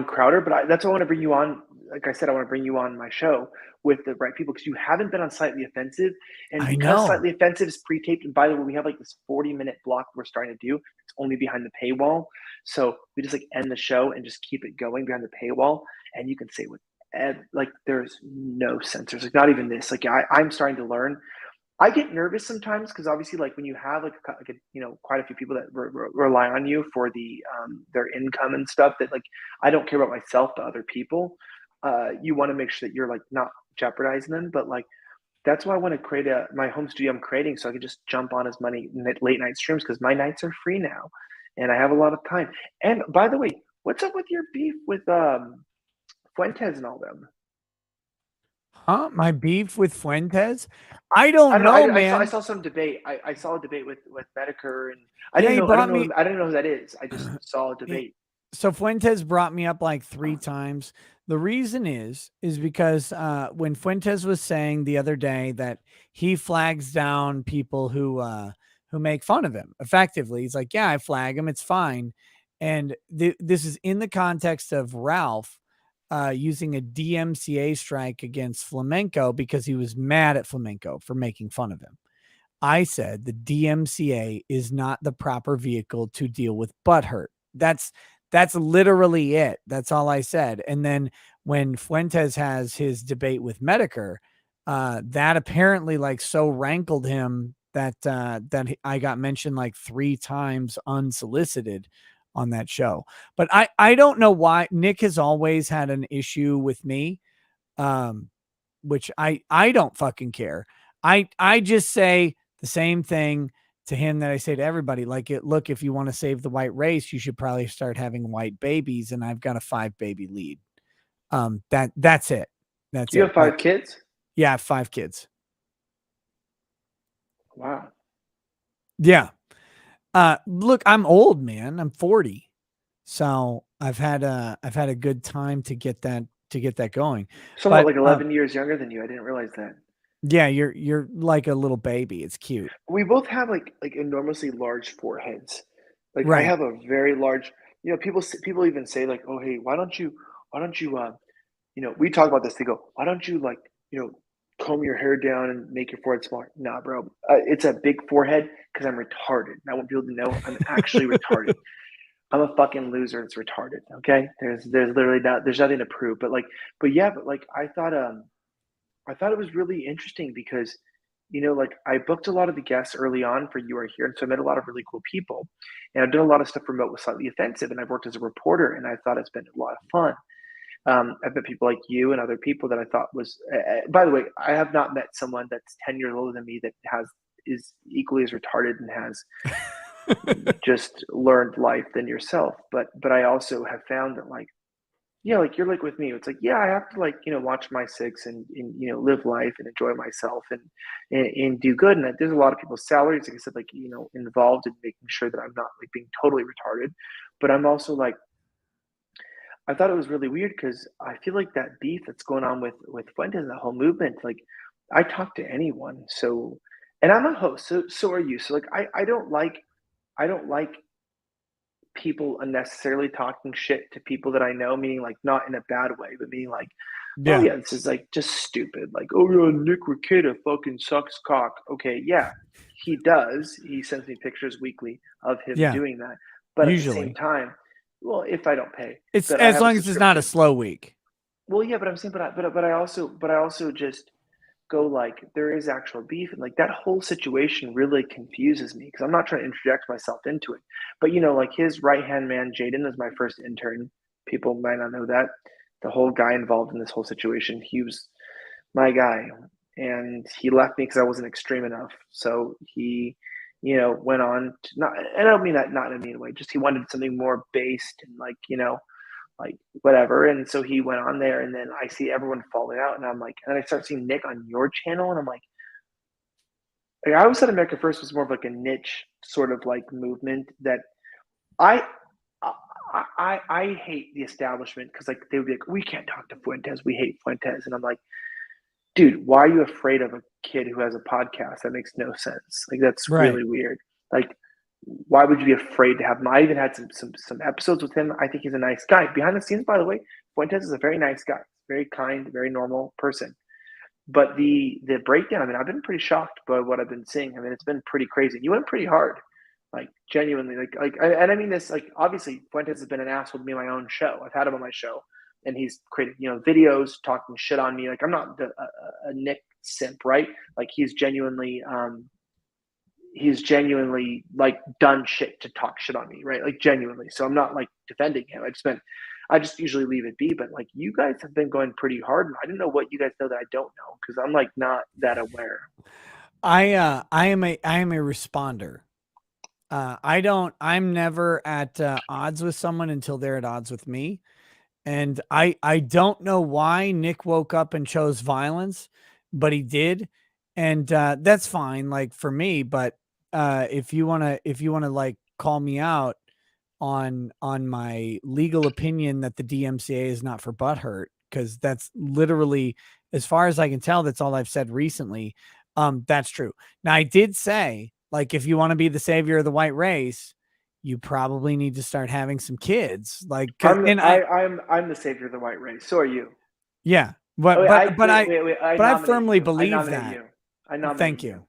D: Crowder, but that's why I want to bring you on. Like I said, I want to bring you on my show with the right people because you haven't been on Slightly Offensive, and because Slightly Offensive is pre-taped. And by the way, we have like this 40-minute block we're starting to do. It's only behind the paywall, so we just like end the show and just keep it going behind the paywall, and you can say what like there's no censors, like not even this. Like I'm starting to learn. I get nervous sometimes because obviously, like when you have like quite a few people that rely on you for their income and stuff, that like I don't care about myself, but other people, you want to make sure that you're like not jeopardizing them. But like that's why I want to create my home studio I'm creating so I can just jump on as many late night streams because my nights are free now, and I have a lot of time. And by the way, what's up with your beef with Fuentes and all them?
B: Huh? My beef with Fuentes? I
D: I
B: don't
D: don't know.
B: know,
D: I
B: man.
D: saw some debate. I saw a debate with Mediker, and
B: Yeah, he brought me.
D: I didn't know who that is. I just saw a debate.
B: So Fuentes brought me up like 3 times. The reason is because when Fuentes was saying the other day that he flags down people who make fun of him effectively, he's like, yeah, I flag him, it's fine. And this is in the context of Ralph using a DMCA strike against Flamenco because he was mad at Flamenco for making fun of him. I said the DMCA is not the proper vehicle to deal with butthurt. That's literally it. That's all I said. And then when Fuentes has his debate with Mediker, that apparently like so rankled him that I got mentioned like 3 times unsolicited on that show. But I don't know why. Nick has always had an issue with me, which I don't fucking care. I just say the same thing to him that I say to everybody. Like, look, if you want to save the white race, you should probably start having white babies. And I've got a 5 baby lead. That's it. That's
D: You
B: it.
D: have 5 kids?
B: Yeah, I have 5 kids.
D: Wow.
B: Yeah. Look, I'm old, man. I'm 40. So I've had a good time to get that going.
D: So I'm like 11 years younger than you. I didn't realize that.
B: Yeah, you're like a little baby. It's cute.
D: We both have like enormously large foreheads. Like
B: Right.
D: I have a very large. People even say like, oh hey, why don't you we talk about this. They go, why don't you comb your hair down and make your forehead smaller? Nah, bro. It's a big forehead because I'm retarded. I want people to know I'm actually retarded. I'm a fucking loser. It's retarded. Okay. There's literally there's nothing to prove. But I thought it was really interesting because, I booked a lot of the guests early on for You Are Here. And so I met a lot of really cool people. And I've done a lot of stuff remote with Slightly Offensive. And I've worked as a reporter. And I thought it's been a lot of fun. I've met people like you and other people that I thought was, by the way, I have not met someone that's 10 years older than me that is equally as retarded and has just learned life than yourself. But I also have found that you're like with me. It's like, yeah, I have to watch my 6 and live life and enjoy myself and do good. And there's a lot of people's salaries, like I said, involved in making sure that I'm not being totally retarded. But I'm also I thought it was really weird because I feel like that beef that's going on with Fuentes and the whole movement, I talk to anyone. So, and I'm a host, so are you. So I don't like people unnecessarily talking shit to people that I know, meaning not in a bad way, but meaning oh yeah, this is just stupid. Oh yeah, Nick Rekieta fucking sucks cock. Okay, yeah, he does. He sends me pictures weekly of him doing that. But
B: usually,
D: at the same time, well, if I don't pay,
B: it's as long as it's not a slow week.
D: Well, yeah, but I'm saying, but I also just go there is actual beef, and that whole situation really confuses me because I'm not trying to interject myself into it. But his right hand man, Jaden, was my first intern. People might not know that. The whole guy involved in this whole situation, he was my guy, and he left me because I wasn't extreme enough. So he, went on to not. And I don't mean that not in a mean way. Just he wanted something more based and whatever. And so he went on there, and then I see everyone falling out, and I'm and then I start seeing Nick on your channel, and I'm I always thought America First was more of a niche sort of movement that I hate the establishment because they would be we can't talk to Fuentes, we hate Fuentes, and I'm dude, why are you afraid of a kid who has a podcast? That makes no sense. That's really weird. Why would you be afraid to have him? I even had some episodes with him. I think he's a nice guy. Behind the scenes, by the way, Fuentes is a very nice guy, very kind, very normal person. But the breakdown, I mean, I've been pretty shocked by what I've been seeing. I mean, it's been pretty crazy. You went pretty hard, genuinely. And I mean this, obviously Fuentes has been an asshole to me on my own show. I've had him on my show, and he's created, videos talking shit on me. I'm not a Nick simp, right? He's genuinely done shit to talk shit on me, right? Genuinely. So I'm not defending him. I just usually leave it be. But like you guys have been going pretty hard, and I didn't know what you guys know that I don't know because I'm like not that aware.
B: I am a responder. I'm never at odds with someone until they're at odds with me. And I don't know why Nick woke up and chose violence, but he did. And that's fine, like for me. But if you wanna like call me out on my legal opinion that the DMCA is not for butthurt, because that's literally, as far as I can tell, that's all I've said recently. That's true. Now I did say, like, if you want to be the savior of the white race, you probably need to start having some kids. Like,
D: I'm the savior of the white race. So are you.
B: yeah,
D: Oh, wait, wait,
B: but I
D: nominate
B: firmly
D: you. I
B: believe
D: nominate
B: that.
D: you. I nominate
B: Thank
D: you.
B: you.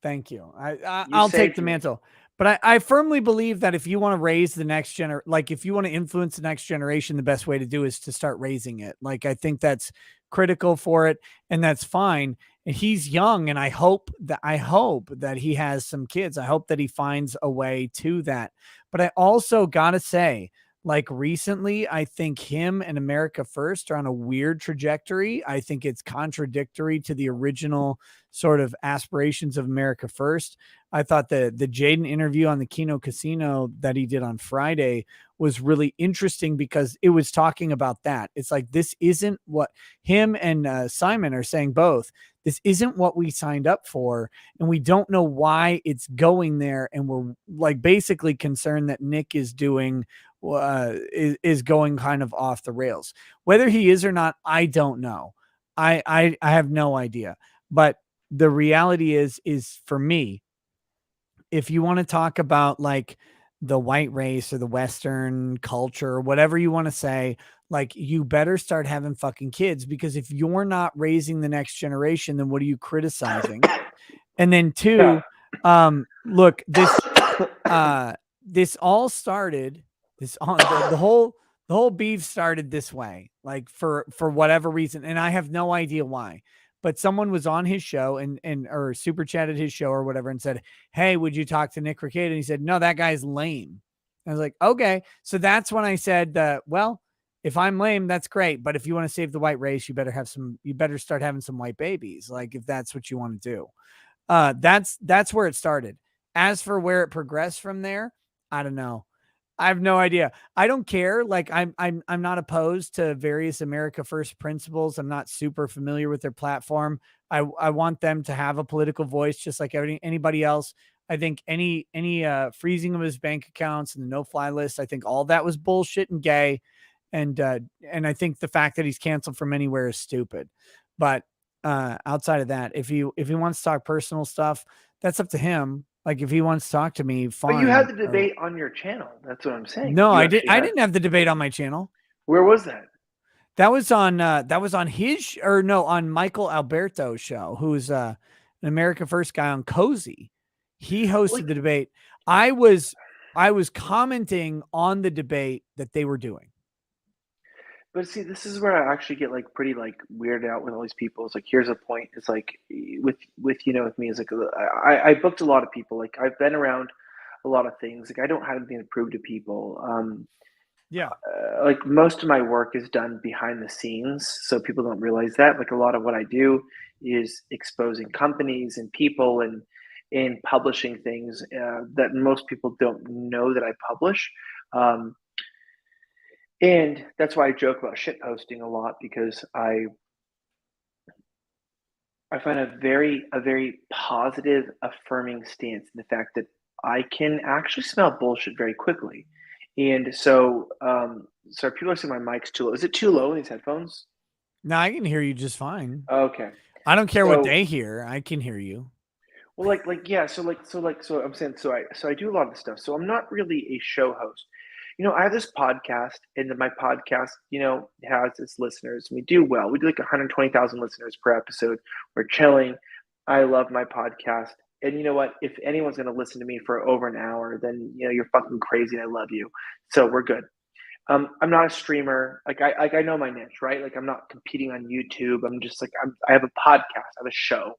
B: Thank you.
D: You
B: I'll take
D: saved
B: the
D: me.
B: mantle. But I firmly believe that if you want to raise the next like if you want to influence the next generation, the best way to do is to start raising it. Like, I think that's critical for it, and that's fine. And he's young, and I hope that he has some kids. I hope that he finds a way to that. But I also gotta say, like recently, I think him and America First are on a weird trajectory. I think it's contradictory to the original sort of aspirations of America First. I thought the Jaden interview on the Kino Casino that he did on Friday was really interesting because it was talking about that. It's like, this isn't what him and Simon are saying both. This isn't what we signed up for, and we don't know why it's going there. And we're like basically concerned that Nick is doing is going kind of off the rails. Whether he is or not, I don't know. I have no idea. But the reality is for me, if you want to talk about like the white race or the Western culture or whatever you want to say, like, you better start having fucking kids, because if you're not raising the next generation, then what are you criticizing? And then two, look, this all started, the whole beef started this way, like for whatever reason. And I have no idea why, but someone was on his show and or super chatted his show or whatever and said, "Hey, would you talk to Nick Ricade?" And he said, "No, that guy's lame." I was like, okay. So that's when I said, well, if I'm lame, that's great. But if you want to save the white race, you better start having some white babies. Like, if that's what you want to do. That's where it started. As for where it progressed from there, I don't know. I have no idea. I don't care. Like, I'm not opposed to various America First principles. I'm not super familiar with their platform. I want them to have a political voice just like anybody else. I think any freezing of his bank accounts and the no-fly list, I think all that was bullshit and gay. And I think the fact that he's canceled from anywhere is stupid. But outside of that, if he wants to talk personal stuff, that's up to him. Like, if he wants to talk to me, fine.
D: But you had the debate on your channel. That's what I'm saying.
B: No, I didn't have the debate on my channel.
D: Where was that?
B: That was on his, or no, on Michael Alberto's show, who's an America First guy on Cozy. He hosted the debate. I was commenting on the debate that they were doing.
D: But see, this is where I actually get like pretty like weirded out with all these people. It's like, here's a point. It's like with with me, it's like I booked a lot of people. Like, I've been around a lot of things. Like, I don't have anything to prove to people.
B: Yeah.
D: Like, most of my work is done behind the scenes, so people don't realize that. Like, a lot of what I do is exposing companies and people and publishing things that most people don't know that I publish. And that's why I joke about shit posting a lot, because I find a very positive, affirming stance in the fact that I can actually smell bullshit very quickly. And so, so people are saying my mic's too low. Is it too low in these headphones?
B: No, I can hear you just fine.
D: Okay.
B: I don't care what they hear. I can hear you.
D: Well, yeah. So I'm saying, so I do a lot of this stuff. So I'm not really a show host. You know, I have this podcast, and my podcast, you know, has its listeners. We do well. We do like 120,000 listeners per episode. We're chilling. I love my podcast. And you know what? If anyone's going to listen to me for over an hour, then, you know, you're fucking crazy and I love you. So we're good. I'm not a streamer. I know my niche, right? Like, I'm not competing on YouTube. I'm just like, I have a podcast, I have a show,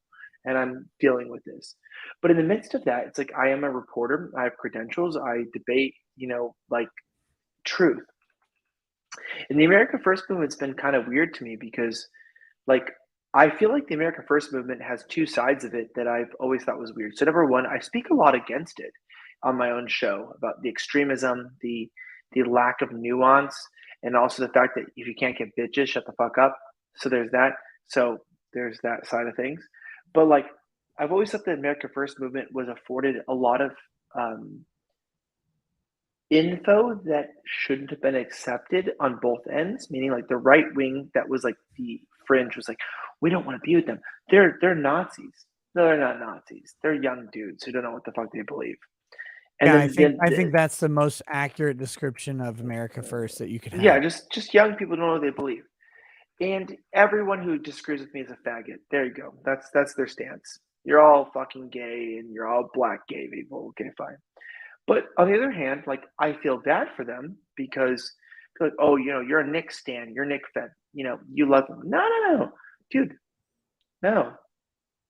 D: and I'm dealing with this. But in the midst of that, it's like, I am a reporter. I have credentials. I debate, you know, like, truth. And the America First movement's been kind of weird to me because, like, I feel like the America First movement has two sides of it that I've always thought was weird. So number one, I speak a lot against it on my own show about the extremism, the lack of nuance, and also the fact that if you can't get bitches, shut the fuck up. So there's that. So there's that side of things. But like, I've always thought the America First movement was afforded a lot of info that shouldn't have been accepted on both ends, meaning like the right wing that was like the fringe was like, we don't want to be with them. They're Nazis. No, they're not Nazis. They're young dudes who don't know what the fuck they believe. And
B: Yeah,
D: then,
B: I think that's the most accurate description of America First that you could have.
D: yeah, just young people don't know what they believe. And everyone who disagrees with me is a faggot. There you go. That's their stance. You're all fucking gay and you're all black gay people. Okay, fine. But on the other hand, like I feel bad for them because like, oh, you know, you're a Nick stan, you're Nick fan, you know, you love them. No, dude, no.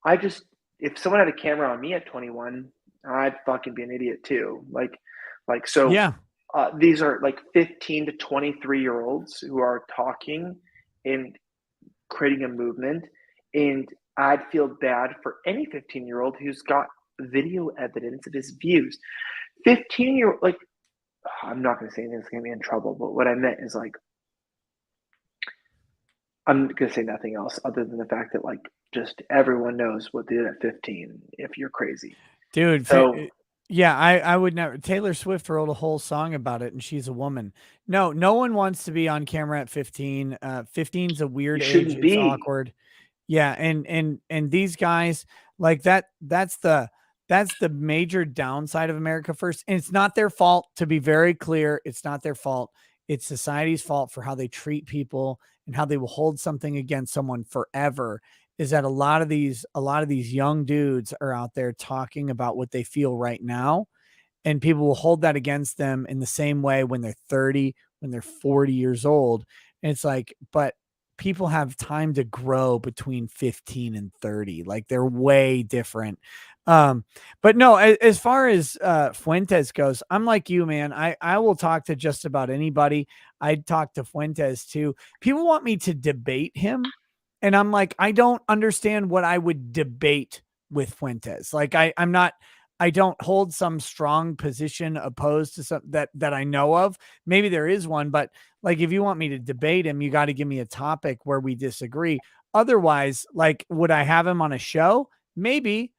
D: I just if someone had a camera on me at 21, I'd fucking be an idiot too. Like so.
B: Yeah.
D: These are like 15 to 23-year-olds who are talking and creating a movement, and I'd feel bad for any 15-year-old who's got video evidence of his views. 15-year like I'm not going to say anything that's going to be in trouble, but what I meant is like I'm going to say nothing else other than the fact that like just everyone knows what they did at 15 if you're crazy.
B: Dude,
D: So
B: yeah, I would never. Taylor Swift wrote a whole song about it, and she's a woman. No one wants to be on camera at 15. 15's a
D: you
B: weird age.
D: shouldn't
B: It's
D: be.
B: awkward. Yeah, and these guys like that's the major downside of America First. And it's not their fault, to be very clear. It's not their fault. It's society's fault for how they treat people and how they will hold something against someone forever. Is that a lot of these young dudes are out there talking about what they feel right now, and people will hold that against them in the same way when they're 30, when they're 40 years old. And it's like, but people have time to grow between 15 and 30. Like they're way different. But no, as far as Fuentes goes, I'm like you, man. I will talk to just about anybody. I'd talk to Fuentes too. People want me to debate him. And I'm like, I don't understand what I would debate with Fuentes. Like I don't hold some strong position opposed to some that I know of. Maybe there is one, but like, if you want me to debate him, you got to give me a topic where we disagree. Otherwise, like, would I have him on a show? Maybe,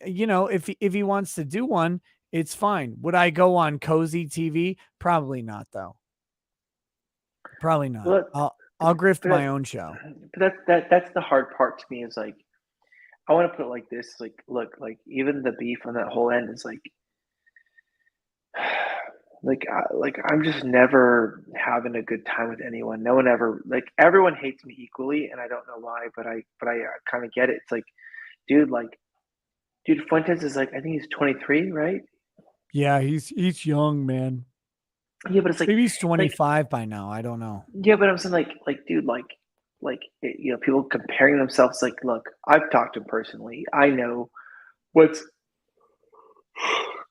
B: you know, if he wants to do one, it's fine. Would I go on Cozy TV? Probably not though. Probably not.
D: Well,
B: I'll grift
D: but
B: my own show.
D: But that's the hard part to me is like I want to put it like this, like look, like even the beef on that whole end is like like I'm just never having a good time with anyone. No one ever like everyone hates me equally, and I don't know why, but I kind of get it. It's like, dude, Fuentes is like I think he's 23, right?
B: Yeah, he's young, man.
D: Yeah, but it's like
B: Maybe he's 25 by now. I don't know.
D: yeah, but I'm saying dude, you know, people comparing themselves. Like, look, I've talked to him personally. I know what's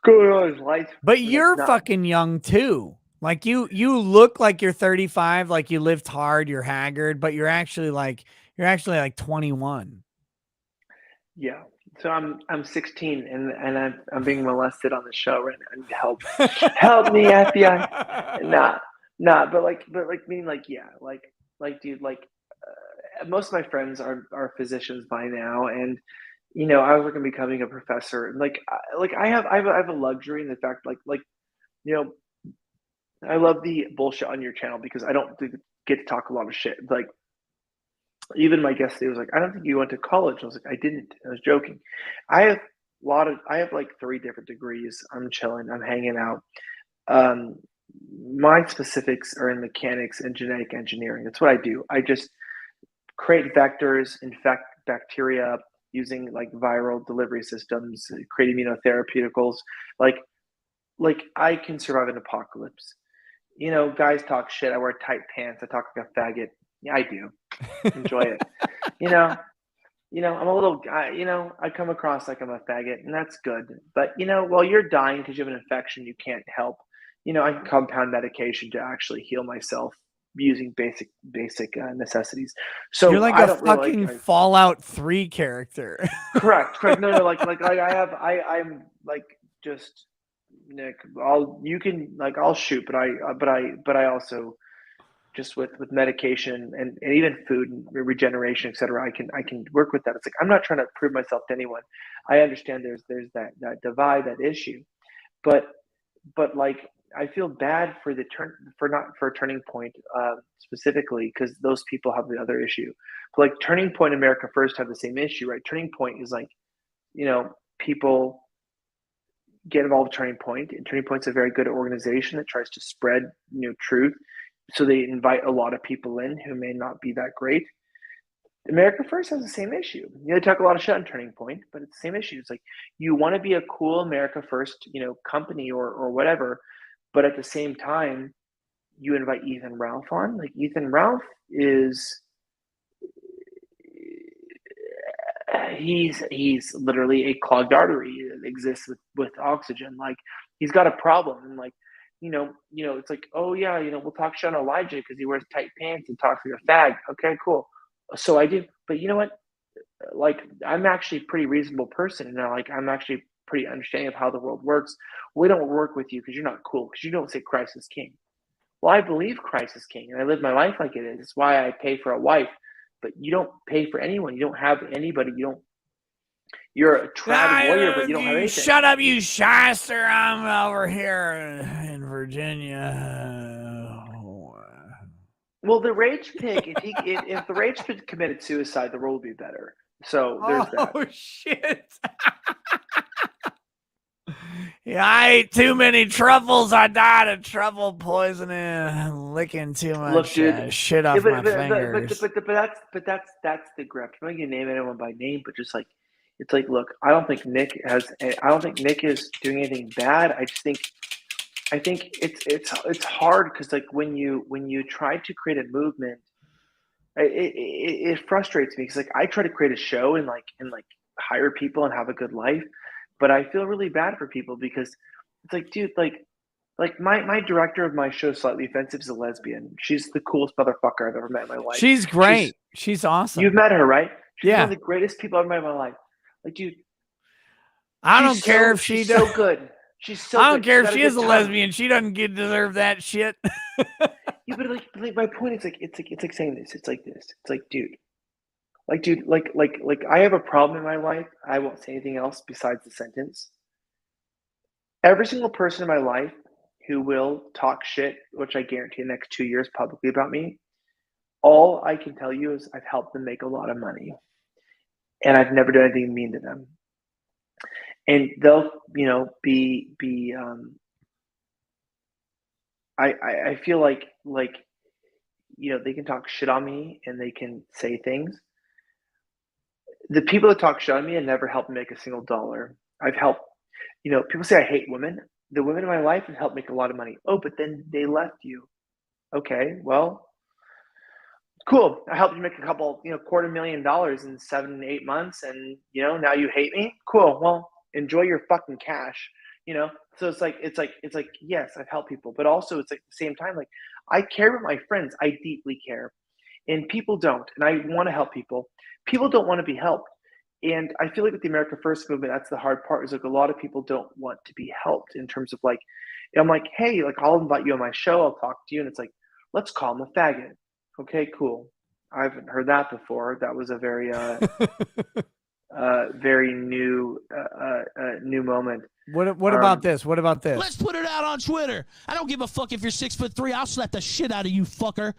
D: going on in his life.
B: But you're fucking young too. Like you look like you're 35, like you lived hard, you're haggard, but you're actually like 21.
D: Yeah. So I'm 16 and I'm being molested on the show right now. I need help. Help me, FBI. But meaning like yeah, dude, most of my friends are physicians by now, and you know I was looking at becoming a professor, and I have a luxury in the fact you know I love the bullshit on your channel because I don't get to talk a lot of shit. Like even my guest today was like, I don't think you went to college. I was like, I didn't. I was joking. I have like 3 different degrees. I'm chilling. I'm hanging out. My specifics are in mechanics and genetic engineering. That's what I do. I just create vectors, infect bacteria using like viral delivery systems, create immunotherapeuticals. Like I can survive an apocalypse. You know, guys talk shit. I wear tight pants. I talk like a faggot. Yeah, I do. Enjoy it. You know, I'm a little guy. You know, I come across like I'm a faggot, and that's good. But you know, while you're dying because you have an infection you can't help, you know, I can compound medication to actually heal myself. using basic necessities. So
B: You're like
D: I
B: a
D: don't really
B: fucking
D: like.
B: Fallout 3 character.
D: Correct. No, I'm like just Nick. I'll shoot, but I also just with medication and even food and regeneration, etc. I can work with that. It's like I'm not trying to prove myself to anyone. I understand there's that divide, that issue, but like I feel bad for Turning Point specifically because those people have the other issue. But like Turning Point, America First have the same issue, right? Turning Point is like, people get involved with Turning Point, and Turning Point's a very good organization that tries to spread truth. So they invite a lot of people in who may not be that great. America First has the same issue. They talk a lot of shit on Turning Point, but it's the same issue. It's like you want to be a cool America First, company or whatever, but at the same time, you invite Ethan Ralph on. Like Ethan Ralph is, he's literally a clogged artery that exists with oxygen. Like he's got a problem, and like it's like, oh yeah, we'll talk shit on Elijah because he wears tight pants and talks like a fag. Okay, cool. So I do, but you know what? Like I'm actually a pretty reasonable person, and I'm actually pretty understanding of how the world works. We don't work with you because you're not cool, because you don't say Christ is king. Well, I believe Christ is king, and I live my life like it is. It's why I pay for a wife, but you don't pay for anyone. You don't have anybody. You're a trad warrior, but you don't have anything.
B: Shut up, you shyster. I'm over here in Virginia.
D: Well, the Rage Pig, if the Rage Pig committed suicide, the world would be better. So there's that.
B: Oh, shit. Yeah, I ate too many truffles. I died of truffle poisoning. Licking too much
D: Look, dude,
B: shit off my fingers.
D: But that's the grift. I'm not gonna name anyone by name, but just like it's like, look, I don't think Nick is doing anything bad. I think it's hard because like when you try to create a movement, it frustrates me because like I try to create a show and hire people and have a good life, but I feel really bad for people because it's like, dude, like my director of my show, Slightly Offensive, is a lesbian. She's the coolest motherfucker I've ever met in my life.
B: She's great. She's awesome.
D: You've met her, right? She's
B: Yeah.
D: one of the greatest people I've ever met in my life. Like, dude,
B: I don't care if she does.
D: So good. She's so.
B: I don't
D: good.
B: care if she is a lesbian. She doesn't deserve that shit.
D: Yeah, but like my point is it's like saying this. It's like this. It's like, dude, like I have a problem in my life. I won't say anything else besides the sentence. Every single person in my life who will talk shit, which I guarantee the next 2 years publicly about me, all I can tell you is I've helped them make a lot of money, and I've never done anything mean to them. And they'll, be. I feel like they can talk shit on me and they can say things. The people that talk shit on me have never helped me make a single dollar. I've helped. People say I hate women. The women in my life have helped make a lot of money. Oh, but then they left you. Okay, well, cool. I helped you make a couple, $250,000 in 7 to 8 months, and now you hate me. Cool. Well, enjoy your fucking cash. So it's like yes, I've helped people, but also it's like at the same time, like I care about my friends. I deeply care, and people don't. And I want to help people. People don't want to be helped. And I feel like with the America First movement, that's the hard part. Is like a lot of people don't want to be helped in terms of like, I'm like, hey, like I'll invite you on my show. I'll talk to you, and it's like, let's call him a faggot. Okay, cool. I haven't heard that before. That was a very very new moment.
B: What about this? What about this?
A: Let's put it out on Twitter. I don't give a fuck if you're 6'3". I'll slap the shit out of you, fucker.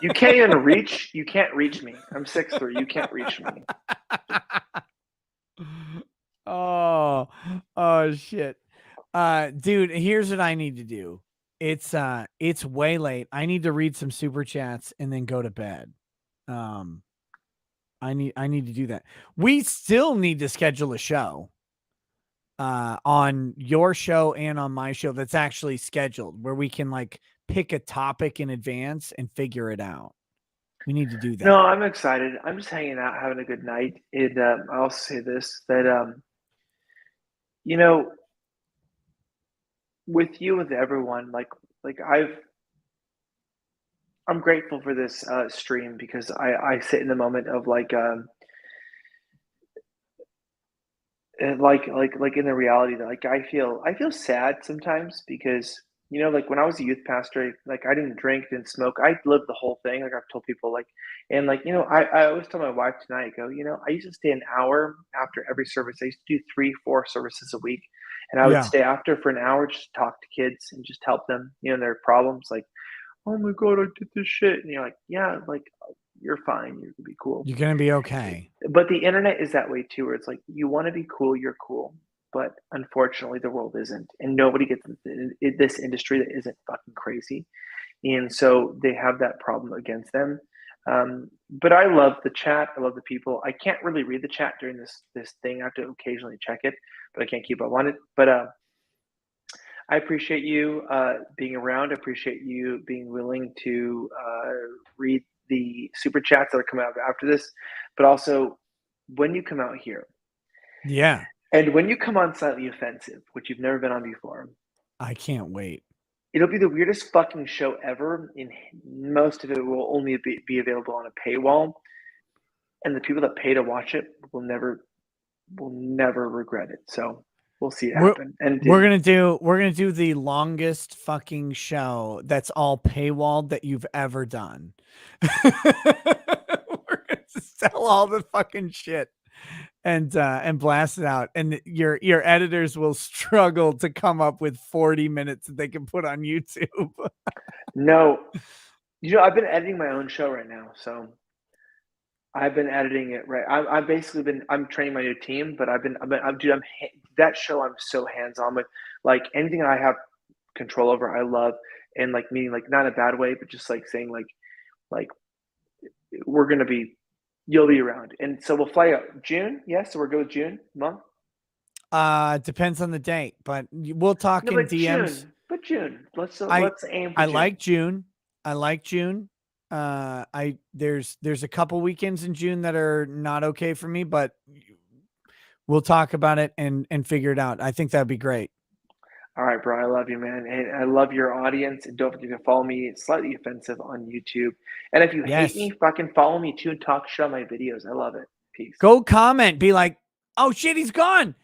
D: You can't even reach. You can't reach me. I'm 6'3". You can't reach me.
B: Oh shit. Dude, here's what I need to do. It's way late. I need to read some super chats and then go to bed. I need to do that. We still need to schedule a show on your show and on my show that's actually scheduled, where we can like pick a topic in advance and figure it out. We need to do that.
D: No, I'm excited. I'm just hanging out, having a good night. And I'll say this, that with you, with everyone, like I'm grateful for this stream because I sit in the moment of like in the reality that like I feel sad sometimes because like when I was a youth pastor, like I didn't drink, didn't smoke, I lived the whole thing. Like I've told people like, and like I always tell my wife tonight, I go, I used to stay an hour after every service. I used to do 3-4 services a week, and I would
B: Yeah.
D: stay after for an hour just to talk to kids and just help them, their problems. Like, oh my god, I did this shit, and you're like, yeah, like you're fine, you're gonna be cool.
B: You're going to be okay.
D: But the internet is that way too, where it's like you want to be cool, you're cool. But unfortunately, the world isn't, and nobody gets this industry that isn't fucking crazy, and so they have that problem against them. But I love the chat. I love the people. I can't really read the chat during this thing. I have to occasionally check it, but I can't keep up on it. But I appreciate you being around. I appreciate you being willing to read the super chats that are coming out after this, but also when you come out here.
B: Yeah.
D: And when you come on Slightly Offensive, which you've never been on before,
B: I can't wait.
D: it'll be the weirdest fucking show ever. And most of it will only be available on a paywall. And the people that pay to watch it will never regret it. So we'll see it happen. And
B: we're gonna do the longest fucking show that's all paywalled that you've ever done. We're gonna sell all the fucking shit and blast it out. And your editors will struggle to come up with 40 minutes that they can put on YouTube.
D: No, I've been editing my own show right now, so I've been editing it. Right, I've basically I'm training my new team, but that show I'm so hands on with. Like anything I have control over, I love, and like meaning like not in a bad way, but just like saying like you'll be around, and so we'll fly out June. Yes, so we're good with June month.
B: Depends on the date, but we'll talk in DMs.
D: June. Let's aim for
B: I
D: June.
B: like June. I like June. There's a couple weekends in June that are not okay for me, but we'll talk about it and figure it out. I think that'd be great.
D: All right, bro. I love you, man. And I love your audience. And don't forget to follow me. It's Slightly Offensive on YouTube. And if you hate me, fucking follow me too and talk shit on my videos. I love it. Peace.
B: Go comment. Be like, oh shit, he's gone.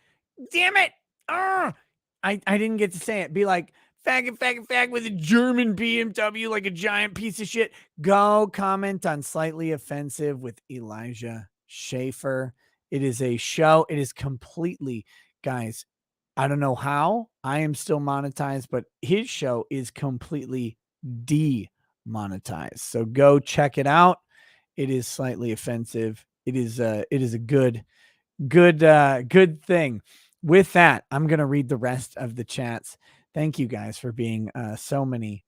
B: Damn it. I didn't get to say it. Be like, fag with a German BMW like a giant piece of shit. Go comment on Slightly Offensive with Elijah Schaefer. It is a show. It is completely, guys, I don't know how I am still monetized, but his show is completely demonetized. So go check it out. It is Slightly Offensive. It is a good thing. With that, I'm going to read the rest of the chats. Thank you guys for being so much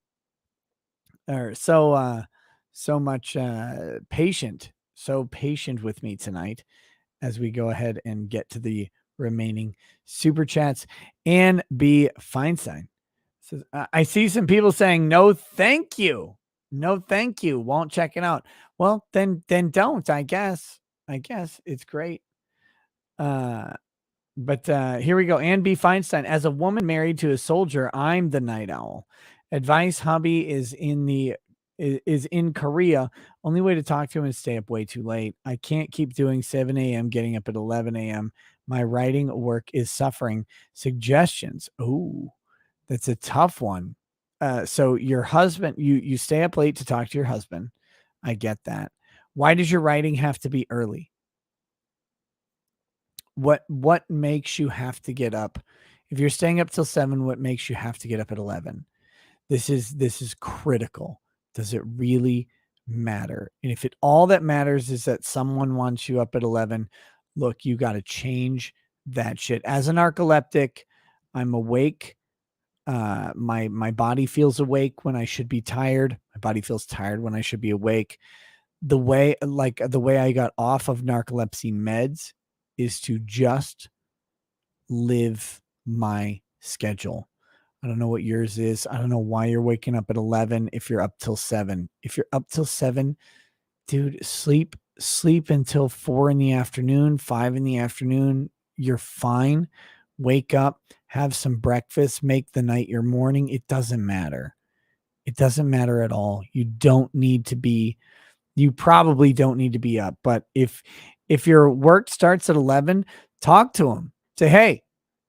B: patient with me tonight as we go ahead and get to the remaining super chats. And B Feinstein says, I see some people saying no thank you, won't check it out. Well, then don't. I guess it's great. But here we go. Ann B Feinstein, as a woman married to a soldier, I'm the night owl. Advice: hubby is in Korea. Only way to talk to him is stay up way too late. I can't keep doing 7 a.m. getting up at 11 a.m. My writing work is suffering. Suggestions? Oh, that's a tough one. So your husband, you stay up late to talk to your husband. I get that. Why does your writing have to be early? What makes you have to get up? If you're staying up till 7, what makes you have to get up at 11? This is critical. Does it really matter? And if all that matters is that someone wants you up at 11, look, you got to change that shit. As a narcoleptic, I'm awake. My body feels awake when I should be tired. My body feels tired when I should be awake. The way I got off of narcolepsy meds is to just live my schedule. I don't know what yours is. I don't know why you're waking up at 11 if you're up till 7. If you're up till 7, dude, sleep until 4 in the afternoon, 5 in the afternoon. You're fine. Wake up, have some breakfast, make the night your morning. It doesn't matter. It doesn't matter at all. You probably don't need to be up. But if your work starts at 11, talk to them. Say,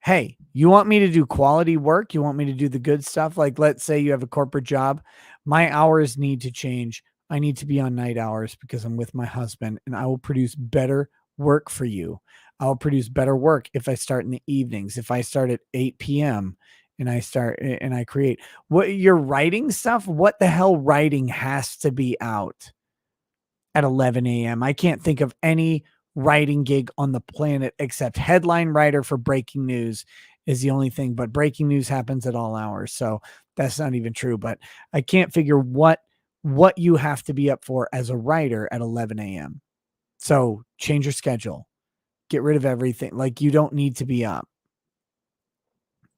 B: hey, you want me to do quality work? You want me to do the good stuff? Like, let's say you have a corporate job. My hours need to change. I need to be on night hours because I'm with my husband, and I will produce better work for you. I'll produce better work if I start in the evenings. If I start at 8 p.m. and I create what you're writing stuff, what the hell writing has to be out at 11 a.m. I can't think of any writing gig on the planet except headline writer for breaking news is the only thing, but breaking news happens at all hours. So that's not even true, but I can't figure what you have to be up for as a writer at 11 a.m. So change your schedule, get rid of everything. Like, you don't need to be up.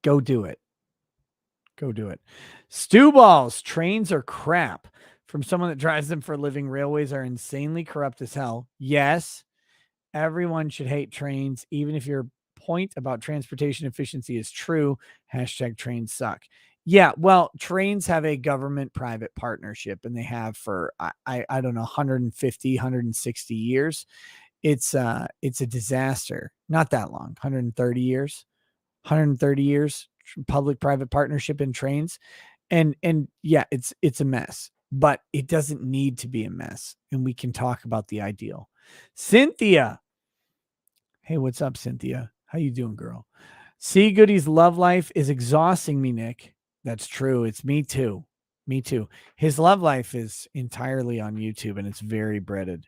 B: Go do it. Go do it. Stew balls. Trains are crap. From someone that drives them for a living, railways are insanely corrupt as hell. Yes, everyone should hate trains, even if your point about transportation efficiency is true. Hashtag trains suck. Yeah, well, trains have a government-private partnership, and they have for, I don't know, 150, 160 years. It's a disaster. Not that long, 130 years. 130 years, public-private partnership in trains. And yeah, it's a mess, but it doesn't need to be a mess. And we can talk about the ideal. Cynthia. Hey, what's up, Cynthia? How you doing, girl? See, Goody's love life is exhausting me, Nick. That's true. It's me too. Me too. His love life is entirely on YouTube, and it's very breaded.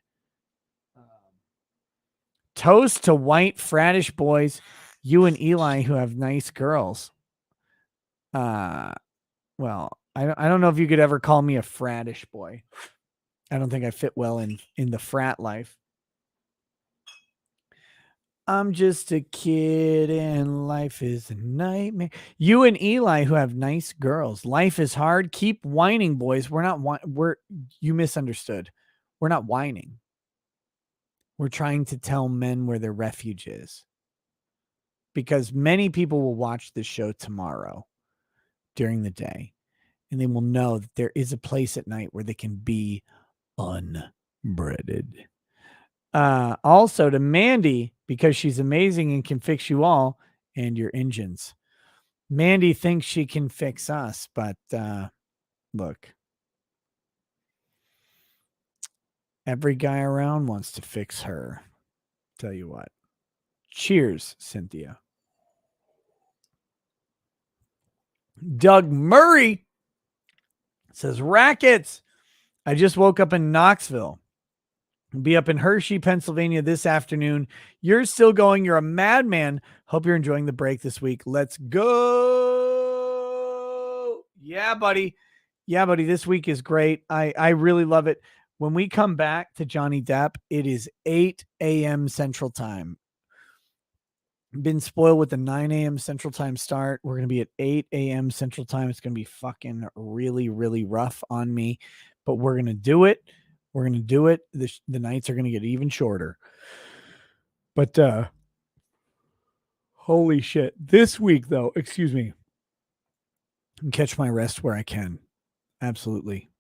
B: Toast to white frattish boys, you and Eli, who have nice girls. Well, I don't know if you could ever call me a frattish boy. I don't think I fit well in the frat life. I'm just a kid and life is a nightmare. You and Eli, who have nice girls. Life is hard. Keep whining, boys. You misunderstood. We're not whining. We're trying to tell men where their refuge is. Because many people will watch this show tomorrow during the day, and they will know that there is a place at night where they can be unbreaded. Also to Mandy, because she's amazing and can fix you all and your engines. Mandy thinks she can fix us, but look, every guy around wants to fix her. Tell you what. Cheers, Cynthia. Doug Murray says, Rackets. I just woke up in Knoxville. I'll be up in Hershey, Pennsylvania this afternoon. You're still going. You're a madman. Hope you're enjoying the break this week. Let's go. Yeah, buddy. Yeah, buddy. This week is great. I really love it. When we come back to Johnny Depp, it is 8 a.m. Central Time. Been spoiled with the 9 a.m. Central Time start. We're going to be at 8 a.m. Central Time. It's going to be fucking really, really rough on me, but we're going to do it. We're going to do it. The nights are going to get even shorter. But holy shit. This week, though, excuse me, and catch my rest where I can. Absolutely.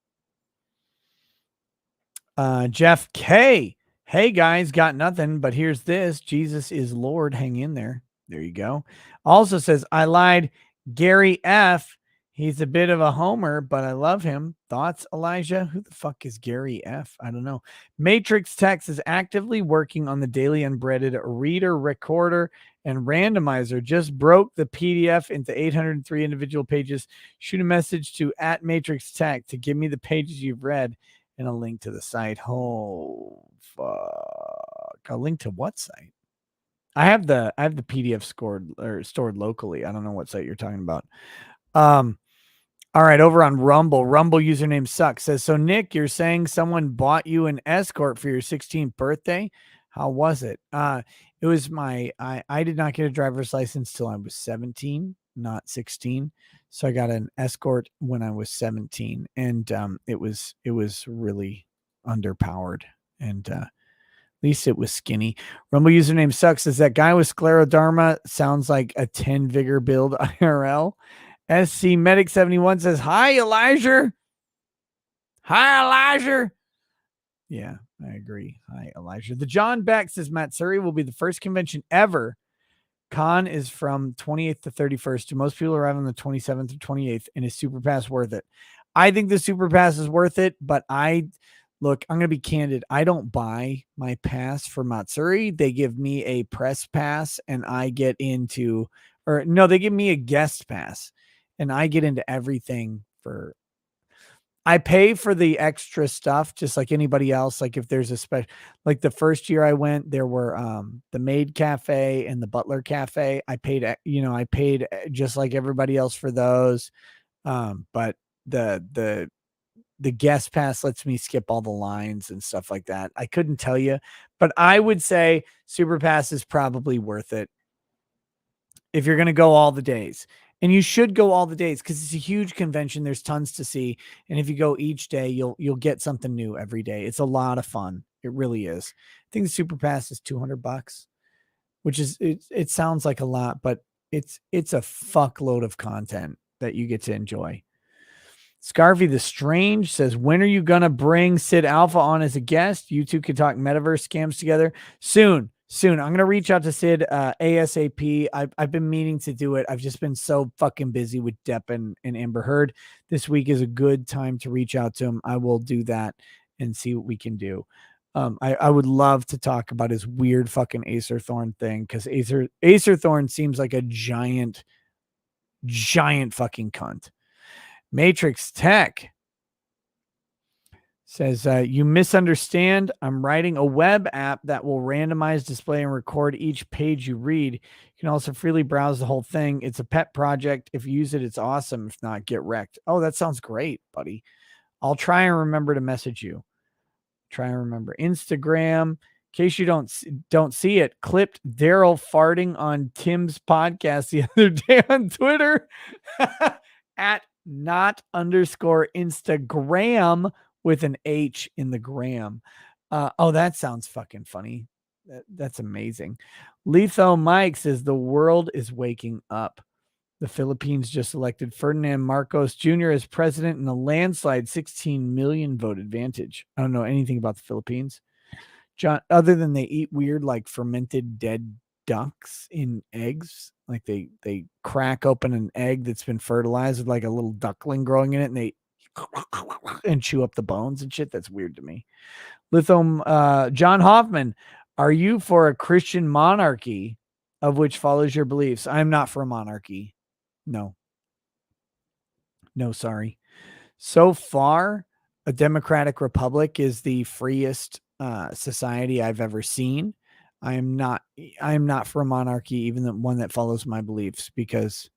B: Jeff K. Hey, guys, got nothing, but here's this. Jesus is Lord. Hang in there. There you go. Also says, I lied. Gary F. He's a bit of a homer, but I love him. Thoughts, Elijah? Who the fuck is Gary F? I don't know. Matrix Text is actively working on the daily unbreaded reader, recorder, and randomizer. Just broke the PDF into 803 individual pages. Shoot a message to @MatrixTech to give me the pages you've read and a link to the site. Oh, fuck. A link to what site? I have the PDF stored locally. I don't know what site you're talking about. All right, over on Rumble username sucks says, so Nick, you're saying someone bought you an escort for your 16th birthday? How was it? It was I did not get a driver's license till I was 17, not 16. So I got an escort when I was 17, and it was really underpowered, and at least it was skinny. Rumble username sucks says, that guy with scleroderma sounds like a 10 vigor build IRL. SC Medic 71 says, hi, Elijah. Hi, Elijah. Yeah, I agree. Hi, Elijah. The John Beck says Matsuri will be the first convention ever. Con is from 28th to 31st. Do most people arrive on the 27th or 28th? And is Super Pass worth it? I think the Super Pass is worth it, but look, I'm going to be candid. I don't buy my pass for Matsuri. They give me a press pass and I get into, or no, they give me a guest pass and I get into everything for, I pay for the extra stuff just like anybody else. Like if there's a special, like the first year I went, there were the maid cafe and the butler cafe. I paid just like everybody else for those. But the guest pass lets me skip all the lines and stuff like that. I couldn't tell you, but I would say Super Pass is probably worth it if you're going to go all the days. And you should go all the days because it's a huge convention. There's tons to see. And if you go each day, you'll get something new every day. It's a lot of fun. It really is. I think the Super Pass is $200, which is, it sounds like a lot, but it's a fuckload of content that you get to enjoy. Scarvy the Strange says, when are you going to bring Sid Alpha on as a guest? You two can talk metaverse scams together soon. I'm going to reach out to Sid ASAP. I've been meaning to do it. I've just been so fucking busy with Depp and Amber Heard. This week is a good time to reach out to him. I will do that and see what we can do. I would love to talk about his weird fucking Acer Thorn thing because Acer Thorn seems like a giant fucking cunt. Matrix Tech says, you misunderstand. I'm writing a web app that will randomize, display, and record each page you read. You can also freely browse the whole thing. It's a pet project. If you use it, it's awesome. If not, get wrecked. Oh, that sounds great, buddy. I'll try and remember to message you. Try and remember. Instagram. In case you don't see it, clipped Daryl farting on Tim's podcast the other day on Twitter at _Instagram with an H in the gram. Oh, that sounds fucking funny. That's amazing. Letho Mike says the world is waking up. The Philippines just elected Ferdinand Marcos Jr. as president in a landslide 16 million vote advantage. I don't know anything about the Philippines, John, other than they eat weird, like fermented dead ducks in eggs. Like they crack open an egg that's been fertilized with like a little duckling growing in it, and they and chew up the bones and shit. That's weird to me. Lithom, John Hoffman, are you for a Christian monarchy of which follows your beliefs? I'm not for a monarchy. No, sorry. So far, a democratic republic is the freest society I've ever seen. I am not for a monarchy, even the one that follows my beliefs, because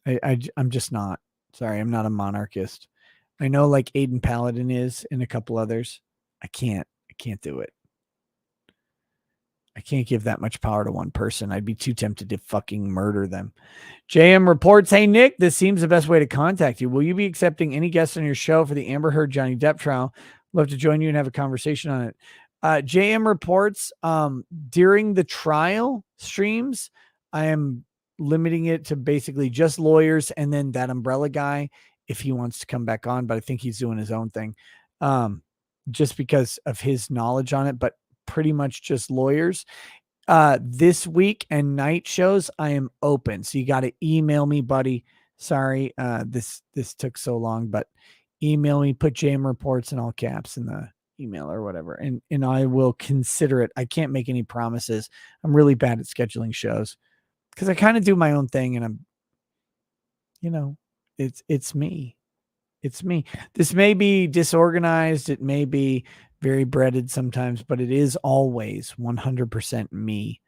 B: I'm just not. Sorry, I'm not a monarchist. I know like Aiden Paladin is and a couple others. I can't do it. I can't give that much power to one person. I'd be too tempted to fucking murder them. JM reports, hey, Nick, this seems the best way to contact you. Will you be accepting any guests on your show for the Amber Heard Johnny Depp trial? Love to join you and have a conversation on it. JM reports, during the trial streams, I am limiting it to basically just lawyers and then that umbrella guy if he wants to come back on, but I think he's doing his own thing just because of his knowledge on it, but pretty much just lawyers. This week and night shows, I am open. So you got to email me, buddy. Sorry, this took so long, but email me, put JM reports in all caps in the email or whatever, and I will consider it. I can't make any promises. I'm really bad at scheduling shows because I kind of do my own thing, and I'm, it's me. It's me. This may be disorganized. It may be very breaded sometimes, but it is always 100% me.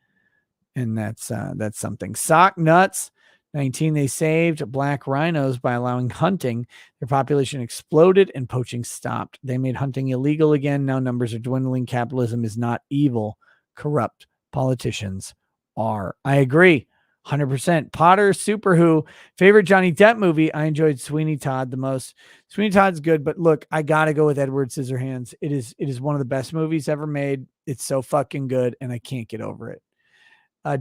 B: And that's something. Sock nuts 19. They saved black rhinos by allowing hunting. Their population exploded and poaching stopped. They made hunting illegal again. Now numbers are dwindling. Capitalism is not evil. Corrupt politicians are. I agree. 100%. Potter Super Who, favorite Johnny Depp movie. I enjoyed Sweeney Todd the most. Sweeney Todd's good, but look, I gotta go with Edward Scissorhands. It is one of the best movies ever made. It's so fucking good, and I can't get over it.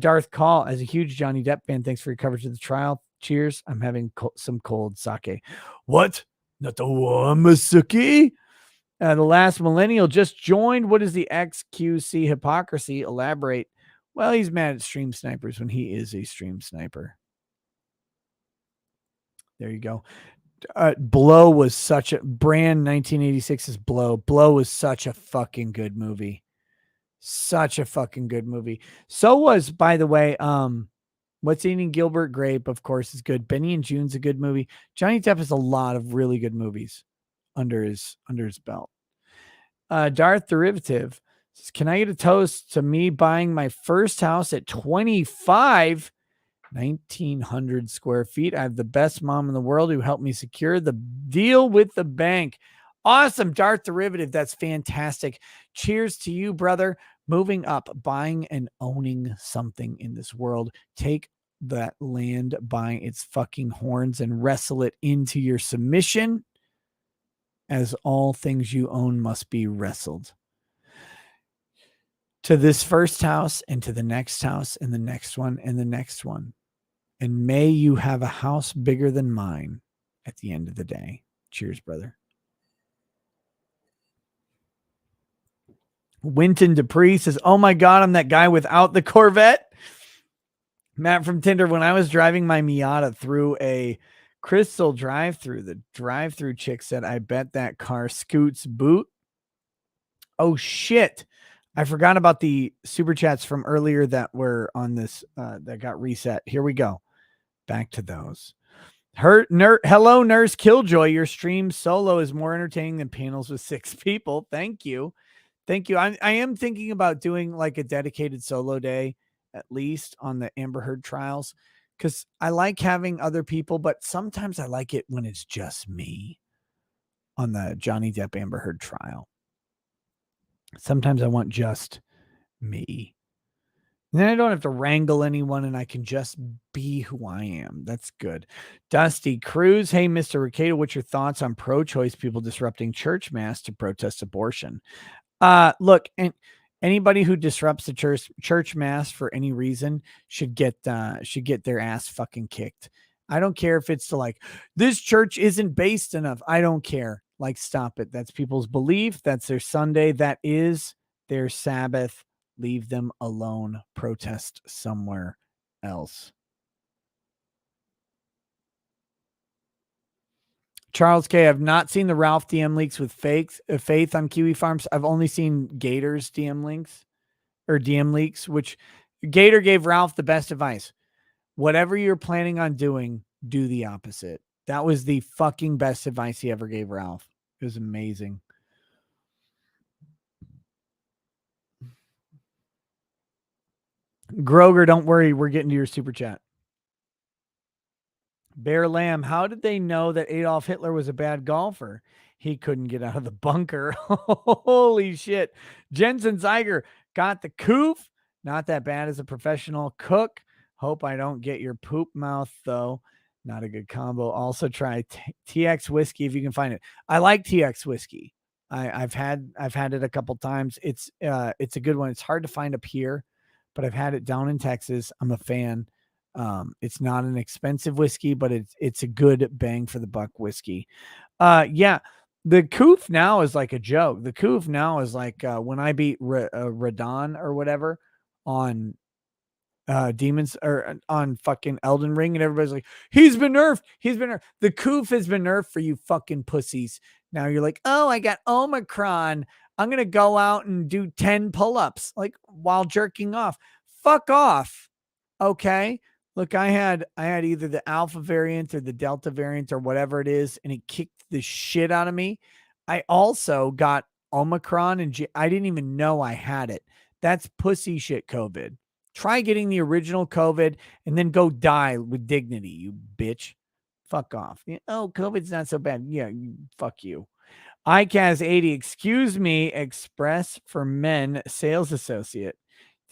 B: Darth Call, as a huge Johnny Depp fan, thanks for your coverage of the trial. Cheers. I'm having some cold sake. What? Not the warm sake? The last millennial just joined. What is the xQc hypocrisy? Elaborate. Well, he's mad at stream snipers when he is a stream sniper. There you go. Blow was such a brand 1986's Blow. Blow was such a fucking good movie. Such a fucking good movie. So was, by the way, What's Eating Gilbert Grape, of course, is good. Benny and June's a good movie. Johnny Depp has a lot of really good movies under his belt. Darth Derivative says, can I get a toast to me buying my first house at 25, 1,900 square feet? I have the best mom in the world who helped me secure the deal with the bank. Awesome, Darth Derivative. That's fantastic. Cheers to you, brother. Moving up, buying and owning something in this world. Take that land by its fucking horns and wrestle it into your submission, as all things you own must be wrestled. To this first house and to the next house and the next one and the next one. And may you have a house bigger than mine at the end of the day. Cheers, brother. Winton Dupree says, oh my God, I'm that guy without the Corvette. Matt from Tinder, when I was driving my Miata through a Crystal drive-through, the drive-through chick said, I bet that car scoots boot. Oh shit. I forgot about the super chats from earlier that were on this, that got reset. Here we go. Back to those. Hello, Nurse Killjoy. Your stream solo is more entertaining than panels with 6 people. Thank you. Thank you. I am thinking about doing like a dedicated solo day, at least on the Amber Heard trials, because I like having other people, but sometimes I like it when it's just me on the Johnny Depp Amber Heard trial. Sometimes I want just me. And then I don't have to wrangle anyone and I can just be who I am. That's good. Dusty Cruz. Hey, Mr. Ricardo, what's your thoughts on pro-choice people disrupting church mass to protest abortion? Look, and anybody who disrupts the church mass for any reason should get their ass fucking kicked. I don't care if it's to like, this church isn't based enough. I don't care. Like, stop it. That's people's belief. That's their Sunday. That is their Sabbath. Leave them alone. Protest somewhere else. Charles K. I've not seen the Ralph DM leaks with Faith on Kiwi Farms. I've only seen Gator's DM links or DM leaks, which Gator gave Ralph the best advice. Whatever you're planning on doing, do the opposite. That was the fucking best advice he ever gave Ralph. It was amazing. Groger, don't worry. We're getting to your super chat. Bear Lamb, how did they know that Adolf Hitler was a bad golfer? He couldn't get out of the bunker. Holy shit. Jensen Zeiger got the coof. Not that bad as a professional cook. Hope I don't get your poop mouth, though. Not a good combo. Also try TX whiskey if you can find it. I like TX whiskey. I've had it a couple times. It's a good one. It's hard to find up here, but I've had it down in Texas. I'm a fan. It's not an expensive whiskey, but it's a good bang for the buck whiskey. Yeah, the Koof now is like a joke. The Koof now is like when I beat Radon or whatever on Demons or on fucking Elden Ring, and everybody's like, he's been nerfed. He's been nerfed. The Koof has been nerfed for you fucking pussies. Now you're like, oh, I got Omicron. I'm gonna go out and do 10 pull-ups like while jerking off. Fuck off. Okay. Look, I had either the alpha variant or the delta variant or whatever it is, and it kicked the shit out of me. I also got Omicron, and I didn't even know I had it. That's pussy shit COVID. Try getting the original COVID and then go die with dignity, you bitch. Fuck off. Oh, COVID's not so bad. Yeah, fuck you. ICAS80, excuse me, Express for Men sales associate.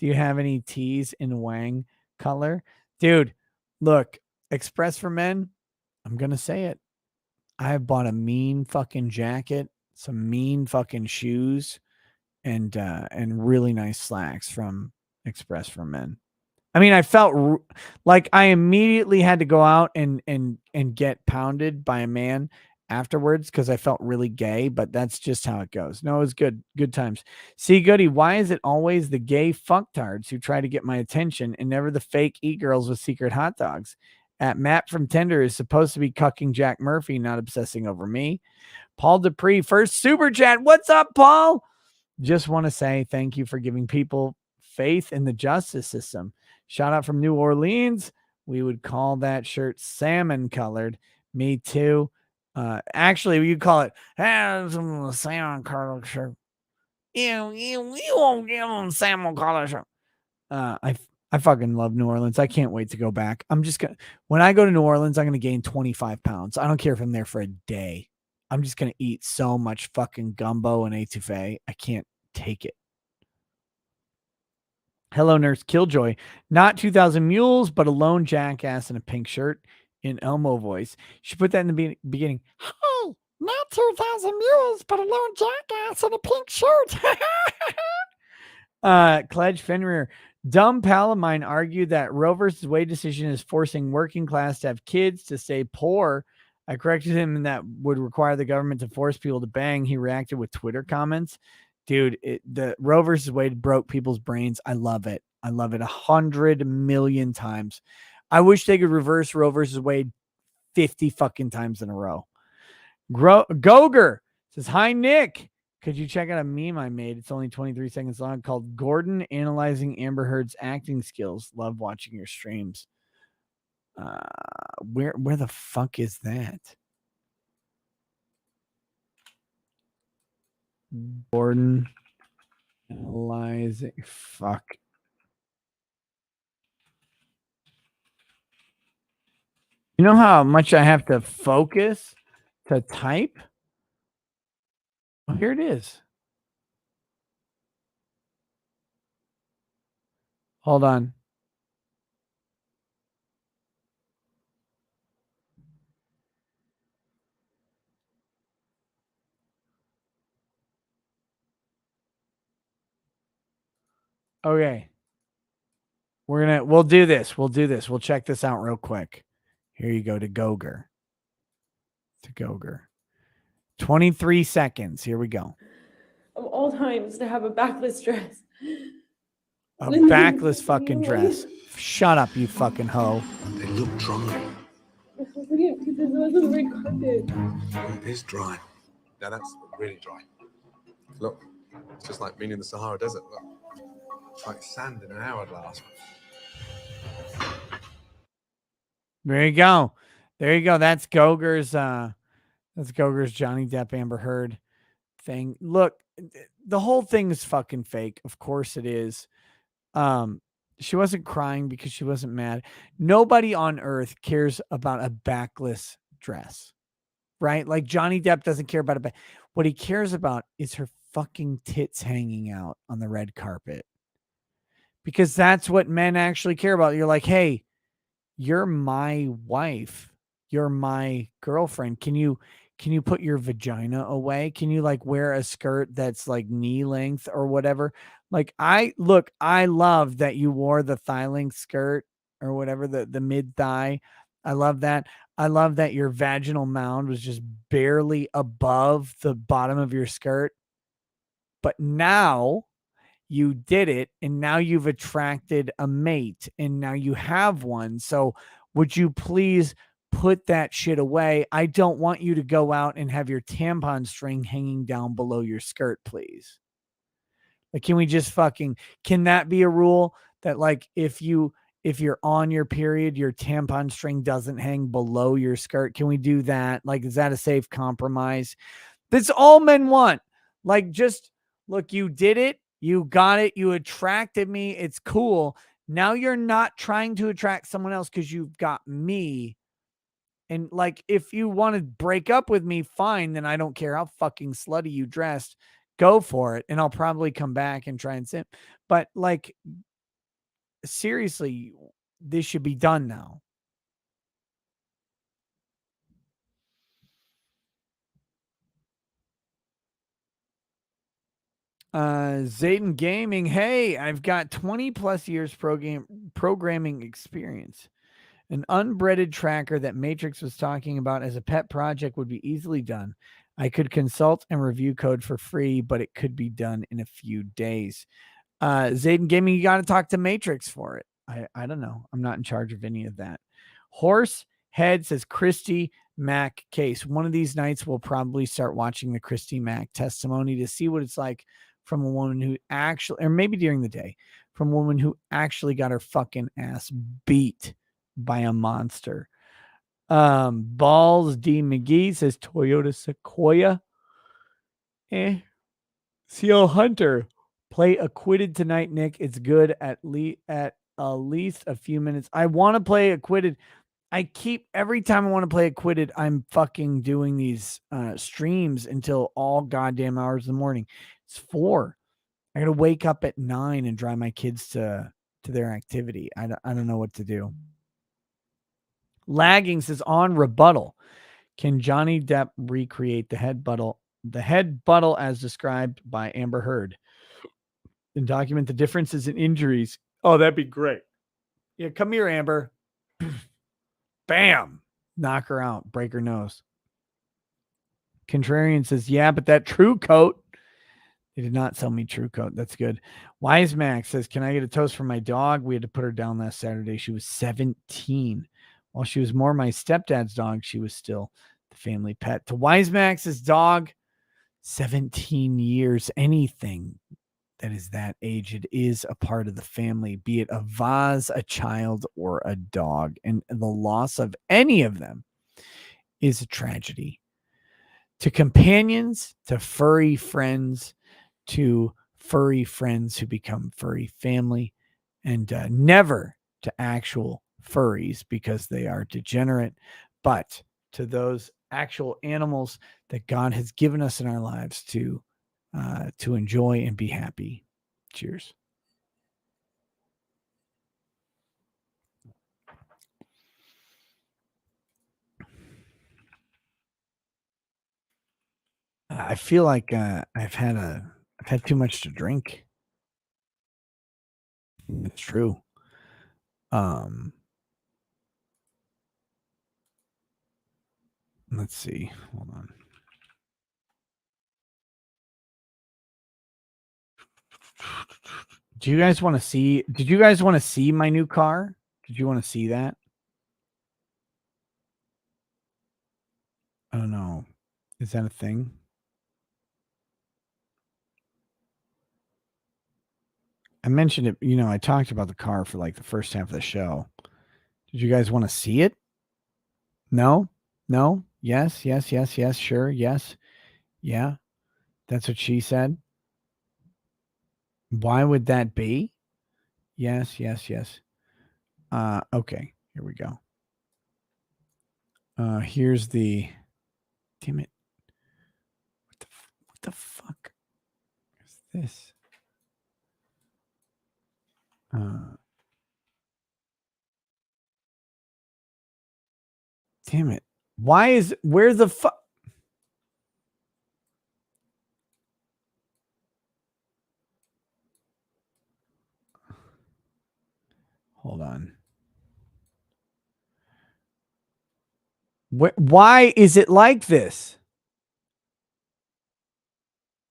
B: Do you have any teas in Wang color? Dude, look, Express for Men, I'm going to say it. I have bought a mean fucking jacket, some mean fucking shoes, and really nice slacks from Express for Men. I mean, I felt like I immediately had to go out and get pounded by a man, afterwards because I felt really gay, but that's just how it goes. No, it was good. Good times. See, Goody, why is it always the gay fucktards who try to get my attention and never the fake e-girls with secret hot dogs? At Matt from Tinder is supposed to be cucking Jack Murphy, not obsessing over me. Paul Dupree, first super chat. What's up, Paul? Just want to say thank you for giving people faith in the justice system. Shout out from New Orleans. We would call that shirt salmon colored. Me too. Actually, you call it salmon colored shirt. You won't give them salmon colored shirt. I fucking love New Orleans. I can't wait to go back. When I go to New Orleans, I'm gonna gain 25 pounds. I don't care if I'm there for a day. I'm just gonna eat so much fucking gumbo and etouffee. I can't take it. Hello, Nurse Killjoy. Not 2,000 mules, but a lone jackass in a pink shirt in Elmo voice. She put that in the beginning. Hey, not 2,000 mules, but a lone jackass in a pink shirt. Cledge Fenrir. Dumb pal of mine argued that Roe versus Wade decision is forcing working class to have kids to stay poor. I corrected him and that would require the government to force people to bang. He reacted with Twitter comments. Dude, the Roe versus Wade broke people's brains. I love it. I love it 100 million times. I wish they could reverse Roe versus Wade 50 fucking times in a row. Goger says, hi, Nick. Could you check out a meme I made? It's only 23 seconds long called Gordon Analyzing Amber Heard's Acting Skills. Love watching your streams. Where the fuck is that? Gordon analyzing. Fuck. You know how much I have to focus to type? Oh, here it is. Hold on. Okay. We'll do this. We'll check this out real quick. Here you go to Goger. 23 seconds. Here we go.
F: Of all times to have a backless dress.
B: A backless fucking dress. Shut up, you fucking hoe.
E: They look dry.
F: Because there wasn't a red carpet.
E: It is dry. Yeah, that's really dry. Look, it's just like being in the Sahara Desert. Look. It's like sand in an hourglass.
B: There you go. That's Goger's Johnny Depp Amber Heard thing. Look, the whole thing is fucking fake. Of course it is. She wasn't crying because she wasn't mad. Nobody on earth cares about a backless dress, right? Like Johnny Depp doesn't care about it. What he cares about is her fucking tits hanging out on the red carpet. Because that's what men actually care about. You're like, hey, you're my wife. You're my girlfriend. Can you put your vagina away? Can you like wear a skirt that's like knee length or whatever? Like I love that you wore the thigh length skirt or whatever, the mid thigh. I love that. I love that your vaginal mound was just barely above the bottom of your skirt. But now you did it, and now you've attracted a mate, and now you have one. So would you please put that shit away? I don't want you to go out and have your tampon string hanging down below your skirt, please. Like, can that be a rule that like if you're on your period, your tampon string doesn't hang below your skirt? Can we do that? Like, is that a safe compromise? That's all men want. Like, just look, you did it. You got it. You attracted me. It's cool. Now you're not trying to attract someone else because you've got me. And like, if you want to break up with me, fine. Then I don't care how fucking slutty you dressed. Go for it. And I'll probably come back and try and simp. But like, seriously, this should be done now. Zayden Gaming. Hey, I've got 20 plus years programming experience. An unbreaded tracker that Matrix was talking about as a pet project would be easily done. I could consult and review code for free, but it could be done in a few days. Zayden Gaming, you got to talk to Matrix for it. I don't know. I'm not in charge of any of that. Horse Head says Christy Mack case. One of these nights we'll probably start watching the Christy Mack testimony to see what it's like from a woman who actually, or maybe during the day, from a woman who actually got her fucking ass beat by a monster. Balls D McGee says Toyota Sequoia. Seal Hunter, play Acquitted tonight, Nick. It's good at least a few minutes. I want to play Acquitted. Every time I want to play Acquitted, I'm fucking doing these streams until all goddamn hours in the morning. It's 4. I got to wake up at 9 and drive my kids to their activity. I don't know what to do. Lagging says on rebuttal, can Johnny Depp recreate the head buttle as described by Amber Heard and document the differences in injuries? Oh, that'd be great. Yeah, come here, Amber. Bam. Knock her out. Break her nose. Contrarian says, yeah, but that True Coat. They did not sell me True Coat. That's good. Wise Max says, can I get a toast for my dog? We had to put her down last Saturday. She was 17. While she was more my stepdad's dog, she was still the family pet. To Wise Max's dog, 17 years, anything that is that age, it is a part of the family, be it a vase, a child, or a dog. And the loss of any of them is a tragedy. To companions, to furry friends, to furry friends who become furry family, and never to actual furries because they are degenerate, but to those actual animals that God has given us in our lives to enjoy and be happy. Cheers. I feel like I've had too much to drink. It's true. Let's see. Hold on. Did you guys want to see my new car? Did you want to see that? I don't know. Is that a thing? I mentioned it, I talked about the car for like the first half of the show. Did you guys want to see it? No? No? Yes, sure, yes. Yeah. That's what she said. Why would that be? Yes. Okay, here we go. Here's the, damn it. What the fuck is this? Damn it. Where the fuck? Hold on. Why is it like this?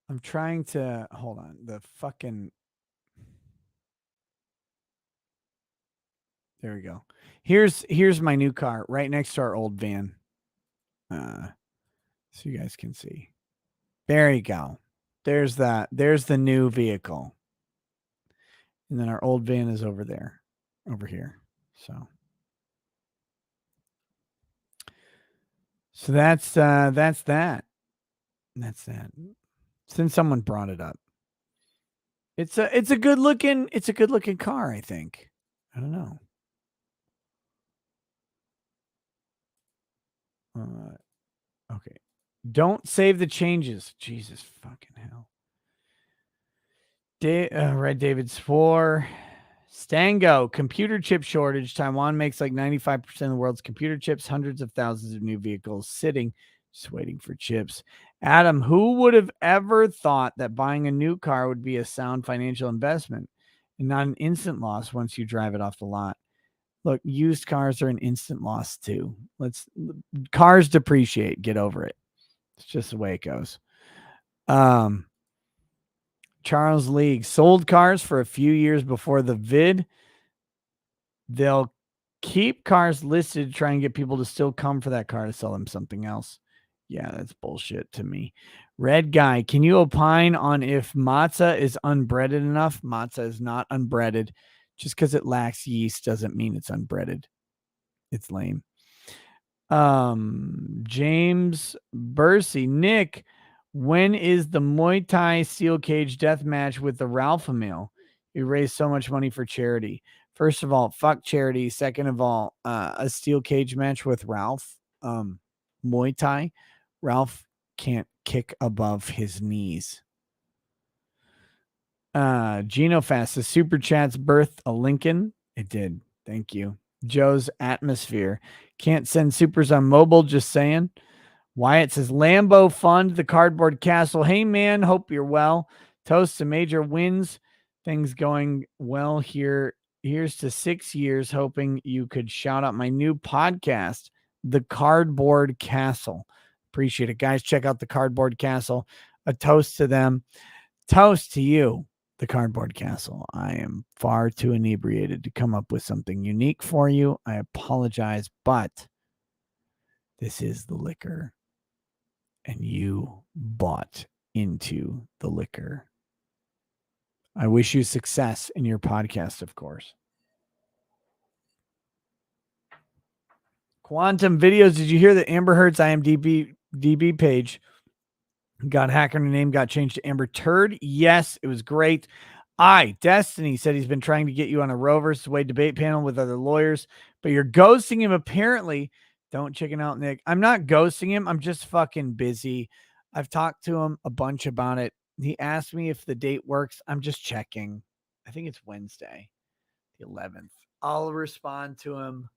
B: I'm trying to hold on. There we go. Here's my new car right next to our old van. So you guys can see. There you go. There's the new vehicle. And then our old van is over here. So that's that. Since someone brought it up. It's a good looking car, I think. I don't know. Okay. Don't save the changes. Jesus fucking hell. Red David's 4. Stango, computer chip shortage. Taiwan makes like 95% of the world's computer chips, hundreds of thousands of new vehicles sitting, just waiting for chips. Adam, who would have ever thought that buying a new car would be a sound financial investment and not an instant loss once you drive it off the lot? Look, used cars are an instant loss too. Cars depreciate. Get over it. It's just the way it goes. Charles League sold cars for a few years before the vid. They'll keep cars listed to try and get people to still come for that car to sell them something else. Yeah, that's bullshit to me. Red Guy, can you opine on if matzah is unbreaded enough? Matzah is not unbreaded. Just because it lacks yeast doesn't mean it's unbreaded. It's lame. James Bursey, Nick, when is the Muay Thai steel cage death match with the Ralph meal? You raised so much money for charity. First of all, fuck charity. Second of all, a steel cage match with Ralph. Muay Thai. Ralph can't kick above his knees. Gino Fast, the super chats birthed a Lincoln. It did. Thank you. Joe's Atmosphere. Can't send supers on mobile, just saying. Wyatt says, Lambo fund the cardboard castle. Hey, man, hope you're well. Toast to major wins. Things going well here. Here's to 6 years, hoping you could shout out my new podcast, The Cardboard Castle. Appreciate it, guys. Check out The Cardboard Castle. A toast to them. Toast to you, The Cardboard Castle. I am far too inebriated to come up with something unique for you. I apologize, but this is the liquor, and you bought into the liquor. I wish you success in your podcast, of course. Quantum Videos. Did you hear that Amber Heard's IMDb page got hacked and her name got changed to Amber Turd? Yes, it was great. Destiny said he's been trying to get you on a Roe versus Wade debate panel with other lawyers, but you're ghosting him apparently. Don't chicken out, Nick. I'm not ghosting him. I'm just fucking busy. I've talked to him a bunch about it. He asked me if the date works. I'm just checking. I think it's Wednesday, the 11th. I'll respond to him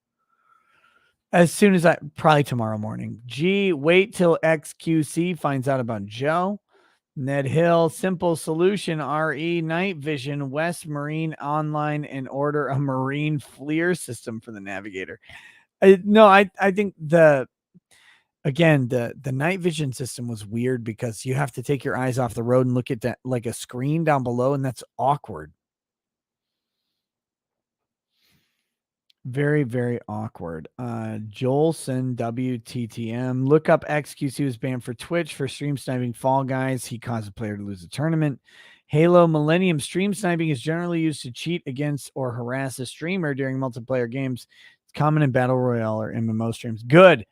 B: as soon as probably tomorrow morning. Wait till xQc finds out about Joe. Ned Hill, Simple Solution, RE, Night Vision, West Marine Online, and order a Marine FLIR system for the Navigator. I think the night vision system was weird because you have to take your eyes off the road and look at that like a screen down below, and that's awkward. Very, very awkward. Jolson, WTTM. Look up xQc was banned for Twitch for stream sniping Fall Guys. He caused a player to lose a tournament. Halo Millennium. Stream sniping is generally used to cheat against or harass a streamer during multiplayer games. It's common in Battle Royale or MMO streams. Good.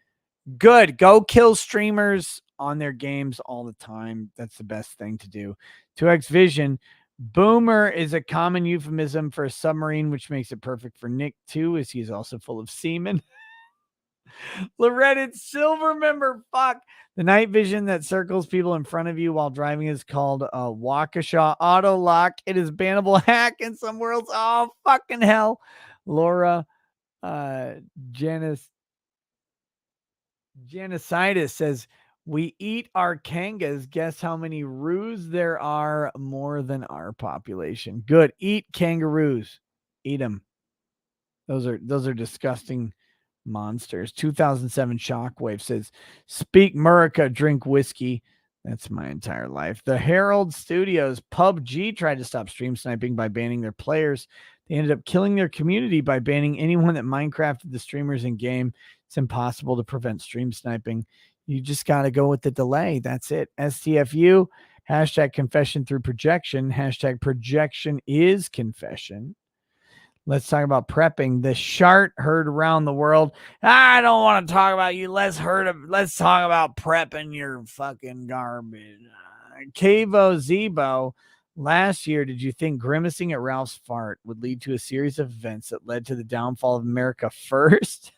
B: Go kill streamers on their games all the time. That's the best thing to do. 2X Vision. Boomer is a common euphemism for a submarine, which makes it perfect for Nick too, as he's also full of semen. Loretta Silver member, fuck. The night vision that circles people in front of you while driving is called a Waukesha auto lock. It is bannable hack in some worlds. Oh, fucking hell. Laura Janicitis says, we eat our kangas. Guess how many roos there are more than our population. Good. Eat kangaroos. Eat them. Those are disgusting monsters. 2007 Shockwave says, speak Murica, drink whiskey. That's my entire life. The Herald Studios. PUBG tried to stop stream sniping by banning their players. They ended up killing their community by banning anyone that Minecrafted the streamers in game. It's impossible to prevent stream sniping. You just got to go with the delay. That's it. STFU, hashtag confession through projection. Hashtag projection is confession. Let's talk about prepping. The shart heard around the world. I don't want to talk about you. Let's talk about prepping your fucking garbage. Cavo Zebo. Last year, did you think grimacing at Ralph's fart would lead to a series of events that led to the downfall of America first?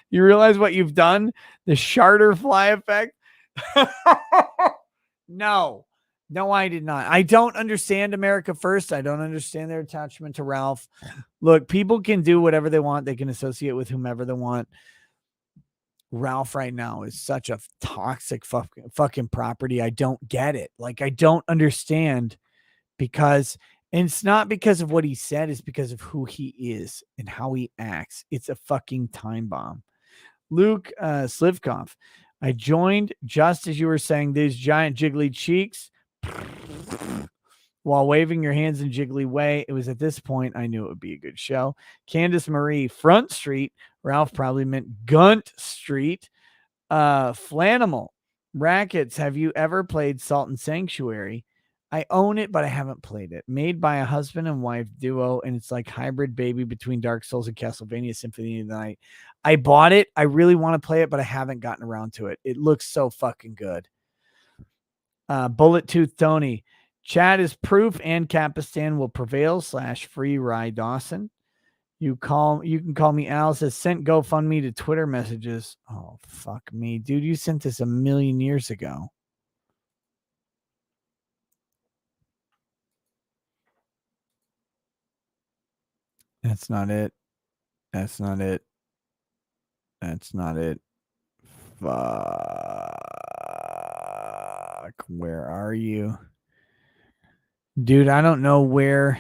B: You realize what you've done? The Sharterfly effect? No, I did not. I don't understand America First. I don't understand their attachment to Ralph. Look, people can do whatever they want. They can associate with whomever they want. Ralph right now is such a toxic fucking property. I don't get it. Like, I don't understand, because And it's not because of what he said, it's because of who he is and how he acts. It's a fucking time bomb. Luke Slivkov, I joined just as you were saying these giant jiggly cheeks while waving your hands in jiggly way. It was at this point I knew it would be a good show. Candace Marie, Front Street. Ralph probably meant Gunt Street. Flanimal, Rackets, have you ever played Salt and Sanctuary? I own it, but I haven't played it. Made by a husband and wife duo, and it's like hybrid baby between Dark Souls and Castlevania Symphony of the Night. I bought it. I really want to play it, but I haven't gotten around to it. It looks so fucking good. Bullet Tooth Tony, Chad is proof and Capistan will prevail / free Rye Dawson. You can call me Al. Says sent GoFundMe to Twitter messages. Oh, fuck me. Dude, you sent this 1,000,000 years ago. That's not it. That's not it. That's not it. Fuck. Where are you? Dude, I don't know where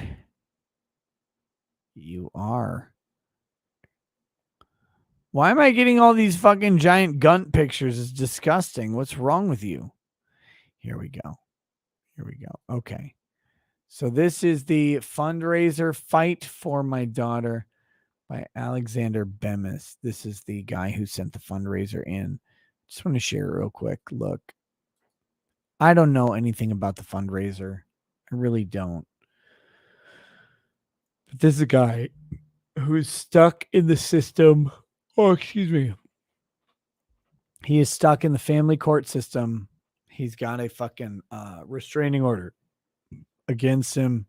B: you are. Why am I getting all these fucking giant Gunt pictures? It's disgusting. What's wrong with you? Here we go. Here we go. Okay. So this is the fundraiser Fight for My Daughter by Alexander Bemis. This is the guy who sent the fundraiser in. Just want to share real quick. Look, I don't know anything about the fundraiser. I really don't. But this is a guy who is stuck in the system. Oh, excuse me. He is stuck in the family court system. He's got a fucking restraining order against him.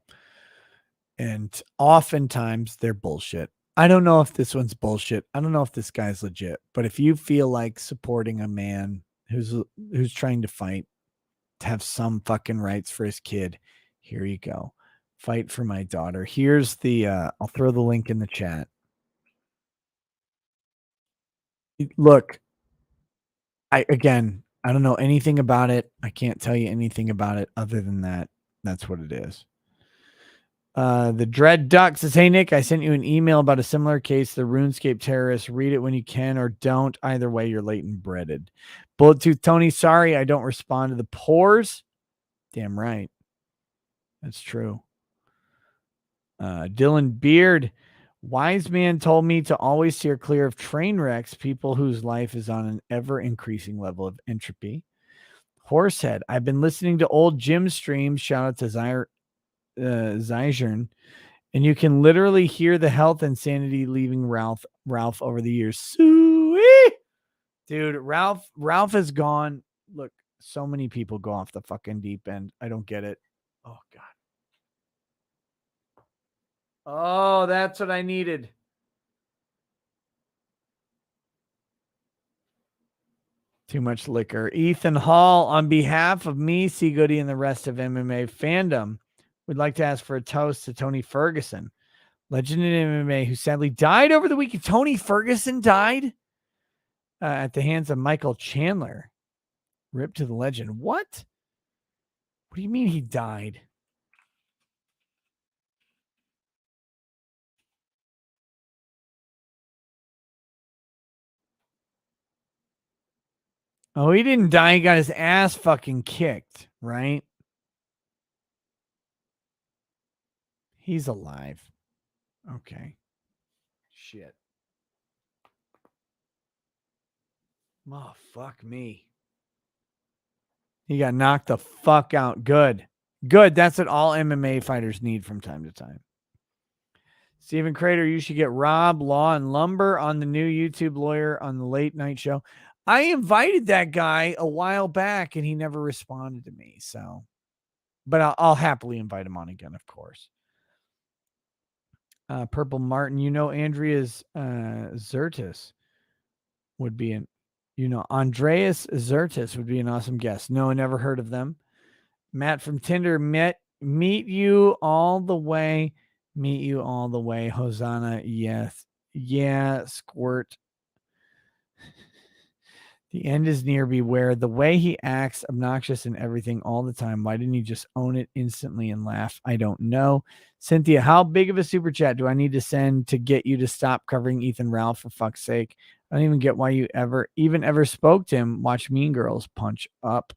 B: And oftentimes they're bullshit. I don't know if this one's bullshit. I don't know if this guy's legit. But if you feel like supporting a man who's trying to fight to have some fucking rights for his kid, here you go. Fight for My Daughter. Here's the I'll throw the link in the chat. Look, I don't know anything about it. I can't tell you anything about it other than that. That's what it is. The Dread Duck says, hey, Nick, I sent you an email about a similar case. The RuneScape terrorists. Read it when you can or don't. Either way, you're late and breaded. Bullet Tooth Tony, sorry, I don't respond to the pores. Damn right. That's true. Dylan Beard, wise man told me to always steer clear of train wrecks, people whose life is on an ever-increasing level of entropy. Horsehead, I've been listening to old Jim streams. Shout out to Zyjern, and you can literally hear the health and sanity leaving Ralph over the years. Sweet. Dude, Ralph has gone. Look, so many people go off the fucking deep end. I don't get it. Oh God. Oh, that's what I needed. Too much liquor. Ethan Hall, on behalf of me, C. Goody, and the rest of MMA fandom, would like to ask for a toast to Tony Ferguson, legend in MMA, who sadly died over the weekend. Tony Ferguson died at the hands of Michael Chandler. Rip to the legend. What? What do you mean he died? Oh, he didn't die. He got his ass fucking kicked, right? He's alive. Okay. Shit. Oh, fuck me. He got knocked the fuck out. Good. Good. That's what all MMA fighters need from time to time. Stephen Crater, you should get Rob Law and Lumber on the new YouTube lawyer on the late night show. I invited that guy a while back and he never responded to me. So, but I'll happily invite him on again, of course. Purple Martin, Andreas Zertis would be Andreas Zertis would be an awesome guest. No, I never heard of them. Matt from Tinder, meet you all the way. Meet you all the way. Hosanna, yes. Yeah, squirt. The end is near. Beware. The way he acts obnoxious and everything all the time. Why didn't he just own it instantly and laugh? I don't know. Cynthia, how big of a super chat do I need to send to get you to stop covering Ethan Ralph, for fuck's sake? I don't even get why you ever spoke to him. Watch Mean Girls. Punch up.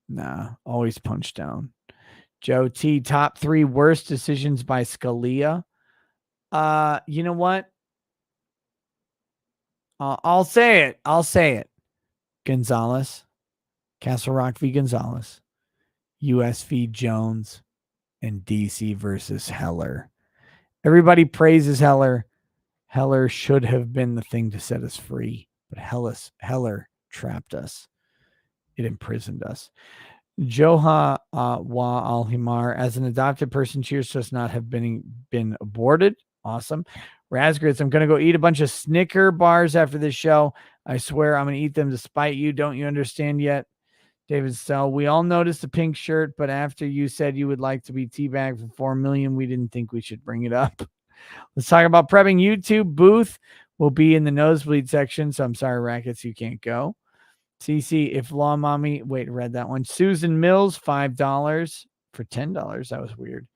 B: Nah, always punch down. Joe T, top 3 worst decisions by Scalia. You know what? I'll say it. Gonzalez, Castle Rock v. Gonzalez, US v. Jones, and DC versus Heller. Everybody praises Heller. Heller should have been the thing to set us free, but Heller trapped us. It imprisoned us. Joha Wa Al-Himar, as an adopted person, cheers to us not have been aborted. Awesome. Razgrits, I'm going to go eat a bunch of Snicker bars after this show. I swear I'm going to eat them to spite you. Don't you understand yet? David Stell, we all noticed the pink shirt, but after you said you would like to be teabagged for 4 million, we didn't think we should bring it up. Let's talk about prepping. YouTube booth will be in the nosebleed section, so I'm sorry, Rackets, you can't go. CC, if Law Mommy, wait, read that one. Susan Mills, $5 for $10. That was weird.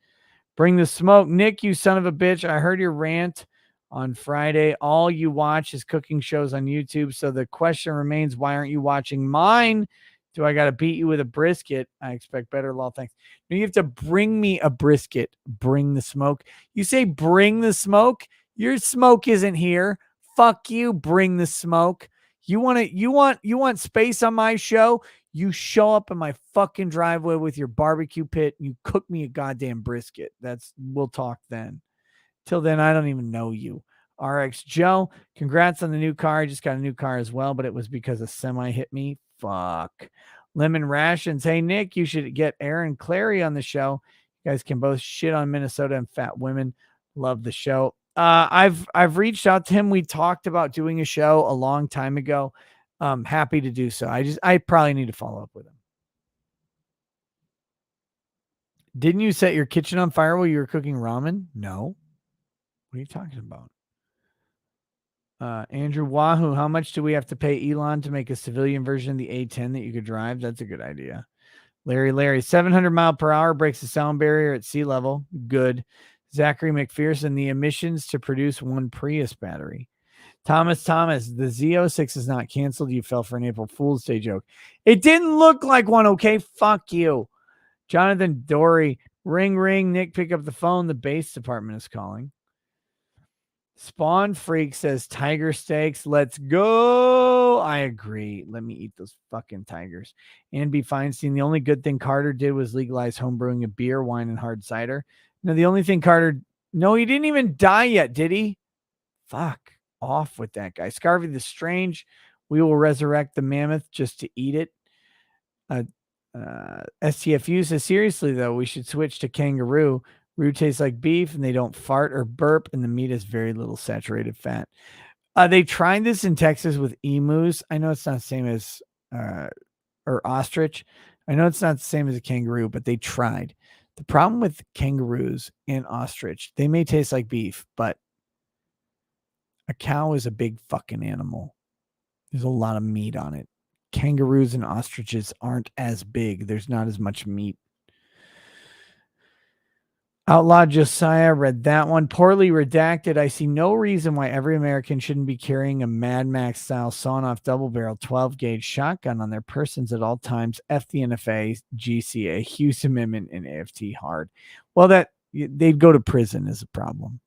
B: Bring the smoke. Nick, you son of a bitch. I heard your rant on Friday. All you watch is cooking shows on YouTube. So the question remains, why aren't you watching mine? Do I got to beat you with a brisket? I expect better, Law. Thanks. No, you have to bring me a brisket. Bring the smoke. You say bring the smoke? Your smoke isn't here. Fuck you. Bring the smoke. You want space on my show? You show up in my fucking driveway with your barbecue pit and you cook me a goddamn brisket. We'll talk then. Till then, I don't even know you. RX Joe, congrats on the new car. I just got a new car as well, but it was because a semi hit me. Fuck. Lemon Rations. Hey, Nick, you should get Aaron Clary on the show. You guys can both shit on Minnesota and fat women. Love the show. I've reached out to him. We talked about doing a show a long time ago. Happy to do so. I probably need to follow up with him. Didn't you set your kitchen on fire while you were cooking ramen? No. What are you talking about? Andrew Wahoo, how much do we have to pay Elon to make a civilian version of the A10 that you could drive? That's a good idea. Larry, 700 mile per hour breaks the sound barrier at sea level. Good. Zachary McPherson, the emissions to produce one Prius battery. Thomas, the Z06 is not canceled. You fell for an April Fool's Day joke. It didn't look like one, okay? Fuck you. Jonathan Dory, ring, Nick, pick up the phone. The base department is calling. Spawn Freak says tiger steaks. Let's go. I agree. Let me eat those fucking tigers. And B. Feinstein, the only good thing Carter did was legalize homebrewing of beer, wine, and hard cider. No, the only thing no, he didn't even die yet, did he? Fuck off with that guy. Scarvy the Strange, we will resurrect the mammoth just to eat it. STFU says, seriously, though, we should switch to kangaroo. Roo tastes like beef, and they don't fart or burp, and the meat has very little saturated fat. They tried this in Texas with emus. I know it's not the same as or ostrich. I know it's not the same as a kangaroo, but they tried. The problem with kangaroos and ostrich, they may taste like beef, but a cow is a big fucking animal. There's a lot of meat on it. Kangaroos and ostriches aren't as big. There's not as much meat. Outlaw Josiah, read that one. Poorly redacted. I see no reason why every American shouldn't be carrying a Mad Max style sawn-off double barrel 12 gauge shotgun on their persons at all times. F the NFA, GCA, Hughes Amendment, and AFT hard. Well, they'd go to prison is a problem.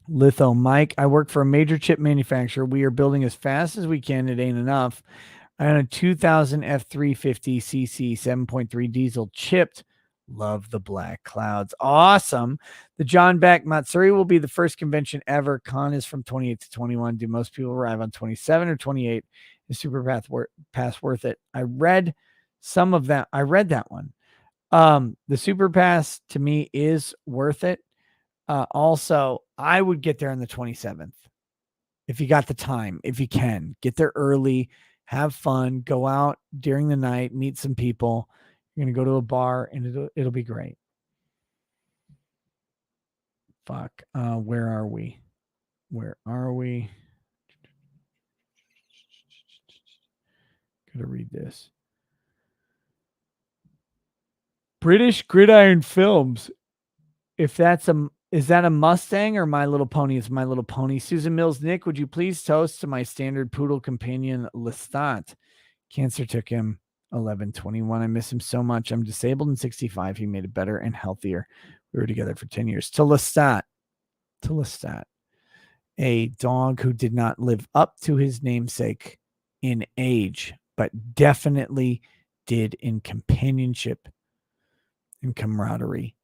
B: Litho Mike, I work for a major chip manufacturer. We are building as fast as we can. It ain't enough. I own a 2000 F350cc 7.3 diesel chipped. Love the black clouds. Awesome. The John Beck Matsuri will be the first convention ever. Con is from 28 to 21. Do most people arrive on 27 or 28? Is Super Pass worth it? I read some of that. I read that one. The Super Pass to me is worth it. Also, I would get there on the 27th. If you got the time, if you can, get there early, have fun, go out during the night, meet some people. You're going to go to a bar and it'll be great. Fuck. Where are we? Gotta read this. British Gridiron Films. Is that a Mustang or My Little Pony? It's My Little Pony. Susan Mills, Nick, would you please toast to my standard poodle companion, Lestat? Cancer took him 11/21. I miss him so much. I'm disabled and 65. He made it better and healthier. We were together for 10 years. To Lestat, a dog who did not live up to his namesake in age, but definitely did in companionship and camaraderie.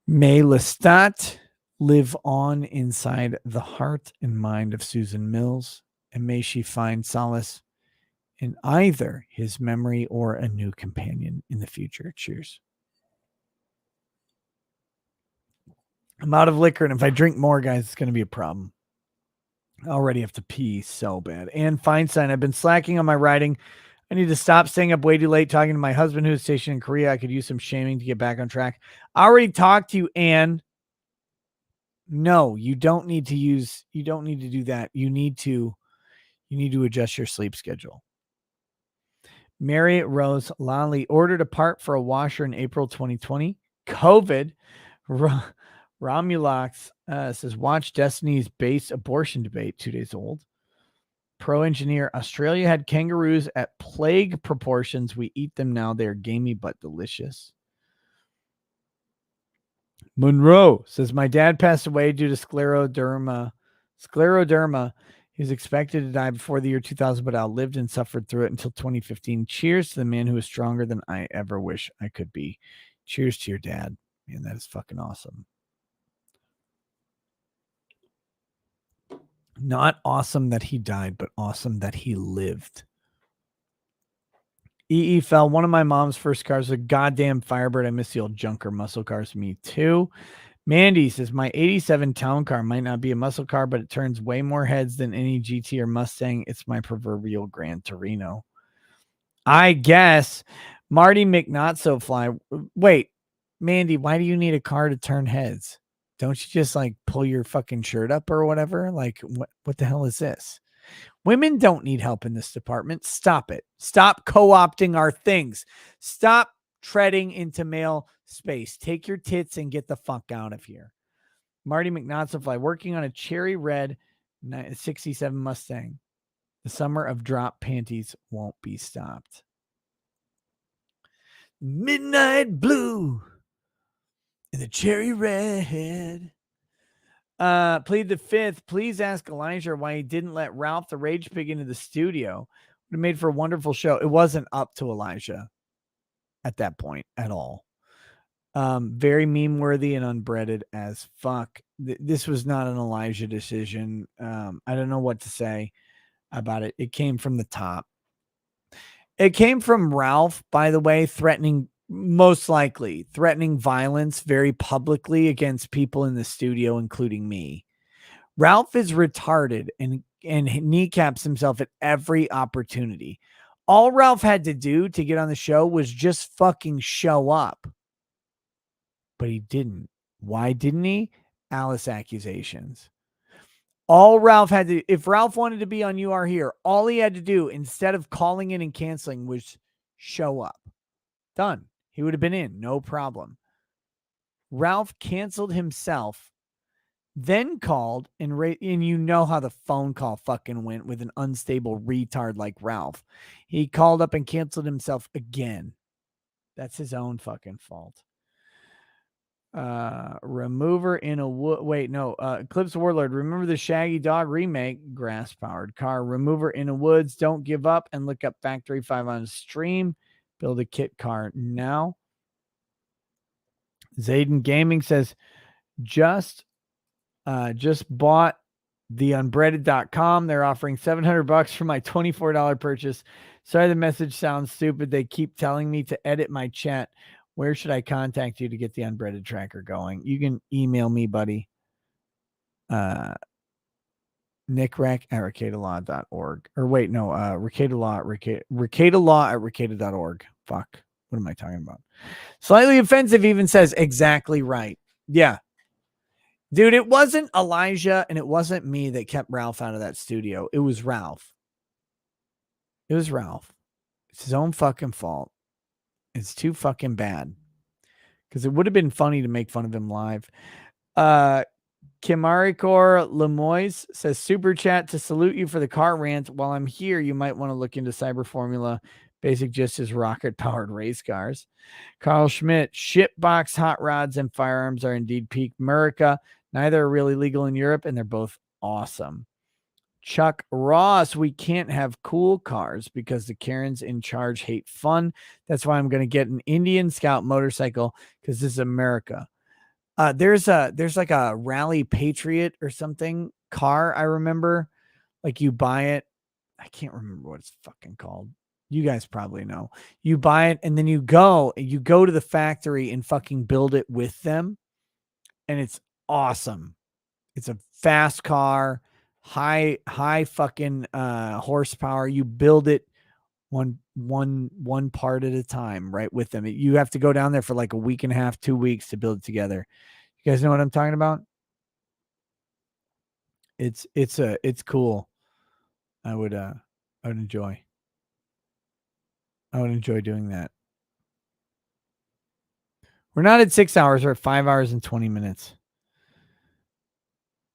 B: May Lestat live on inside the heart and mind of Susan Mills, and may she find solace in either his memory or a new companion in the future. Cheers. I'm out of liquor, and if I drink more, guys, it's going to be a problem. I already have to pee so bad. Ann Feinstein, I've been slacking on my writing. I need to stop staying up way too late talking to my husband who's stationed in Korea. I could use some shaming to get back on track. I already talked to you, Ann. No, you don't need to do that. You need to adjust your sleep schedule. Mary Rose Lally ordered a part for a washer in April 2020. COVID. Romulax says, watch Destiny's base abortion debate, 2 days old. Pro engineer, Australia had kangaroos at plague proportions. We eat them now. They're gamey but delicious. Monroe says, my dad passed away due to scleroderma. He was expected to die before the year 2000, but outlived and suffered through it until 2015. Cheers to the man who is stronger than I ever wish I could be. Cheers to your dad. Man, that is fucking awesome. Not awesome that he died, but awesome that he lived. EE fell. One of my mom's first cars was a goddamn Firebird. I miss the old junker muscle cars. Me too. Mandy says, my 87 town car might not be a muscle car, but it turns way more heads than any GT or Mustang. It's my proverbial Gran Torino. I guess. Marty McNotsofly. Wait, Mandy, why do you need a car to turn heads? Don't you just like pull your fucking shirt up or whatever? Like, what the hell is this? Women don't need help in this department. Stop it. Stop co-opting our things. Stop treading into male space. Take your tits and get the fuck out of here. Marty McNotsofly working on a cherry red 67 Mustang. The summer of drop panties won't be stopped. Midnight blue. And the cherry red. Plead the fifth. Please ask Elijah why he didn't let Ralph the Rage Pig into the studio. Would have made for a wonderful show. It wasn't up to Elijah at that point at all. Very meme worthy and unbreaded as fuck. This was not an Elijah decision. I don't know what to say about it. It came from the top. It came from Ralph, by the way, most likely threatening violence very publicly against people in the studio, including me. Ralph is retarded and kneecaps himself at every opportunity. All Ralph had to do to get on the show was just fucking show up. But he didn't. Why didn't he? Alice accusations. All Ralph had to, if Ralph wanted to be on You Are Here, all he had to do instead of calling in and canceling was show up. Done. He would have been in, no problem. Ralph canceled himself, then called, and you know how the phone call fucking went with an unstable retard like Ralph. He called up and canceled himself again. That's his own fucking fault. Remover in a wood. Wait, no. Eclipse Warlord. Remember the Shaggy Dog remake? Grass powered car. Remover in a woods. Don't give up and look up Factory 5 on stream. Build a kit car now. Zayden Gaming says, just bought the unbreaded.com. They're offering $700 for my $24 purchase. Sorry, the message sounds stupid. They keep telling me to edit my chat. Where should I contact you to get the unbreaded tracker going? You can email me, buddy. nickrack@ricadalaw.org. Or wait, no, ricadalaw@ricada.org. Fuck. What am I talking about? Slightly offensive even says exactly right. Yeah. Dude, it wasn't Elijah and it wasn't me that kept Ralph out of that studio. It was Ralph. It was Ralph. It's his own fucking fault. It's too fucking bad. Because it would have been funny to make fun of him live. Kimarikor Lemoyes says, super chat to salute you for the car rant. While I'm here, you might want to look into Cyber Formula. Basic just as rocket-powered race cars. Carl Schmidt, shipbox hot rods and firearms are indeed peak America. Neither are really legal in Europe, and they're both awesome. Chuck Ross, we can't have cool cars because the Karens in charge hate fun. That's why I'm going to get an Indian Scout motorcycle because this is America. There's like a Rally Patriot or something car. I remember, like you buy it. I can't remember what it's fucking called. You guys probably know. You buy it and then you go to the factory and fucking build it with them. And it's awesome. It's a fast car, high fucking horsepower. You build it one part at a time, right, with them. You have to go down there for like a week and a half, 2 weeks to build it together. You guys know what I'm talking about? It's cool. I would enjoy doing that. We're not at 6 hours. We're at 5 hours and 20 minutes.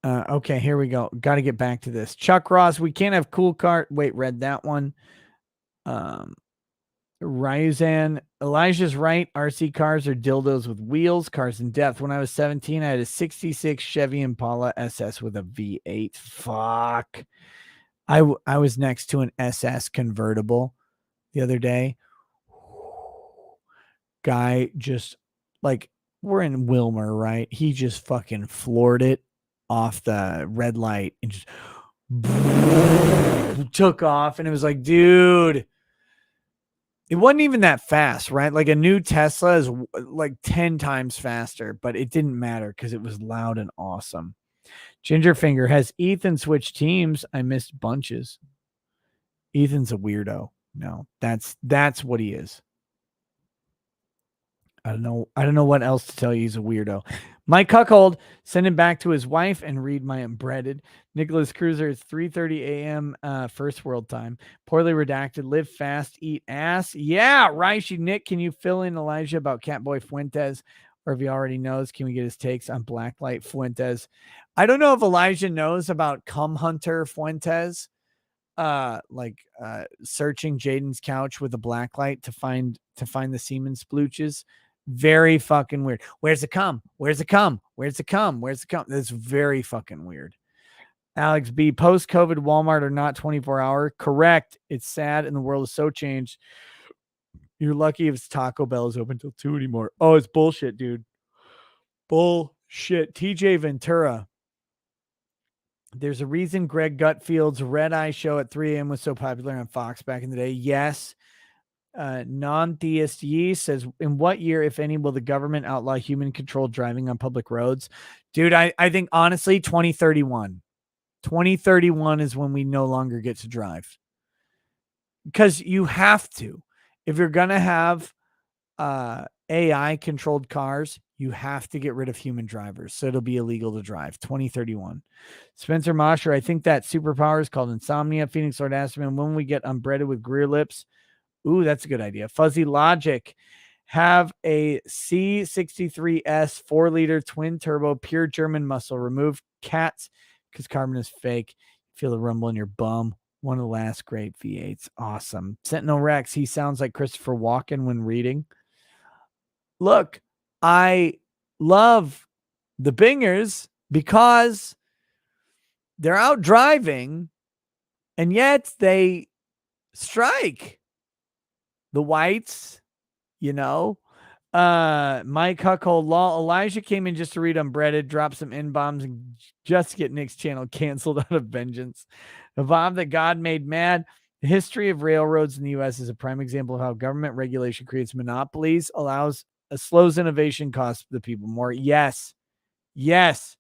B: Okay, here we go. Got to get back to this. Chuck Ross, we can't have cool car. Wait, read that one. Ryuzan, Elijah's right. RC cars are dildos with wheels, cars in depth. When I was 17, I had a 66 Chevy Impala SS with a V8. Fuck. I was next to an SS convertible the other day. Guy just, like, we're in Wilmer, right? He just fucking floored it off the red light and just took off. And it was like, dude, it wasn't even that fast, right? Like a new Tesla is like 10 times faster, but it didn't matter because it was loud and awesome. Gingerfinger, has Ethan switched teams? I missed bunches. Ethan's a weirdo. No, that's what he is. I don't know what else to tell you. He's a weirdo. My cuckold, send him back to his wife and read my unbreaded. Nicholas Cruiser, it's 3:30 a.m. First world time. Poorly redacted, live fast, eat ass. Yeah, Raishi, Nick, can you fill in Elijah about Catboy Fuentes? Or if he already knows, can we get his takes on Blacklight Fuentes? I don't know if Elijah knows about Cum Hunter Fuentes. Searching Jaden's couch with a blacklight to find the semen splooches. Very fucking weird. Where's the cum? Where's the cum? Where's the cum? Where's the cum? That's very fucking weird. Alex B, post-COVID Walmart are not 24-hour. Correct. It's sad and the world is so changed. You're lucky if Taco Bell is open till 2 anymore. Oh, it's bullshit, dude. Bullshit. TJ Ventura. There's a reason Greg Gutfield's Red Eye show at 3 a.m. was so popular on Fox back in the day. Yes. Non-theist Yee says, in what year, if any, will the government outlaw human-controlled driving on public roads? Dude, I think, honestly, 2031. 2031 is when we no longer get to drive. Because you have to. If you're going to have AI-controlled cars, you have to get rid of human drivers. So it'll be illegal to drive. 2031. Spencer Mosher, I think that superpower is called insomnia. Phoenix Lord Asperman, when we get unbreaded with Greer lips. Ooh, that's a good idea. Fuzzy Logic, have a C63S 4-liter twin turbo, pure German muscle. Remove cats because carbon is fake. Feel the rumble in your bum. One of the last great V8s. Awesome. Sentinel Rex, he sounds like Christopher Walken when reading. Look, I love the Bingers because they're out driving and yet they strike. The whites, you know. Mike Huckhold Law. Elijah came in just to read Unbreaded, drop some N-bombs, and just get Nick's channel canceled out of vengeance. A bomb that God made mad. The history of railroads in the U.S. is a prime example of how government regulation creates monopolies, slows innovation, costs the people more. Yes. Yes.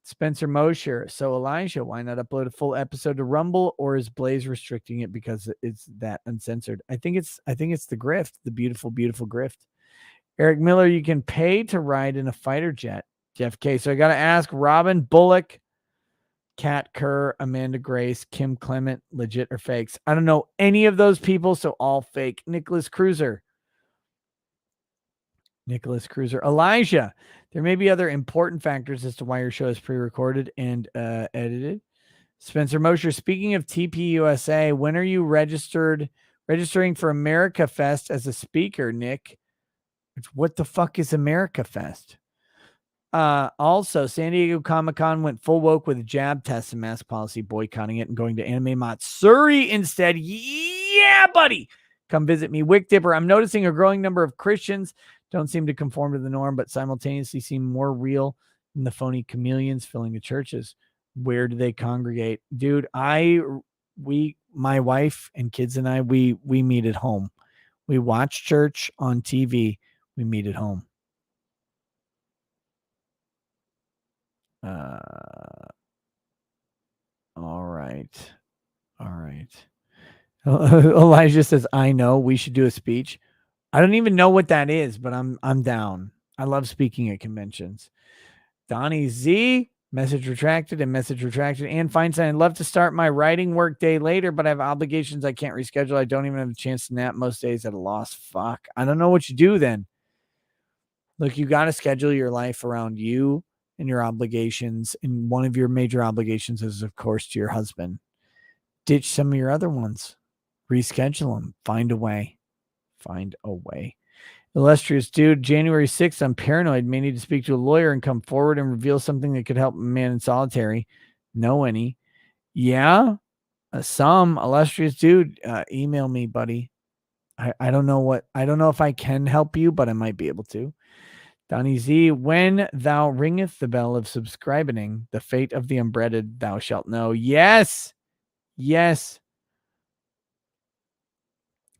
B: Spencer Mosher. So Elijah, why not upload a full episode to Rumble, or is Blaze restricting it because it's that uncensored? I think it's the grift, the beautiful, beautiful grift. Eric Miller, you can pay to ride in a fighter jet. Jeff K. So I got to ask Robin Bullock, Kat Kerr, Amanda Grace, Kim Clement, legit or fakes. I don't know any of those people, so all fake. Nicholas Cruiser. Elijah, there may be other important factors as to why your show is pre-recorded and edited. Spencer Mosher, speaking of TPUSA, when are you registering for America Fest as a speaker, Nick? What the fuck is America Fest? Also, San Diego Comic-Con went full woke with jab tests and mask policy, boycotting it and going to Anime Matsuri instead. Yeah, buddy. Come visit me. Wick Dipper, I'm noticing a growing number of Christians don't seem to conform to the norm, but simultaneously seem more real than the phony chameleons filling the churches. Where do they congregate? Dude, my wife and kids and I, we meet at home. We watch church on TV. We meet at home. All right. Elijah says, I know we should do a speech. I don't even know what that is, but I'm down. I love speaking at conventions. Donnie Z, message retracted. And Feinstein, I'd love to start my writing work day later, but I have obligations I can't reschedule. I don't even have a chance to nap most days at a loss. Fuck. I don't know what you do then. Look, you got to schedule your life around you and your obligations. And one of your major obligations is, of course, to your husband. Ditch some of your other ones. Reschedule them. Find a way. Illustrious dude, January 6th, I'm paranoid. May need to speak to a lawyer and come forward and reveal something that could help a man in solitary. Know any? Yeah, some. Illustrious dude, email me, buddy. I don't know if I can help you, but I might be able to. Donnie Z, when thou ringeth the bell of subscribing, the fate of the unbreaded thou shalt know. Yes.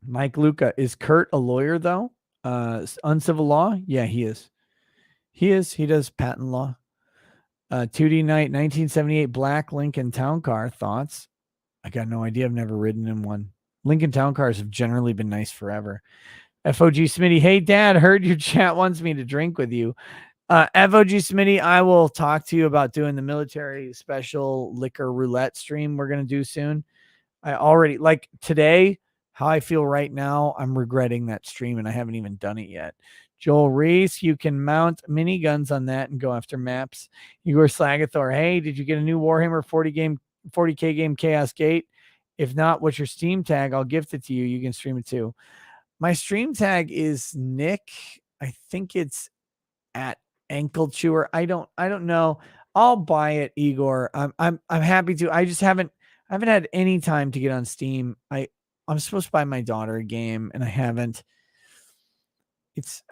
B: Mike Luca, is Kurt a lawyer though? Uncivil law? Yeah, he is. He does patent law. 2D Night, 1978 black Lincoln Town Car. Thoughts? I got no idea. I've never ridden in one. Lincoln Town Cars have generally been nice forever. FOG Smitty, hey dad, heard your chat wants me to drink with you. FOG Smitty, I will talk to you about doing the military special liquor roulette stream we're going to do soon. I already, like today, how I feel right now, I'm regretting that stream and I haven't even done it yet. Joel Reese, you can mount miniguns on that and go after maps. Igor Slagathor, hey, did you get a new Warhammer 40K game Chaos Gate? If not, what's your Steam tag? I'll gift it to you. You can stream it too. My stream tag is Nick. I think it's at Ankle Chewer. I don't know. I'll buy it, Igor. I'm happy to. I haven't had any time to get on Steam. I'm supposed to buy my daughter a game and I haven't.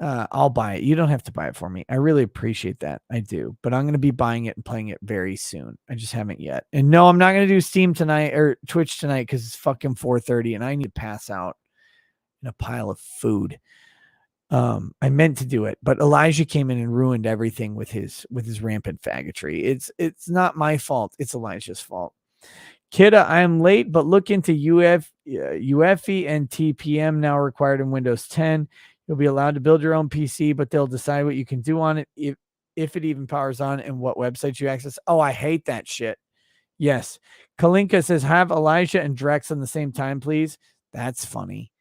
B: I'll buy it. You don't have to buy it for me. I really appreciate that. I do, but I'm going to be buying it and playing it very soon. I just haven't yet. And no, I'm not going to do Steam tonight or Twitch tonight because it's fucking 4:30 and I need to pass out in a pile of food. I meant to do it, but Elijah came in and ruined everything with his rampant faggotry. It's not my fault. It's Elijah's fault. Kidda, I am late, but look into UEFI and TPM now required in Windows 10. You'll be allowed to build your own PC, but they'll decide what you can do on it, if it even powers on, and what websites you access. Oh, I hate that shit. Yes. Kalinka says, have Elijah and Drex on the same time, please. That's funny.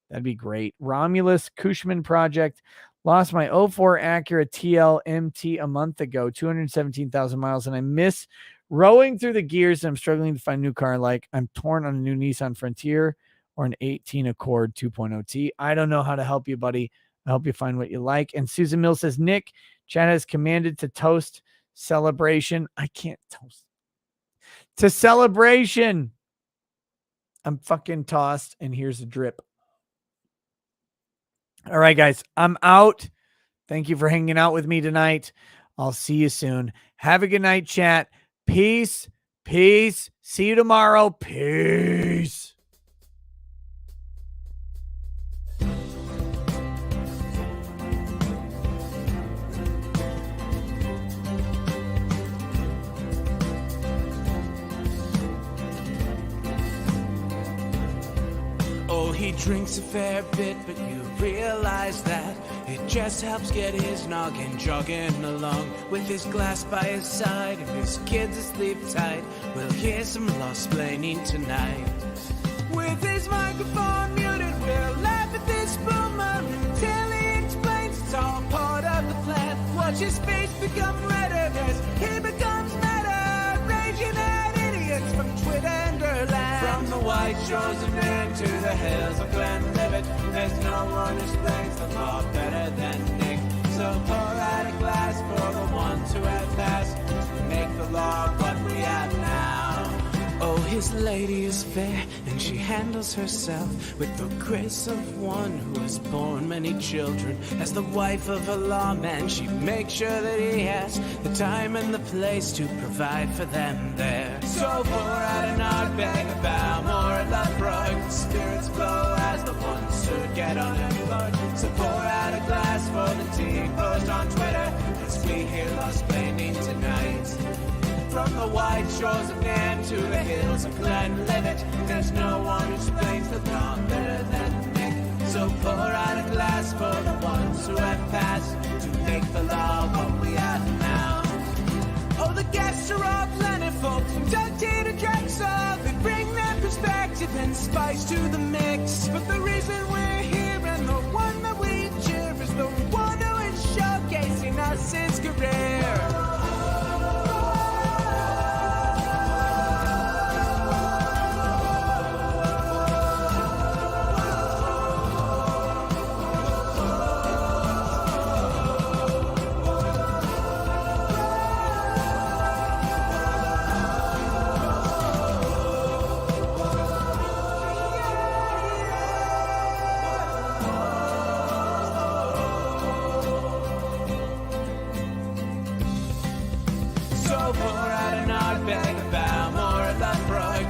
B: That'd be great. Romulus Cushman Project. Lost my 04 Acura TL MT a month ago, 217,000 miles, and I miss rowing through the gears, and I'm struggling to find a new car. Like, I'm torn on a new Nissan Frontier or an 18 Accord 2.0T. I don't know how to help you, buddy. I hope you find what you like. And Susan Mills says, Nick, Chad has commanded to toast celebration. I can't toast. To celebration. I'm fucking tossed, and here's a drip. All right, guys, I'm out. Thank you for hanging out with me tonight. I'll see you soon. Have a good night, chat. Peace. Peace. See you tomorrow. Peace.
G: Oh, he drinks a fair bit, but you realize that it just helps get his noggin jogging along. With his glass by his side and his kids asleep tight, we'll hear some lost-plaining tonight. With his microphone muted, we'll laugh at this boomer until he explains it's all part of the plan. Watch his face become redder as he becomes meta, raging at idiots from Twitter and Erlang. From the white shores of Maine to the hills of Glenlivet, there's no one who explains the law better than Nick. So pour out a glass for the ones who have passed to make the law what we have now. Oh, his lady is fair, and she handles herself with the grace of one who has borne many children. As the wife of a lawman, she makes sure that he has the time and the place to provide for them there. So pour out an Ardbeg, a Balmore, a Lethbrook. Spirits flow as the ones who get unemployed. So pour out a glass for the tea post on Twitter as we hear lost-plaining tonight. From the white shores of Nam to the hills of Glenlivet, there's no one who explains the law better than Nick. So pour out a glass for the ones who have passed to make the law what we have now. Oh, the guests are all plentiful, from Dundee to Drexel. They bring their perspective and spice to the mix. But the reason we're here and the one that we cheer is the one who is showcasing us his career.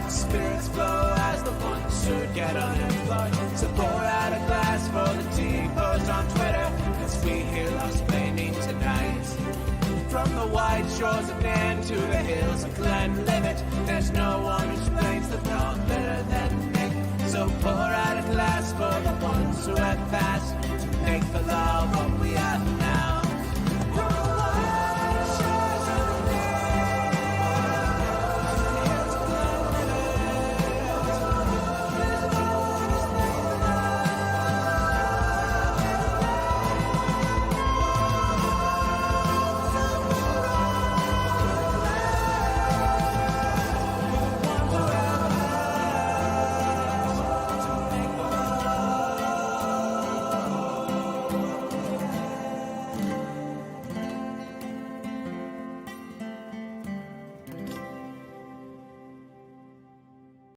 G: Spirits flow as the ones who get unemployed. So pour out a glass for the tea post on Twitter as we hear lost-plaining tonight. From the white shores of Nam to the hills of Glenlivet, there's no one who explains the law better than Nick. So pour out a glass for the ones who have passed